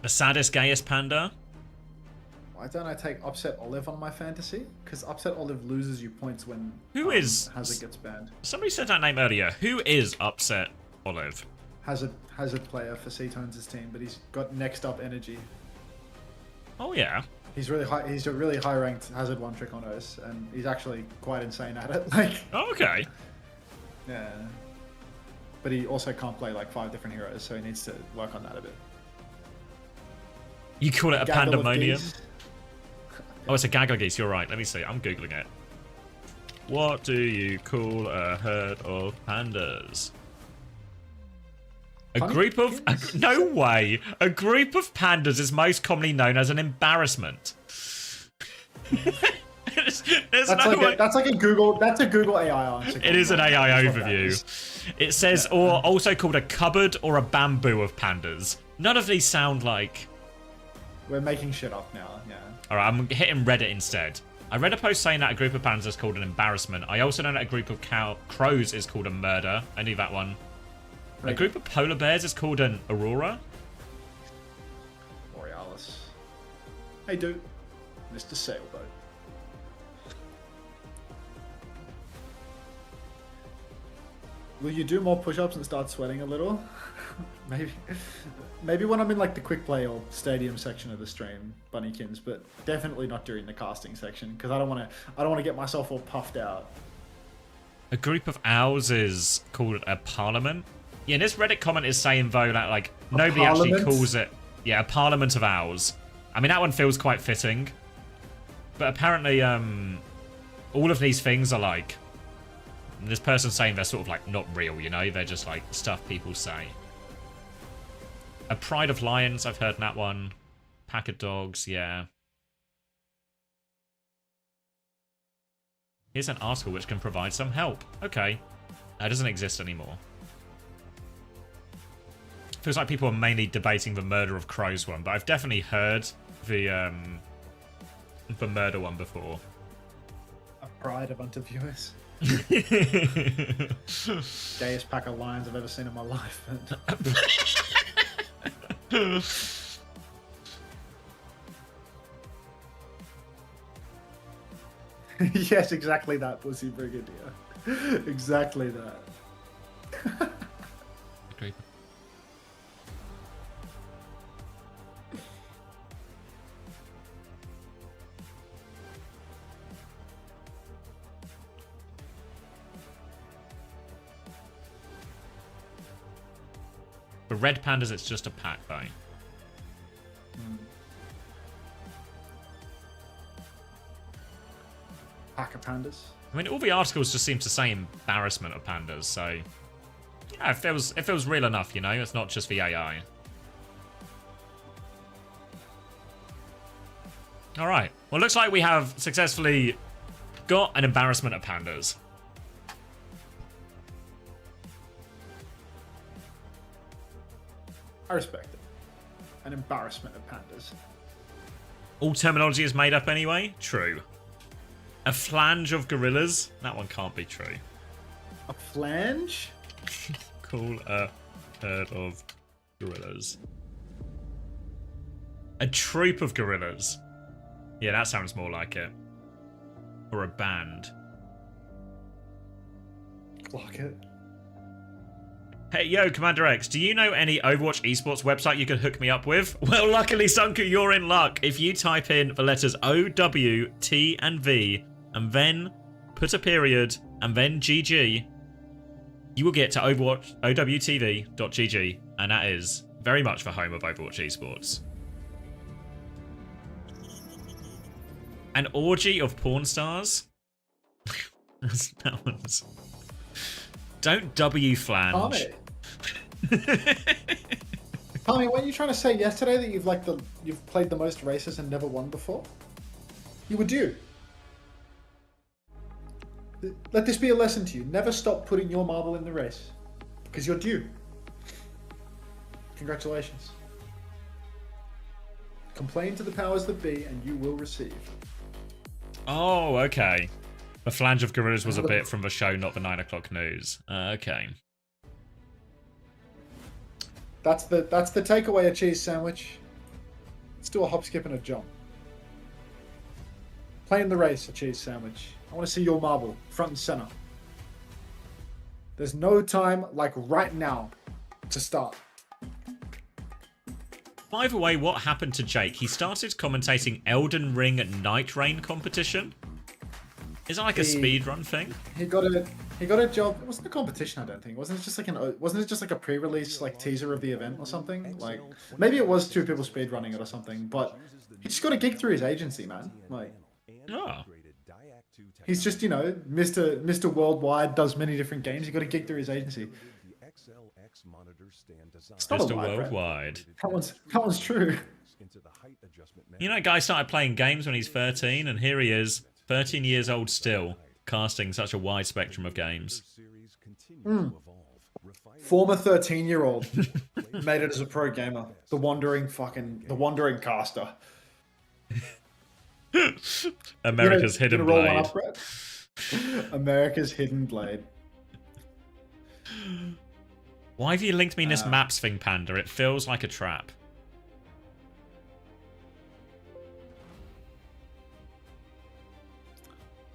The saddest, gayest panda? Why don't I take Upset Olive on my fantasy? Because Upset Olive loses you points when Hazard gets banned. Somebody said that name earlier. Who is Upset Olive? Hazard player for C-Tones' team, but he's got next up energy. Oh yeah. He's really high. He's a really high ranked Hazard one trick on O's, and he's actually quite insane at it. Like. Oh, okay. Yeah. But he also can't play like 5 different heroes, so he needs to work on that a bit. You call it a pandemonium? Geese. Oh, it's a gaggle of geese. You're right. Let me see. I'm googling it. What do you call a herd of pandas? A group of... no way! A group of pandas is most commonly known as an embarrassment. There's no way. That's like a Google... That's a Google AI answer. It is an AI overview. It says, or also called a cupboard or a bamboo of pandas. None of these sound like... We're making shit up now, yeah. Alright, I'm hitting Reddit instead. I read a post saying that a group of pandas is called an embarrassment. I also know that a group of crows is called a murder. I knew that one. A group of polar bears is called an aurora. Borealis. Hey, dude. Mr. Sailboat. Will you do more push-ups and start sweating a little? Maybe when I'm in like the quick play or stadium section of the stream, Bunnykins, but definitely not during the casting section because I don't want to get myself all puffed out. A group of owls is called a parliament. Yeah, this Reddit comment is saying though that like nobody actually calls it. Yeah, a parliament of owls. I mean that one feels quite fitting, but apparently all of these things are like this person's saying they're sort of like not real, you know? They're just like stuff people say. A pride of lions, I've heard that one. Pack of dogs, yeah. Here's an article which can provide some help. Okay. That doesn't exist anymore. Feels like people are mainly debating the murder of crows one, but I've definitely heard the murder one before. A pride of interviewers. Gayest pack of lions I've ever seen in my life. Yes, exactly that, Pussy Brigadier. Exactly that. Great. For red pandas, it's just a pack, though. Pack of pandas. I mean, all the articles just seem to say embarrassment of pandas, so yeah, it feels real enough, you know. It's not just the AI. All right. Well, it looks like we have successfully got an embarrassment of pandas. I respect it. An embarrassment of pandas. All terminology is made up anyway? True. A flange of gorillas? That one can't be true. A flange? Call a herd of gorillas. A troop of gorillas. Yeah, that sounds more like it. Or a band. Clock it. Hey, yo, Commander X, do you know any Overwatch esports website you could hook me up with? Well, luckily, Sunku, you're in luck. If you type in the letters O, W, T, and V, and then put a period, and then GG, you will get to OWTV.gg, and that is very much the home of Overwatch esports. An orgy of porn stars? That one's... Don't W flange. Tommy, weren't you trying to say yesterday that you've played the most races and never won before? You were due. Let this be a lesson to you. Never stop putting your marble in the race, because you're due. Congratulations. Complain to the powers that be, and you will receive. Oh, okay. The flange of gorillas was a bit from the show, not the 9 o'clock news. Okay. That's the takeaway, a cheese sandwich. Let's do a hop, skip, and a jump. Play in the race, a cheese sandwich. I want to see your marble, front and center. There's no time like right now to start. By the way, what happened to Jake? He started commentating Elden Ring Night Rain competition. Is that like a speedrun thing? He got a job. It wasn't a competition, I don't think. Wasn't it just like a pre-release like teaser of the event or something? Like maybe it was 2 people speedrunning it or something, but he just got a gig through his agency, man. Like he's just, you know, Mr. Worldwide, does many different games. He got a gig through his agency. It's not Mr. a lie, Worldwide. That one's true. You know, a guy started playing games when he's 13, and here he is, 13 years old still, casting such a wide spectrum of games. Former 13-year-old made it as a pro gamer. The wandering caster. America's hidden blade. America's hidden blade. Why have you linked me in this maps thing, Panda? It feels like a trap.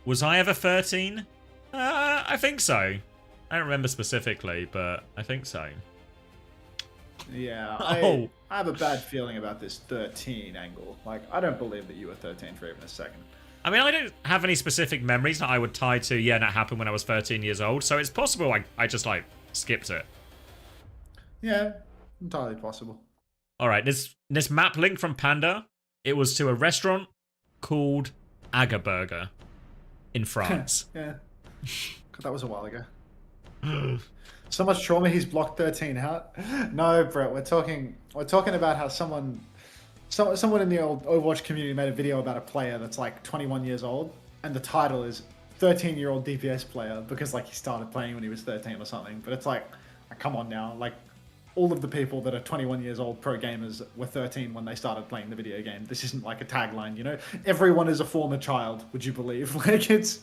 Was I ever 13? I think so. I don't remember specifically, but I think so. Yeah, I have a bad feeling about this 13 angle. Like, I don't believe that you were 13 for even a second. I mean, I don't have any specific memories that I would tie to, yeah, that happened when I was 13 years old, so it's possible I just, like, skipped it. Yeah, entirely possible. Alright, this map link from Panda, it was to a restaurant called Burger in France. Yeah. That was a while ago. So much trauma, he's blocked 13. How? No, Brett, we're talking about how someone in the old Overwatch community made a video about a player that's like 21 years old, and the title is 13-year-old DPS player because like he started playing when he was 13 or something. But it's like come on now, like all of the people that are 21 years old pro gamers were 13 when they started playing the video game. This isn't like a tagline, you know? Everyone is a former child, would you believe? Like it's...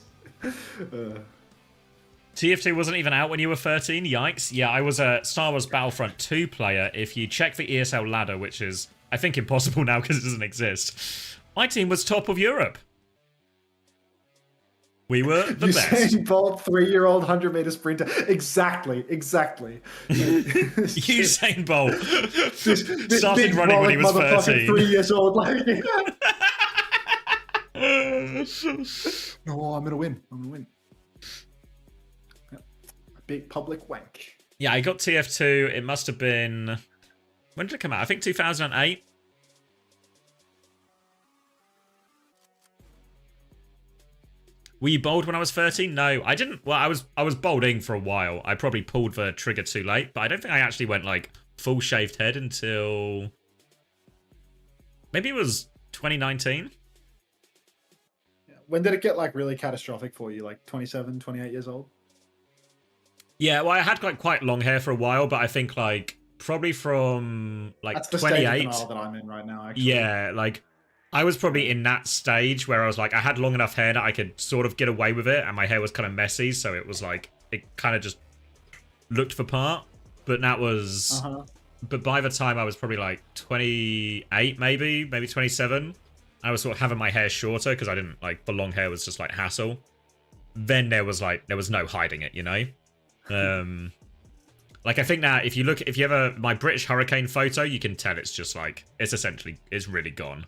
TF2 wasn't even out when you were 13? Yikes. Yeah, I was a Star Wars Battlefront 2 player. If you check the ESL ladder, which is, I think, impossible now because it doesn't exist, my team was top of Europe. We were the best. Usain Bolt, 3-year-old 100-meter sprinter. Exactly. Usain Bolt started running when he was 13. 3 years old. Like, oh, I'm gonna win. A big public wank. Yeah, I got TF2. It must have been... When did it come out? I think 2008. Were you bold when I was 13? No, I didn't. Well, I was bolding for a while. I probably pulled the trigger too late, but I don't think I actually went like full shaved head until maybe it was 2019. When did it get like really catastrophic for you? Like 27, 28 years old? Yeah, well, I had like quite long hair for a while, but I think like probably from like That's the 28. stage of denial that I'm in right now, actually. Yeah, like I was probably in that stage where I was like, I had long enough hair that I could sort of get away with it, and my hair was kind of messy, so it was like, it kind of just looked the part. But that was, but by the time I was probably like 28, maybe 27, I was sort of having my hair shorter because I didn't like, the long hair was just like hassle. Then there was no hiding it, you know? Like I think that if you ever, my British Hurricane photo, you can tell it's just like, it's really gone.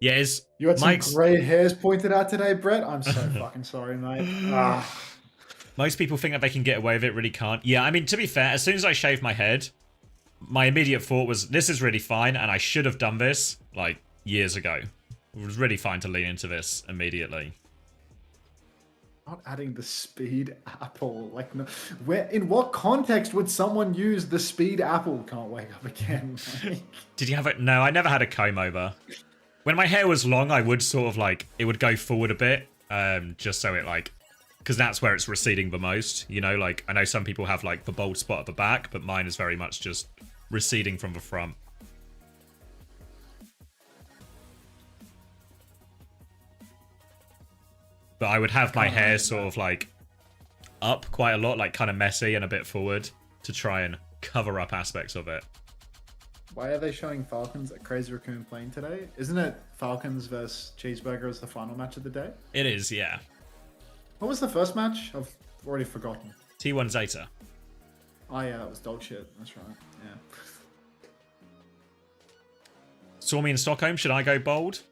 Yeah, you had some grey hairs pointed out today, Brett. I'm so fucking sorry, mate. Most people think that they can get away with it, really can't. Yeah, I mean, to be fair, as soon as I shaved my head, my immediate thought was, this is really fine, and I should have done this, like, years ago. It was really fine to lean into this immediately. Not adding the speed apple. Like, no, in what context would someone use the speed apple? Can't wake up again. Did you have it? No, I never had a comb over. when my hair was long, I would sort of like, it would go forward a bit, just so it like, because that's where it's receding the most, you know, like, I know some people have like the bald spot at the back, but mine is very much just receding from the front. But I would have my hair sort of like up quite a lot, like kind of messy and a bit forward to try and cover up aspects of it. Why are they showing Falcons at Crazy Raccoon playing today? Isn't it Falcons versus Cheeseburger as the final match of the day? It is, yeah. What was the first match? I've already forgotten. T1 Zeta. Oh yeah, that was dog shit. That's right. Yeah. Saw me in Stockholm. Should I go bold?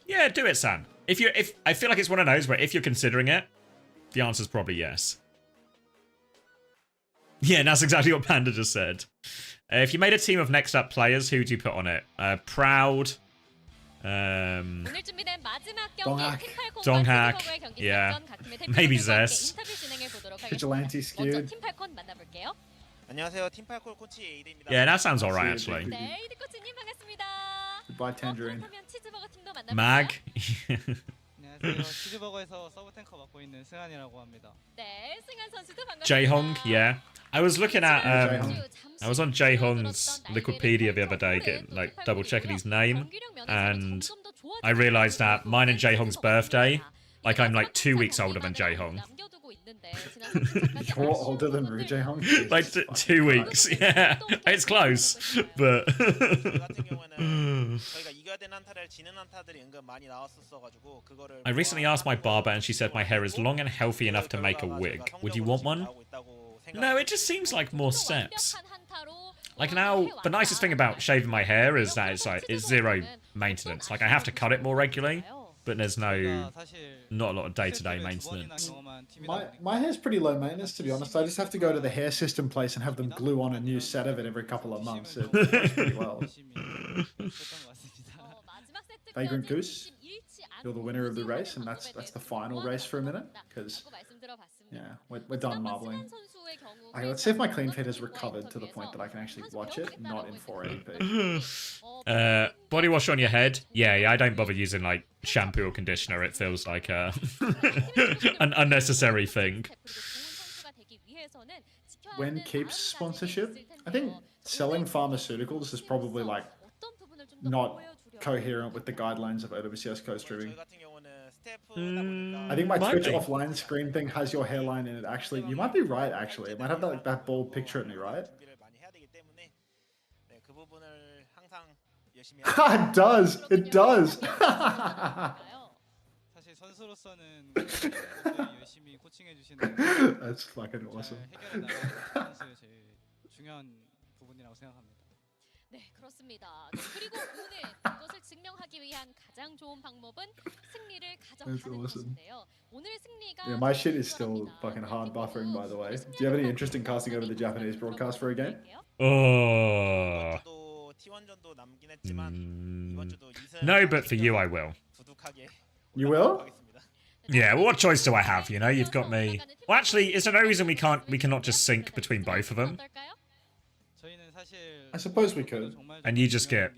Yeah, do it, Sam. If I feel like it's one of those where if you're considering it, the answer's probably yes. Yeah, that's exactly what Panda just said. If you made a team of next up players, who do you put on it? Proud. 오늘 준비된 마지막 경기 정학. 팀팔콘과 정학. 티즈버거의 경기 Yeah. 전 각 팀의 Maybe 대표팀과 함께 Zest. 인터뷰 진행해 보도록 Vigilante 하겠습니다. 먼저 skewed. 팀팔콘 만나볼게요. 안녕하세요. 팀팔콜 코치 에이드입니다. Yeah, that sounds alright actually. 네, 이드 코치님 반갑습니다. Goodbye, Tangerine. 그렇다면 치즈버거 팀도 만나볼까요? Mag. 안녕하세요. 치즈버거에서 서브 탱커 맡고 있는 승한이라고 합니다. 네, 승한 선수도 반갑습니다. Jaehong, yeah. I was looking at Jaehong. I was on Jaehong's Wikipedia the other day, getting like double checking his name, and I realized that mine and Jaehong's birthday, like I'm like 2 weeks older than Jaehong. You're older than Ru Jaehong? Like 2 weeks, yeah. It's close, but 같은 경우는 저희가 이겨야 되는 한타를 지는 한타들이 은근 많이 나왔었어가지고 그거를 I recently asked my barber and she said my hair is long and healthy enough to make a wig. Would you want one? No, it just seems like more steps. Like now, the nicest thing about shaving my hair is that it's zero maintenance. Like I have to cut it more regularly, but there's not a lot of day-to-day maintenance. My hair's pretty low maintenance, to be honest. I just have to go to the hair system place and have them glue on a new set of it every couple of months. It works pretty well. Vagrant Goose, you're the winner of the race, and that's the final race for a minute, because yeah, we're done marbling. Okay, let's see if my clean feed has recovered to the point that I can actually watch it, not in 480p. Body wash on your head? Yeah, I don't bother using like shampoo or conditioner. It feels like an unnecessary thing. When keeps sponsorship, I think selling pharmaceuticals is probably like not coherent with the guidelines of OWCS co-streaming. I think my Twitch offline screen thing has your hairline in it. Actually, you might be right. Actually, it might have that like that bald picture of me, right? It does. It does. 사실 선수로서는 열심히 코칭해 주시는 That's fucking awesome. 해결해 나가는 선수의 제일 중요한 부분이라고 생각합니다. 네, 그렇습니다. 그리고 오늘 그것을 증명하기 위한 가장 좋은 방법은 승리를 가져가는 것인데요. 오늘 승리가 Yeah, my shit is still fucking hard buffering, by the way. Do you have any interest in casting over the Japanese broadcast for a game? Oh. No, but for you I will. You will? Yeah, well, what choice do I have? You know, you've got me. Well, actually, is there no reason we cannot just sync between both of them? I suppose we could. And you just get,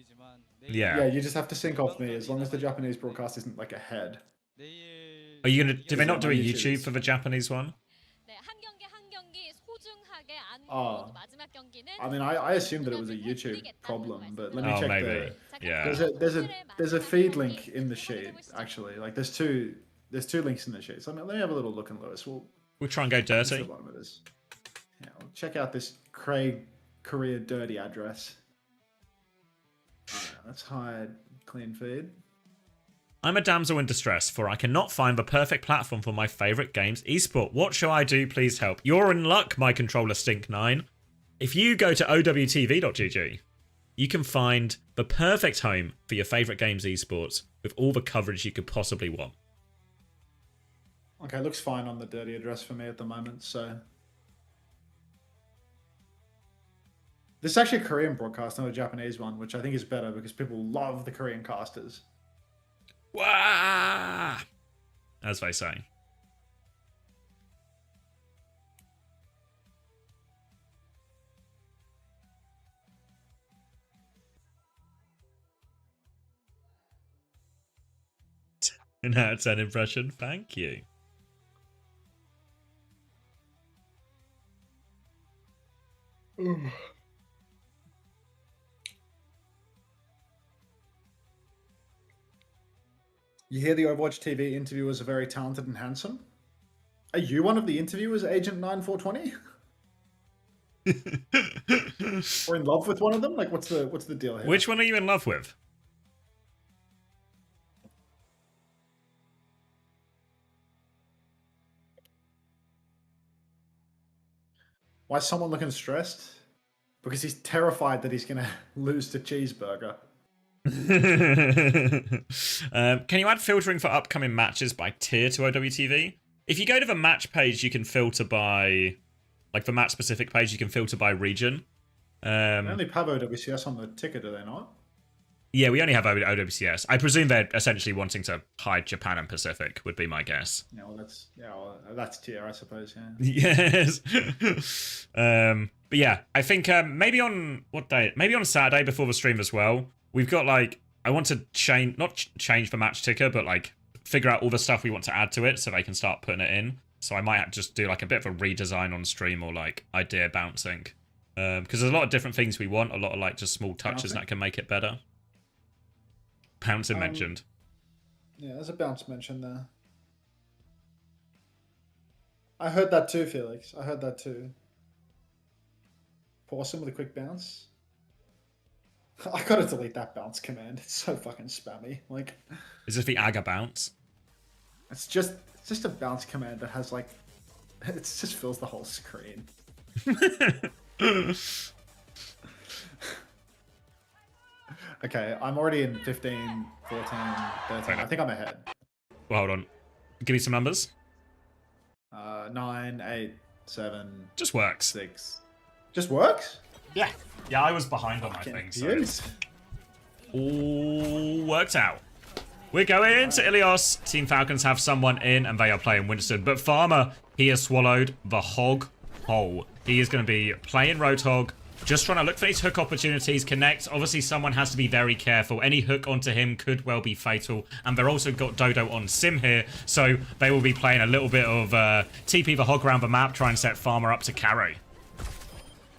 Yeah, you just have to sync off me as long as the Japanese broadcast isn't like ahead. Are you gonna? Do they not do a YouTube for the Japanese one? I mean, I assumed that it was a YouTube problem, but let me check. Maybe. Yeah. There's a feed link in the sheet actually. Like there's two links in the sheet. So let me have a little look in Lewis. We'll try and go dirty. Yeah, we'll check out this Craig Korea dirty address. Alright, let's hide clean feed. I'm a damsel in distress, for I cannot find the perfect platform for my favourite games esport. What shall I do? Please help. You're in luck, my controller Stink9. If you go to owtv.gg, you can find the perfect home for your favourite games esports with all the coverage you could possibly want. Okay, looks fine on the dirty address for me at the moment, so... This is actually a Korean broadcast, not a Japanese one, which I think is better because people love the Korean casters. Wah! As they say. 10 out of 10 impression. Thank you. You hear the Overwatch TV interviewers are very talented and handsome? Are you one of the interviewers, Agent 9420? Or in love with one of them? Like, what's the deal here? Which one are you in love with? Why is someone looking stressed? Because he's terrified that he's going to lose to Cheeseburger. Can you add filtering for upcoming matches by tier to OWTV? If you go to the match page, you can filter by, like the match specific page, you can filter by region. They only have OWCS on the ticket, do they not? Yeah, we only have OWCS. I presume they're essentially wanting to hide Japan and Pacific, would be my guess. Yeah, well, that's tier, I suppose. Yeah. Yes. But yeah, I think maybe on what day? Maybe on Saturday before the stream as well. We've got like I want to not change the match ticker, but like figure out all the stuff we want to add to it so they can start putting it in. So I might just do like a bit of a redesign on stream or like idea bouncing, because there's a lot of different things we want, a lot of like just small touches that can make it better. Bouncing mentioned. Yeah, there's a bounce mentioned there. I heard that too, Felix. I heard that too. Pause him with a quick bounce. I gotta delete that bounce command. It's so fucking spammy. Like, is this the AGA bounce? It's just a bounce command that has like, it just fills the whole screen. Okay, I'm already in 15, 14, 13. I think I'm ahead. Well, hold on. Give me some numbers. 9, 8, 7. Just works. 6. Just works? Yeah. Yeah, I was behind on my thing. So all worked out. We're going to Ilios. Team Falcons have someone in, and they are playing Winston. But Farmer, he has swallowed the hog whole. He is going to be playing Roadhog. Just trying to look for these hook opportunities, connect. Obviously, someone has to be very careful. Any hook onto him could well be fatal. And they're also got Dodo on Sim here, so they will be playing a little bit of TP the hog around the map, try and set Farmer up to carry.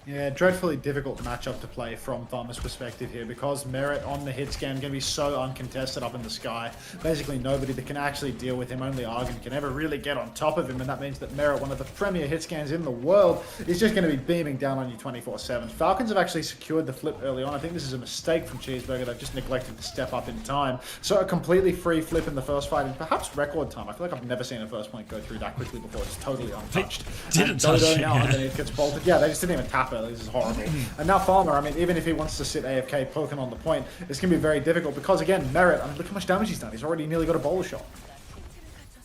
Yeah, dreadfully difficult matchup to play from Farmer's perspective here because Merit on the hit scan going to be so uncontested up in the sky. Basically nobody that can actually deal with him. Only Argon can ever really get on top of him, and that means that Merit, one of the premier hit scans in the world, is just going to be beaming down on you 24/7. Falcons have actually secured the flip early on. I think this is a mistake from Cheeseburger. They've just neglected to step up in time. So a completely free flip in the first fight in perhaps record time. I feel like I've never seen a first point go through that quickly before. It's totally untouched. Didn't touch Dodo it, now yeah. underneath gets bolted. Yeah, they just didn't even tap early. This is horrible. And now Farmer, I mean, even if he wants to sit AFK poking on the point, it's going to be very difficult because, again, Merit, I mean, look how much damage he's done. He's already nearly got a bowler shot.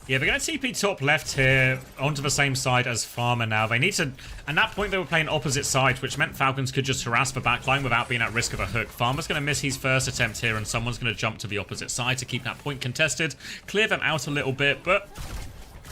Yeah, they're going to TP top left here onto the same side as Farmer now. They need to... At that point, they were playing opposite sides, which meant Falcons could just harass the backline without being at risk of a hook. Farmer's going to miss his first attempt here, and someone's going to jump to the opposite side to keep that point contested. Clear them out a little bit, but...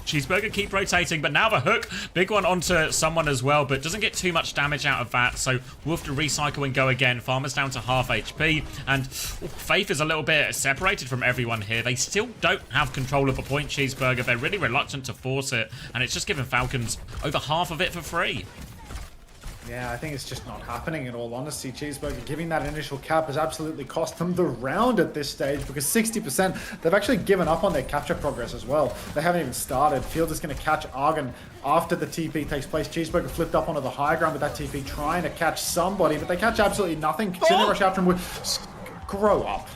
Cheeseburger keep rotating, but now the hook. Big one onto someone as well, but doesn't get too much damage out of that, so we'll have to recycle and go again. Farmer's down to half HP, and Faith is a little bit separated from everyone here. They still don't have control of the point, Cheeseburger. They're really reluctant to force it, and it's just giving Falcons over half of it for free. Yeah, I think it's just not happening in all honesty. Cheeseburger giving that initial cap has absolutely cost them the round at this stage because 60%, they've actually given up on their capture progress as well. They haven't even started. Field is going to catch Argon after the TP takes place. Cheeseburger flipped up onto the high ground with that TP trying to catch somebody, but they catch absolutely nothing. Cinder rush after him. Grow up.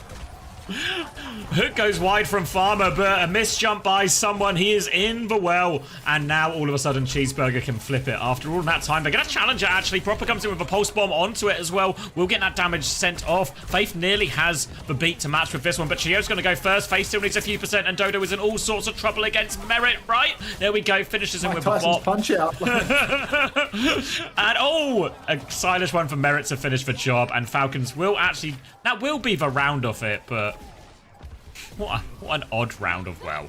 Hook goes wide from Farmer, but a missed jump by someone. He is in the well, and now all of a sudden Cheeseburger can flip it. After all that time, they're going to challenge it, actually. Proper comes in with a pulse bomb onto it as well. We'll get that damage sent off. Faith nearly has the beat to match with this one, but Chio's going to go first. Faith still needs a few percent, and Dodo is in all sorts of trouble against Merit, right? There we go. Finishes him with a bop. Punch out. And oh, a stylish one for Merit to finish the job, and Falcons will actually... That will be the round of it, but... What an odd round of well.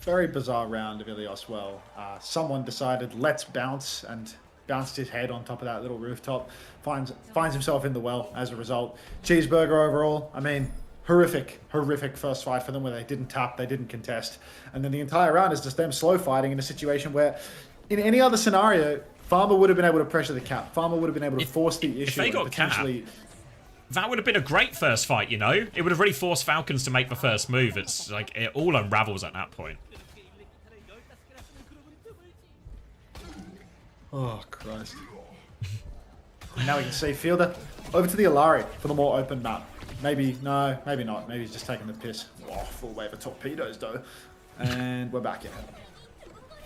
Very bizarre round of Ilios well. Someone decided, let's bounce, and bounced his head on top of that little rooftop. Finds himself in the well as a result. Cheeseburger overall, I mean, horrific first fight for them where they didn't tap, they didn't contest. And then the entire round is just them slow fighting in a situation where in any other scenario, Farmer would have been able to pressure the cap. Farmer would have been able to force the issue. If they got potentially... that would have been a great first fight, you know? It would have really forced Falcons to make the first move. It's like, it all unravels at that point. Oh, Christ. Now we can see Fielder over to the Alari for the more open map. Maybe, no, maybe not. Maybe he's just taking the piss. Oh, full wave of torpedoes, though. And we're back in.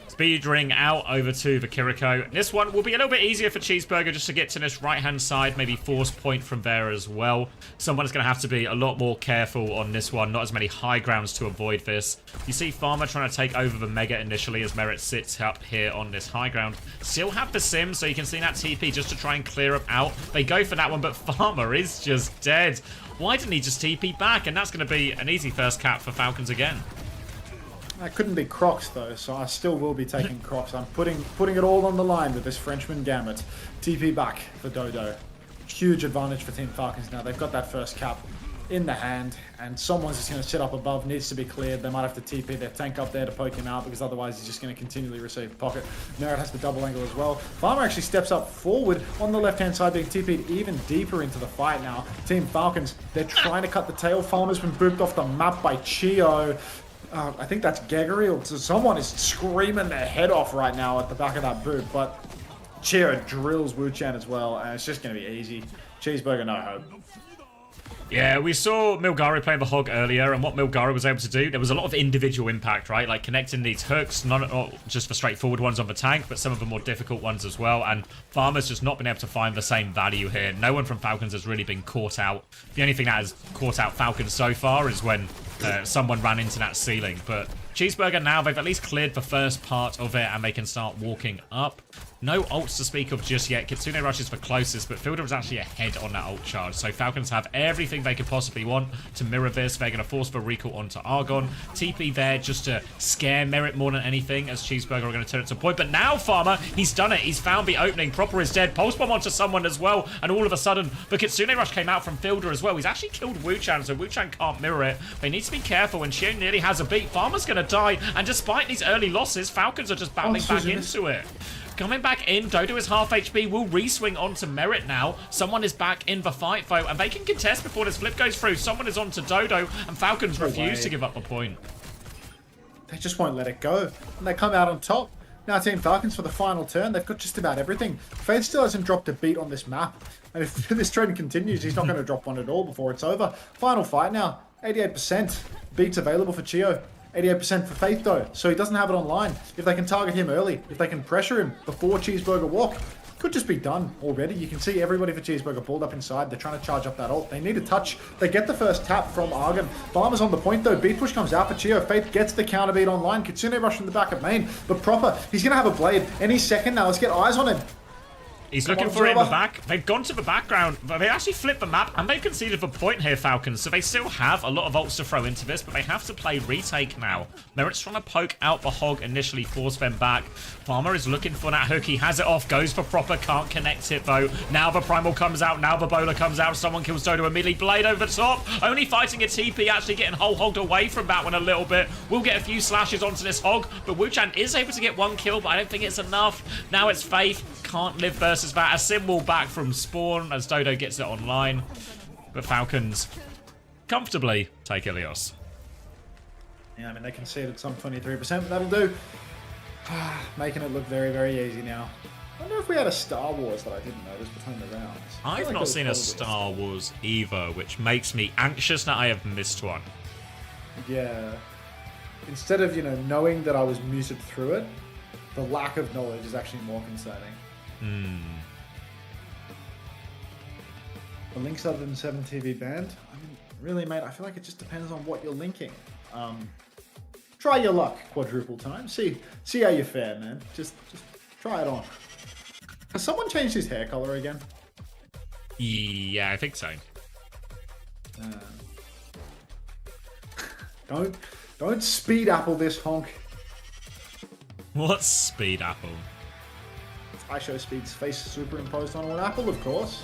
Speed ring out over to the Kiriko. This one will be a little bit easier for Cheeseburger just to get to this right-hand side, maybe force point from there as well. Someone's going to have to be a lot more careful on this one. Not as many high grounds to avoid this. You see Farmer trying to take over the Mega initially as Merit sits up here on this high ground. Still have the Sim, so you can see that TP just to try and clear him out. They go for that one, but Farmer is just dead. Why didn't he just TP back? And that's going to be an easy first cap for Falcons again. That couldn't be Crocs though, so I still will be taking Crocs. I'm putting it all on the line with this Frenchman Gambit. TP back for Dodo. Huge advantage for Team Falcons now. They've got that first cap in the hand, and someone's just going to sit up above, needs to be cleared. They might have to TP their tank up there to poke him out, because otherwise he's just going to continually receive pocket. Merit has the double angle as well. Farmer actually steps up forward on the left-hand side, being TP'd even deeper into the fight now. Team Falcons, they're trying to cut the tail. Farmer's been booped off the map by Chio. I think that's Geggery, or someone is screaming their head off right now at the back of that boot, but Chio drills Wu-Chan as well, and it's just going to be easy. Cheeseburger, no hope. Yeah, we saw Milgari playing the Hog earlier, and what Milgari was able to do, there was a lot of individual impact, right? Like connecting these hooks, not just the straightforward ones on the tank, but some of the more difficult ones as well. And Farmer's just not been able to find the same value here. No one from Falcons has really been caught out. The only thing that has caught out Falcons so far is when someone ran into that ceiling. But Cheeseburger now, they've at least cleared the first part of it, and they can start walking up. No ults to speak of just yet. Kitsune rushes for closest, but Fielder was actually ahead on that ult charge. So Falcons have everything they could possibly want to mirror this. They're going to force the recall onto Argon. TP there just to scare Merit more than anything, as Cheeseburger are going to turn it to point. But now Farmer, he's done it. He's found the opening. Proper is dead. Pulse bomb onto someone as well. And all of a sudden, the Kitsune rush came out from Fielder as well. He's actually killed Wu-Chan, so Wu-Chan can't mirror it. They need to be careful, and Shio nearly has a beat. Farmer's going to die. And despite these early losses, Falcons are just battling back into it. Coming back in, Dodo is half HP, will re-swing onto Merit now. Someone is back in the fight, though, and they can contest before this flip goes through. Someone is onto Dodo, and Falcons refuse to give up the point. They just won't let it go, and they come out on top. Now Team Falcons for the final turn, they've got just about everything. Fade still hasn't dropped a beat on this map, and if this trend continues, he's not going to drop one at all before it's over. Final fight now, 88%. Beats available for Chio. 88% for Faith though, so he doesn't have it online. If they can target him early, if they can pressure him before Cheeseburger walk, could just be done already. You can see everybody for Cheeseburger pulled up inside. They're trying to charge up that ult. They need a touch. They get the first tap from Argon. Farmer's on the point though. Beat push comes out for Chio. Faith gets the counter beat online. Kitsune rush from the back of main, but Proper, he's going to have a blade any second now. Let's get eyes on him. He's looking for it in the back. They've gone to the background, but they actually flipped the map, and they've conceded the point here, Falcons. So they still have a lot of ults to throw into this, but they have to play retake now. Merit's trying to poke out the Hog initially, force them back. Farmer is looking for that hook. He has it off, goes for Proper, can't connect it though. Now the Primal comes out, now the Bowler comes out. Someone kills Dodo immediately. Blade over the top. Only fighting a TP, actually getting whole hogged away from that one a little bit. We'll get a few slashes onto this Hog, but Wu-Chan is able to get one kill, but I don't think it's enough. Now it's Faith. Can't live versus that. A symbol back from spawn as Dodo gets it online. But Falcons comfortably take Ilios. Yeah, I mean, they conceded some 23%, but that'll do. Making it look very, very easy now. I wonder if we had a Star Wars that I didn't notice between the rounds. I've not seen a Star Wars either, which makes me anxious that I have missed one. Yeah. Instead of, knowing that I was muted through it, the lack of knowledge is actually more concerning. The links other than 7TV banned? I mean, really, mate, I feel like it just depends on what you're linking. Try your luck quadruple time. See how you fare, man. Just try it on. Has someone changed his hair color again? Yeah, I think so. Don't speed apple this honk. What's speed apple? I show Speed's face superimposed on an apple, of course.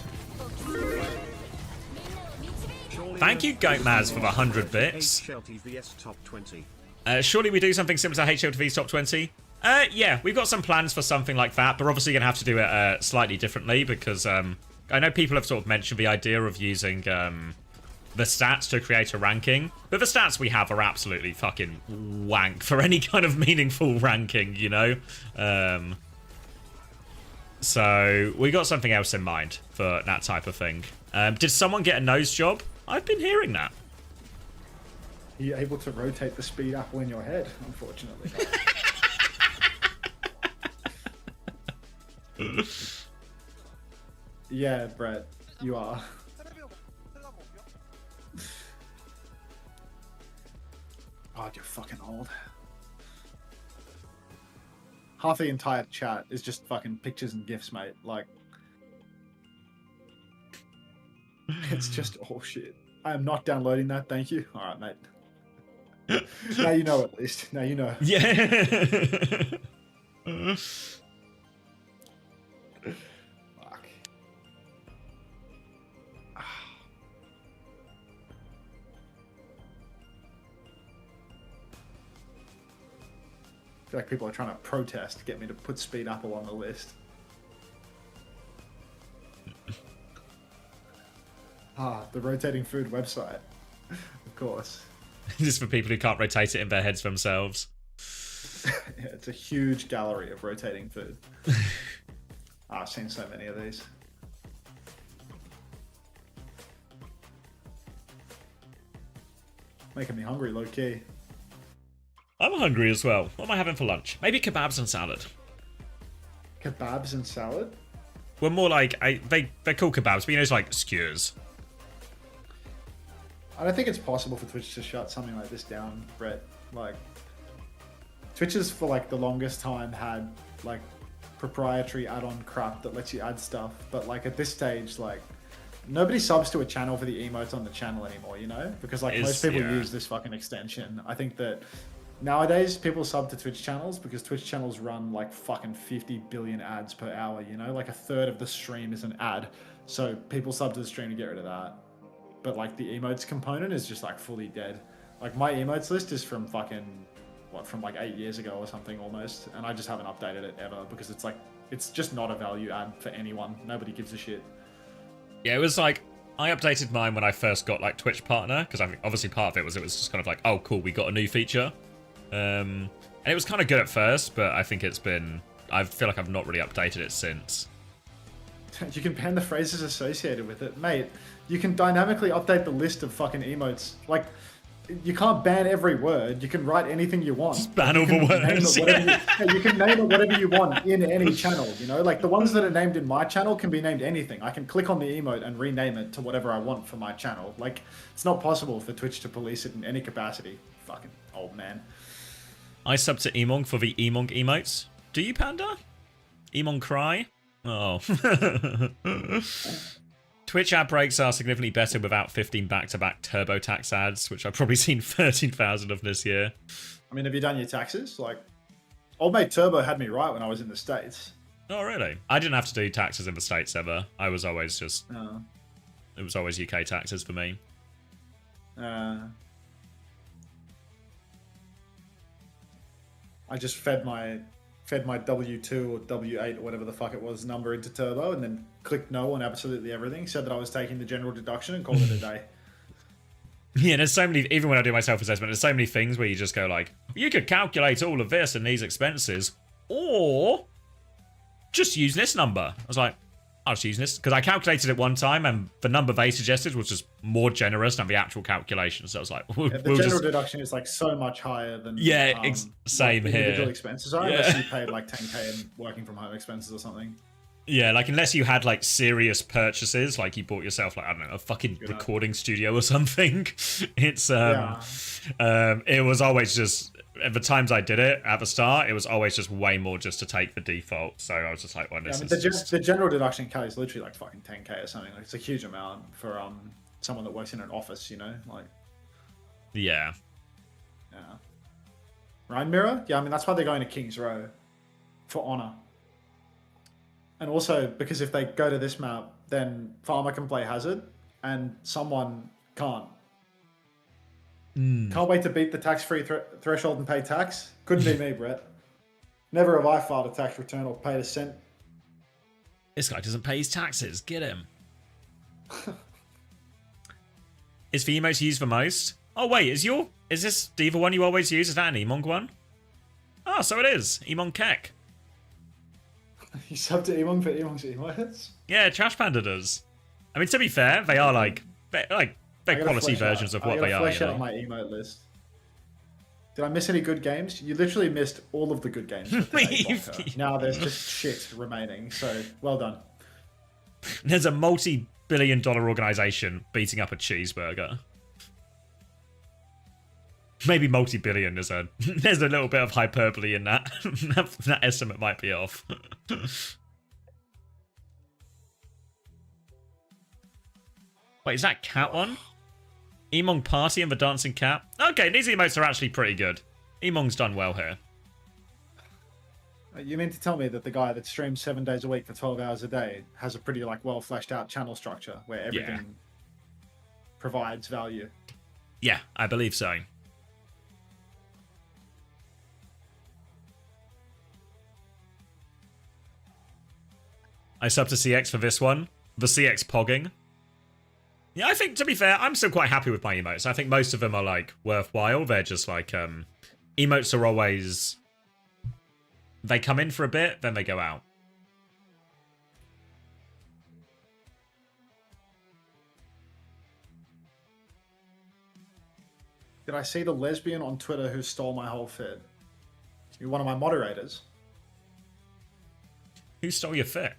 Thank you, Goatmaz, for the 100 bits. Surely we do something similar to HLTV's top 20? Yeah, we've got some plans for something like that, but we're obviously going to have to do it slightly differently because I know people have sort of mentioned the idea of using the stats to create a ranking, but the stats we have are absolutely fucking wank for any kind of meaningful ranking, you know? So we got something else in mind for that type of thing. Did someone get a nose job? I've been hearing that. Are you able to rotate the speed apple in your head, unfortunately? Yeah, Brett, you are. God, you're fucking old. Half the entire chat is just fucking pictures and gifs, mate. Like, it's just all shit. I am not downloading that, thank you. Alright, mate. Now you know at least. Now you know. Yeah. Fuck. I feel like people are trying to protest to get me to put Speed Apple on the list. The rotating food website. Of course. Just for people who can't rotate it in their heads themselves. Yeah, it's a huge gallery of rotating food. I've seen so many of these. Making me hungry, low key. I'm hungry as well. What am I having for lunch? Maybe kebabs and salad. Kebabs and salad? Well, more like they're called kebabs, but you know, it's like skewers. I don't think it's possible for Twitch to shut something like this down, Brett. Like, Twitch has for like the longest time had like proprietary add-on crap that lets you add stuff, but like at this stage, like nobody subs to a channel for the emotes on the channel anymore, you know? Because like most people use this fucking extension. I think that nowadays people sub to Twitch channels because Twitch channels run like fucking 50 billion ads per hour, you know? Like a third of the stream is an ad. So people sub to the stream to get rid of that. But like the emotes component is just like fully dead. Like my emotes list is from fucking, what, from like 8 years ago or something almost. And I just haven't updated it ever because it's like, it's just not a value add for anyone. Nobody gives a shit. Yeah, it was like, I updated mine when I first got like Twitch Partner, because I think obviously part of it was just kind of like, oh cool, we got a new feature. And it was kind of good at first, but I think it's been, I feel like I've not really updated it since. You can ban the phrases associated with it. Mate, you can dynamically update the list of fucking emotes. Like, you can't ban every word. You can write anything you want. Just ban all the words. You can name it whatever you want in any channel, you know? Like, the ones that are named in my channel can be named anything. I can click on the emote and rename it to whatever I want for my channel. Like, it's not possible for Twitch to police it in any capacity. Fucking old man. I sub to Emong for the Emong emotes. Do you, Panda? Emong cry? Oh. Twitch ad breaks are significantly better without 15 back-to-back TurboTax ads, which I've probably seen 13,000 of this year. I mean, have you done your taxes? Like, old mate Turbo had me right when I was in the States. Oh, really? I didn't have to do taxes in the States ever. I was always just... It was always UK taxes for me. I just fed my W2 or W8 or whatever the fuck it was number into Turbo and then clicked no on absolutely everything, said that I was taking the general deduction and called it a day. Yeah, there's so many, even when I do my self-assessment, there's so many things where you just go like, you could calculate all of this and these expenses, or just use this number. I was like, I'll just use this, because I calculated it one time and the number they suggested was just more generous than the actual calculation. So I was like, the general deduction is like so much higher than same like here. Individual expenses are, unless you paid like 10k in working from home expenses or something. Yeah, like unless you had like serious purchases, like you bought yourself like, I don't know, a fucking recording studio or something. It's it was always just, at the times I did it at the start, it was always just way more just to take the default. So I was just like, well, this is the general deduction cut is literally like fucking 10k or something. Like, it's a huge amount for someone that works in an office, you know, like. Yeah. Ryan Mirror? Yeah, I mean, that's why they're going to King's Row. For honor. And also, because if they go to this map, then Farmer can play Hazard, and someone Can't. Mm. Can't wait to beat the tax-free threshold and pay tax. Couldn't be me, Brett. Never have I filed a tax return or paid a cent. This guy doesn't pay his taxes. Get him. Is the emotes used the most? Oh wait, is this Diva one you always use? Is that an Emong one? Oh, so it is. Emong Keck. You subbed to Emong for Emong's emotes? Yeah, Trash Panda does. I mean, to be fair, they are they're quality versions of what they are. Flesh out my emote list. Did I miss any good games? You literally missed all of the good games. Now there's just shit remaining. So well done. There's a multi-billion-dollar organization beating up a cheeseburger. Maybe multi-billion. There's a little bit of hyperbole in that. That estimate might be off. Wait, is that cat one? Emong Party and the Dancing Cat? Okay, these emotes are actually pretty good. Emong's done well here. You mean to tell me that the guy that streams 7 days a week for 12 hours a day has a pretty well fleshed out channel structure where everything provides value? Yeah, I believe so. I sub to CX for this one. The CX pogging. Yeah, I think, to be fair, I'm still quite happy with my emotes. I think most of them are, worthwhile. They're just, emotes are always... They come in for a bit, then they go out. Did I see the lesbian on Twitter who stole my whole fit? You're one of my moderators. Who stole your fit?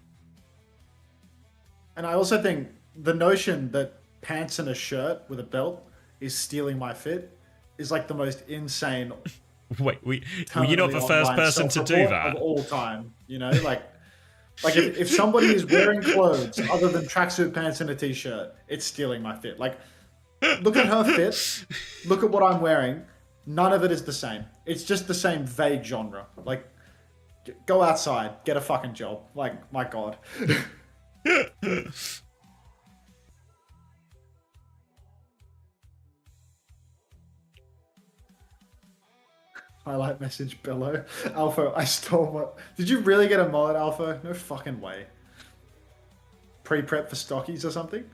And I also think the notion that pants and a shirt with a belt is stealing my fit is the most insane. Wait, were you not the first person to do that? Of all time, if somebody is wearing clothes other than tracksuit pants and a t-shirt, it's stealing my fit. Look at her fit. Look at what I'm wearing. None of it is the same. It's just the same vague genre. Go outside, get a fucking job. My God. Highlight message below. Alpha, I stole what? Did you really get a mullet, Alpha? No fucking way. Pre-prep for stockies or something?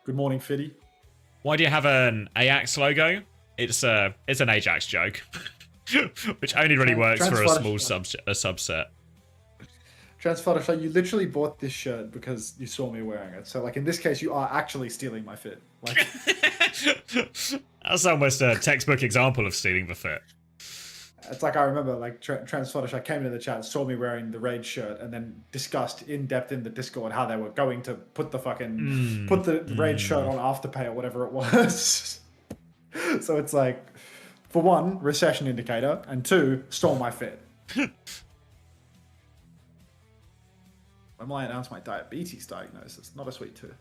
Good morning, Fiddy. Why do you have an Ajax logo? It's an Ajax joke. Which only really works for a small subset. Transfodder, you literally bought this shirt because you saw me wearing it. So, in this case, you are actually stealing my fit. That's almost a textbook example of stealing the fit. It's I remember, Transfodder came into the chat, saw me wearing the Raid shirt, and then discussed in depth in the Discord how they were going to put the Raid shirt on Afterpay or whatever it was. So it's for one, recession indicator, and two, stole my fit. When will I announce my diabetes diagnosis? Not a sweet tooth.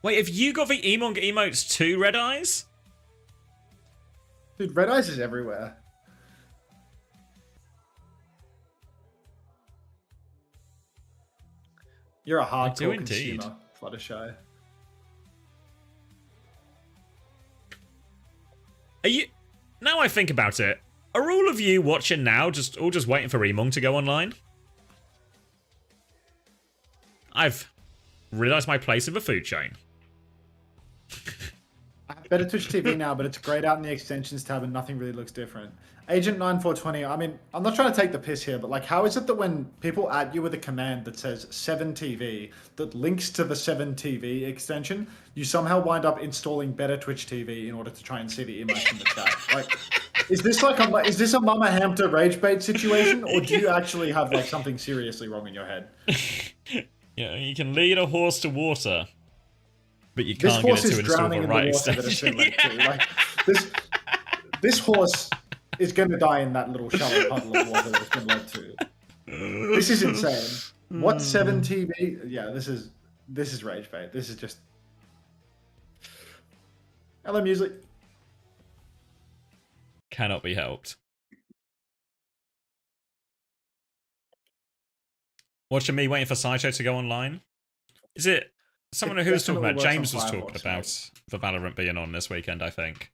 Wait, have you got the Emong emotes too, Red Eyes? Dude, Red Eyes is everywhere. You're a hardcore consumer, Fluttershy. Are you... Now I think about it, are all of you watching now all just waiting for Emong to go online? I've realised my place in the food chain. I have better Twitch TV now, but it's grayed out in the extensions tab and nothing really looks different. Agent 9420, I mean, I'm not trying to take the piss here, but how is it that when people add you with a command that says 7TV that links to the 7TV extension, you somehow wind up installing better Twitch TV in order to try and see the emotes in the chat? Is this a Mama Hamter rage bait situation, or do you actually have something seriously wrong in your head? Yeah, you can lead a horse to water, but you can't get it to install the right extension. This horse is going to die in that little shallow puddle of water that's been led to. This is insane. What 7 TB? Yeah, this is rage bait. This is just. Hello, music. Cannot be helped. Watching me waiting for Sideshow to go online. Is it someone who was talking about? James was talking about the Valorant being on this weekend, I think.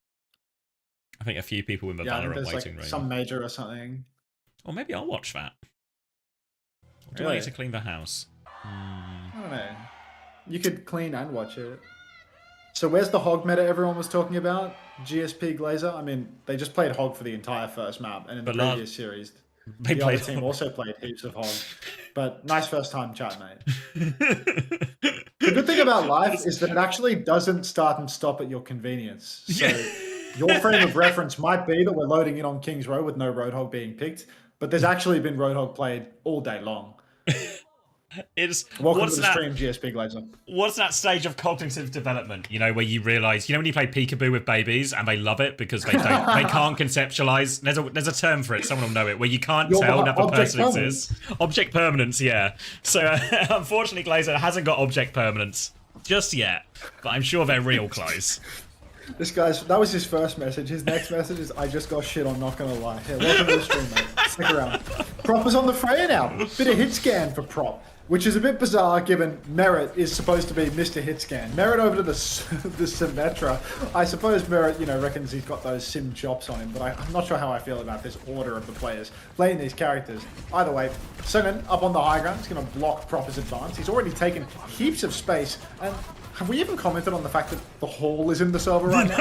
I think a few people in the Valorant waiting room. Some major or something. Or maybe I'll watch that. Or do I need to clean the house? I don't know. You could clean and watch it. So where's the Hog meta everyone was talking about? GSP Glazer? I mean, they just played Hog for the entire first map, and in the previous series, the other team also played heaps of Hog. But nice first time chat, mate. The good thing about life is that it actually doesn't start and stop at your convenience. So your frame of reference might be that we're loading in on King's Row with no Roadhog being picked, but there's actually been Roadhog played all day long. Welcome to the stream, GSP Glazer. What's that stage of cognitive development? You know, where you realise, you know, when you play peekaboo with babies and they love it because they can't conceptualize. There's a term for it. Someone will know it. Where you can't tell another person exists. Object permanence, yeah. So unfortunately, Glazer hasn't got object permanence just yet, but I'm sure they're real close. That was his first message. His next message is, I just got shit, I'm not going to lie. Here, welcome to the stream, mate. Stick around. Prop is on the fray now. Bit of hit scan for Prop, which is a bit bizarre given Merit is supposed to be Mr. Hit Scan. Merit over to the Symmetra. I suppose Merit, reckons he's got those sim chops on him, but I'm not sure how I feel about this order of the players playing these characters. Either way, Sungan up on the high ground. He's going to block Prop's advance. He's already taken heaps of space, and have we even commented on the fact that the Hall is in the server right now?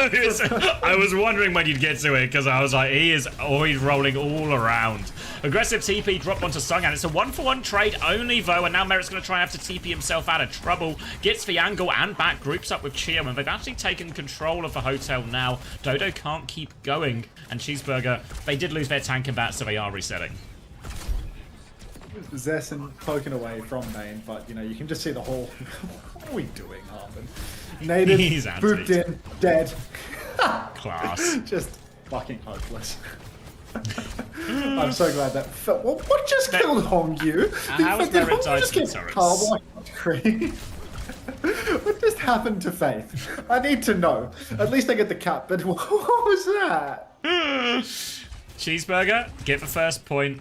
I was wondering when you'd get to it, because I was like, he is always rolling all around. Aggressive TP drop onto Sungan. It's a 1-for-1 trade only, though, and now Merit's going to try and have to TP himself out of trouble. Gets the angle and back, groups up with Chio, and they've actually taken control of the hotel now. Dodo can't keep going, and Cheeseburger, they did lose their tank and bat, so they are resetting. Zessen poking away from main, but you can just see the whole. What are we doing, Harvin? Native, booped in, dead. Class. Just fucking hopeless. I'm so glad that. What just killed Hongyu? How was Merit died to the turrets? What just happened to Faith? I need to know. At least I get the cap, but what was that? Cheeseburger, get the first point.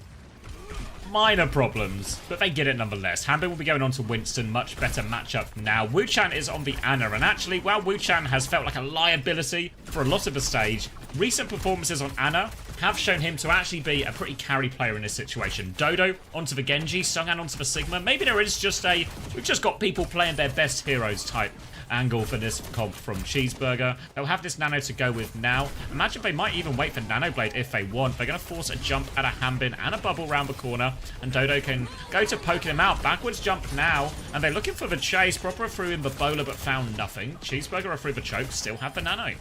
Minor problems, but they get it nonetheless. Hanbin will be going on to Winston, much better matchup now. Wu-Chan is on the Ana, and actually, while Wu-Chan has felt like a liability for a lot of the stage, recent performances on Ana have shown him to actually be a pretty carry player in this situation. Dodo onto the Genji, Sungan onto the Sigma. Maybe there is just we've just got people playing their best heroes type angle for this comp from Cheeseburger. They'll have this Nano to go with now. Imagine they might even wait for Nanoblade if they want. They're going to force a jump at a Hanbin and a bubble round the corner, and Dodo can go to poking him out. Backwards jump now, and they're looking for the chase. Proper threw in the bowler but found nothing. Cheeseburger are through the choke, still have the Nano.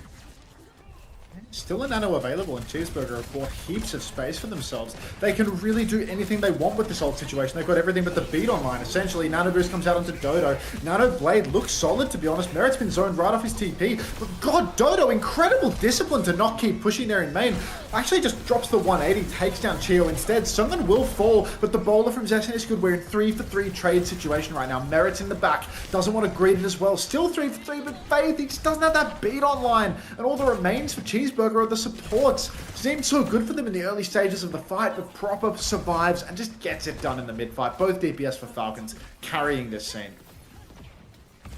Still a Nano available, and Cheeseburger have bought heaps of space for themselves. They can really do anything they want with this ult situation. They've got everything but the beat online, essentially. Nano Boost comes out onto Dodo. Nano Blade looks solid, to be honest. Merit's been zoned right off his TP. But God, Dodo, incredible discipline to not keep pushing there in main. Actually just drops the 180, takes down Chio instead. Sungan will fall, but the bowler from Zessen is good. We're in 3-for-3 trade situation right now. Merit's in the back. Doesn't want to greet it as well. Still 3-for-3, but Faith, he just doesn't have that beat online. And all that remains for Cheeseburger are the supports. Seemed so good for them in the early stages of the fight, but Proper survives and just gets it done in the mid-fight. Both DPS for Falcons carrying this scene.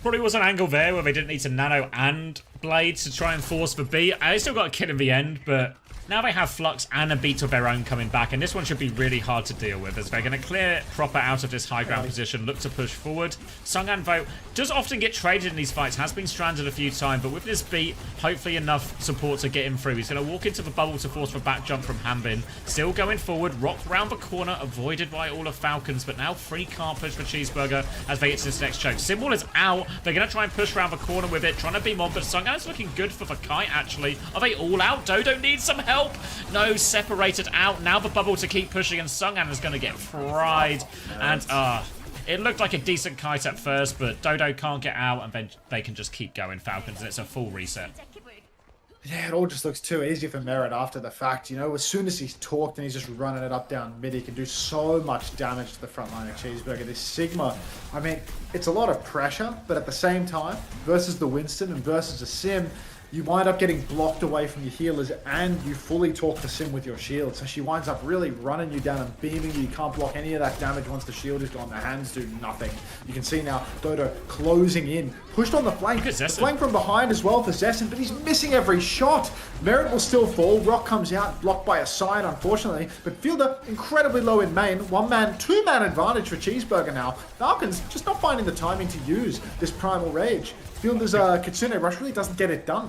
Probably was an angle there where they didn't need to Nano and Blade to try and force the beat. I still got a kill in the end, but now they have Flux and a beat of their own coming back, and this one should be really hard to deal with as they're going to clear Proper out of this high ground position, look to push forward. Sungan Vote does often get traded in these fights, has been stranded a few times, but with this beat, hopefully enough support to get him through. He's going to walk into the bubble to force the back jump from Hanbin. Still going forward, rocked round the corner, avoided by all of Falcons, but now free can't push for Cheeseburger as they get to this next choke. Symbol is out. They're going to try and push around the corner with it, trying to beam on, but Sungan is looking good for the kite, actually. Are they all out? Dodo needs some help. No, separated out. Now the bubble to keep pushing, and Sungan is going to get fried. And it looked like a decent kite at first, but Dodo can't get out, and then they can just keep going, Falcons, and it's a full reset. Yeah, it all just looks too easy for Merit after the fact. You know, as soon as he's talked and he's just running it up down mid, he can do so much damage to the front line of Cheeseburger. This Sigma, I mean, it's a lot of pressure, but at the same time, versus the Winston and versus a Sim, you wind up getting blocked away from your healers and you fully talk the Sim with your shield. So she winds up really running you down and beaming you. You can't block any of that damage once the shield is gone. The hands do nothing. You can see now Dodo closing in. Pushed on the flank. The flank from behind as well for Zessin, but he's missing every shot. Merit will still fall. Rock comes out, blocked by a side, unfortunately. But Fielder incredibly low in main. 1-man, 2-man advantage for Cheeseburger now. Falcons just not finding the timing to use this Primal Rage. Fielder's Kitsune Rush really doesn't get it done.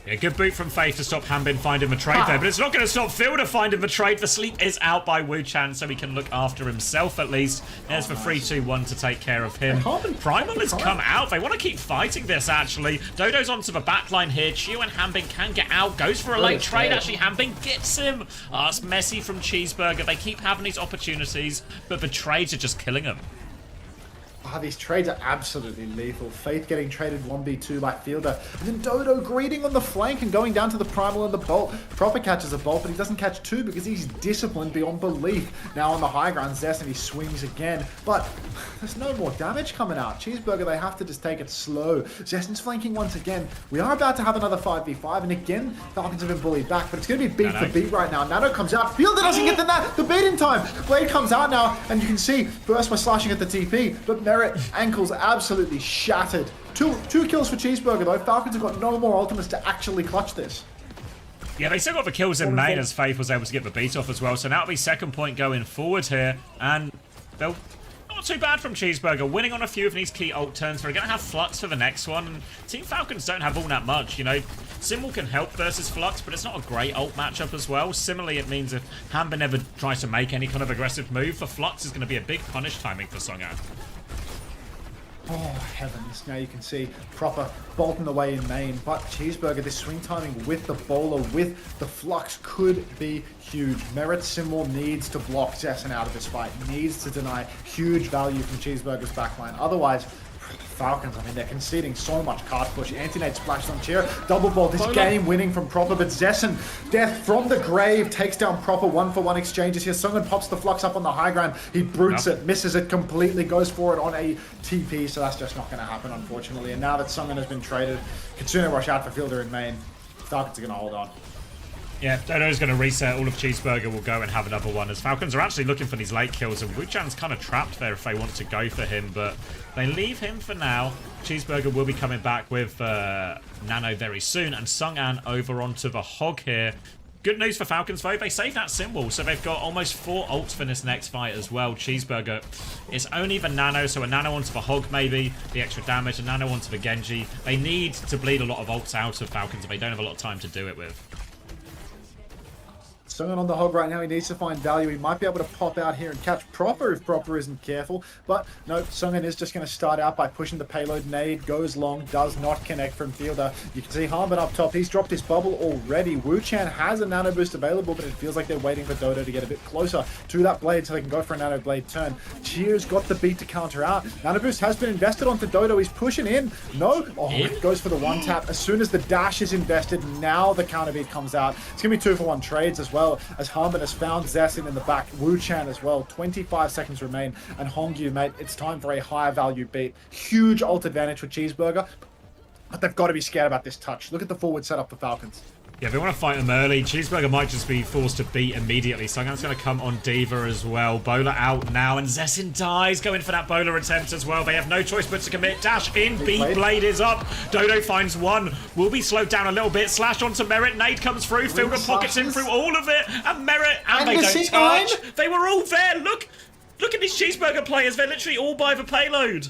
Yeah, good boot from Faith to stop Hanbin finding the trade there, but it's not going to stop Fielder finding the trade. The sleep is out by Wu Chan, so he can look after himself at least. There's for 3-2-1 to take care of him. Primal has come out. They want to keep fighting this, actually. Dodo's onto the backline here. Chiu and Hanbin can get out. Goes for a late trade. Actually, Hanbin gets him. It's messy from Cheeseburger. They keep having these opportunities, but the trades are just killing them. These trades are absolutely lethal. Faith getting traded 1v2 by Fielder. And then Dodo greeting on the flank and going down to the Primal and the Bolt. Proper catches a Bolt, but he doesn't catch 2 because he's disciplined beyond belief. Now on the high ground, Zest, and he swings again. But there's no more damage coming out. Cheeseburger, they have to just take it slow. Zestin's flanking once again. We are about to have another 5v5, and again, Falcons have been bullied back, but it's going to be beat for beat right now. Nano comes out. Fielder doesn't get the beat in time. Blade comes out now, and you can see burst by slashing at the TP, but Merit ankles absolutely shattered. Two kills for Cheeseburger though. Falcons have got no more ultimates to actually clutch this. Yeah, they still got the kills in main as Faith was able to get the beat off as well. So now it'll be second point going forward here. And they'll not too bad from Cheeseburger, winning on a few of these key ult turns. They're going to have Flux for the next one. And Team Falcons don't have all that much, you know. Symbol can help versus Flux, but it's not a great ult matchup as well. Similarly, it means if Hanbin never tries to make any kind of aggressive move, for Flux is going to be a big punish timing for Songan. Oh, heavens. Now you can see proper bolting away in main. But Cheeseburger, this swing timing with the bowler, with the Flux could be huge. Merit Symbol needs to block Zessin out of this fight. Needs to deny huge value from Cheeseburger's backline. Otherwise, Falcons, I mean, they're conceding so much card push. Anti-nade splashed on Cheer. Double bolt is game winning from Proper, but Zessin, death from the grave, takes down Proper. 1-for-1 exchanges here. Sungan pops the Flux up on the high ground. He brutes it, misses it completely, goes for it on a TP, so that's just not going to happen, unfortunately. And now that Sungan has been traded, Kitsune Rush out for Fielder in main. Falcons are going to hold on. Yeah, Dodo's going to reset. All of Cheeseburger will go and have another one as Falcons are actually looking for these late kills, and Wuchan's kind of trapped there if they want to go for him, but they leave him for now. Cheeseburger will be coming back with Nano very soon, and Sung'an over onto the Hog here. Good news for Falcons though, they saved that symbol, so they've got almost 4 ults for this next fight as well. Cheeseburger, it's only the Nano, so a Nano onto the Hog maybe, the extra damage, a Nano onto the Genji. They need to bleed a lot of ults out of Falcons, and they don't have a lot of time to do it with. Sungan on the Hog right now, he needs to find value. He might be able to pop out here and catch Proper if Proper isn't careful. But no, Sungan is just going to start out by pushing the payload. Nade goes long, does not connect from Fielder. You can see Hanbin up top. He's dropped his bubble already. Wu Chan has a Nano Boost available, but it feels like they're waiting for Dodo to get a bit closer to that blade so they can go for a Nano Blade turn. Cheer's got the beat to counter out. Nano Boost has been invested onto Dodo. He's pushing in. No. Oh, he goes for the one tap. As soon as the dash is invested, now the counter beat comes out. It's going to be 2-for-1 trades as well, as Hanbin has found Zessin in the back. Wu Chan as well. 25 seconds remain. And Hongyu, mate, it's time for a higher value beat. Huge ult advantage for Cheeseburger. But they've got to be scared about this touch. Look at the forward setup for Falcons. Yeah, they want to fight them early. Cheeseburger might just be forced to beat immediately. Sungan's going to come on D.Va as well. Bowler out now, and Zessin dies, going for that Bowler attempt as well. They have no choice but to commit. Dash in, B-Blade is up. Dodo finds one. Will be slowed down a little bit. Slash onto Merit. Nade comes through. Fielder pockets in through all of it. And Merit, and they don't touch. They were all there. Look at these Cheeseburger players. They're literally all by the payload.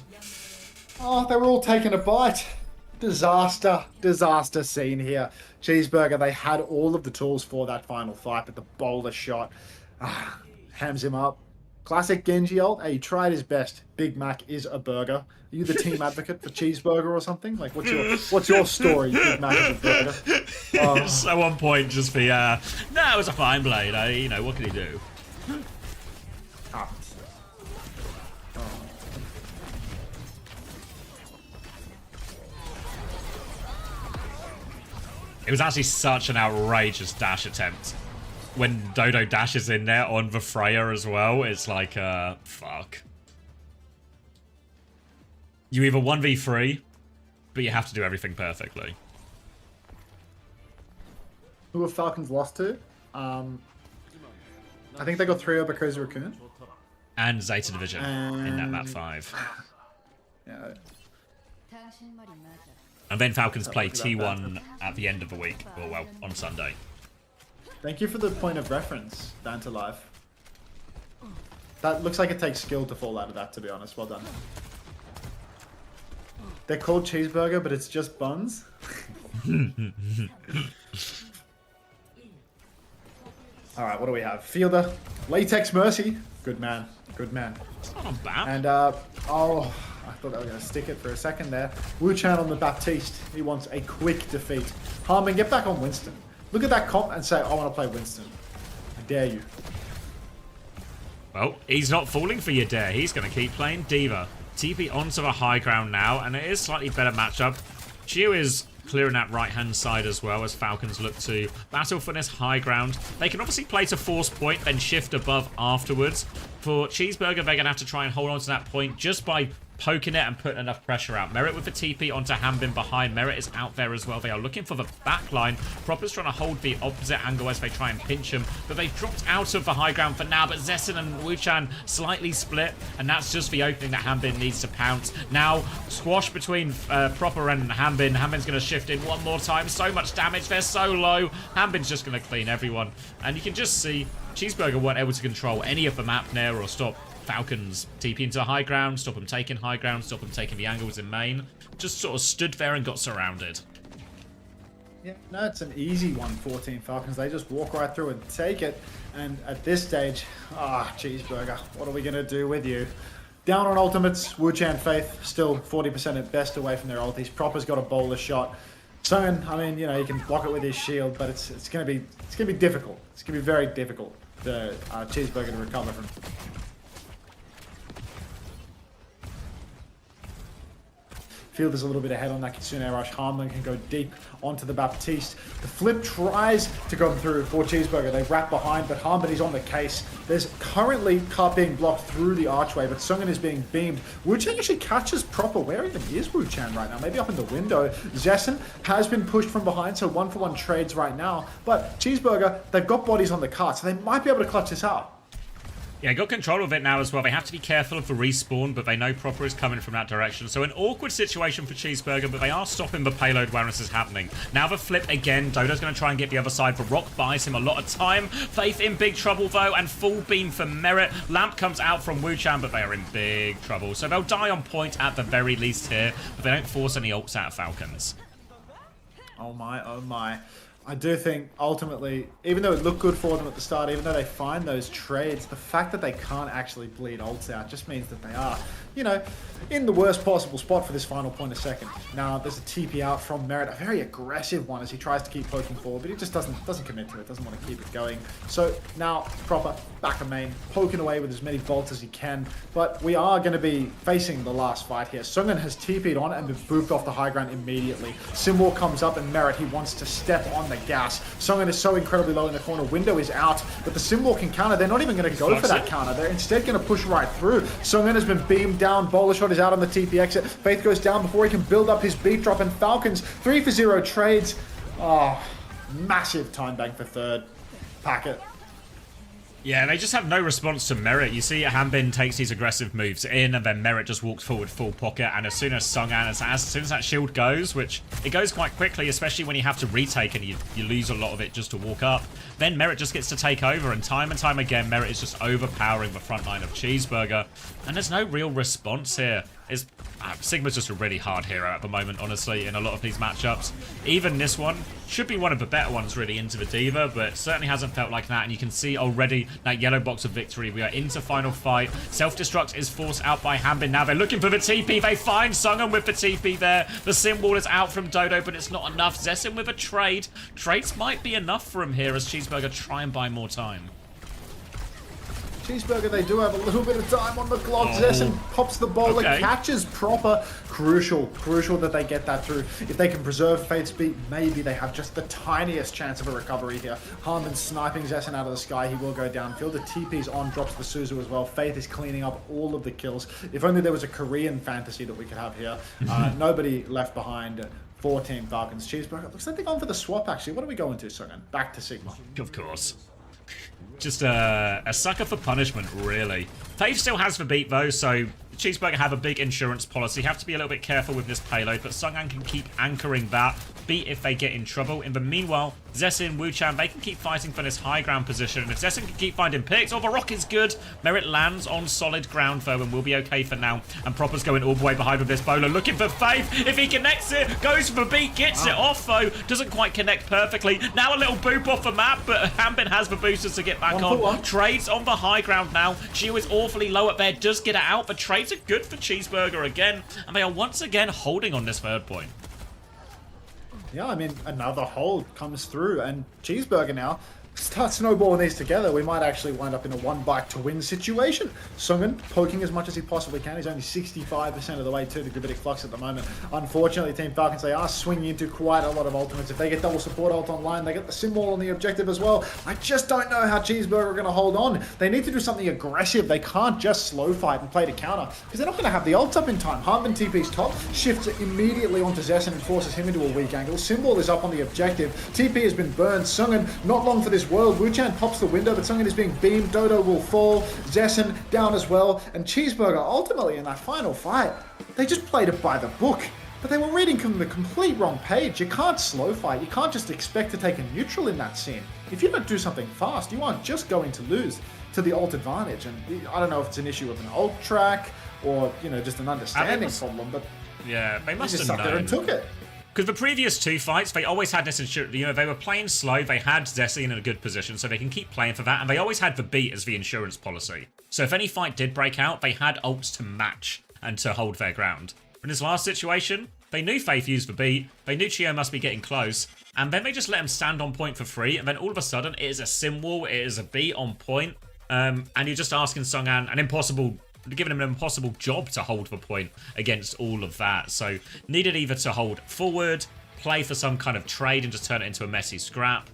Oh, they were all taking a bite. Disaster scene here. Cheeseburger, they had all of the tools for that final fight, but the bowler shot hams him up. Classic Genji ult. Hey, he tried his best. Big Mac is a burger. Are you the team advocate for Cheeseburger or something? Like, what's your story? Big Mac is a burger. So on point, just for no, it was a fine blade. You know, what can he do? It was actually such an outrageous dash attempt. When Dodo dashes in there on the Freya as well, it's like, fuck. You either 1v3, but you have to do everything perfectly. Who have Falcons lost to? I think they got 3 over Crazy Raccoon. And Zeta Division in that map 5. Yeah. And then Falcons play T1 at the end of the week, or well, on Sunday. Thank you for the point of reference, Banter Life. That looks like it takes skill to fall out of that, to be honest. Well done. They're called cheeseburger, but it's just buns. Alright, what do we have? Fielder, Latex Mercy. Good man. Good man. It's not bad. And, oh, I thought I was going to stick it for a second there. Wu-Chan on the Baptiste. He wants a quick defeat. Harmon, get back on Winston. Look at that comp and say, I want to play Winston. I dare you. Well, he's not falling for your dare. He's going to keep playing Diva. TP onto the high ground now, and it is slightly better matchup. Chiu is clearing that right-hand side as well as Falcons look to battle for this high ground. They can obviously play to force point, then shift above afterwards. For Cheeseburger, they're going to have to try and hold on to that point just by poking it and putting enough pressure out. Merit with the TP onto Hanbin behind. Merit is out there as well. They are looking for the back line. Proper's trying to hold the opposite angle as they try and pinch him, but they've dropped out of the high ground for now. But Zessen and Wu-Chan slightly split, and that's just the opening that Hanbin needs to pounce. Now, squash between Proper and Hanbin. Hanbin's going to shift in one more time. So much damage. They're so low. Hanbin's just going to clean everyone. And you can just see Cheeseburger weren't able to control any of the map there or stop Falcons TP into high ground, stop them taking high ground, stop them taking the angles in main. Just sort of stood there and got surrounded. Yeah, no, it's an easy 1-14 Falcons. They just walk right through and take it. And at this stage, Cheeseburger, what are we going to do with you? Down on ultimates, Wu-Chan Faith still 40% at best away from their ultis. Proper's got a bowler shot. Sungen, I mean, you know, you can block it with his shield, but it's going to be difficult. It's going to be very difficult for Cheeseburger to recover from. Field is a little bit ahead on that Kitsune rush. Harmon can go deep onto the Baptiste. The flip tries to go through for Cheeseburger. They wrap behind, but Harmon is on the case. There's currently Carp being blocked through the archway, but Sungen is being beamed. Wu-Chan actually catches Proper. Where even is Wu-Chan right now? Maybe up in the window. Zessen has been pushed from behind, so 1-for-1 trades right now. But Cheeseburger, they've got bodies on the cart, so they might be able to clutch this out. Yeah, got control of it now as well. They have to be careful of the respawn, but they know Proper is coming from that direction. So an awkward situation for Cheeseburger, but they are stopping the payload where this is happening. Now the flip again. Dodo's going to try and get the other side, but Rock buys him a lot of time. Faith in big trouble, though, and full beam for Merit. Lamp comes out from Wu-Chan, but they are in big trouble. So they'll die on point at the very least here, but they don't force any ults out of Falcons. Oh my, oh my. I do think, ultimately, even though it looked good for them at the start, even though they find those trades, the fact that they can't actually bleed ults out just means that they are, you know, in the worst possible spot for this final point of second. Now, there's a TP out from Merit, a very aggressive one as he tries to keep poking forward, but he just doesn't commit to it, doesn't want to keep it going. So now, Proper, back of main, poking away with as many bolts as he can, but we are going to be facing the last fight here. Sungen has TP'd on and been booped off the high ground immediately. Simwar comes up and Merit, he wants to step on the gas. Sungen is so incredibly low in the corner. Window is out, but the Simwar can counter. They're not even going to go for that counter. They're instead going to push right through. Sungen has been beamed down. Bowler shot is out on the TP exit. Faith goes down before he can build up his beat drop, and Falcons 3-for-0 trades. Oh, massive time bank for third. Packet. Yeah, they just have no response to Merit. You see Hanbin takes these aggressive moves in, and then Merit just walks forward full pocket, and as soon as Sungen, as soon as that shield goes, which it goes quite quickly, especially when you have to retake and you lose a lot of it just to walk up, then Merit just gets to take over, and time again, Merit is just overpowering the front line of Cheeseburger, and there's no real response here. Sigma's just a really hard hero at the moment, honestly, in a lot of these matchups. Even this one should be one of the better ones, really, into the Diva, but certainly hasn't felt like that, and you can see already that yellow box of victory. We are into final fight. Self-destruct is forced out by Hanbin. Now they're looking for the TP. They find Sungen with the TP there. The Sim Wall is out from Dodo, but it's not enough. Zessen with a trade. Trades might be enough for him here as Cheeseburger try and buy more time. Cheeseburger, they do have a little bit of time on the clock. Zessen pops the bowler, catches proper. Crucial that they get that through. If they can preserve Faith's beat, maybe they have just the tiniest chance of a recovery here. Harmon sniping Zessen out of the sky. He will go downfield. The TP's on, drops the Suzu as well. Faith is cleaning up all of the kills. If only there was a Korean fantasy that we could have here. Nobody left behind for Team Falcons. Cheeseburger, looks like they're going for the swap actually. What are we going to, Sungan? Back to Sigma. Of course. Just a sucker for punishment, really. Faith still has the beat, though, so Cheeseburger have a big insurance policy. Have to be a little bit careful with this payload, but Sungan can keep anchoring that beat if they get in trouble. In the meanwhile, Zessen, Wuchan, they can keep fighting for this high ground position. And if Zessen can keep finding picks, the rock is good. Merit lands on solid ground, though, and will be okay for now. And Proper's going all the way behind with this bowler, looking for Faith. If he connects it, goes for the beat, gets it off, though. Doesn't quite connect perfectly. Now a little boop off the map, but Hambin has the boosters to get back on. Trades on the high ground now. Gio is awfully low up there, does get it out, but trades are good for Cheeseburger again. And they are once again holding on this third point. Yeah, I mean, another hold comes through, and Cheeseburger now start snowballing these together. We might actually wind up in a one bite to win situation. Sungan poking as much as he possibly can. He's only 65% of the way to the Gravitic Flux at the moment. Unfortunately, Team Falcons, they are swinging into quite a lot of ultimates. If they get double support ult online, they get the symbol on the objective as well. I just don't know how Cheeseburger are going to hold on. They need to do something aggressive. They can't just slow fight and play to counter, because they're not going to have the ults up in time. Harmon TP's top, shifts immediately onto Zessen and forces him into a weak angle. Symbol is up on the objective. TP has been burned. Sungan, not long for this world. Wuchan pops the window, but Sungan is being beamed. Dodo will fall. Zessen down as well. And Cheeseburger, ultimately in that final fight, they just played it by the book. But they were reading from the complete wrong page. You can't slow fight. You can't just expect to take a neutral in that scene. If you don't do something fast, you aren't just going to lose to the ult advantage. And I don't know if it's an issue with an ult track or, you know, just an understanding problem, but yeah, they must just have sat there and took it. Because the previous two fights, they always had this insurance. You know, they were playing slow. They had Zessie in a good position, so they can keep playing for that. And they always had the beat as the insurance policy. So if any fight did break out, they had ults to match and to hold their ground. In this last situation, they knew Faith used the beat. They knew Chio must be getting close. And then they just let him stand on point for free. And then all of a sudden, it is a sim wall. It is a beat on point. And you're just asking Sungan giving him an impossible job to hold the point against all of that. So needed either to hold forward, play for some kind of trade and just turn it into a messy scrap.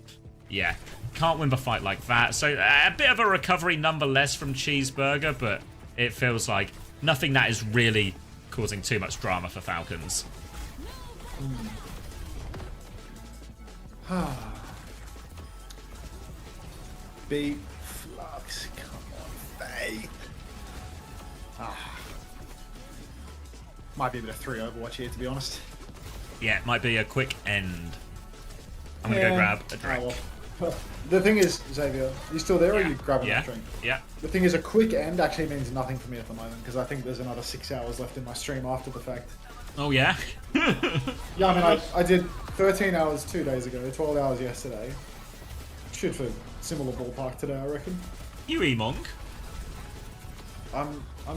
Yeah, can't win the fight like that. So a bit of a recovery nonetheless from Cheeseburger, but it feels like nothing that is really causing too much drama for Falcons. Beat Flux, come on, Faith. Might be a bit of 3 Overwatch here, to be honest. Yeah, it might be a quick end. I'm going to go grab a drink. Well, the thing is, Xavier, you still there or are you grabbing that drink? Yeah. The thing is, a quick end actually means nothing for me at the moment, because I think there's another 6 hours left in my stream after the fact. Oh, yeah? Yeah, I mean, I did 13 hours 2 days ago, 12 hours yesterday. Shoot for similar ballpark today, I reckon. You E-Monk.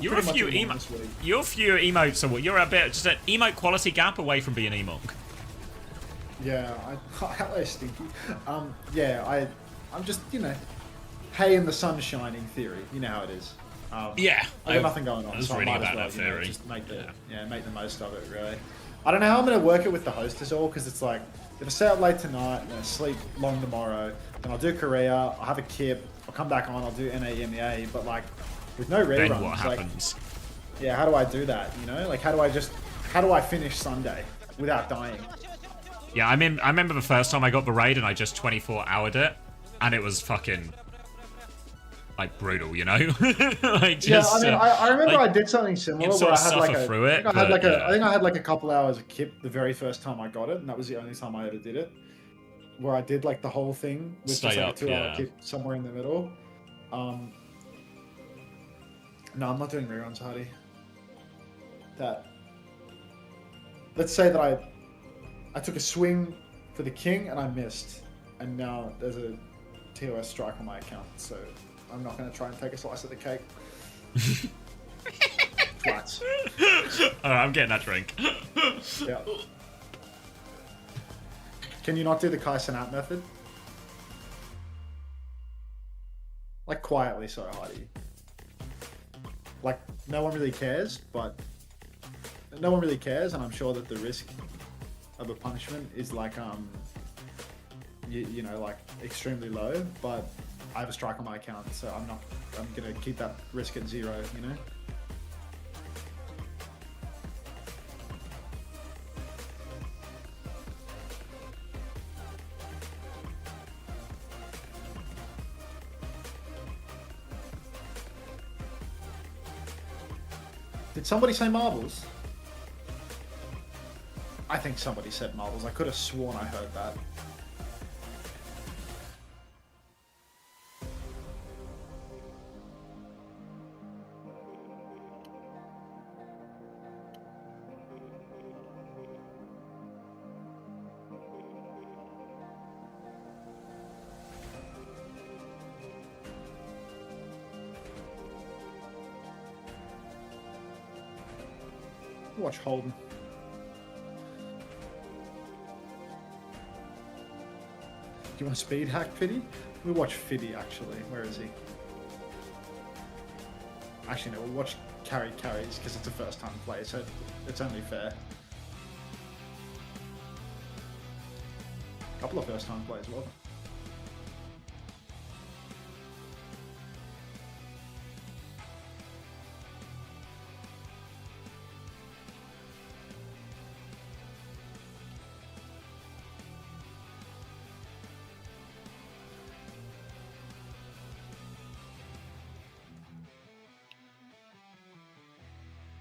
You're a few emotes so what? You're a bit just an emote quality gap away from being E-Monk. Yeah, hello Stinky. Yeah, I'm just, you know, hey in the sun shining theory. You know how it is. Yeah, I got nothing going on. I was reading about that theory. Just make the most of it, really. I don't know how I'm gonna work it with the host as all, because it's like if I stay up late tonight and I sleep long tomorrow, then I'll do Korea. I'll have a kip. I'll come back on. I'll do NA, but like. With no reruns, then what happens? Like, yeah, how do I do that, you know? Like, how do I finish Sunday without dying? Yeah, I remember the first time I got the raid and I just 24-houred it, and it was fucking, like, brutal, you know? Like, just, yeah, I remember like, I did something similar where I had like I think I had like a couple hours of kip the very first time I got it, and that was the only time I ever did it. Where I did like the whole thing with just like a 2-hour kip somewhere in the middle. No, I'm not doing reruns, Hardy. Let's say that I took a swing for the king and I missed, and now there's a TOS strike on my account, so I'm not going to try and take a slice of the cake. Flats. Alright, I'm getting that drink. Yeah. Can you not do the Kai Cenat method? Like quietly so, Hardy. like no one really cares, but no one really cares, and I'm sure that the risk of a punishment is like you know, like extremely low. But I have a strike on my account, so I'm gonna keep that risk at 0, you know. Did somebody say marbles? I think somebody said marbles. I could have sworn I heard that. Watch Holden. Do you want speed hack Fiddy? We'll watch Fiddy actually. Where is he? Actually no, we'll watch carries because it's a first time play, so it's only fair. A couple of first time plays, well.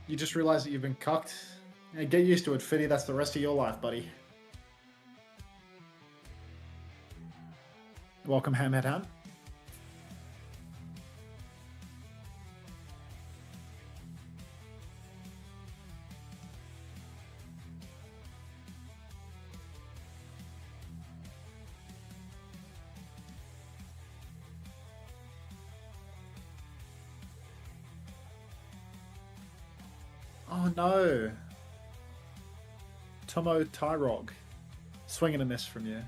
You just realized that you've been cucked? Yeah, get used to it, Fiddy. That's the rest of your life, buddy. Welcome, Hamhead Ham. Oh no. Tomo Tyrog. Swinging a miss from you.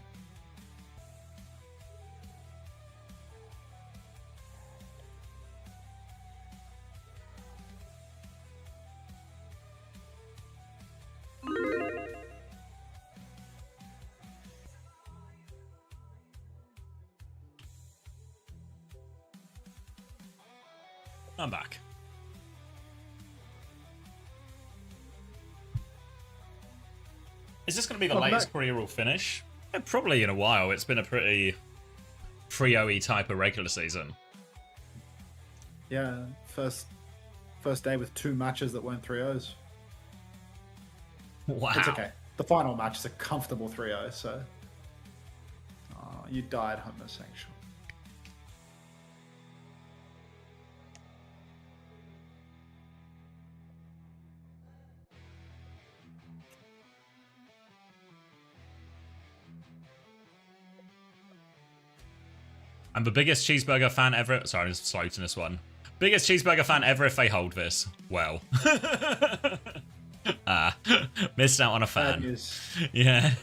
I'm back. Is this going to be the latest career rule finish? Yeah, probably in a while. It's been a pretty pre-OE type of regular season. Yeah, first day with 2 matches that weren't 3-0s. Wow. It's okay. The final match is a comfortable 3-0, so... Oh, you died homosexual. I'm the biggest cheeseburger fan ever. Sorry, I'm just floating this one. Biggest cheeseburger fan ever if they hold this. Well. Missed out on a fan. Yeah.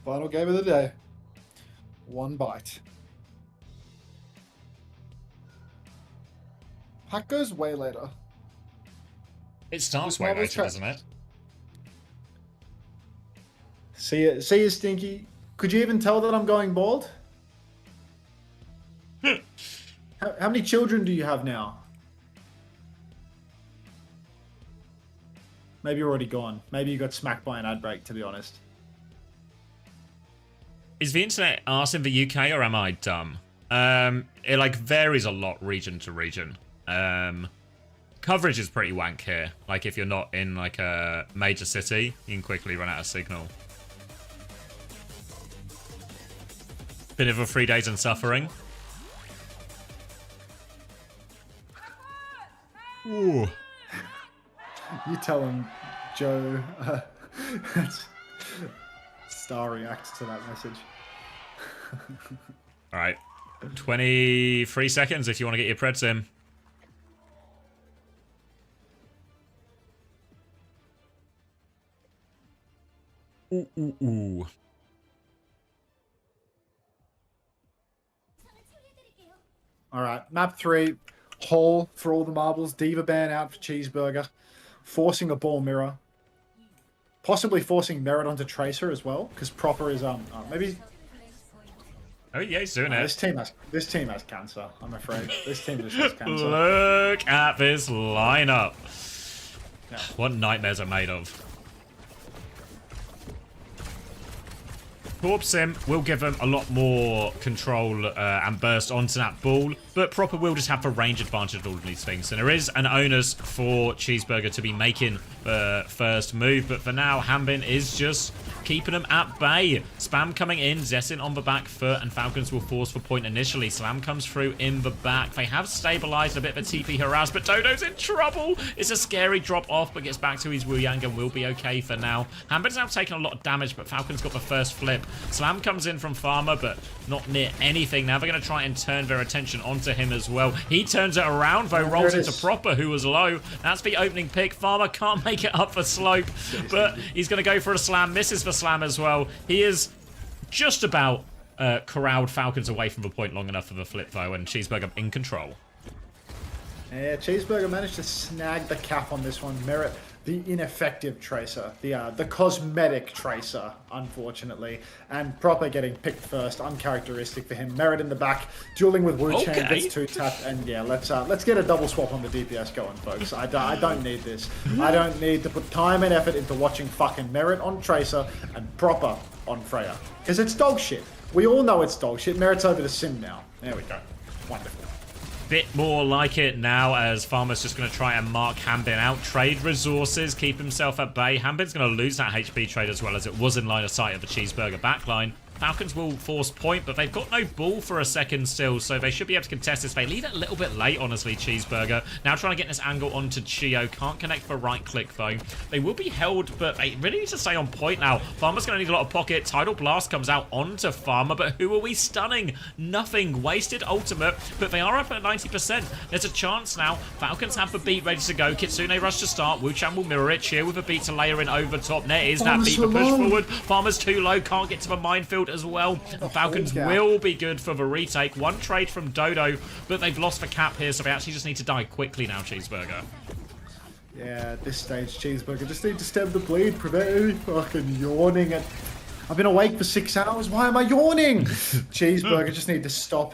Final game of the day. 1 bite. Pack goes way later. It starts way later, doesn't it? See you, Stinky. Could you even tell that I'm going bald? How many children do you have now? Maybe you're already gone. Maybe you got smacked by an ad break, to be honest. Is the internet arse in the UK or am I dumb? It like varies a lot region to region. Coverage is pretty wank here. Like if you're not in like a major city, you can quickly run out of signal. Bit of a 3 days in suffering. Ooh. You tell him, Joe. Star reacts to that message. All right. 23 seconds if you want to get your Preds in. Ooh. All right, map 3, Hall for all the marbles, Diva Ban out for Cheeseburger, forcing a ball mirror, possibly forcing Merit onto Tracer as well, because Proper is maybe. Oh yeah, he's doing it. This team has cancer. I'm afraid this team just has cancer. Look at this lineup. Yeah. What nightmares are made of. Corp Sim will give them a lot more control and burst onto that ball, but Proper will just have the range advantage of all of these things. And there is an onus for Cheeseburger to be making the first move, but for now, Hambin is just keeping them at bay. Spam coming in, Zessin on the back foot, and Falcons will force for point initially. Slam comes through in the back. They have stabilized a bit of a TP harass, but Dodo's in trouble. It's a scary drop off, but gets back to his Wu Yang and will be okay for now. Hambin's now taking a lot of damage, but Falcons got the first flip. Slam comes in from Farmer, but not near anything. Now they're going to try and turn their attention onto him as well. He turns it around, though, rolls into Proper, who was low. That's the opening pick. Farmer can't make it up for Slope, but he's going to go for a slam. Misses the slam as well. He is just about corralled Falcons away from the point long enough for the flip, though, and Cheeseburger in control. Yeah, Cheeseburger managed to snag the cap on this one. Merit, the ineffective Tracer, the cosmetic Tracer, unfortunately, and Proper getting picked first, uncharacteristic for him. Merit in the back, dueling with Wu Chang, gets 2-tapped, and yeah, let's get a double swap on the DPS going, folks. I don't need this. I don't need to put time and effort into watching fucking Merit on Tracer and Proper on Freya, because it's dog shit. We all know it's dog shit. Merit's over to Sim now. There we go. Wonderful. Bit more like it now, as Farmer's just going to try and mark Hambin out. Trade resources, keep himself at bay. Hambin's going to lose that HP trade as well, as it was in line of sight of the Cheeseburger backline. Falcons will force point, but they've got no ball for a second still, so they should be able to contest this. They leave it a little bit late, honestly, Cheeseburger. Now trying to get this angle onto Chio. Can't connect for right click, though. They will be held, but they really need to stay on point now. Farmer's going to need a lot of pocket. Tidal Blast comes out onto Farmer, but who are we stunning? Nothing. Wasted ultimate, but they are up at 90%. There's a chance now. Falcons have the beat ready to go. Kitsune rush to start. Wu-Chan will mirror it. Chio with a beat to layer in over top. There is that beat, but push forward. Farmer's too low. Can't get to the minefield as well. And Falcons will be good for the retake. One trade from Dodo, but they've lost the cap here, so they actually just need to die quickly now, Cheeseburger. Yeah, at this stage, Cheeseburger just need to stem the bleed, prevent me fucking yawning. I've been awake for 6 hours. Why am I yawning? Cheeseburger just need to stop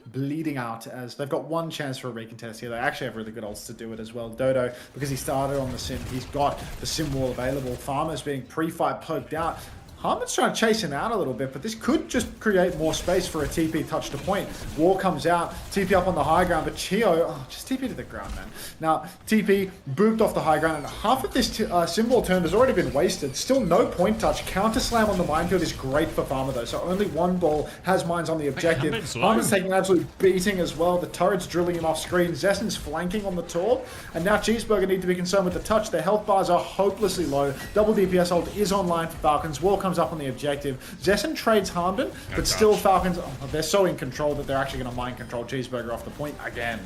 bleeding out, as they've got one chance for a recontest here. They actually have really good ults to do it as well. Dodo, because he started on the Sim, he's got the Sim wall available. Farmer's being pre-fight poked out. Harmon's trying to chase him out a little bit, but this could just create more space for a TP touch to point. War comes out, TP up on the high ground, but Chio, just TP to the ground, man. Now, TP booped off the high ground, and half of this symbol turn has already been wasted. Still no point touch. Counter slam on the minefield is great for Farmer, though, so only one ball has mines on the objective. Harmon's taking an absolute beating as well. The turret's drilling him off screen. Zessin's flanking on the Torb, and now Cheeseburger need to be concerned with the touch. Their health bars are hopelessly low. Double DPS ult is online for Falcons. War comes up on the objective. Zessin trades Harmden, but still Falcons, they're so in control that they're actually going to mind control Cheeseburger off the point again.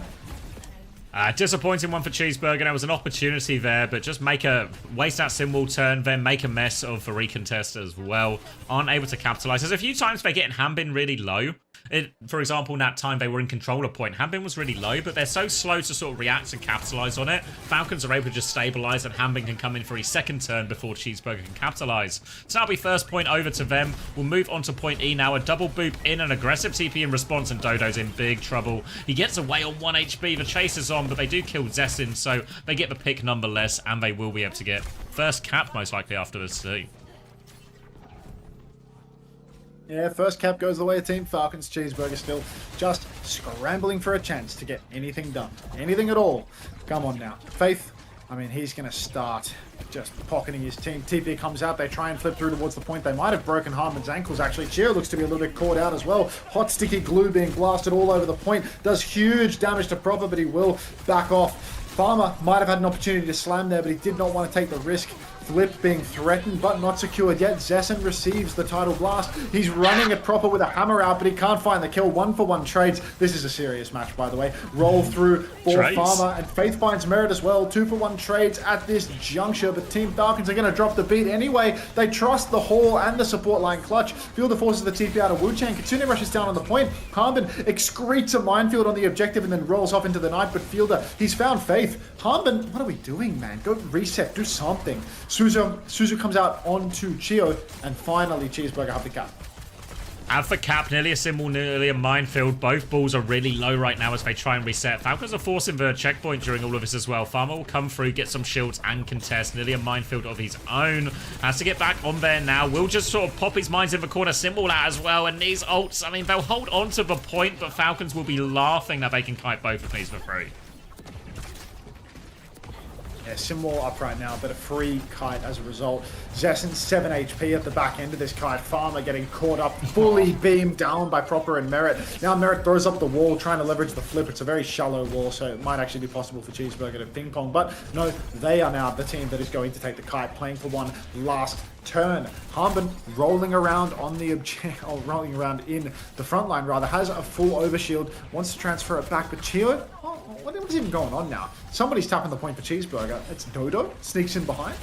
Disappointing one for Cheeseburger. There was an opportunity there, but just waste that symbol turn, then make a mess of the recontest as well. Aren't able to capitalize. There's a few times they get Hambin really low. For example, in that time they were in control of point, Hambin was really low, but they're so slow to sort of react and capitalize on it. Falcons are able to just stabilize, and Hambin can come in for his second turn before Cheeseburger can capitalize. So that'll be first point over to them. We'll move on to point E now. A double boop in, an aggressive TP in response, and Dodo's in big trouble. He gets away on 1 HP. The chase is on, but they do kill Zessin, so they get the pick nonetheless, and they will be able to get first cap most likely after this too. Yeah, first cap goes the way of Team Falcons. Cheeseburger still just scrambling for a chance to get anything done. Anything at all. Come on now. Faith, I mean, he's going to start just pocketing his team. TP comes out. They try and flip through towards the point. They might have broken Harmon's ankles, actually. Chio looks to be a little bit caught out as well. Hot, sticky glue being blasted all over the point. Does huge damage to Proper, but he will back off. Farmer might have had an opportunity to slam there, but he did not want to take the risk. Flip being threatened but not secured yet. Zessen receives the tidal blast. He's running it proper with a hammer out, but he can't find the kill. 1-for-1 trades. This is a serious match, by the way. Roll through for Farmer, and Faith finds Merit as well. 2-for-1 trades at this juncture, but Team Falcons are going to drop the beat anyway. They trust the Hall and the support line clutch. Fielder forces the TP out of Wu-Chang. Kitsune rushes down on the point. Harbin excretes a minefield on the objective and then rolls off into the night, but Fielder, he's found Faith. Harbin, what are we doing, man? Go reset, do something. Suzu comes out onto Chio, and finally Cheeseburger have the cap. Have the cap, nearly a symbol, nearly a minefield. Both balls are really low right now as they try and reset. Falcons are forcing the checkpoint during all of this as well. Farmer will come through, get some shields and contest. Nearly a minefield of his own. Has to get back on there now. Will just sort of pop his mines in the corner, symbol out as well. And these ults, I mean, they'll hold on to the point, but Falcons will be laughing that they can kite both of these for free. Yeah, Simwall up right now, but a free kite as a result. Zessen 7 HP at the back end of this kite. Farmer getting caught up, fully beamed down by Proper and Merit. Now Merit throws up the wall, trying to leverage the flip. It's a very shallow wall, so it might actually be possible for Cheeseburger to ping pong. But no, they are now the team that is going to take the kite, playing for one last turn. Harbin rolling around on the object, or rolling around in the front line rather, has a full overshield, wants to transfer it back, but Chio, what is even going on now? Somebody's tapping the point for Cheeseburger. It's Dodo, sneaks in behind.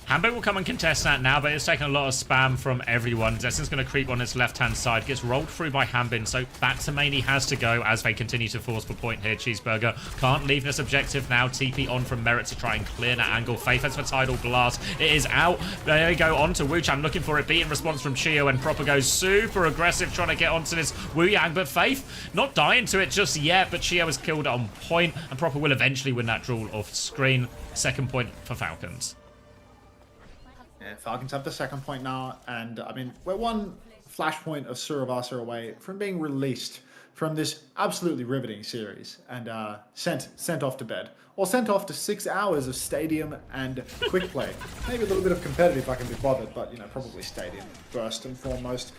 Hambo will come and contest that now, but it's taking a lot of spam from everyone. Zessen's going to creep on his left-hand side, gets rolled through by Hambin, so back to main he has to go as they continue to force for point here. Cheeseburger can't leave this objective now. TP on from Merit to try and clear that angle. Faith has for tidal blast. It is out. There we go, on to Wu-Chan, looking for it. Beat in response from Chio, and Proper goes super aggressive trying to get onto this Wu-Yang, but Faith not dying to it just yet, but Chio is killed on point, and Proper will eventually win that draw off screen. Second point for Falcons. Yeah, Falcons have the second point now, and I mean, we're one flashpoint of Suravasa away from being released from this absolutely riveting series and sent off to bed, or sent off to 6 hours of stadium and quick play. Maybe a little bit of competitive if I can be bothered, but you know, probably stadium first and foremost.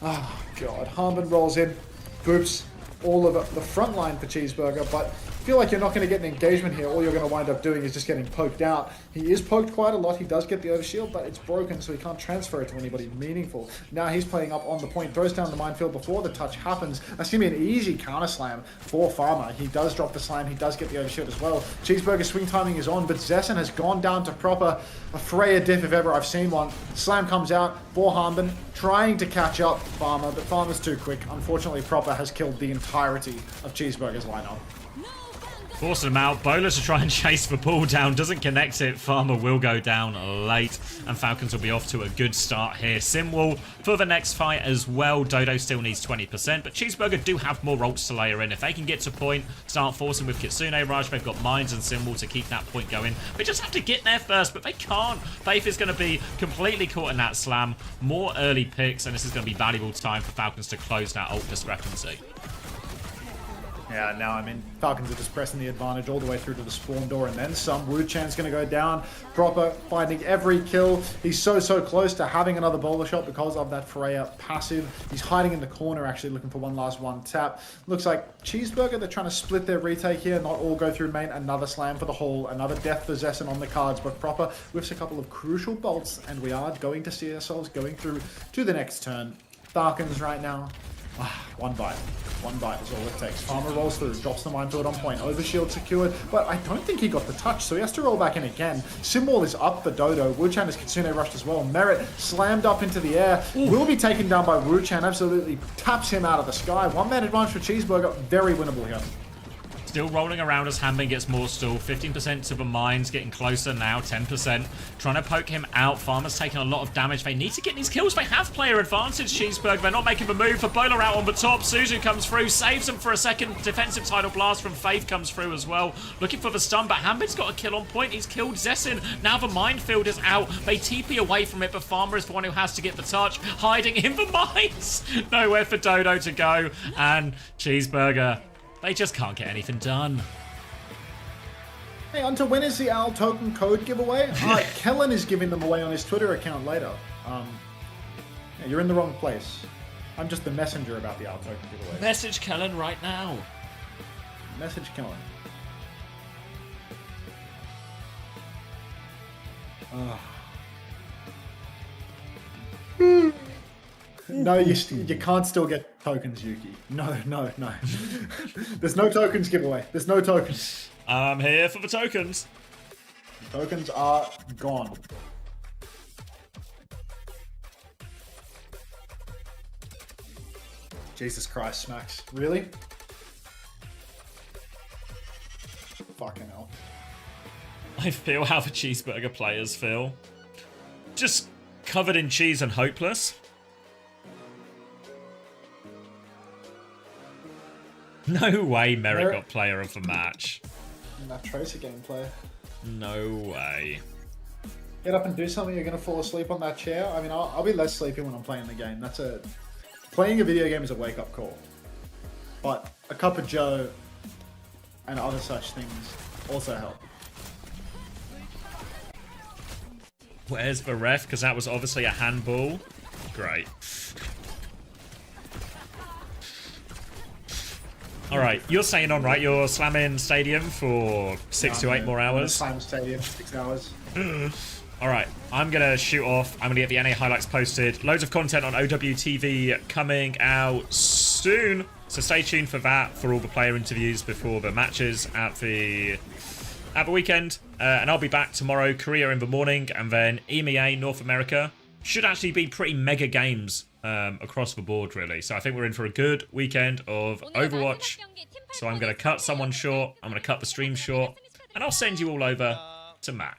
Oh god, Harbin rolls in, boops all of the front line for Cheeseburger, but I feel like you're not going to get an engagement here. All you're going to wind up doing is just getting poked out. He is poked quite a lot. He does get the overshield, but it's broken, so he can't transfer it to anybody meaningful. Now he's playing up on the point, throws down the minefield before the touch happens. That's going to be an easy counter slam for Farmer. He does drop the slam. He does get the overshield as well. Cheeseburger's swing timing is on, but Zessen has gone down to Proper. A Freya diff if ever I've seen one. Slam comes out for Harbin, trying to catch up Farmer, but Farmer's too quick. Unfortunately, Proper has killed the entirety of Cheeseburger's lineup. Forcing him out. Bowler to try and chase the ball down. Doesn't connect it. Farmer will go down late. And Falcons will be off to a good start here. Simwall for the next fight as well. Dodo still needs 20%. But Cheeseburger do have more ults to layer in. If they can get to point, start forcing with Kitsune Rush. They've got Mines and Simwall to keep that point going. They just have to get there first. But they can't. Faith is going to be completely caught in that slam. More early picks. And this is going to be valuable time for Falcons to close that ult discrepancy. Yeah, now, I mean, Falcons are just pressing the advantage all the way through to the spawn door and then some. Wu-Chan's going to go down. Proper finding every kill. He's so close to having another bowler shot because of that Freya passive. He's hiding in the corner, actually, looking for one last tap. Looks like Cheeseburger, they're trying to split their retake here, not all go through main. Another slam for the Hall, another death for Zessen on the cards, but Proper whiffs a couple of crucial bolts, and we are going to see ourselves going through to the next turn. Falcons right now. One bite is all it takes. Farmer rolls through, drops the minefield on point, overshield secured, but I don't think he got the touch, so he has to roll back in again. Symbol is up for Dodo. Wu-Chan is Kitsune rushed as well. Merit slammed up into the air, will be taken down by Wu-Chan, absolutely taps him out of the sky. One man advantage for Cheeseburger, very winnable here. Still rolling around as Hambin gets more stall. 15% to the mines, getting closer now, 10%. Trying to poke him out. Farmer's taking a lot of damage. They need to get these kills. They have player advantage, Cheeseburger. They're not making the move. For Bowler out on the top. Suzu comes through, saves him for a second. Defensive tidal blast from Faith comes through as well. Looking for the stun, but Hambin's got a kill on point. He's killed Zessen. Now the minefield is out. They TP away from it, but Farmer is the one who has to get the touch. Hiding in the mines. Nowhere for Dodo to go. And Cheeseburger, they just can't get anything done. Hey, Hunter, when is the OWL token code giveaway? Kellen is giving them away on his Twitter account later. Yeah, you're in the wrong place. I'm just the messenger about the OWL token giveaway. Message Kellen right now. Message Kellen. No, you can't still get tokens, Yuki. No. There's no tokens giveaway. There's no tokens. I'm here for the tokens. Tokens are gone. Jesus Christ, Smacks. Really? Fucking hell. I feel how the cheeseburger players feel. Just covered in cheese and hopeless. No way Merrick got player of the match. That Tracer gameplay. No way. Get up and do something, you're going to fall asleep on that chair. I mean, I'll be less sleepy when I'm playing the game. Playing a video game is a wake-up call. But a cup of joe and other such things also help. Where's the ref? Because that was obviously a handball. Great. Alright, you're staying on, right? You're slamming Stadium for 6 to 8 more hours. Slam Stadium, 6 hours. Alright, I'm going to shoot off. I'm going to get the NA highlights posted. Loads of content on OWTV coming out soon. So stay tuned for that, for all the player interviews before the matches at the weekend. And I'll be back tomorrow, Korea in the morning, and then EMEA, North America. Should actually be pretty mega games across the board, really. So I think we're in for a good weekend of Overwatch. So I'm going to cut someone short. I'm going to cut the stream short. And I'll send you all over to Matt.